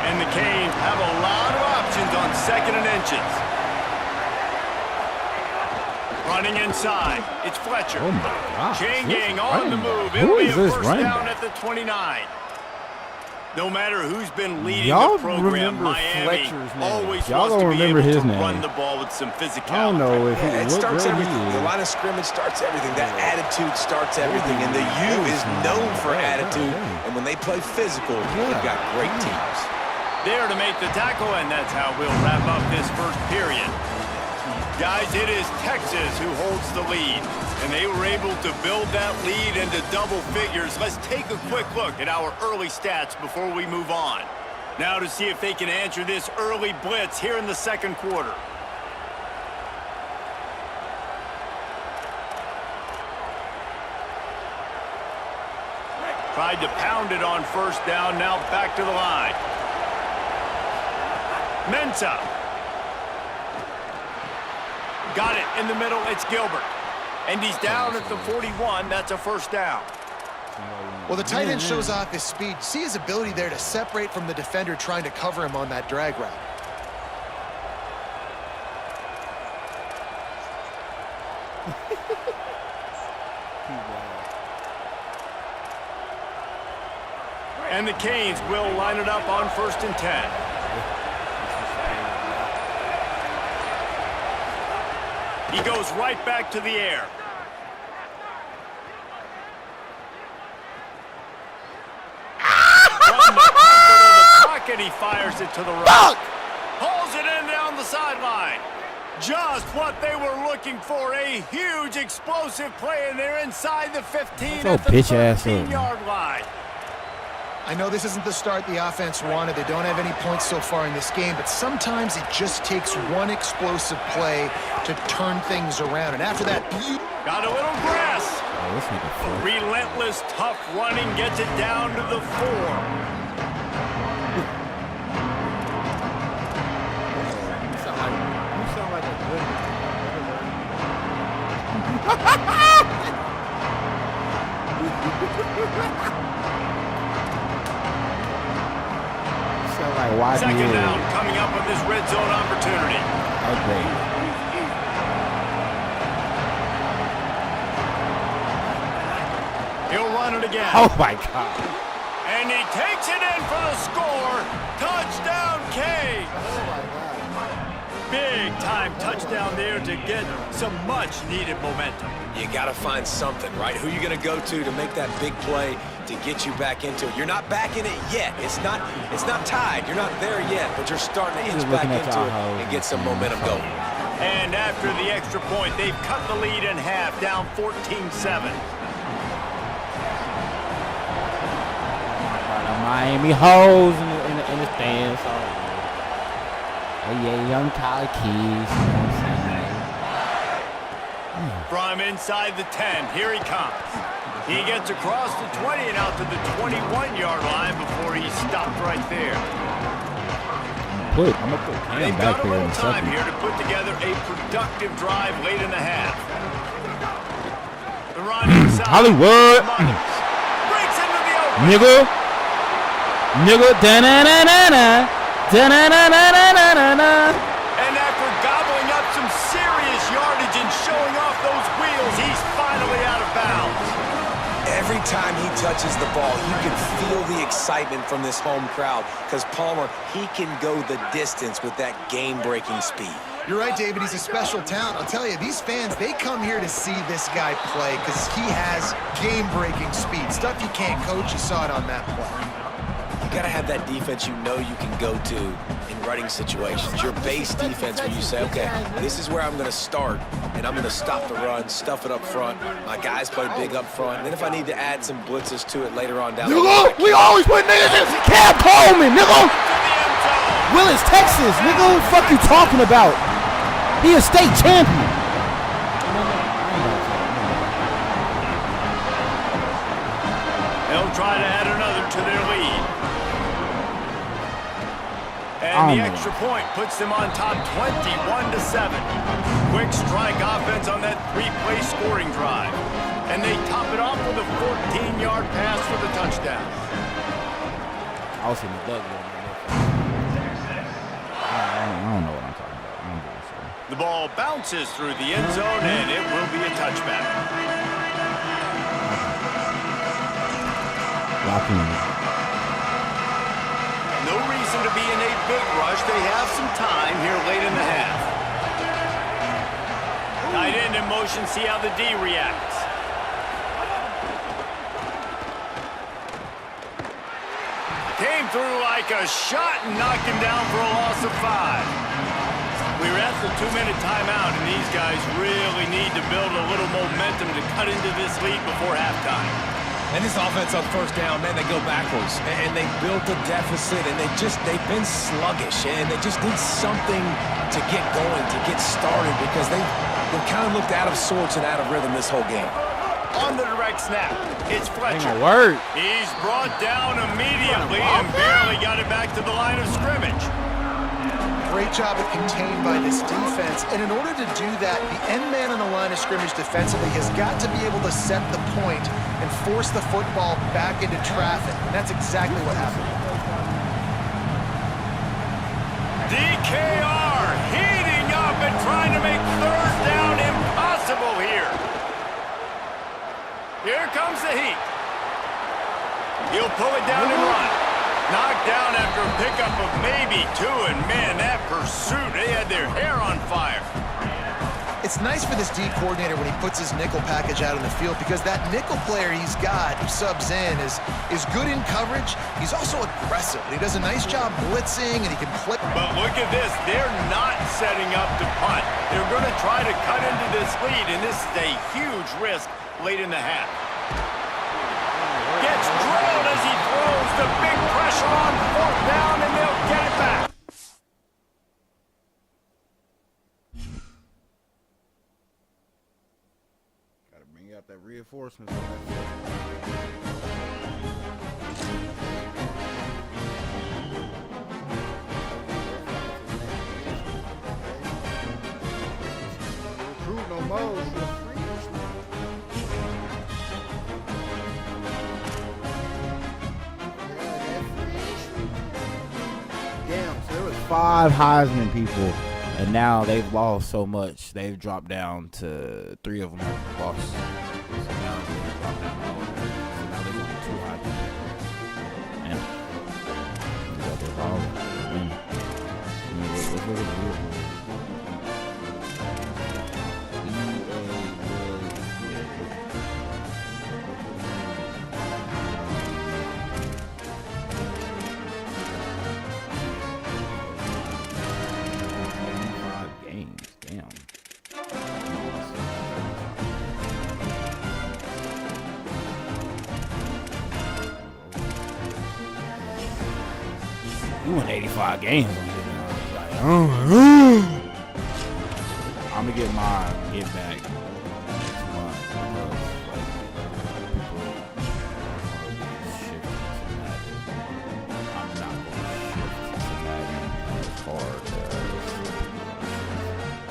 And the Canes have a lot of options on 2nd and inches. Running inside, it's Fletcher. Oh my God. Chain gang on the move. It'll be a first down at the 29. No matter who's been leading the program, Miami always wants to be able to run the ball with some physicality. I don't know if it starts everything. The line of scrimmage starts everything. That attitude starts everything. And the U is known for attitude. And when they play physical, they've got great teams. There to make the tackle, and that's how we'll wrap up this first period. Guys, it is Texas who holds the lead, and they were able to build that lead into double figures. Let's take a quick look at our early stats before we move on. Now to see if they can answer this early blitz here in the second quarter. Tried to pound it on first down, now back to the line. Mensah. Got it in the middle, it's Gilbert. And he's down at the 41, that's a first down. Well, the tight end shows off his speed. See his ability there to separate from the defender trying to cover him on that drag route. And the Canes will line it up on 1st and 10. He goes right back to the air. From the comfort of the pocket, he fires it to the right. Pulls it in down the sideline. Just what they were looking for. A huge explosive play, and they're inside the 15 at the 13-yard line. I know this isn't the start the offense wanted. They don't have any points so far in this game, but sometimes it just takes one explosive play to turn things around. And after that, got a little grass. Relentless, tough running gets it down to the 4. You sound like a good Second down coming up with this red zone opportunity. Okay. He'll run it again. Oh my God. And he takes it in for the score. Touchdown, Canes. Oh my God. Big time touchdown there to get some much needed momentum. You got to find something, right? Who you going to go to make that big play to get you back into it? You're not back in it yet. It's not tied. You're not there yet, but you're starting to inch back into it and get some momentum going. And after the extra point, they've cut the lead in half, down 14-7. Miami hoes in the stands. Oh yeah, young Tyler Keys. From inside the 10, here he comes. He gets across the 20 and out to the 21-yard line before he's stopped right there. I'm gonna put Cam back there in a second. Time here to put together a productive drive late in the half. The run inside. Hollywood. Breaks into the open. Nigga, da-na-na-na-na. Da-na-na-na-na-na-na. And after gobbling up some serious yardage and showing off those wheels, he's finally out of bounds. Every time he touches the ball, you can feel the excitement excitement from this home crowd because Palmer, he can go the distance with that game-breaking speed. You're right, David. He's a special talent. I'll tell you, these fans, they come here to see this guy play because he has game-breaking speed. Stuff you can't coach. You saw it on that play. You got to have that defense you know you can go to in running situations. Your base defense where you say, okay, this is where I'm going to start, and I'm going to stop the run, stuff it up front. My guys play big up front. And then if I need to add some blitzes to it later on down the line. We always put niggas in. Cam Coleman, nigga. Willis, Texas, nigga. What the fuck you talking about? He a state champion. They'll try to add another to their lead. And the extra point puts them on top 21-7. Quick strike offense on that 3-play scoring drive. And they top it off with a 14-yard pass for the touchdown. I was in the Doug. I don't know what I'm talking about. The ball bounces through the end zone, and it will be a touchback. Lock in. No reason to be in a big rush. They have some time here late in the half. Tight end in motion. See how the D reacts. Came through like a shot and knocked him down for a loss of 5. We were at the 2-minute timeout, and these guys really need to build a little momentum to cut into this lead before halftime. And this offense on first down, man, they go backwards. And they built a deficit, and they've been sluggish, and they just need something to get going, to get started, because they've kind of looked out of sorts and out of rhythm this whole game. On the direct snap, it's Fletcher. Word. He's brought down immediately and barely got it back to the line of scrimmage. Great job of contained by this defense. And in order to do that, the end man on the line of scrimmage defensively has got to be able to set the point and force the football back into traffic. And that's exactly what happened. DKR heating up and trying to make third down impossible here. Here comes the heat. He'll pull it down and run. Knocked down after a pickup of maybe 2, and man, that pursuit, they had their hair on fire. It's nice for this D coordinator when he puts his nickel package out in the field, because that nickel player he's got who subs in is good in coverage. He's also aggressive. He does a nice job blitzing, and he can play. But look at this. They're not setting up to punt. They're going to try to cut into this lead, and this is a huge risk late in the half. Gets drilled as he throws the big pressure on fourth down, and they'll get it back. Gotta bring out that reinforcement. Recruit no more. So there was 5 Heisman people, and now they've lost so much they've dropped down to 3 of them have lost. So now they've dropped down all of them. So now there's only 2 Heisman people. Man, they got their ball. Let's look at the real one. We won 85 games. I'm gonna get my get back. I'm not going to shift to Madden as hard as I'm playing money games.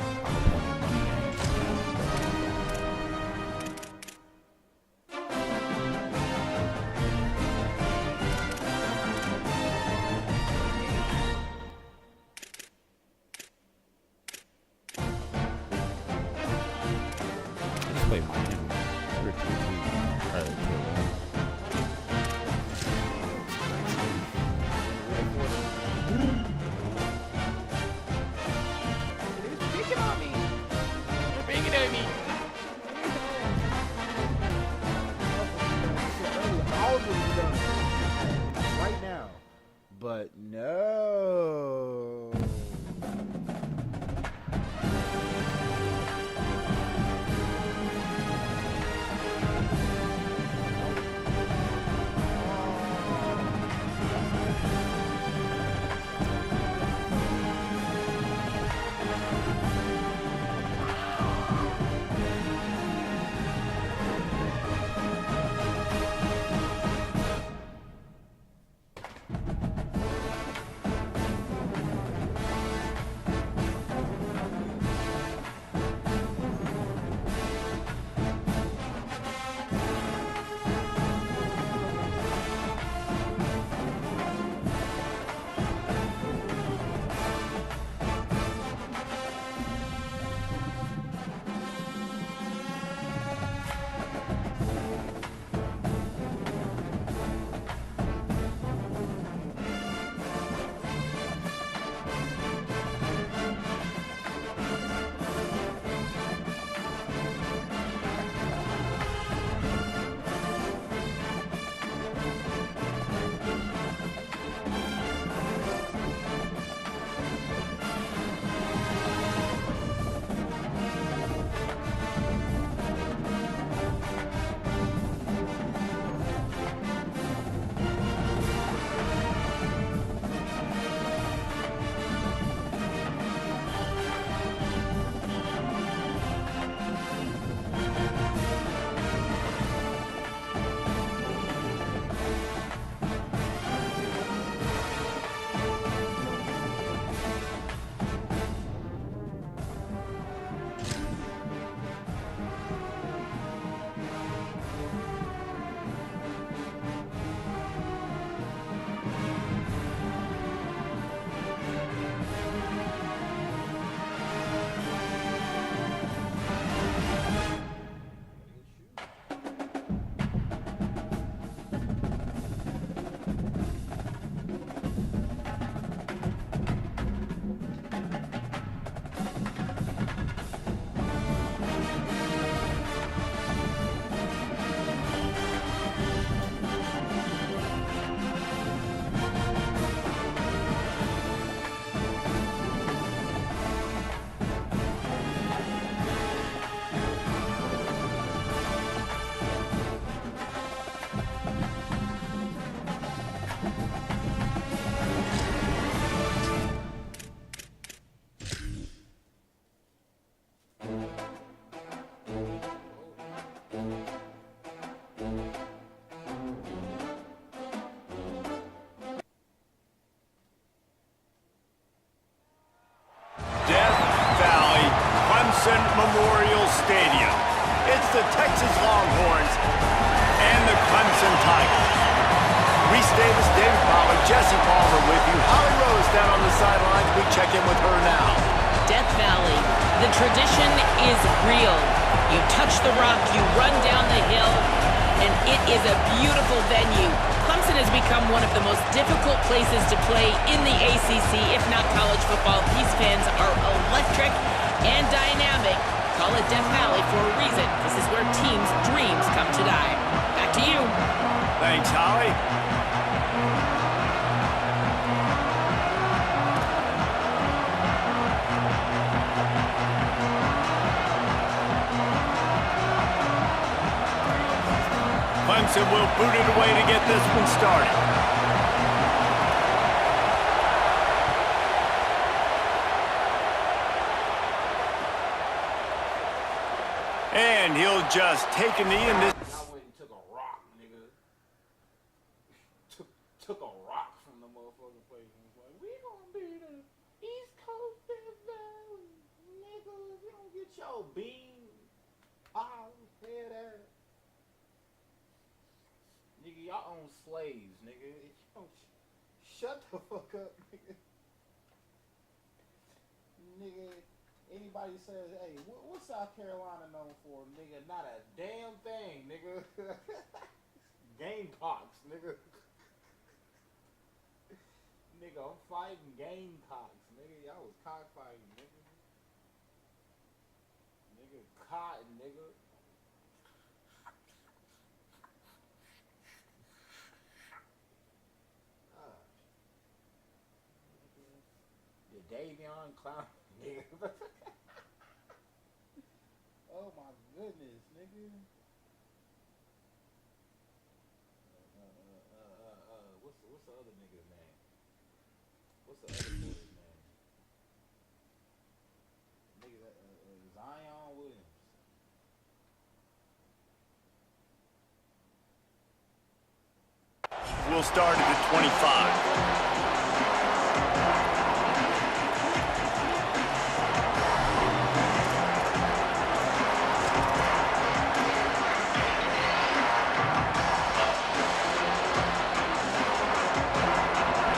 Davis, David Pollack, Jesse Palmer with you. Holly Rose down on the sidelines. We check in with her now. Death Valley, the tradition is real. You touch the rock, you run down the hill, and it is a beautiful venue. Clemson has become one of the most difficult places to play in the ACC, if not college football. These fans are electric and dynamic. Call it Death Valley for a reason. This is where teams' dreams come to die. Back to you. Thanks, Holly. Clemson will boot it away to get this one started. And he'll just take a knee in this. Y'all went and took a rock, nigga. Took a rock from the motherfucking place and was like, we gonna be the East Coast Death Valley, nigga. If you don't get your bean, I'll head ass. Nigga, y'all own slaves, nigga. If you don't shut the fuck up, nigga. Nigga, anybody says, hey, what's South Carolina known for, nigga? Not a damn thing, nigga. Gamecocks, nigga. Nigga, I'm fighting Gamecocks, nigga. Y'all was cockfighting, nigga. Nigga, cotton, nigga. Davion Clown, nigga. Oh my goodness, nigga. What's the other nigga's name? What's the other nigga's name? Nigga, Zion Williams. We'll start at the 25.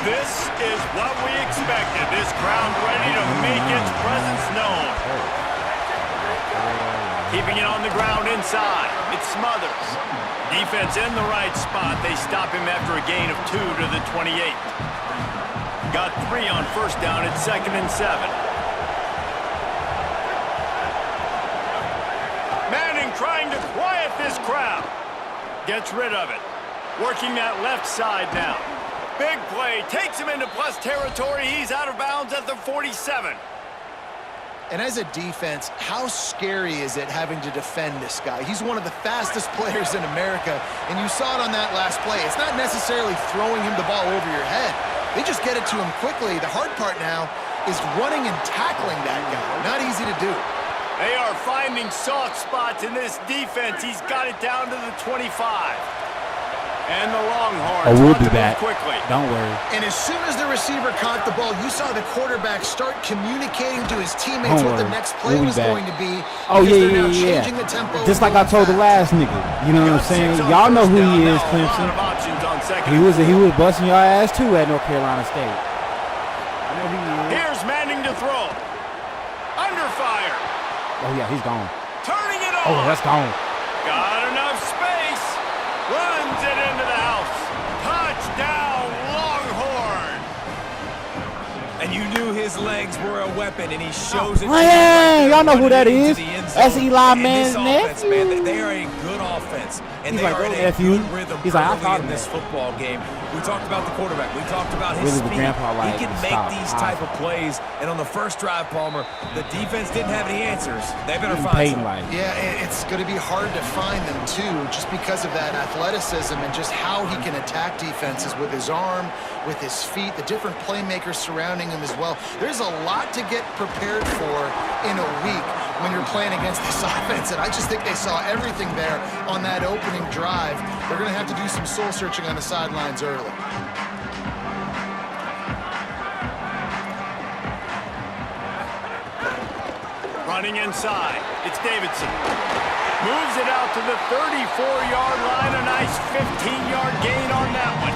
This is what we expected. This crowd ready to make its presence known. Keeping it on the ground inside. It's Smothers. Defense in the right spot. They stop him after a gain of 2 to the 28. Got 3 on first down at 2nd and 7. Manning trying to quiet this crowd. Gets rid of it. Working that left side now. Big play, takes him into plus territory. He's out of bounds at the 47. And as a defense, how scary is it having to defend this guy? He's one of the fastest players in America, and you saw it on that last play. It's not necessarily throwing him the ball over your head. They just get it to him quickly. The hard part now is running and tackling that guy. Not easy to do. They are finding soft spots in this defense. He's got it down to the 25. And the Longhorns we'll be back quickly. Don't worry. And as soon as the receiver caught the ball, you saw the quarterback start communicating to his teammates what the next play was going to be. Oh, yeah. Just like I told the last nigga. You know what I'm saying? Y'all know who he is, Clemson. He was busting your ass, too, at North Carolina State. I know who he is. Here's Manning to throw. Under fire. Oh, yeah, he's gone. Turning it on. Oh, that's gone. Got enough space. Runs it into the house. Touchdown, Longhorn. And you knew his legs were a weapon, and he shows it. Hey, y'all know who that is. That's Eli Manning's nephew. Man, they are a good offense, and they are in a good rhythm early in this football game. We talked about the quarterback. We talked about his speed. He can make these type of plays. And on the first drive, Palmer, the defense didn't have any answers. They better find some. Yeah, it's going to be hard to find them, too, just because of that athleticism and just how he can attack defenses with his arm, with his feet, the different playmakers surrounding him as well. There's a lot to get prepared for in a week when you're playing against this offense, and I just think they saw everything there on that opening drive. They're going to have to do some soul-searching on the sidelines early. Running inside, it's Davidson. Moves it out to the 34-yard line. A nice 15-yard gain on that one.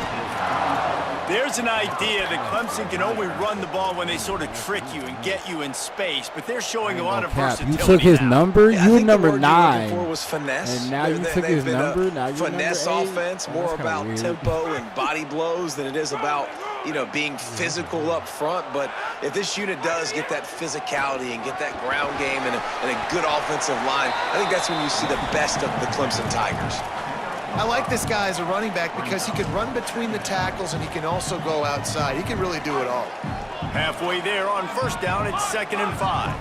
There's an idea that Clemson can only run the ball when they sort of trick you and get you in space, but they're showing a lot of versatility. You took his number. Yeah, You were the number word you were 9. looking for was finesse. And now you took his number. Now you're finesse number 8. offense, more That's kinda about weird. tempo and body blows than it is about, you know, being physical up front. But if this unit does get that physicality and get that ground game and a good offensive line, I think that's when you see the best of the Clemson Tigers. I like this guy as a running back because he can run between the tackles and he can also go outside. He can really do it all. Halfway there on first down, it's 2nd and 5.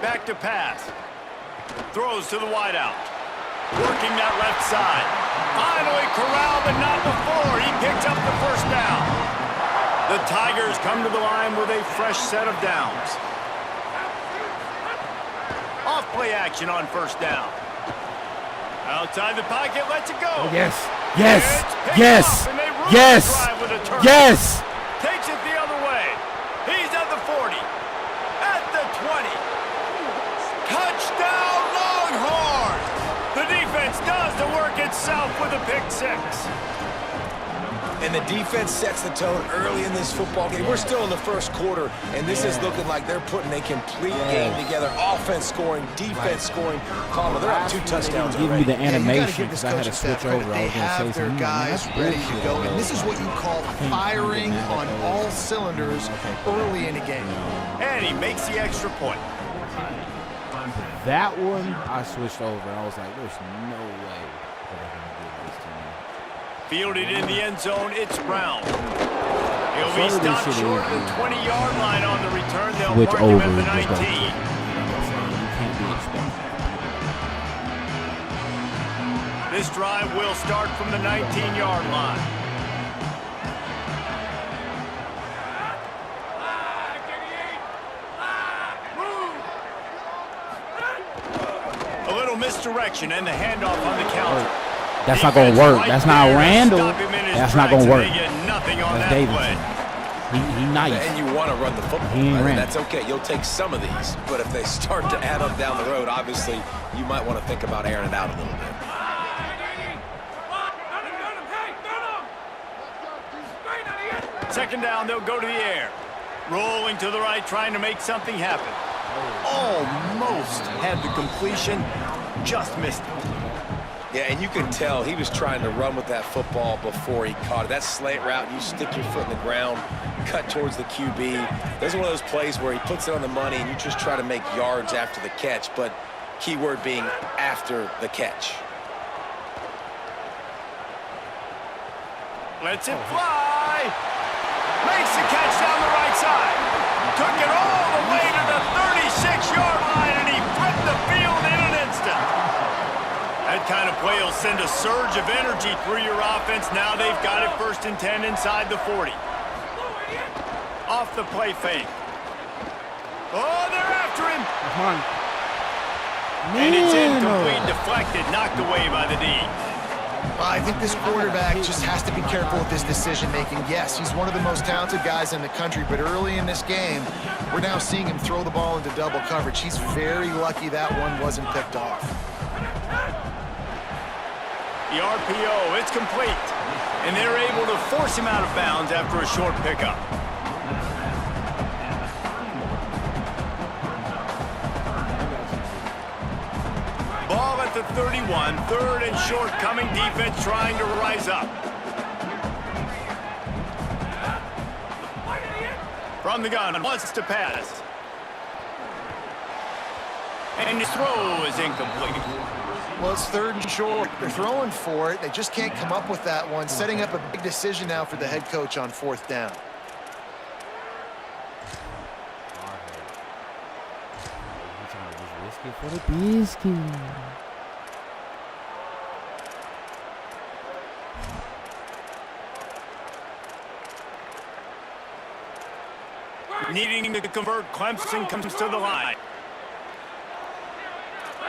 Back to pass. Throws to the wideout. Working that left side. Finally corralled, but not before. He picked up the first down. The Tigers come to the line with a fresh set of downs. Off play action on first down. Outside the pocket, lets it go. Yes. Yes. Yes. Yes. Yes. Takes it the other way. He's at the 40. At the 20. Touchdown Longhorns! The defense does the work itself with a pick 6. And the defense sets the tone early in this football game. We're still in the first quarter, and this is looking like they're putting a complete game together. Offense scoring, defense scoring. Colin, they're up 2 touchdowns Give me already. the animation give because this I had to coaching staff switch over. credit. I They was going to have say their something. guys ready to go, and this is what you call firing on all cylinders early in a game. And he makes the extra point. That one, I switched over. I was like, there's no way that I'm going to do this to me. Fielded in the end zone, it's Brown. He'll be stopped short of the 20-yard line on the return. They'll mark him at the 19. You can't be expected. This drive will start from the 19-yard line. A little misdirection and the handoff on the counter. That's not going to work. That's not Randall. That's not going to work. That's Davidson. He nice. And you want to run the football. He ain't ran. That's okay. You'll take some of these. But if they start to add up down the road, obviously, you might want to think about airing it out a little bit. Second down, they'll go to the air. Rolling to the right, trying to make something happen. Almost had the completion, just missed it. Yeah, and you can tell he was trying to run with that football before he caught it. That slant route, you stick your foot in the ground, cut towards the QB. There's one of those plays where he puts it on the money and you just try to make yards after the catch, but key word being after the catch. Lets it fly. Makes the catch down the right side. Took it all the way to the 36-yard line, and he flipped the field in an instant. That kind of play will send a surge of energy through your offense. Now they've got it 1st and 10 inside the 40. Off the play fake. Oh, they're after him. Come on. And it's incomplete, deflected, knocked away by the D. I think this quarterback just has to be careful with his decision-making. Yes, he's one of the most talented guys in the country, but early in this game, we're now seeing him throw the ball into double coverage. He's very lucky that one wasn't picked off. The RPO, it's complete. And they're able to force him out of bounds after a short pickup. Ball at the 31, 3rd and short, coming defense trying to rise up. From the gun, wants to pass. And his throw is incomplete. Well, it's 3rd and short. They're throwing for it. They just can't come up with that one. Setting up a big decision now for the head coach on 4th down. For the biscuit. Needing to convert, Clemson comes to the line.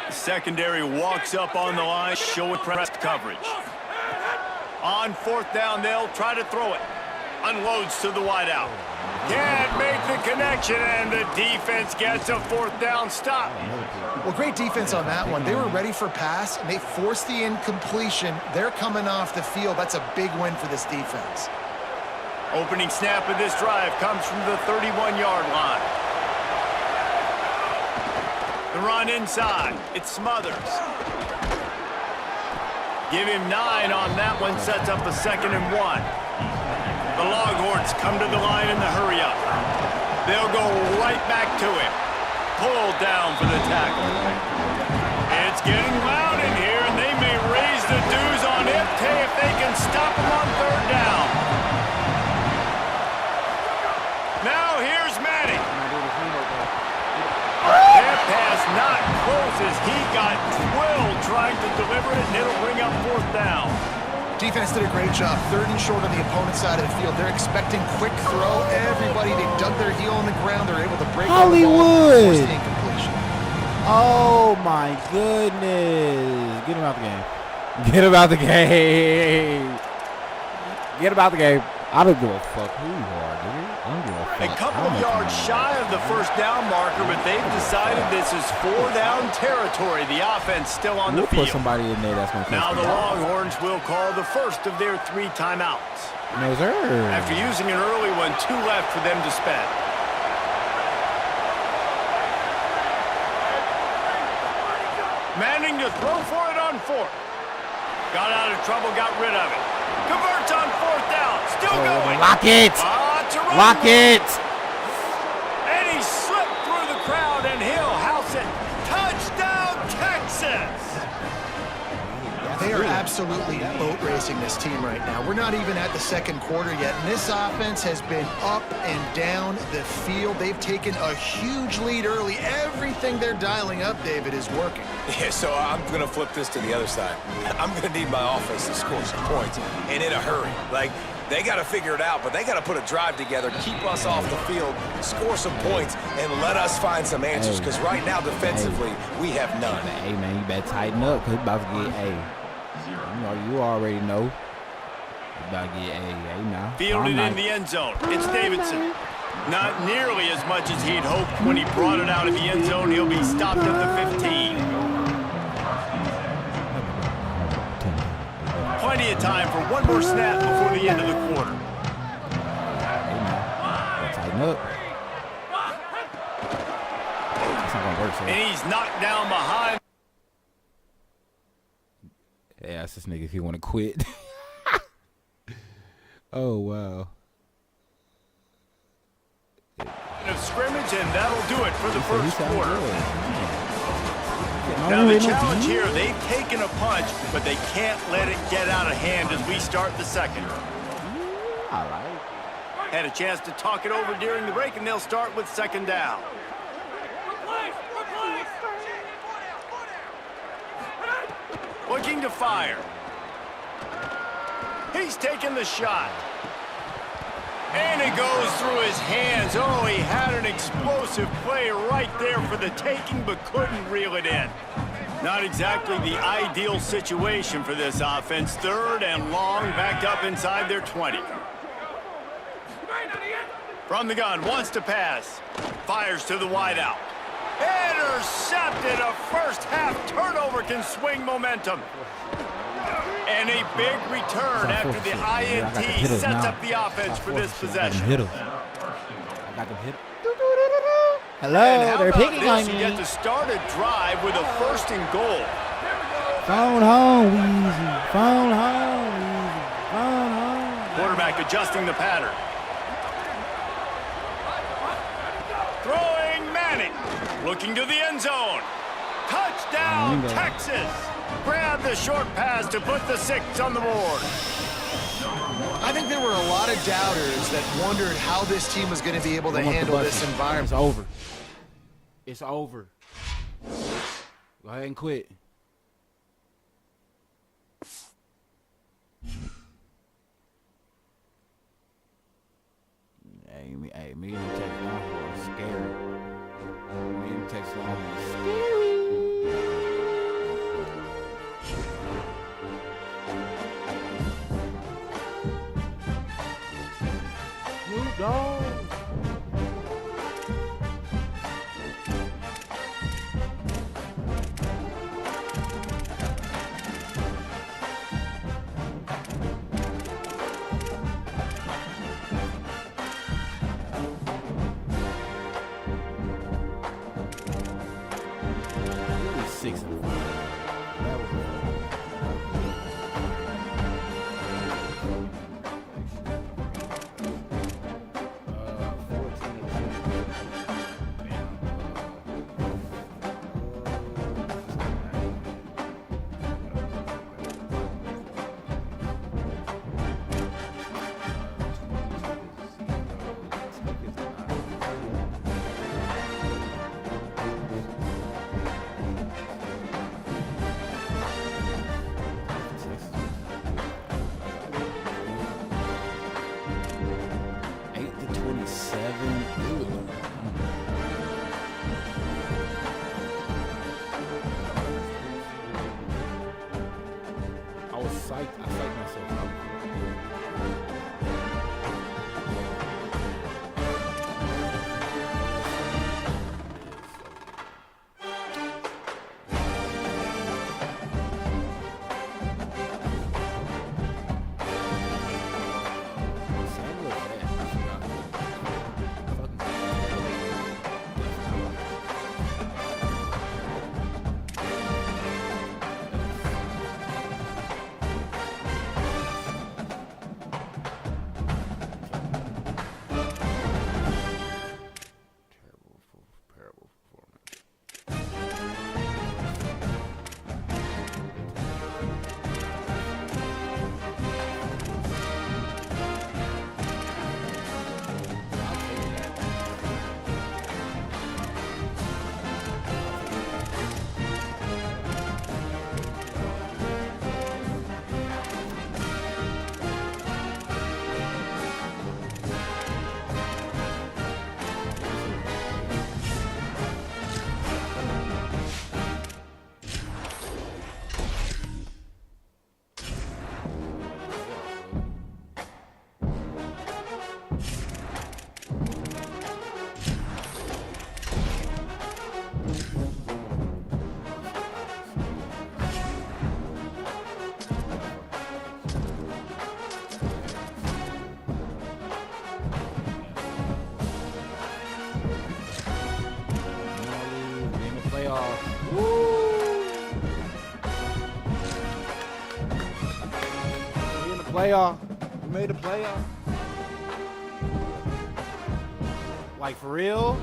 Secondary walks up on the line, showing press coverage. On 4th down, they'll try to throw it. Unloads to the wideout. Can't make the connection, and the defense gets a fourth down stop. Well, great defense on that one. They were ready for pass, and they forced the incompletion. They're coming off the field. That's a big win for this defense. Opening snap of this drive comes from the 31-yard line. The run inside. It's Smothers. Give him 9 on that one. Sets up a 2nd and 1. The Longhorns come to the line in the hurry-up. They'll go right back to him. Pulled down for the tackle. It's getting loud in here, and they may raise the dues on Iptay if they can stop him on 3rd down. Now here's Manning. That pass not close as he got twilled trying to deliver it, and it'll bring up 4th down. Defense did a great job. 3rd and short on the opponent's side of the field. They're expecting quick throw. Everybody, they dug their heel on the ground. They're able to break Hollywood. the ball, force the incompletion. Oh my goodness! Get him out the game. Get him out the game. Get him out the game. I don't give a fuck who you are, dude. I don't give a fuck. A couple of yards shy of the 1st down marker, but they've decided this is 4-down territory. The offense still on the field. Put somebody in there that's gonna. Now the Longhorns will call the first of their 3 timeouts. No, sir. After using an early one, 2 left for them to spend. Manning to throw for it on 4th. Got out of trouble, got rid of it. Converts on 4th down. Still going. Lock it. Lock it. And he slipped through the crowd, and he'll house it. Touchdown, Texas. They are absolutely boat racing this team right now. We're not even at the 2nd quarter yet, and this offense has been up and down the field. They've taken a huge lead early. Everything they're dialing up, David, is working. Yeah, so I'm going to flip this to the other side. I'm going to need my offense to score some points, and in a hurry. Like, they got to figure it out, but they got to put a drive together, keep us off the field, score some points, and let us find some answers, because right now, defensively, we have none. Hey, man, you better tighten up, because about to get you already know. You about to get now. Fielded in the end zone. It's Davidson. Not nearly as much as he'd hoped when he brought it out of the end zone. He'll be stopped at the 15. Plenty of time for one more snap before the end of the quarter. Tighten up. It's not gonna work, so. And he's knocked down behind. Yeah, that's this nigga if he want to quit. Oh, wow. Of scrimmage, and that'll do it for the first quarter. Now the challenge here, they've taken a punch, but they can't let it get out of hand as we start the 2nd. All right. Had a chance to talk it over during the break, and they'll start with 2nd down. Looking to fire. He's taking the shot. And it goes through his hands. Oh, he had an explosive play right there for the taking, but couldn't reel it in. Not exactly the ideal situation for this offense. 3rd and long, backed up inside their 20. From the gun, wants to pass. Fires to the wideout. Intercepted. A first-half turnover can swing momentum. And a big return after the INT sets up the offense for this possession. I got them hit. Hello, they're picking on me. You get to start a drive with a 1st and goal. Phone home, Weezy. Phone home, Weezy. Phone home. Quarterback adjusting the pattern. Throwing Manning. Looking to the end zone. Touchdown, Texas. Grab the short pass to put the 6 on the board. I think there were a lot of doubters that wondered how this team was going to be able to handle this environment. It's over. It's over. Go ahead and quit. Hey, me and the Texas Longhorns scary. Me and the Texas Longhorns scary. Snoop Dogg. playoff. We made a playoff. Like, for real?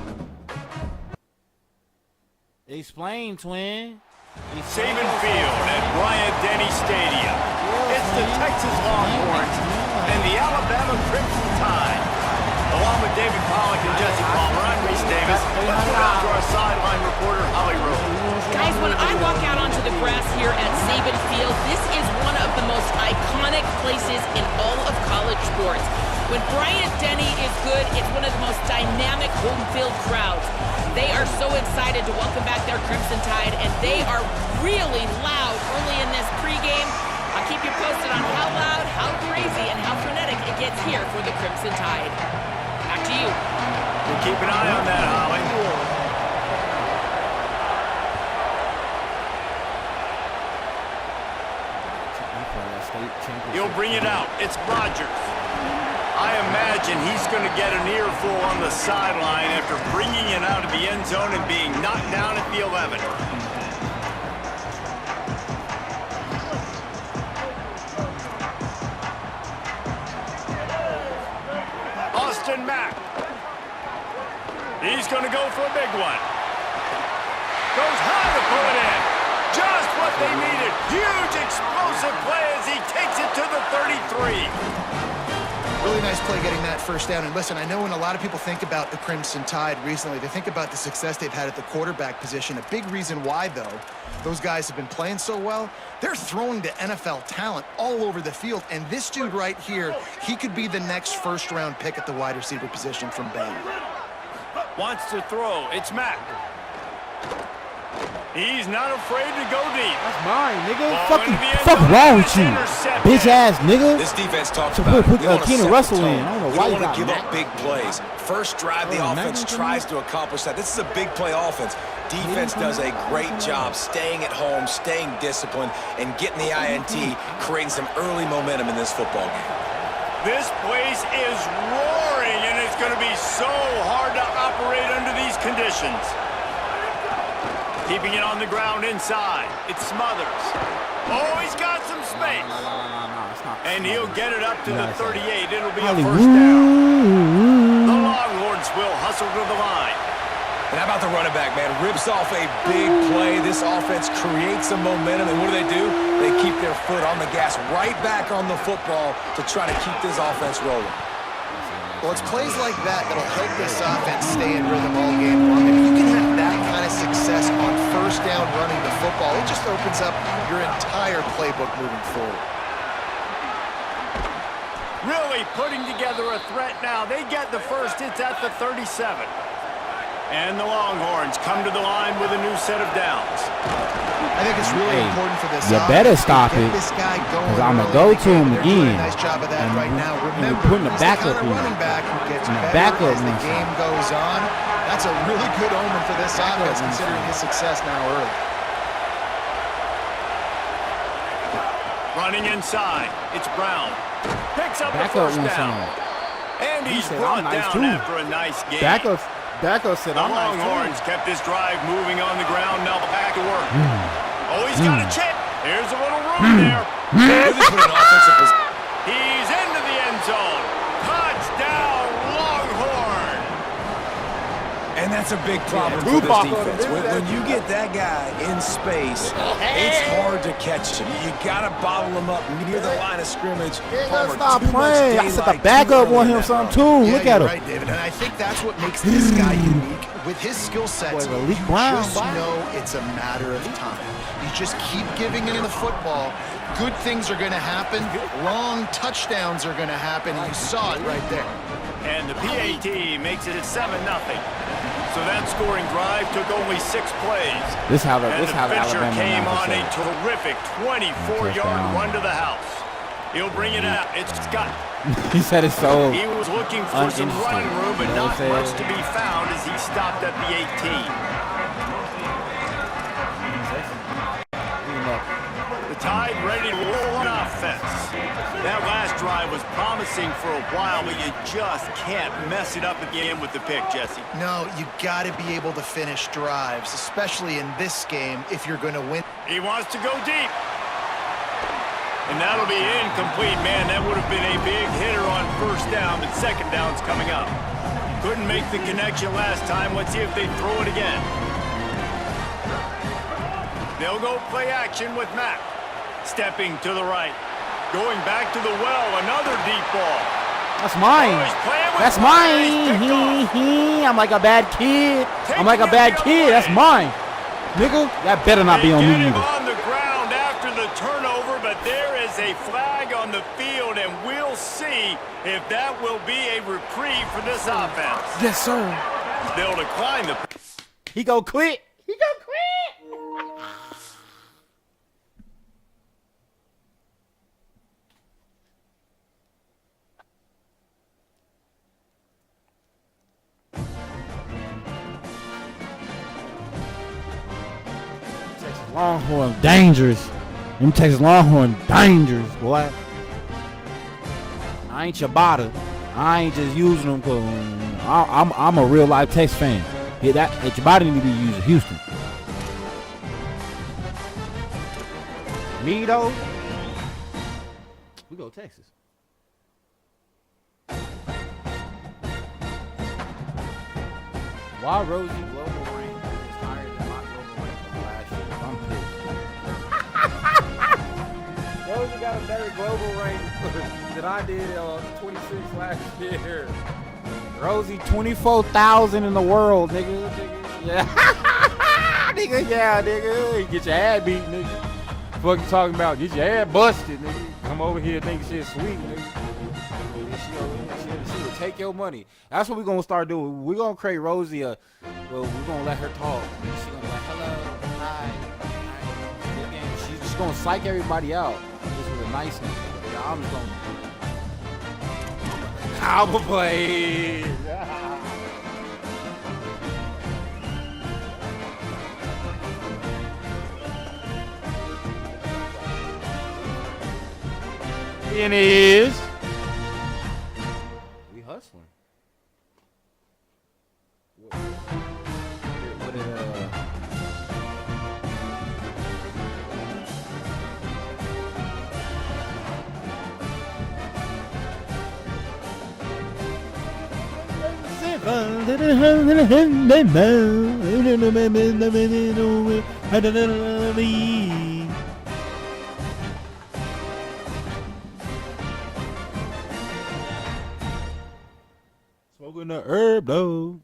Explain, twin. Saban Field at Bryant-Denny Stadium. It's the Texas Longhorns and the Alabama Crimson Tide. Along with David Pollack and Jesse Palmer, I'm Reese Davis. Let's go out to our sideline reporter, Holly Rose. Guys, when I walk out onto the grass here at Saban Field, this is one of the most iconic places in all of college sports. When Bryant-Denny is good, it's one of the most dynamic home field crowds. They are so excited to welcome back their Crimson Tide, and they are really loud early in this pregame. I'll keep you posted on how loud, how crazy, and how frenetic it gets here for the Crimson Tide. Back to you. We'll keep an eye on that, Holly. He'll bring it out. It's Rodgers. I imagine he's going to get an earful on the sideline after bringing it out of the end zone and being knocked down at the 11. Austin Mack. He's going to go for a big one. Goes high to pull it in. Just what they needed. Huge explosive play as he takes it to the 33. Really nice play getting that first down. And listen, I know when a lot of people think about the Crimson Tide recently, they think about the success they've had at the quarterback position. A big reason why, though, those guys have been playing so well, they're throwing to NFL talent all over the field. And this dude right here, he could be the next first-round pick at the wide receiver position from Baylor. Wants to throw. It's Mack. He's not afraid to go deep. That's mine, nigga. Fuck wrong with you, bitch ass nigga. This defense talks So about put it. Keenan Russell in. I don't know why you you don't got want to give Mack. up big plays. First drive, the offense tries to accomplish that. This is a big play offense. Defense does a great job staying at home, staying disciplined, and getting the INT, creating some early momentum in this football game. This place is roaring, and it's going to be so hard to operate under these conditions. Keeping it on the ground inside. It's Smothers. Oh, he's got some space. And he'll get it up to the 38. It'll be a first down. The Longhorns will hustle to the line. And how about the running back, man? Rips off a big play. This offense creates some momentum, and what do? They keep their foot on the gas right back on the football to try to keep this offense rolling. Well, it's plays like that that'll help this offense stay in rhythm all game long. If you can have that kind of success on first down running the football, it just opens up your entire playbook moving forward. Really putting together a threat now. They get the first. It's at the 37. And the Longhorns come to the line with a new set of downs. I think it's really important for this. You better stop it, because I'm going to go to him again. Nice job of that right now. And Remember, you're putting the he's backup the kind of in. running back who gets And the better backup as the inside. game goes on. That's a really good omen for this offense, considering his success now early. Running inside. It's Brown. Picks up the Backup first down. And he's said, brought "I'm nice down too." after a nice game. Backup said, The I'm nice Longhorns too. kept this drive moving on the ground. Now back to work. Oh, he's got a chip. There's a little room there. Really put an offensive position. He's into the end zone. Touchdown, Longhorn. And that's a big problem for this defense. When you get that guy in space, it's hard to catch him. You got to bottle him up near the line of scrimmage. Palmer, Stop too much playing. I said the daylight, backup too on early him in that some run. too. Look at You're him. right, David, and I think that's what makes this guy unique. With his skill sets, Boy, you Malik Brown, just boy. know it's a matter of time. You just keep giving him the football. Good things are going to happen. Long touchdowns are going to happen. You saw it right there. And the PAT makes it 7-0. So that scoring drive took only 6 plays. This how the And this the how the Fisher Alabama came on a announcers say. terrific 24-yard Touchdown. run to the house. He'll bring it out. It's Scott. He said it's so He was looking for some uninteresting. running room, but You know not what I'm much to saying? be found as he stopped at the 18. The Tide ready to roll on offense. That last drive was promising for a while, but you just can't mess it up at the end with the pick, Jesse. No, you got to be able to finish drives, especially in this game if you're going to win. He wants to go deep. And that'll be incomplete, man. That would have been a big hitter on first down, but second down's coming up. Couldn't make the connection last time. Let's see if they throw it again. They'll go play action with Mack. Stepping to the right. Going back to the well. Another deep ball. That's mine. That's mine. I'm like a bad kid. I'm like a bad kid. That's mine. Nigga, that better not be on me either. On the ground after the turnover, but there is a flag on the field, and we'll see if that will be a reprieve for this offense. Yes, sir. They'll decline the... He go quit. He go quit. Longhorn dangerous. Them Texas Longhorn dangerous, boy. I ain't your bottom. I ain't just using them because I'm a real life Texas fan. Yeah, that your body need to be used in Houston. Me though, we go Texas. Why Rosie global rank is higher than my global rank from last year? I'm pissed. Rosie got a better global rank than I did 26 last year. Rosie 24,000 in the world, nigga. Yeah. Nigga, yeah, nigga. Get your ad beat, nigga. Fuck you talking about? Get your ad busted, nigga. Come over here thinking shit sweet, nigga. She will take your money. That's what we're gonna start doing. We're gonna create Rosie we're gonna let her talk. She's gonna be like, hello, hi. She's just gonna psych everybody out. Just with a niceness. I'm just gonna Cowboy play. And it is. We hustling. What Smoking the herb though.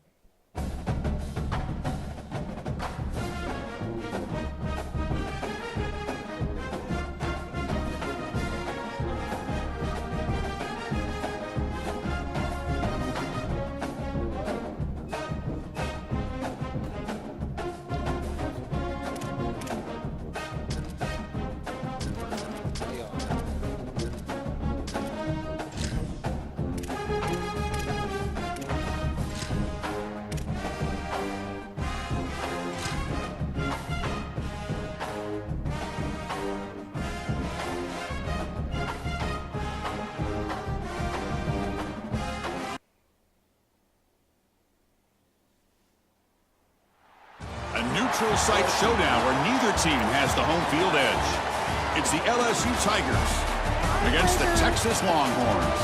Neutral site showdown where neither team has the home field edge. It's the LSU Tigers against the Texas Longhorns.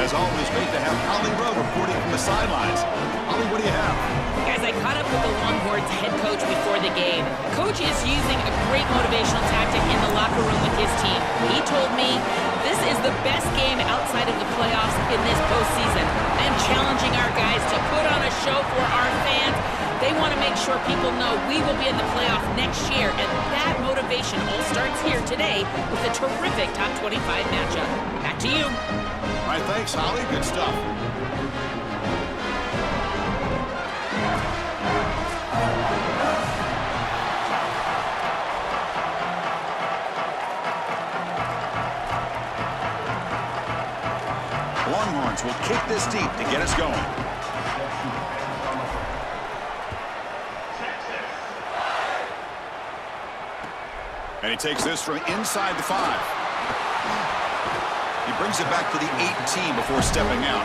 As always, great to have Holly Rowe reporting from the sidelines. Holly, what do you have? Guys, I caught up with the Longhorns head coach before the game. Coach is using a great motivational tactic in the locker room with his team. He told me this is the best game outside of the playoffs in this postseason. I am challenging our guys to put on a show for our fans. They want to make sure people know we will be in the playoff next year, and that motivation all starts here today with a terrific top 25 matchup. Back to you. All right, thanks, Holly. Good stuff. Longhorns will kick this deep to get us going. And he takes this from inside the 5. He brings it back to the 18 before stepping out.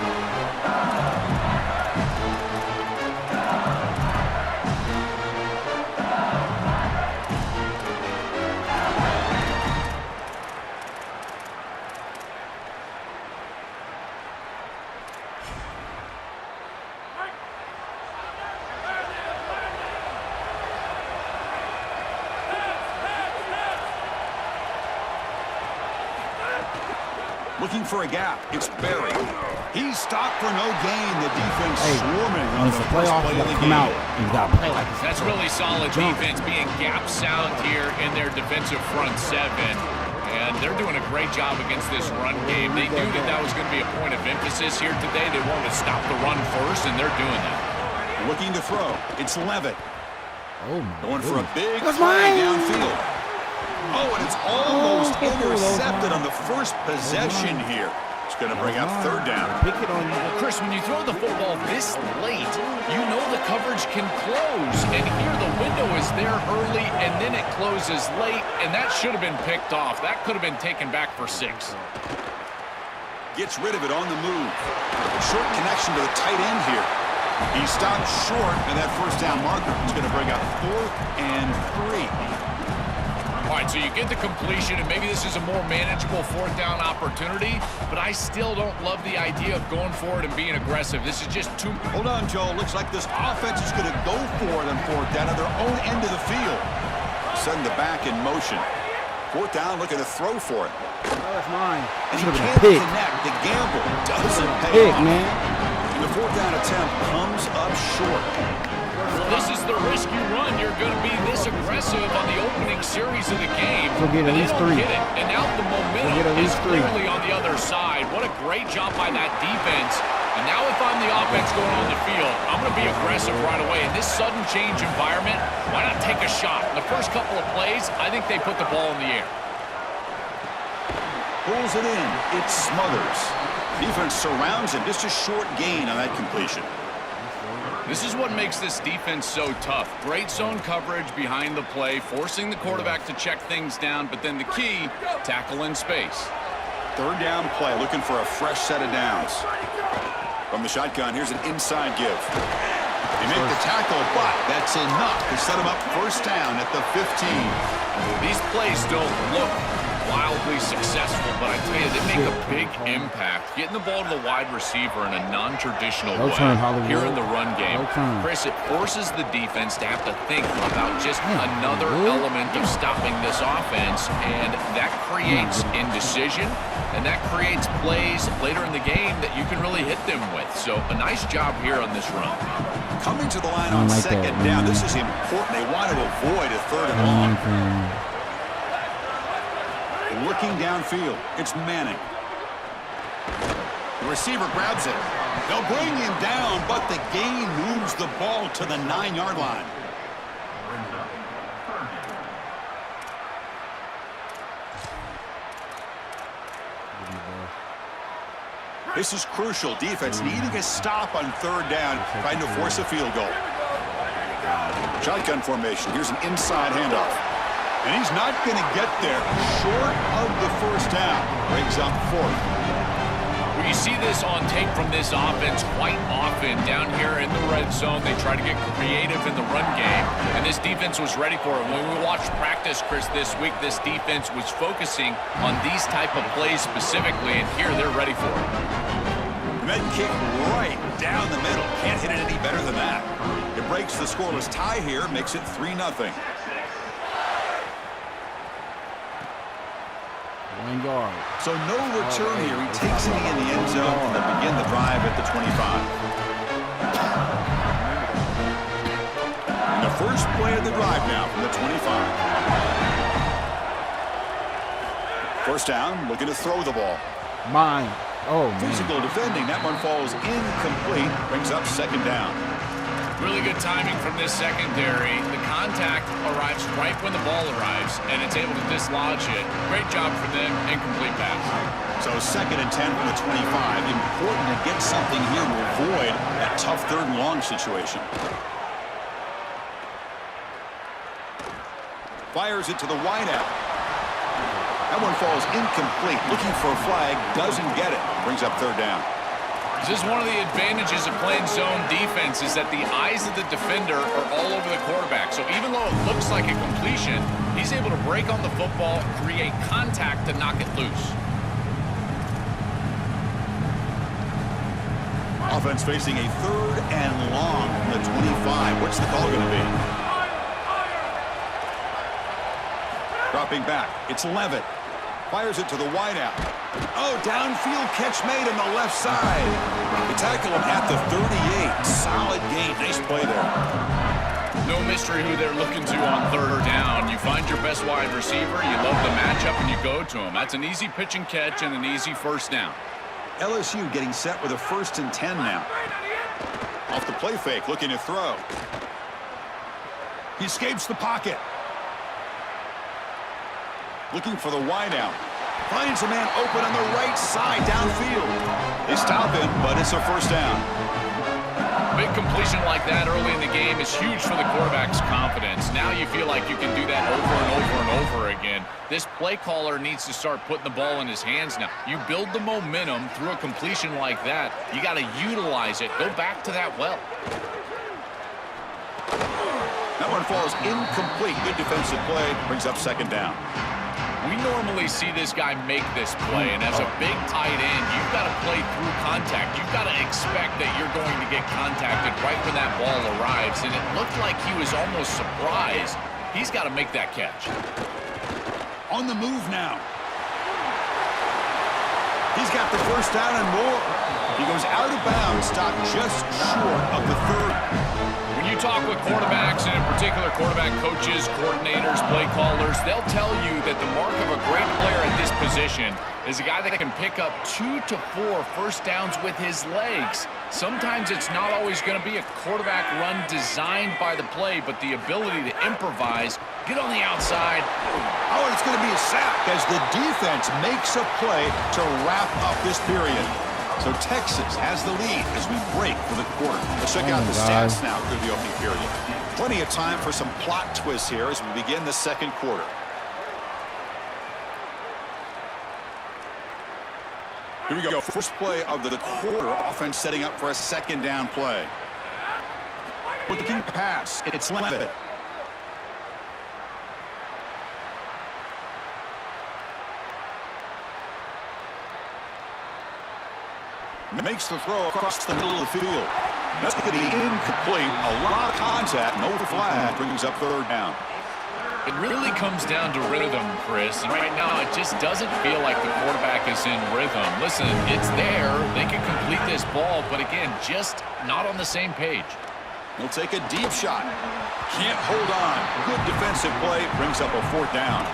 Looking for a gap. It's Barry. He's stopped for no gain. The defense swarming on the first play of the game. You got to play like this. That's really solid defense, being gap sound here in their defensive front seven. And they're doing a great job against this run game. They knew that was going to be a point of emphasis here today. They wanted to stop the run first, and they're doing that. Looking to throw. It's Levitt. Oh, my Going for a big That's play mine. downfield. Oh, and it's almost intercepted on the first possession here. It's going to bring up third down. Pick it on you. Well, Chris, when you throw the football this late, you know the coverage can close. And here the window is there early, and then it closes late, and that should have been picked off. That could have been taken back for 6. Gets rid of it on the move. Short connection to the tight end here. He stopped short of that first down marker. It's going to bring up 4th and 3. All right, so you get the completion, and maybe this is a more manageable 4th down opportunity, but I still don't love the idea of going for it and being aggressive. This is just too... Hold on, Joe. Looks like this offense is going to go for it on 4th down at their own end of the field. Send the back in motion. 4th down, looking to throw for it. Oh, that's mine. And he Should've been a can't pick. connect. The gamble doesn't pay off. Man. And the 4th down attempt comes up short. This is the risk you run. You're going to be this aggressive on the opening series of the game. We'll get at least 3. Get it. And now the momentum We'll get at is least 3. clearly on the other side. What a great job by that defense. And now if I'm the offense going on the field, I'm going to be aggressive right away. In this sudden change environment, why not take a shot? In the first couple of plays, I think they put the ball in the air. Pulls it in. It Smothers. Defense surrounds him. Just a short gain on that completion. This is what makes this defense so tough. Great zone coverage behind the play, forcing the quarterback to check things down, but then the key, tackle in space. 3rd down play, looking for a fresh set of downs. From the shotgun, here's an inside give. They make the tackle, but that's enough to set him up 1st down at the 15. These plays don't look wildly successful, but I tell you, they make a big impact. Getting the ball to the wide receiver in a non-traditional way here in the run game. Chris, it forces the defense to have to think about just another element of stopping this offense, and that creates indecision, and that creates plays later in the game that you can really hit them with. So a nice job here on this run. Coming to the line on 2nd down. This is important. They want to avoid a 3rd and long. Looking downfield, it's Manning. The receiver grabs it. They'll bring him down, but the gain moves the ball to the 9-yard line. This is crucial. Defense needing a stop on 3rd down, trying to force a field goal. Shotgun formation. Here's an inside handoff. And he's not going to get there. Short of the 1st down. Brings up 4th. Well, you see this on tape from this offense quite often. Down here in the red zone, they try to get creative in the run game, and this defense was ready for it. When we watched practice, Chris, this week, this defense was focusing on these type of plays specifically, and here they're ready for it. Med kick right down the middle. Can't hit it any better than that. It breaks the scoreless tie here, makes it 3-0. 1 yard. So no return here. He takes it in the end zone and they begin the drive at the 25. And the first play of the drive now from the 25. 1st down, looking to throw the ball. Mine. Oh, man. Physical defending. That one falls incomplete. Brings up 2nd down. Really good timing from this secondary. The contact arrives right when the ball arrives, and it's able to dislodge it. Great job for them. Incomplete pass. So 2nd and 10 from the 25. Important to get something here to avoid that tough 3rd and long situation. Fires it to the wideout. That one falls incomplete. Looking for a flag. Doesn't get it. Brings up 3rd down. This is one of the advantages of playing zone defense is that the eyes of the defender are all over the quarterback. So even though it looks like a completion, he's able to break on the football, create contact to knock it loose. Offense facing a 3rd and long from the 25. What's the call going to be? Dropping back. It's Levitt. Fires it to the wideout. Oh, downfield catch made on the left side. They tackle him at the 38. Solid gain. Nice play there. No mystery who they're looking to on third down. You find your best wide receiver, you love the matchup, and you go to him. That's an easy pitch and catch and an easy first down. LSU getting set with a 1st and 10 now. Off the play fake, looking to throw. He escapes the pocket. Looking for the wideout. Finds a man open on the right side downfield. They stop him, but it's a first down. Big completion like that early in the game is huge for the quarterback's confidence. Now you feel like you can do that over and over and over again. This play caller needs to start putting the ball in his hands now. You build the momentum through a completion like that. You got to utilize it. Go back to that well. That one falls incomplete. Good defensive play. Brings up 2nd down. We normally see this guy make this play, and as a big tight end, you've got to play through contact. You've got to expect that you're going to get contacted right when that ball arrives, and it looked like he was almost surprised. He's got to make that catch. On the move now. He's got the first down and more. He goes out of bounds, stopped just short of the 30. When you talk with quarterbacks, and in particular quarterback coaches, coordinators, play callers, they'll tell you that the mark of a great player at this position is a guy that can pick up 2 to 4 first downs with his legs. Sometimes it's not always going to be a quarterback run designed by the play, but the ability to improvise, get on the outside. Oh, and it's going to be a sack as the defense makes a play to wrap up this period. So Texas has the lead as we break for the quarter. Let's check out the stats now through the opening period. Plenty of time for some plot twists here as we begin the 2nd quarter. Here we go. First play of the quarter. Offense setting up for a 2nd down play. With the key pass, it's Levitt. Makes the throw across the middle of the field. That's going to be incomplete. A lot of contact. No flag. Brings up 3rd down. It really comes down to rhythm, Chris. And right now, it just doesn't feel like the quarterback is in rhythm. Listen, it's there. They can complete this ball, but again, just not on the same page. He'll take a deep shot. Can't hold on. Good defensive play. Brings up a 4th down.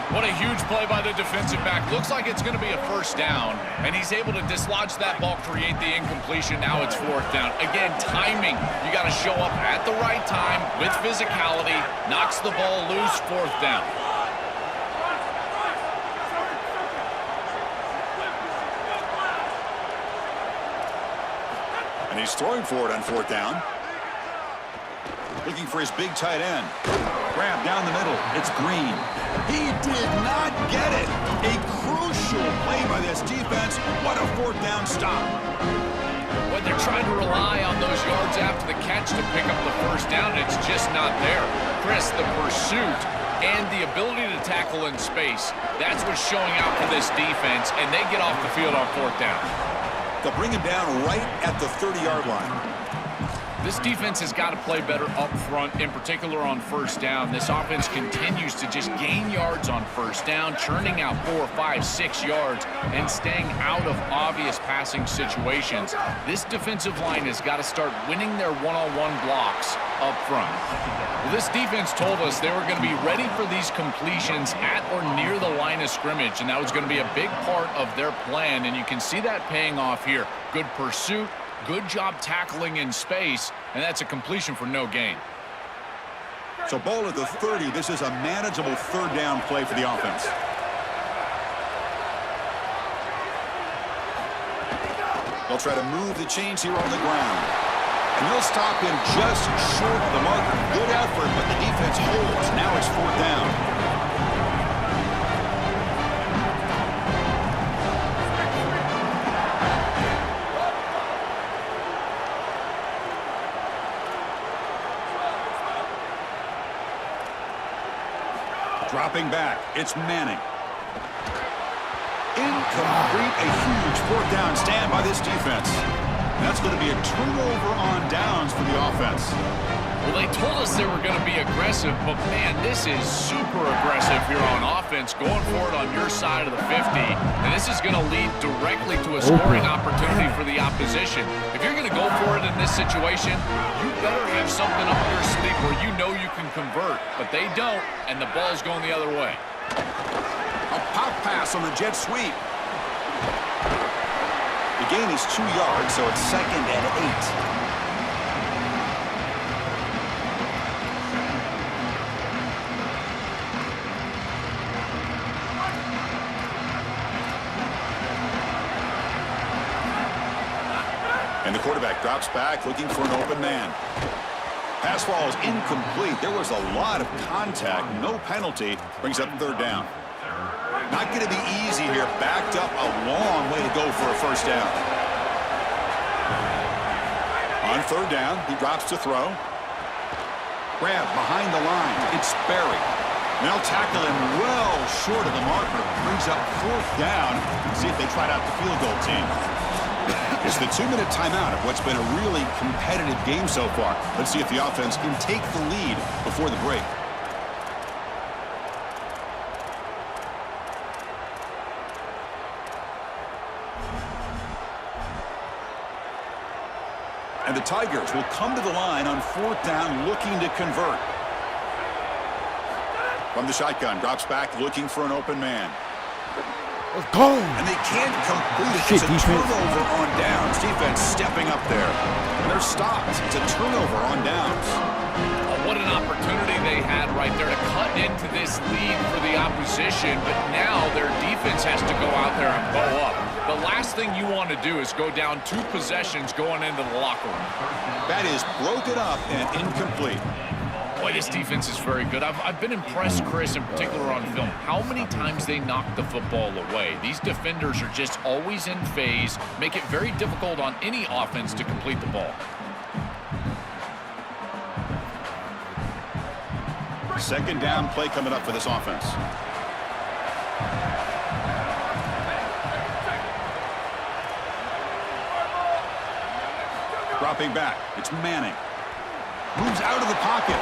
What a huge play by the defensive back. Looks like it's going to be a first down, and he's able to dislodge that ball, create the incompletion. Now it's 4th down. Again, timing. You got to show up at the right time with physicality. Knocks the ball loose, 4th down. And he's throwing for it on 4th down. Looking for his big tight end. Grab down the middle. It's Green. He did not get it. A crucial play by this defense. What a 4th down stop. When they're trying to rely on those yards after the catch to pick up the first down, it's just not there. Chris, the pursuit and the ability to tackle in space, that's what's showing out for this defense, and they get off the field on 4th down. They'll bring him down right at the 30-yard line. This defense has got to play better up front, in particular on first down. This offense continues to just gain yards on first down, churning out 4, 5, 6 yards, and staying out of obvious passing situations. This defensive line has got to start winning their one-on-one blocks up front. Well, this defense told us they were going to be ready for these completions at or near the line of scrimmage, and that was going to be a big part of their plan, and you can see that paying off here. Good pursuit. Good job tackling in space, and that's a completion for no gain. So ball at the 30. This is a manageable 3rd down play for the offense. They'll try to move the chains here on the ground. And they'll stop him just short of the marker. Good effort, but the defense holds. Now it's 4th down. Dropping back, it's Manning. Incomplete, a huge 4th down stand by this defense. That's going to be a turnover on downs for the offense. Well, they told us they were going to be aggressive, but, man, this is super aggressive here on offense, going for it on your side of the 50. And this is going to lead directly to a scoring opportunity for the opposition. If you're going to go for it in this situation, you better have something up your sleeve where you know you can convert. But they don't, and the ball's going the other way. A pop pass on the jet sweep. The gain is 2 yards, so it's 2nd and 8. And the quarterback drops back, looking for an open man. Pass ball is incomplete. There was a lot of contact. No penalty. Brings up 3rd down. Not going to be easy here. Backed up a long way to go for a 1st down. On 3rd down, he drops to throw. Grab behind the line. It's Sperry. They'll tackle him well short of the marker. Brings up 4th down. See if they tried out the field goal team. It's the 2-minute timeout of what's been a really competitive game so far. Let's see if the offense can take the lead before the break. And the Tigers will come to the line on 4th down, looking to convert. From the shotgun, drops back, looking for an open man. Let's go. And they can't complete it. It's a turnover on downs. Defense stepping up there. And they're stopped. It's a turnover on downs. Oh, what an opportunity they had right there to cut into this lead for the opposition, but now their defense has to go out there and bow up. The last thing you want to do is go down 2 possessions going into the locker room. That is broken up and incomplete. Boy, this defense is very good. I've been impressed, Chris, in particular on film, how many times they knock the football away. These defenders are just always in phase, make it very difficult on any offense to complete the ball. 2nd down play coming up for this offense. Dropping back, it's Manning. Moves out of the pocket.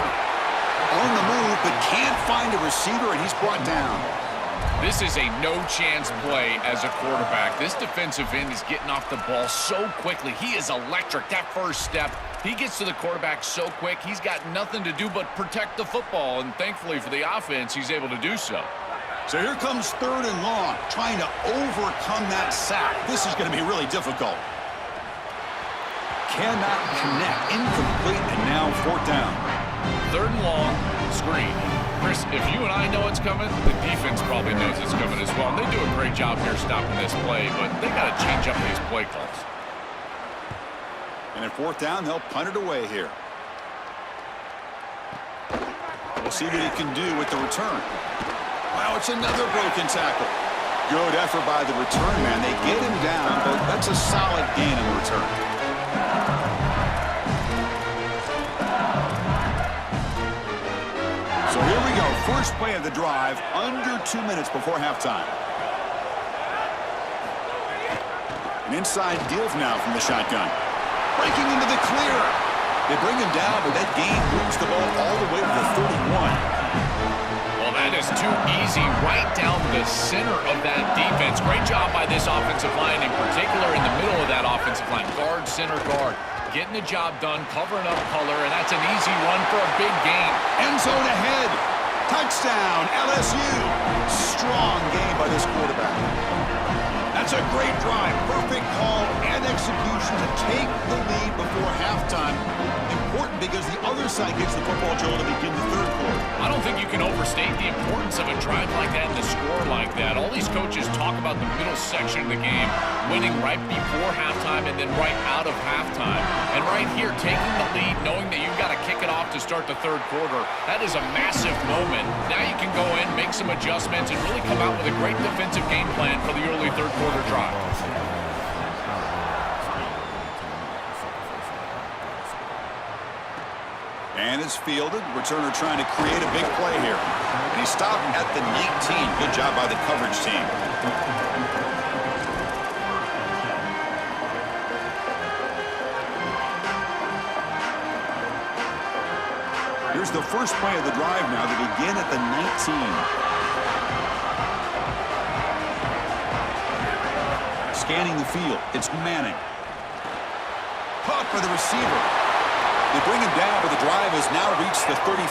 On the move, but can't find a receiver, and he's brought down. This is a no-chance play as a quarterback. This defensive end is getting off the ball so quickly. He is electric. That first step, he gets to the quarterback so quick, he's got nothing to do but protect the football, and thankfully for the offense, he's able to do so. So here comes 3rd and long, trying to overcome that sack. This is going to be really difficult. Cannot connect. Incomplete, and now 4th down. 3rd and long, screen. Chris, if you and I know it's coming, the defense probably knows it's coming as well. And they do a great job here stopping this play, but they got to change up these play calls. And at 4th down, they'll punt it away here. We'll see what he can do with the return. Wow, it's another broken tackle. Good effort by the return man. They get him down, but that's a solid gain in the return. So here we go. First play of the drive, under 2 minutes before halftime. An inside give now from the shotgun. Breaking into the clear. They bring him down, but that gain moves the ball all the way to the 31. Well, that is too easy right down the center of that defense. Great job by this offensive line, in particular in the middle of that offensive line. Guard, center, guard. Getting the job done, covering up color, and that's an easy run for a big gain. End zone ahead. Touchdown, LSU. Strong game by this quarterback. That's a great drive. Perfect call and execution to take the lead before halftime. Important because the other side gets the football, Joel, to begin the 3rd quarter. I don't think you can overstate the importance of a drive like that and a score like that. All these coaches talk about the middle section of the game, winning right before halftime and then right out of halftime. And right here, taking the lead, knowing that you've got to kick it off to start the 3rd quarter, that is a massive moment. Now you can go in, make some adjustments, and really come out with a great defensive game plan for the early 3rd quarter drive. And it's fielded. Returner trying to create a big play here. And he stopped at the 19. Good job by the coverage team. Here's the first play of the drive now. They begin at the 19. Scanning the field, it's Manning. Caught by the receiver. They bring him down, but the drive has now reached the 35.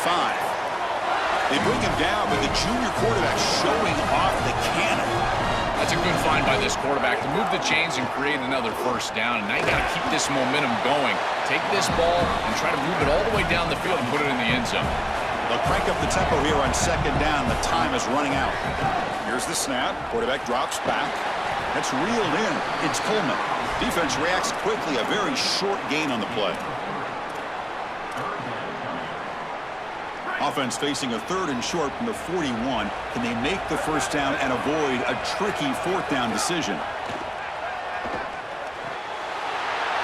They bring him down, but the junior quarterback showing off the cannon. That's a good find by this quarterback to move the chains and create another first down. And now you got to keep this momentum going. Take this ball and try to move it all the way down the field and put it in the end zone. They'll crank up the tempo here on second down. The time is running out. Here's the snap. Quarterback drops back. It's reeled in. It's Coleman. Defense reacts quickly. A very short gain on the play. Offense facing a 3rd and short from the 41. Can they make the first down and avoid a tricky 4th down decision?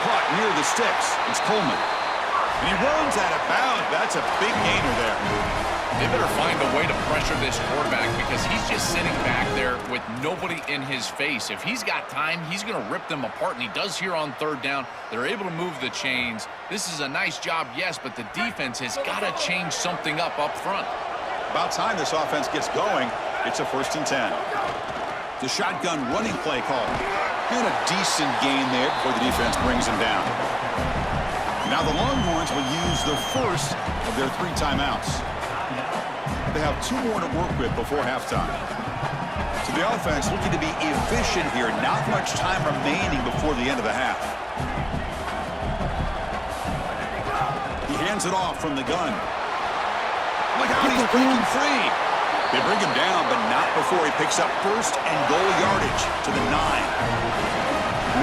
Caught near the sticks. It's Coleman. And he runs out of bounds. That's a big gainer there. They better find a way to pressure this quarterback because he's just sitting back there with nobody in his face. If he's got time, he's going to rip them apart, and he does here on 3rd down. They're able to move the chains. This is a nice job, yes, but the defense has got to change something up front. About time this offense gets going. It's a 1st and 10. The shotgun running play call. And a decent gain there before the defense brings him down. Now the Longhorns will use the first of their 3 timeouts. They have 2 more to work with before halftime. So the offense looking to be efficient here. Not much time remaining before the end of the half. He hands it off from the gun. Look out, he's breaking free. They bring him down, but not before he picks up 1st and goal yardage to the 9.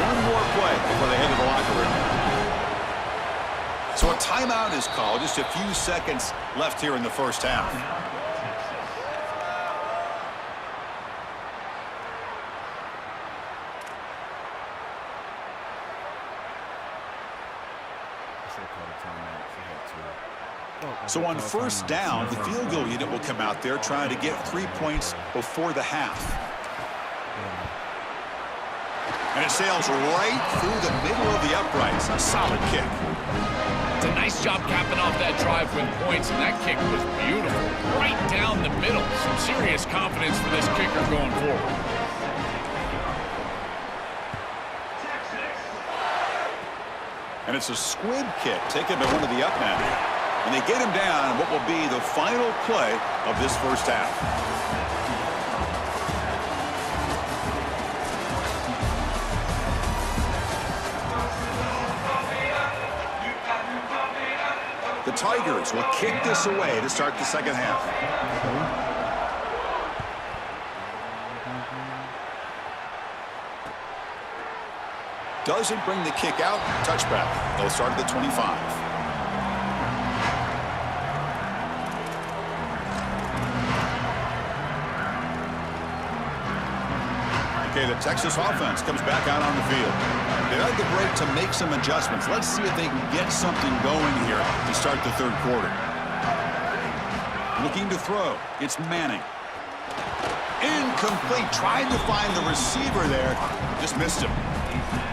One more play before they head to the locker room. So a timeout is called. Just a few seconds left here in the first half. So on first down, the field goal unit will come out there trying to get 3 points before the half. And it sails right through the middle of the uprights. A solid kick. It's a nice job capping off that drive with points, and that kick was beautiful. Right down the middle. Some serious confidence for this kicker going forward. And it's a squib kick taken by one of the up men. And they get him down in what will be the final play of this first half. The Tigers will kick this away to start the second half. Doesn't bring the kick out. Touchback. They'll start at the 25. Okay, the Texas offense comes back out on the field. They had the break to make some adjustments. Let's see if they can get something going here to start the 3rd quarter. Looking to throw. It's Manning. Incomplete. Tried to find the receiver there. Just missed him.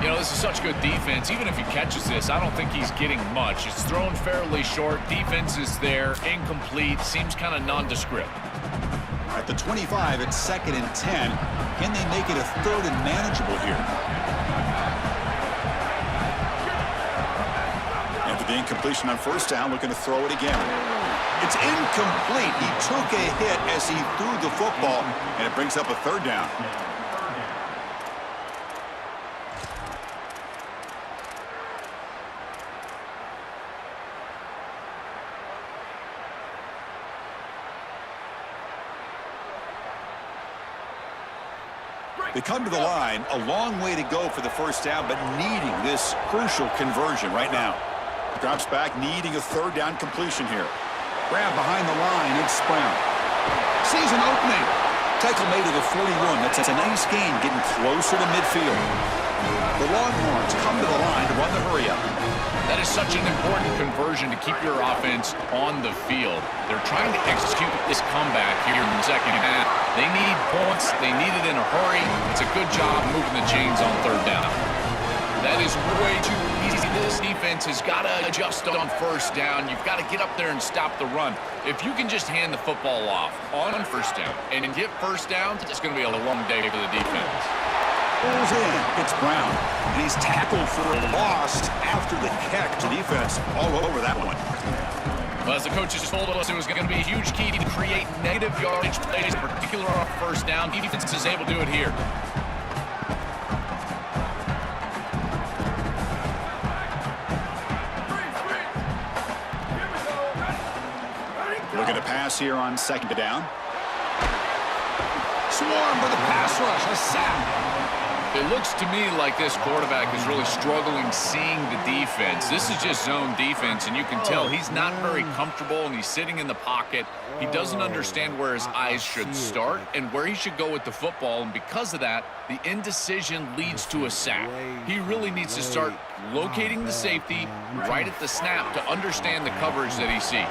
You know, this is such good defense. Even if he catches this, I don't think he's getting much. It's thrown fairly short. Defense is there. Incomplete. Seems kind of nondescript. At the 25, it's 2nd and 10. Can they make it a 3rd and manageable here? After the incompletion on first down, looking to throw it again. It's incomplete. He took a hit as he threw the football, and it brings up a 3rd down. They come to the line, a long way to go for the first down, but needing this crucial conversion right now. Drops back, needing a 3rd down completion here. Grab behind the line, it's Brown. Sees an opening. Tackle made to the 41. That's a nice gain, getting closer to midfield. The Longhorns come to the line to run the hurry-up. That is such an important conversion to keep your offense on the field. They're trying to execute this comeback here in the second half. They need points. They need it in a hurry. It's a good job moving the chains on 3rd down. That is way too easy. This this defense has got to adjust on first down. You've got to get up there and stop the run. If you can just hand the football off on first down and get first downs, it's going to be a long day for the defense. Pulls in. It's Brown. And he's tackled for a loss after the catch. The defense all over that one. Well, as the coaches told us, it was going to be a huge key to create negative yardage plays, particularly on first down. Defense is able to do it here. Looking to pass here on second down. Swarm for the pass rush. A sack. It looks to me like this quarterback is really struggling seeing the defense. This is just zone defense, and you can tell he's not very comfortable, and he's sitting in the pocket. He doesn't understand where his eyes should start and where he should go with the football, and because of that, the indecision leads to a sack. He really needs to start locating the safety right at the snap to understand the coverage that he sees.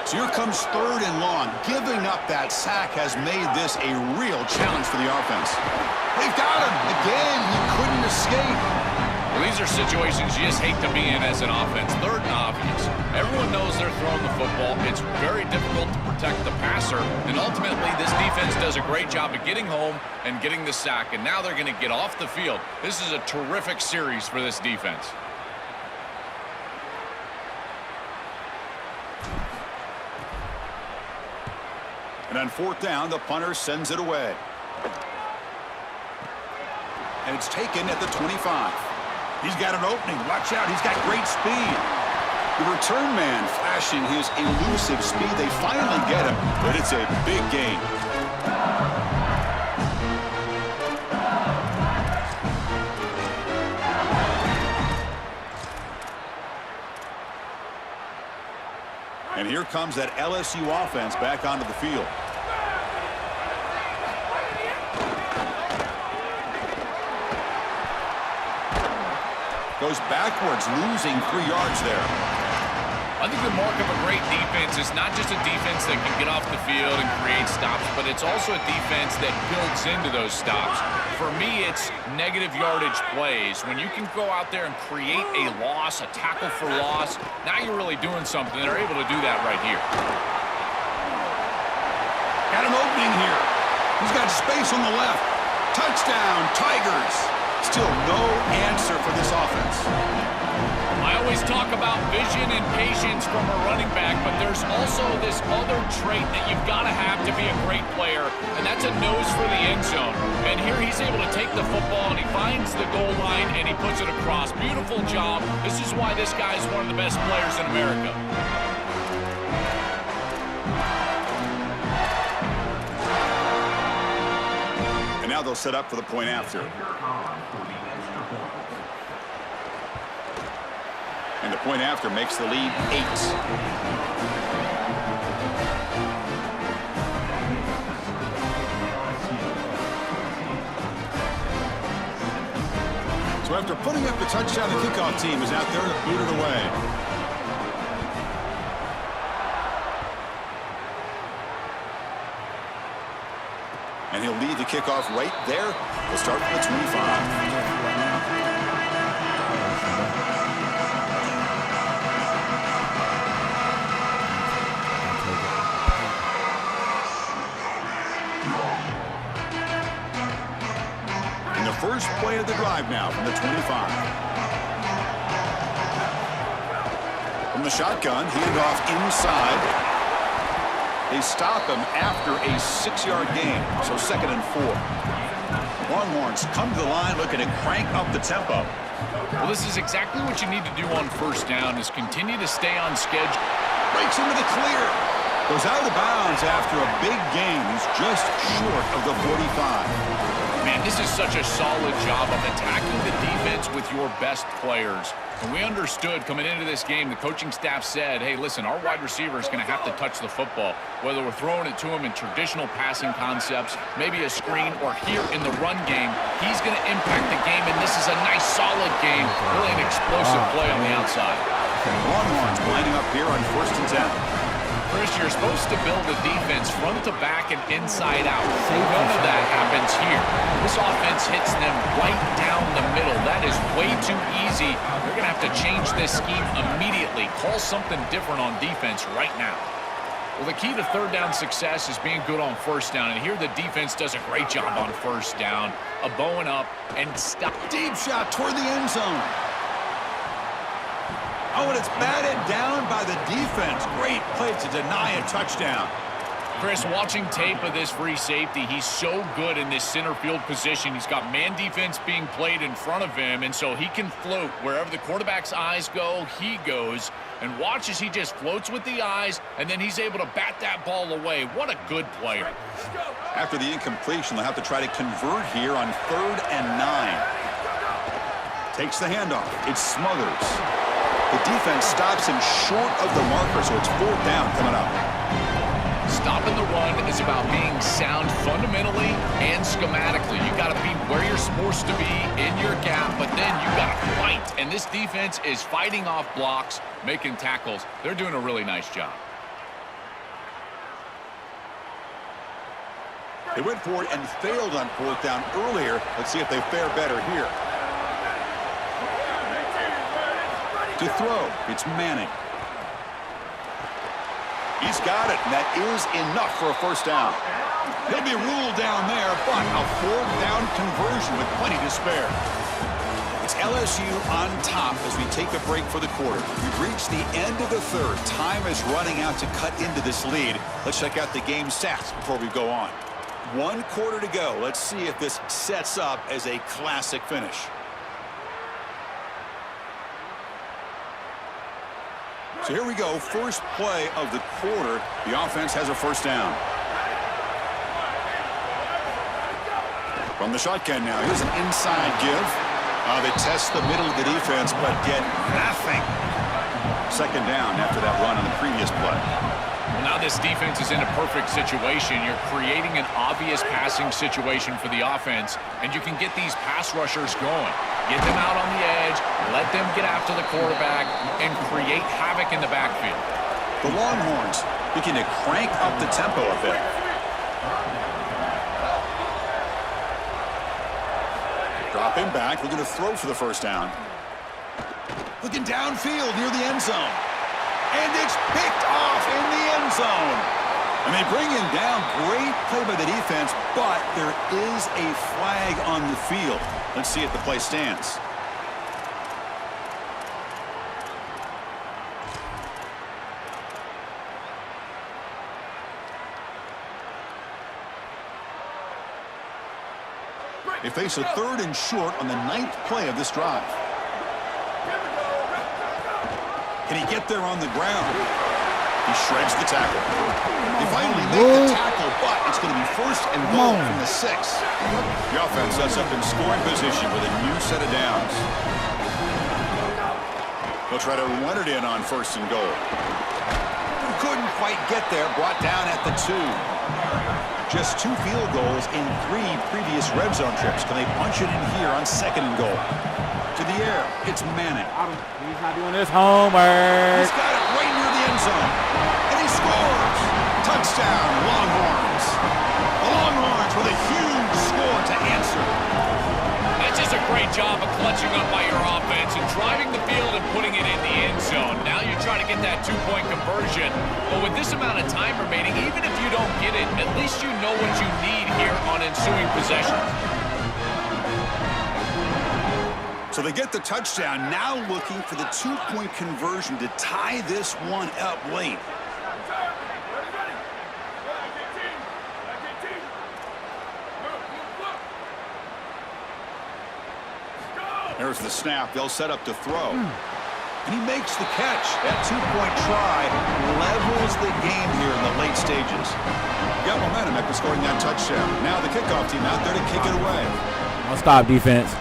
So here comes third and long. Giving up that sack has made this a real challenge for the offense. They've got him. Again, he couldn't escape. Well, these are situations you just hate to be in as an offense. Third and obvious. Everyone knows they're throwing the football. It's very difficult to protect the passer. And ultimately, this defense does a great job of getting home and getting the sack. And now they're going to get off the field. This is a terrific series for this defense. And on fourth down, the punter sends it away. And it's taken at the 25. He's got an opening. Watch out. He's got great speed. The return man flashing his elusive speed. They finally get him, but it's a big gain. And here comes that LSU offense back onto the field. Goes backwards, losing 3 yards there. I think the mark of a great defense is not just a defense that can get off the field and create stops, but it's also a defense that builds into those stops. For me, it's negative yardage plays. When you can go out there and create a loss, a tackle for loss, now you're really doing something. They're able to do that right here. Got an opening here. He's got space on the left. Touchdown, Tigers. Still no answer for this offense. I always talk about vision and patience from a running back, but there's also this other trait that you've got to have to be a great player, and that's a nose for the end zone. And here he's able to take the football, and he finds the goal line, and he puts it across. Beautiful job. This is why this guy is one of the best players in America. And now they'll set up for the point after. And the point after makes the lead 8. So after putting up the touchdown, the kickoff team is out there to boot it away. And he'll lead the kickoff right there. We'll start from the 25. First play of the drive now from the 25. From the shotgun, handoff inside. They stop him after a 6-yard gain, so 2nd and 4. Longhorns come to the line looking to crank up the tempo. Well, this is exactly what you need to do on first down is continue to stay on schedule. Breaks into the clear. Goes out of bounds after a big gain. He's just short of the 45. Man, this is such a solid job of attacking the defense with your best players. And we understood coming into this game, the coaching staff said, hey, listen, our wide receiver is going to have to touch the football. Whether we're throwing it to him in traditional passing concepts, maybe a screen, or here in the run game, he's going to impact the game. And this is a nice, solid game. Really an explosive play on the outside. Longhorns lining up here on 1st and 10. Chris, you're supposed to build a defense front to back and inside out. None of that happens here. This offense hits them right down the middle. That is way too easy. They're going to have to change this scheme immediately. Call something different on defense right now. Well, the key to third down success is being good on first down, and here the defense does a great job on first down, bowing up and stop. Deep shot toward the end zone. Oh, and it's batted down by the defense. Great play to deny a touchdown. Chris, watching tape of this free safety, he's so good in this center field position. He's got man defense being played in front of him, and so he can float. Wherever the quarterback's eyes go, he goes. And watch as he just floats with the eyes, and then he's able to bat that ball away. What a good player. After the incompletion, they'll have to try to convert here on 3rd and 9. Takes the handoff. It's Smothers. The defense stops him short of the marker, so it's 4th down coming up. Stopping the run is about being sound fundamentally and schematically. You got to be where you're supposed to be in your gap, but then you got to fight. And this defense is fighting off blocks, making tackles. They're doing a really nice job. They went for it and failed on 4th down earlier. Let's see if they fare better here. To throw, it's Manning. He's got it, and that is enough for a first down. He'll be ruled down there, but a 4th down conversion with plenty to spare. It's LSU on top as we take a break for the quarter. We've reached the end of the 3rd. Time is running out to cut into this lead. Let's check out the game stats before we go on. 1 quarter to go. Let's see if this sets up as a classic finish. So here we go, first play of the quarter. The offense has a first down. From the shotgun now, here's an inside give. They test the middle of the defense, but get nothing. 2nd down after that run on the previous play. Well, now this defense is in a perfect situation. You're creating an obvious passing situation for the offense, and you can get these pass rushers going. Get them out on the edge, let them get after the quarterback, and create havoc in the backfield. The Longhorns looking to crank up the tempo a bit. Drop him back, looking to throw for the first down. Looking downfield near the end zone. And it's picked off in the end zone. And they bring him down. Great play by the defense, but there is a flag on the field. Let's see if the play stands. They face a 3rd and short on the 9th play of this drive. Can he get there on the ground? He shreds the tackle. They finally make the tackle, but it's going to be 1st and goal from the 6. The offense sets up in scoring position with a new set of downs. They'll try to run it in on 1st and goal. Couldn't quite get there, brought down at the 2. Just 2 field goals in 3 previous red zone trips. Can they punch it in here on 2nd and goal? To the air, it's Manning. He's not doing his homework. He's got it right near the end zone. And he scores. Touchdown, Longhorns. The Longhorns with a huge score to answer. That's just a great job of clutching up by your offense and driving the field and putting it in the end zone. Now you're trying to get that 2-point conversion. But with this amount of time remaining, even if you don't get it, at least you know what you need here on ensuing possessions. So they get the touchdown, now looking for the 2-point conversion to tie this one up late. There's the snap. They'll set up to throw. And he makes the catch. That 2-point try levels the game here in the late stages. Got momentum after scoring that touchdown. Now the kickoff team out there to kick it away. Don't stop, defense.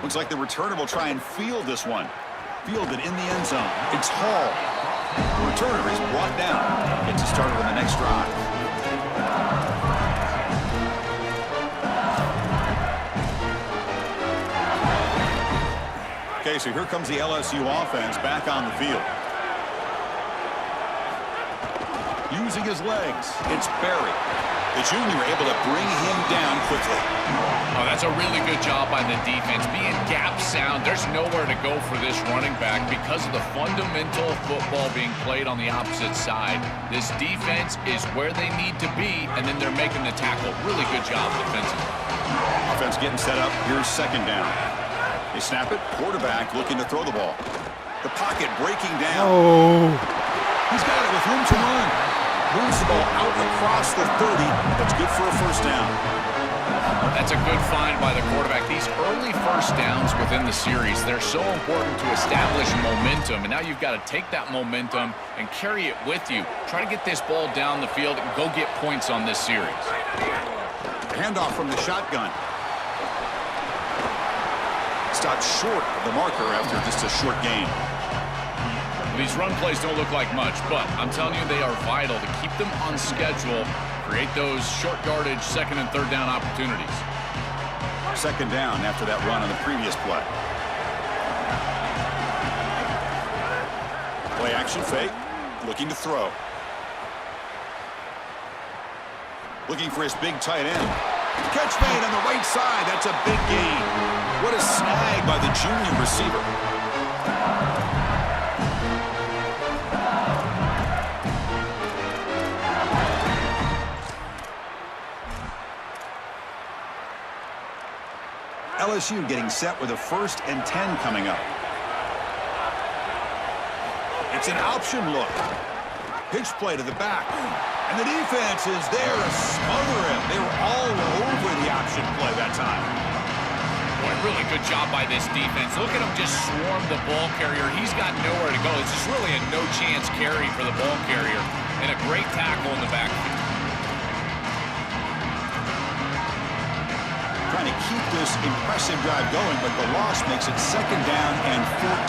Looks like the returner will try and field this one. Fielded in the end zone. It's Hall. The returner is brought down. Gets us started on the next drive. Okay, Okay, so here comes the LSU offense back on the field. Using his legs, it's Barry. The junior able to bring him down quickly. Oh, that's a really good job by the defense. Being gap sound, there's nowhere to go for this running back because of the fundamental football being played on the opposite side. This defense is where they need to be, and then they're making the tackle. Really good job defensively. Offense getting set up. Here's second down. They snap it. Quarterback looking to throw the ball. The pocket breaking down. Oh. He's got it with room to run. Moves the ball out across the 30. That's good for a first down. That's a good find by the quarterback. These early first downs within the series, they're so important to establish momentum. And now you've got to take that momentum and carry it with you. Try to get this ball down the field and go get points on this series. Handoff from the shotgun. Stopped short of the marker after just a short gain. These run plays don't look like much, but I'm telling you they are vital to keep them on schedule, create those short yardage second and third down opportunities. Second down after that run on the previous play. Play action fake, looking to throw. Looking for his big tight end. Catch made on the right side, that's a big gain. What a snag by the junior receiver. LSU getting set with a 1st and 10 coming up. It's an option look. Pitch play to the back. And the defense is there to smother him. They were all over the option play that time. Boy, really good job by this defense. Look at him just swarm the ball carrier. He's got nowhere to go. It's just really a no-chance carry for the ball carrier. And a great tackle in the backfield. Trying to keep this impressive drive going, but the loss makes it second down and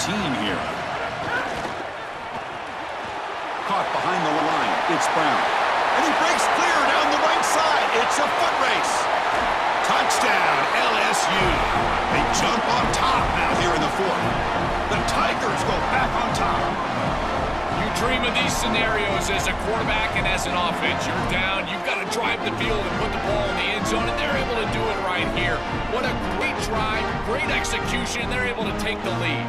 14 here. Caught behind the line. It's Brown. And he breaks clear down the right side. It's a foot race. Touchdown, LSU. They jump on top now here in the 4th. The Tigers go back on top. You dream of these scenarios as a quarterback and as an offense. You're down, you've got to drive the field and put the ball in the end zone, and they're able to do it right here. What a great drive, great execution. They're able to take the lead.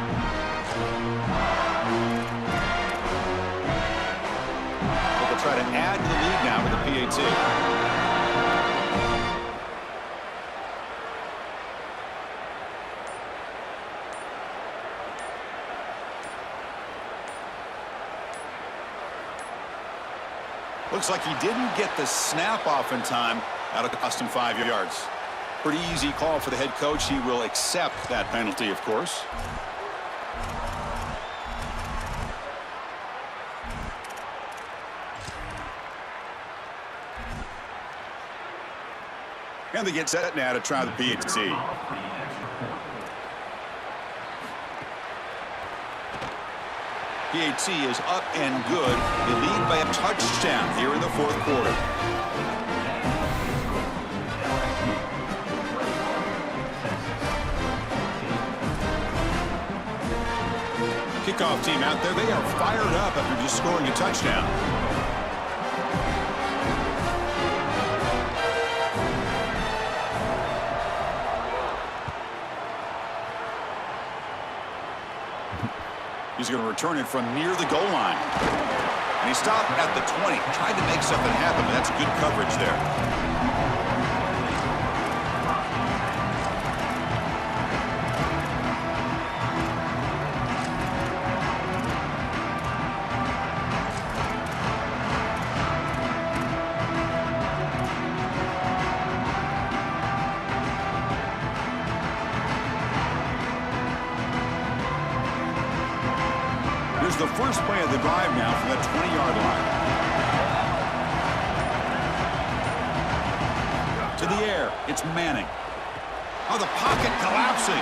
They'll try to add to the lead now with the PAT. Looks like he didn't get the snap off in time out of the custom 5 yards. Pretty easy call for the head coach. He will accept that penalty, of course. And they get set now to try the PAT. PAT is up and good. They lead by a touchdown here in the 4th quarter. Kickoff team out there. They are fired up after just scoring a touchdown. He's going to return it from near the goal line. And he stopped at the 20. Tried to make something happen, but that's good coverage there. Here's the first play of the drive now from that 20-yard line. To the air, it's Manning. Oh, the pocket collapsing.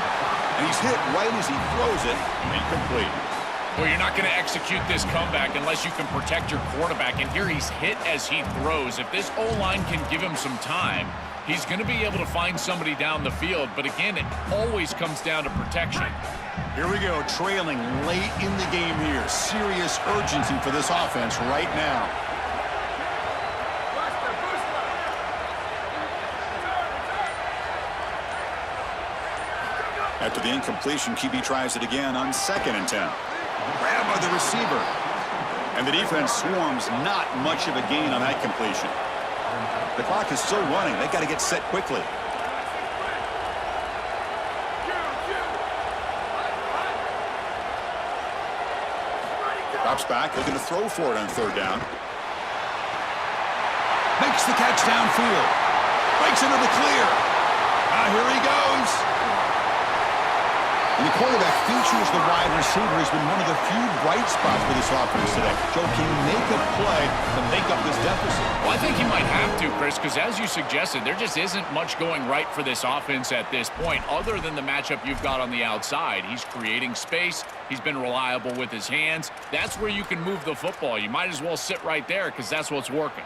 And he's hit right as he throws it. Incomplete. Well, you're not going to execute this comeback unless you can protect your quarterback. And here he's hit as he throws. If this O-line can give him some time, He's going to be able to find somebody down the field, but again, it always comes down to protection. Here we go, trailing late in the game here. Serious urgency for this offense right now. After the incompletion, QB tries it again on 2nd and 10. Grab by the receiver. And the defense swarms, not much of a gain on that completion. The clock is still running. They got to get set quickly. Drops back, looking to throw for it on 3rd down. Makes the catch downfield. Breaks into the clear. Here he goes. And the quarterback features the wide receiver. He's been one of the few bright spots for this offense today. Joe, can he make a play to make up this deficit? Well, I think he might have to, Chris, because as you suggested, there just isn't much going right for this offense at this point, other than the matchup you've got on the outside. He's creating space. He's been reliable with his hands. That's where you can move the football. You might as well sit right there because that's what's working.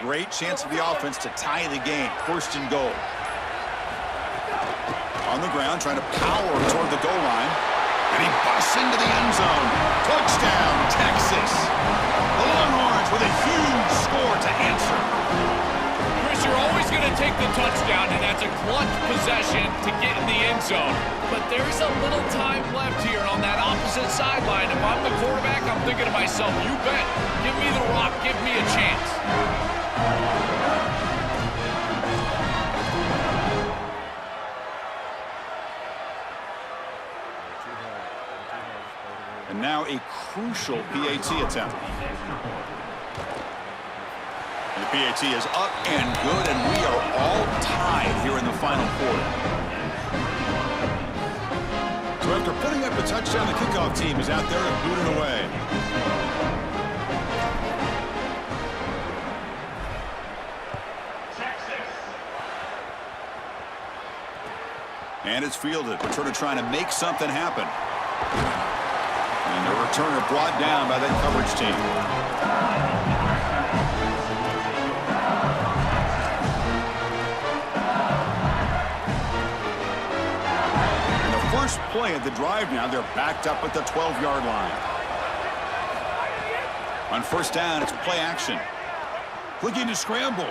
Great chance for the offense to tie the game. 1st and goal. On the ground, trying to power toward the goal line. And he busts into the end zone. Touchdown, Texas. The Longhorns with a huge score to answer. Chris, you're always going to take the touchdown, and that's a clutch possession to get in the end zone. But there's a little time left here on that opposite sideline. If I'm the quarterback, I'm thinking to myself, you bet. Give me the rock. Give me a chance. And now a crucial PAT attempt. And the PAT is up and good, and we are all tied here in the final quarter. So after putting up a touchdown, the kickoff team is out there and booting away. And it's fielded. Returner trying to make something happen. And the returner brought down by that coverage team. And the first play of the drive now, they're backed up at the 12-yard line. On 1st down, it's play action. Looking to scramble.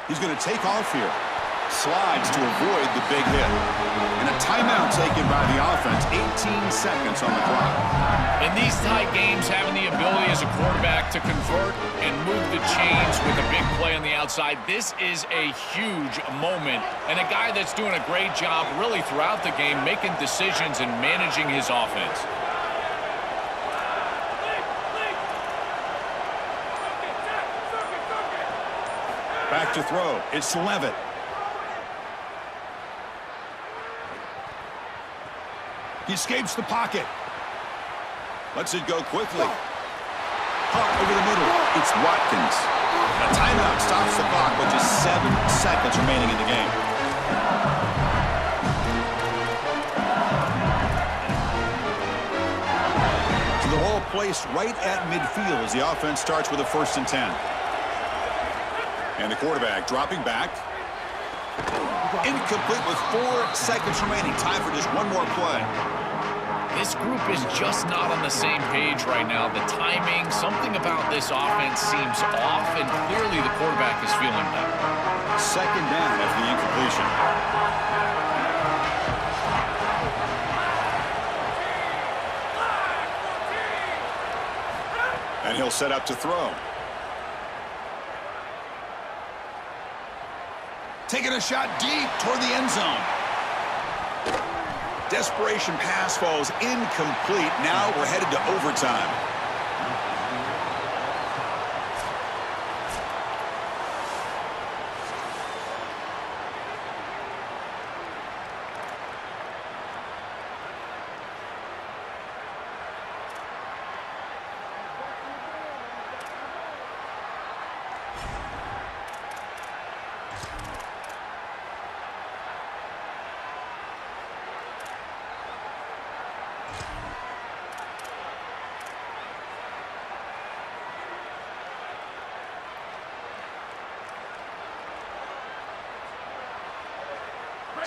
He's going to take off here. Slides to avoid the big hit. And a timeout taken by the offense. 18 seconds on the clock. In these tight games, having the ability as a quarterback to convert and move the chains with a big play on the outside, this is a huge moment. And a guy that's doing a great job really throughout the game making decisions and managing his offense. Back to throw. It's Levitt. He escapes the pocket. Lets it go quickly. Caught over the middle. It's Watkins. A timeout stops the clock with just 7 seconds remaining in the game. So the ball placed right at midfield as the offense starts with a 1st and 10. And the quarterback dropping back. Incomplete with 4 seconds remaining. Time for just one more play. This group is just not on the same page right now. The timing, something about this offense seems off, and clearly the quarterback is feeling that. 2nd down after the incompletion. And he'll set up to throw. Taking a shot deep toward the end zone. Desperation pass falls incomplete. Now we're headed to overtime.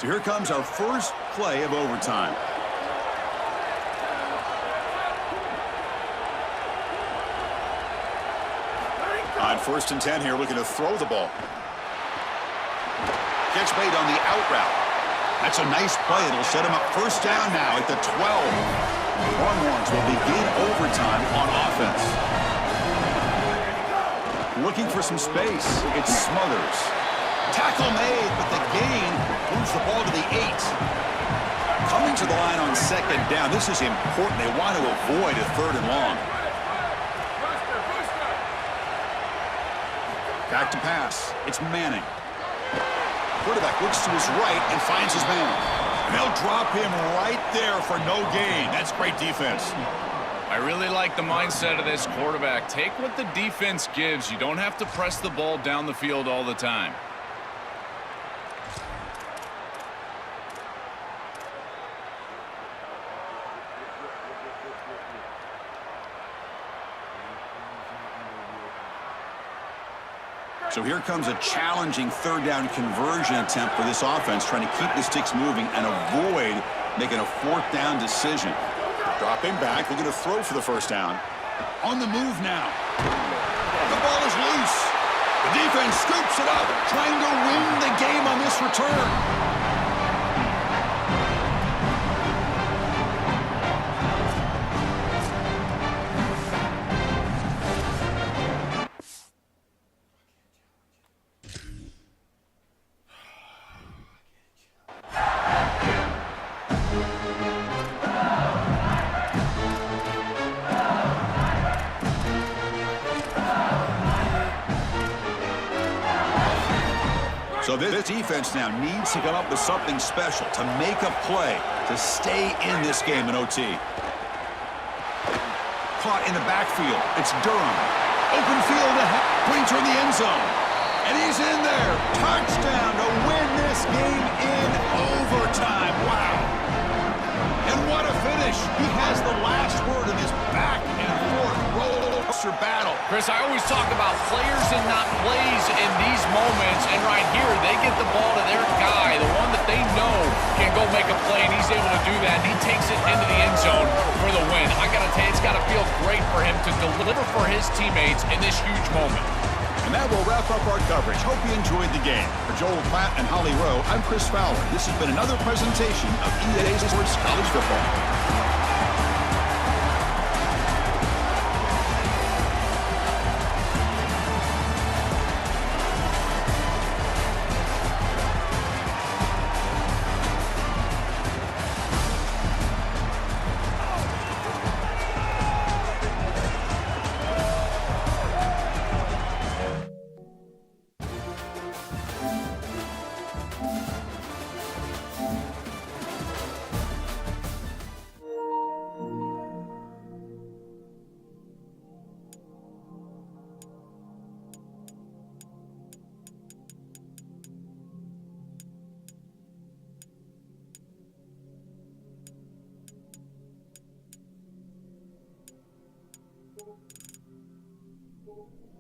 So here comes our first play of overtime. On 1st and 10 here, looking to throw the ball. Catch made on the out route. That's a nice play. It'll set him up first down now at the 12. Longhorns will begin overtime on offense. Looking for some space. It's Smothers. Tackle made, but the gain moves the ball to the 8. Coming to the line on 2nd down. This is important. They want to avoid a 3rd and long. Back to pass. It's Manning. Quarterback looks to his right and finds his man. And they'll drop him right there for no gain. That's great defense. I really like the mindset of this quarterback. Take what the defense gives. You don't have to press the ball down the field all the time. So here comes a challenging 3rd down conversion attempt for this offense, trying to keep the sticks moving and avoid making a 4th down decision. Dropping back, looking to throw for the 1st down. On the move now. The ball is loose. The defense scoops it up, trying to win the game on this return. So this defense now needs to come up with something special to make a play to stay in this game in OT. Caught in the backfield. It's Durham. Open field ahead. Pointer in the end zone. And he's in there. Touchdown to win this game in overtime. Wow. And what a finish. He has the last word in this back and forth roller battle. Chris, I always talk about players and not plays in these moments, and right here, they get the ball to their guy, the one that they know can go make a play, and he's able to do that, and he takes it into the end zone for the win. I got to tell you, it's got to feel great for him to deliver for his teammates in this huge moment. And that will wrap up our coverage. Hope you enjoyed the game. For Joel Platt and Holly Rowe, I'm Chris Fowler. This has been another presentation of EA Sports College Football. Thank you.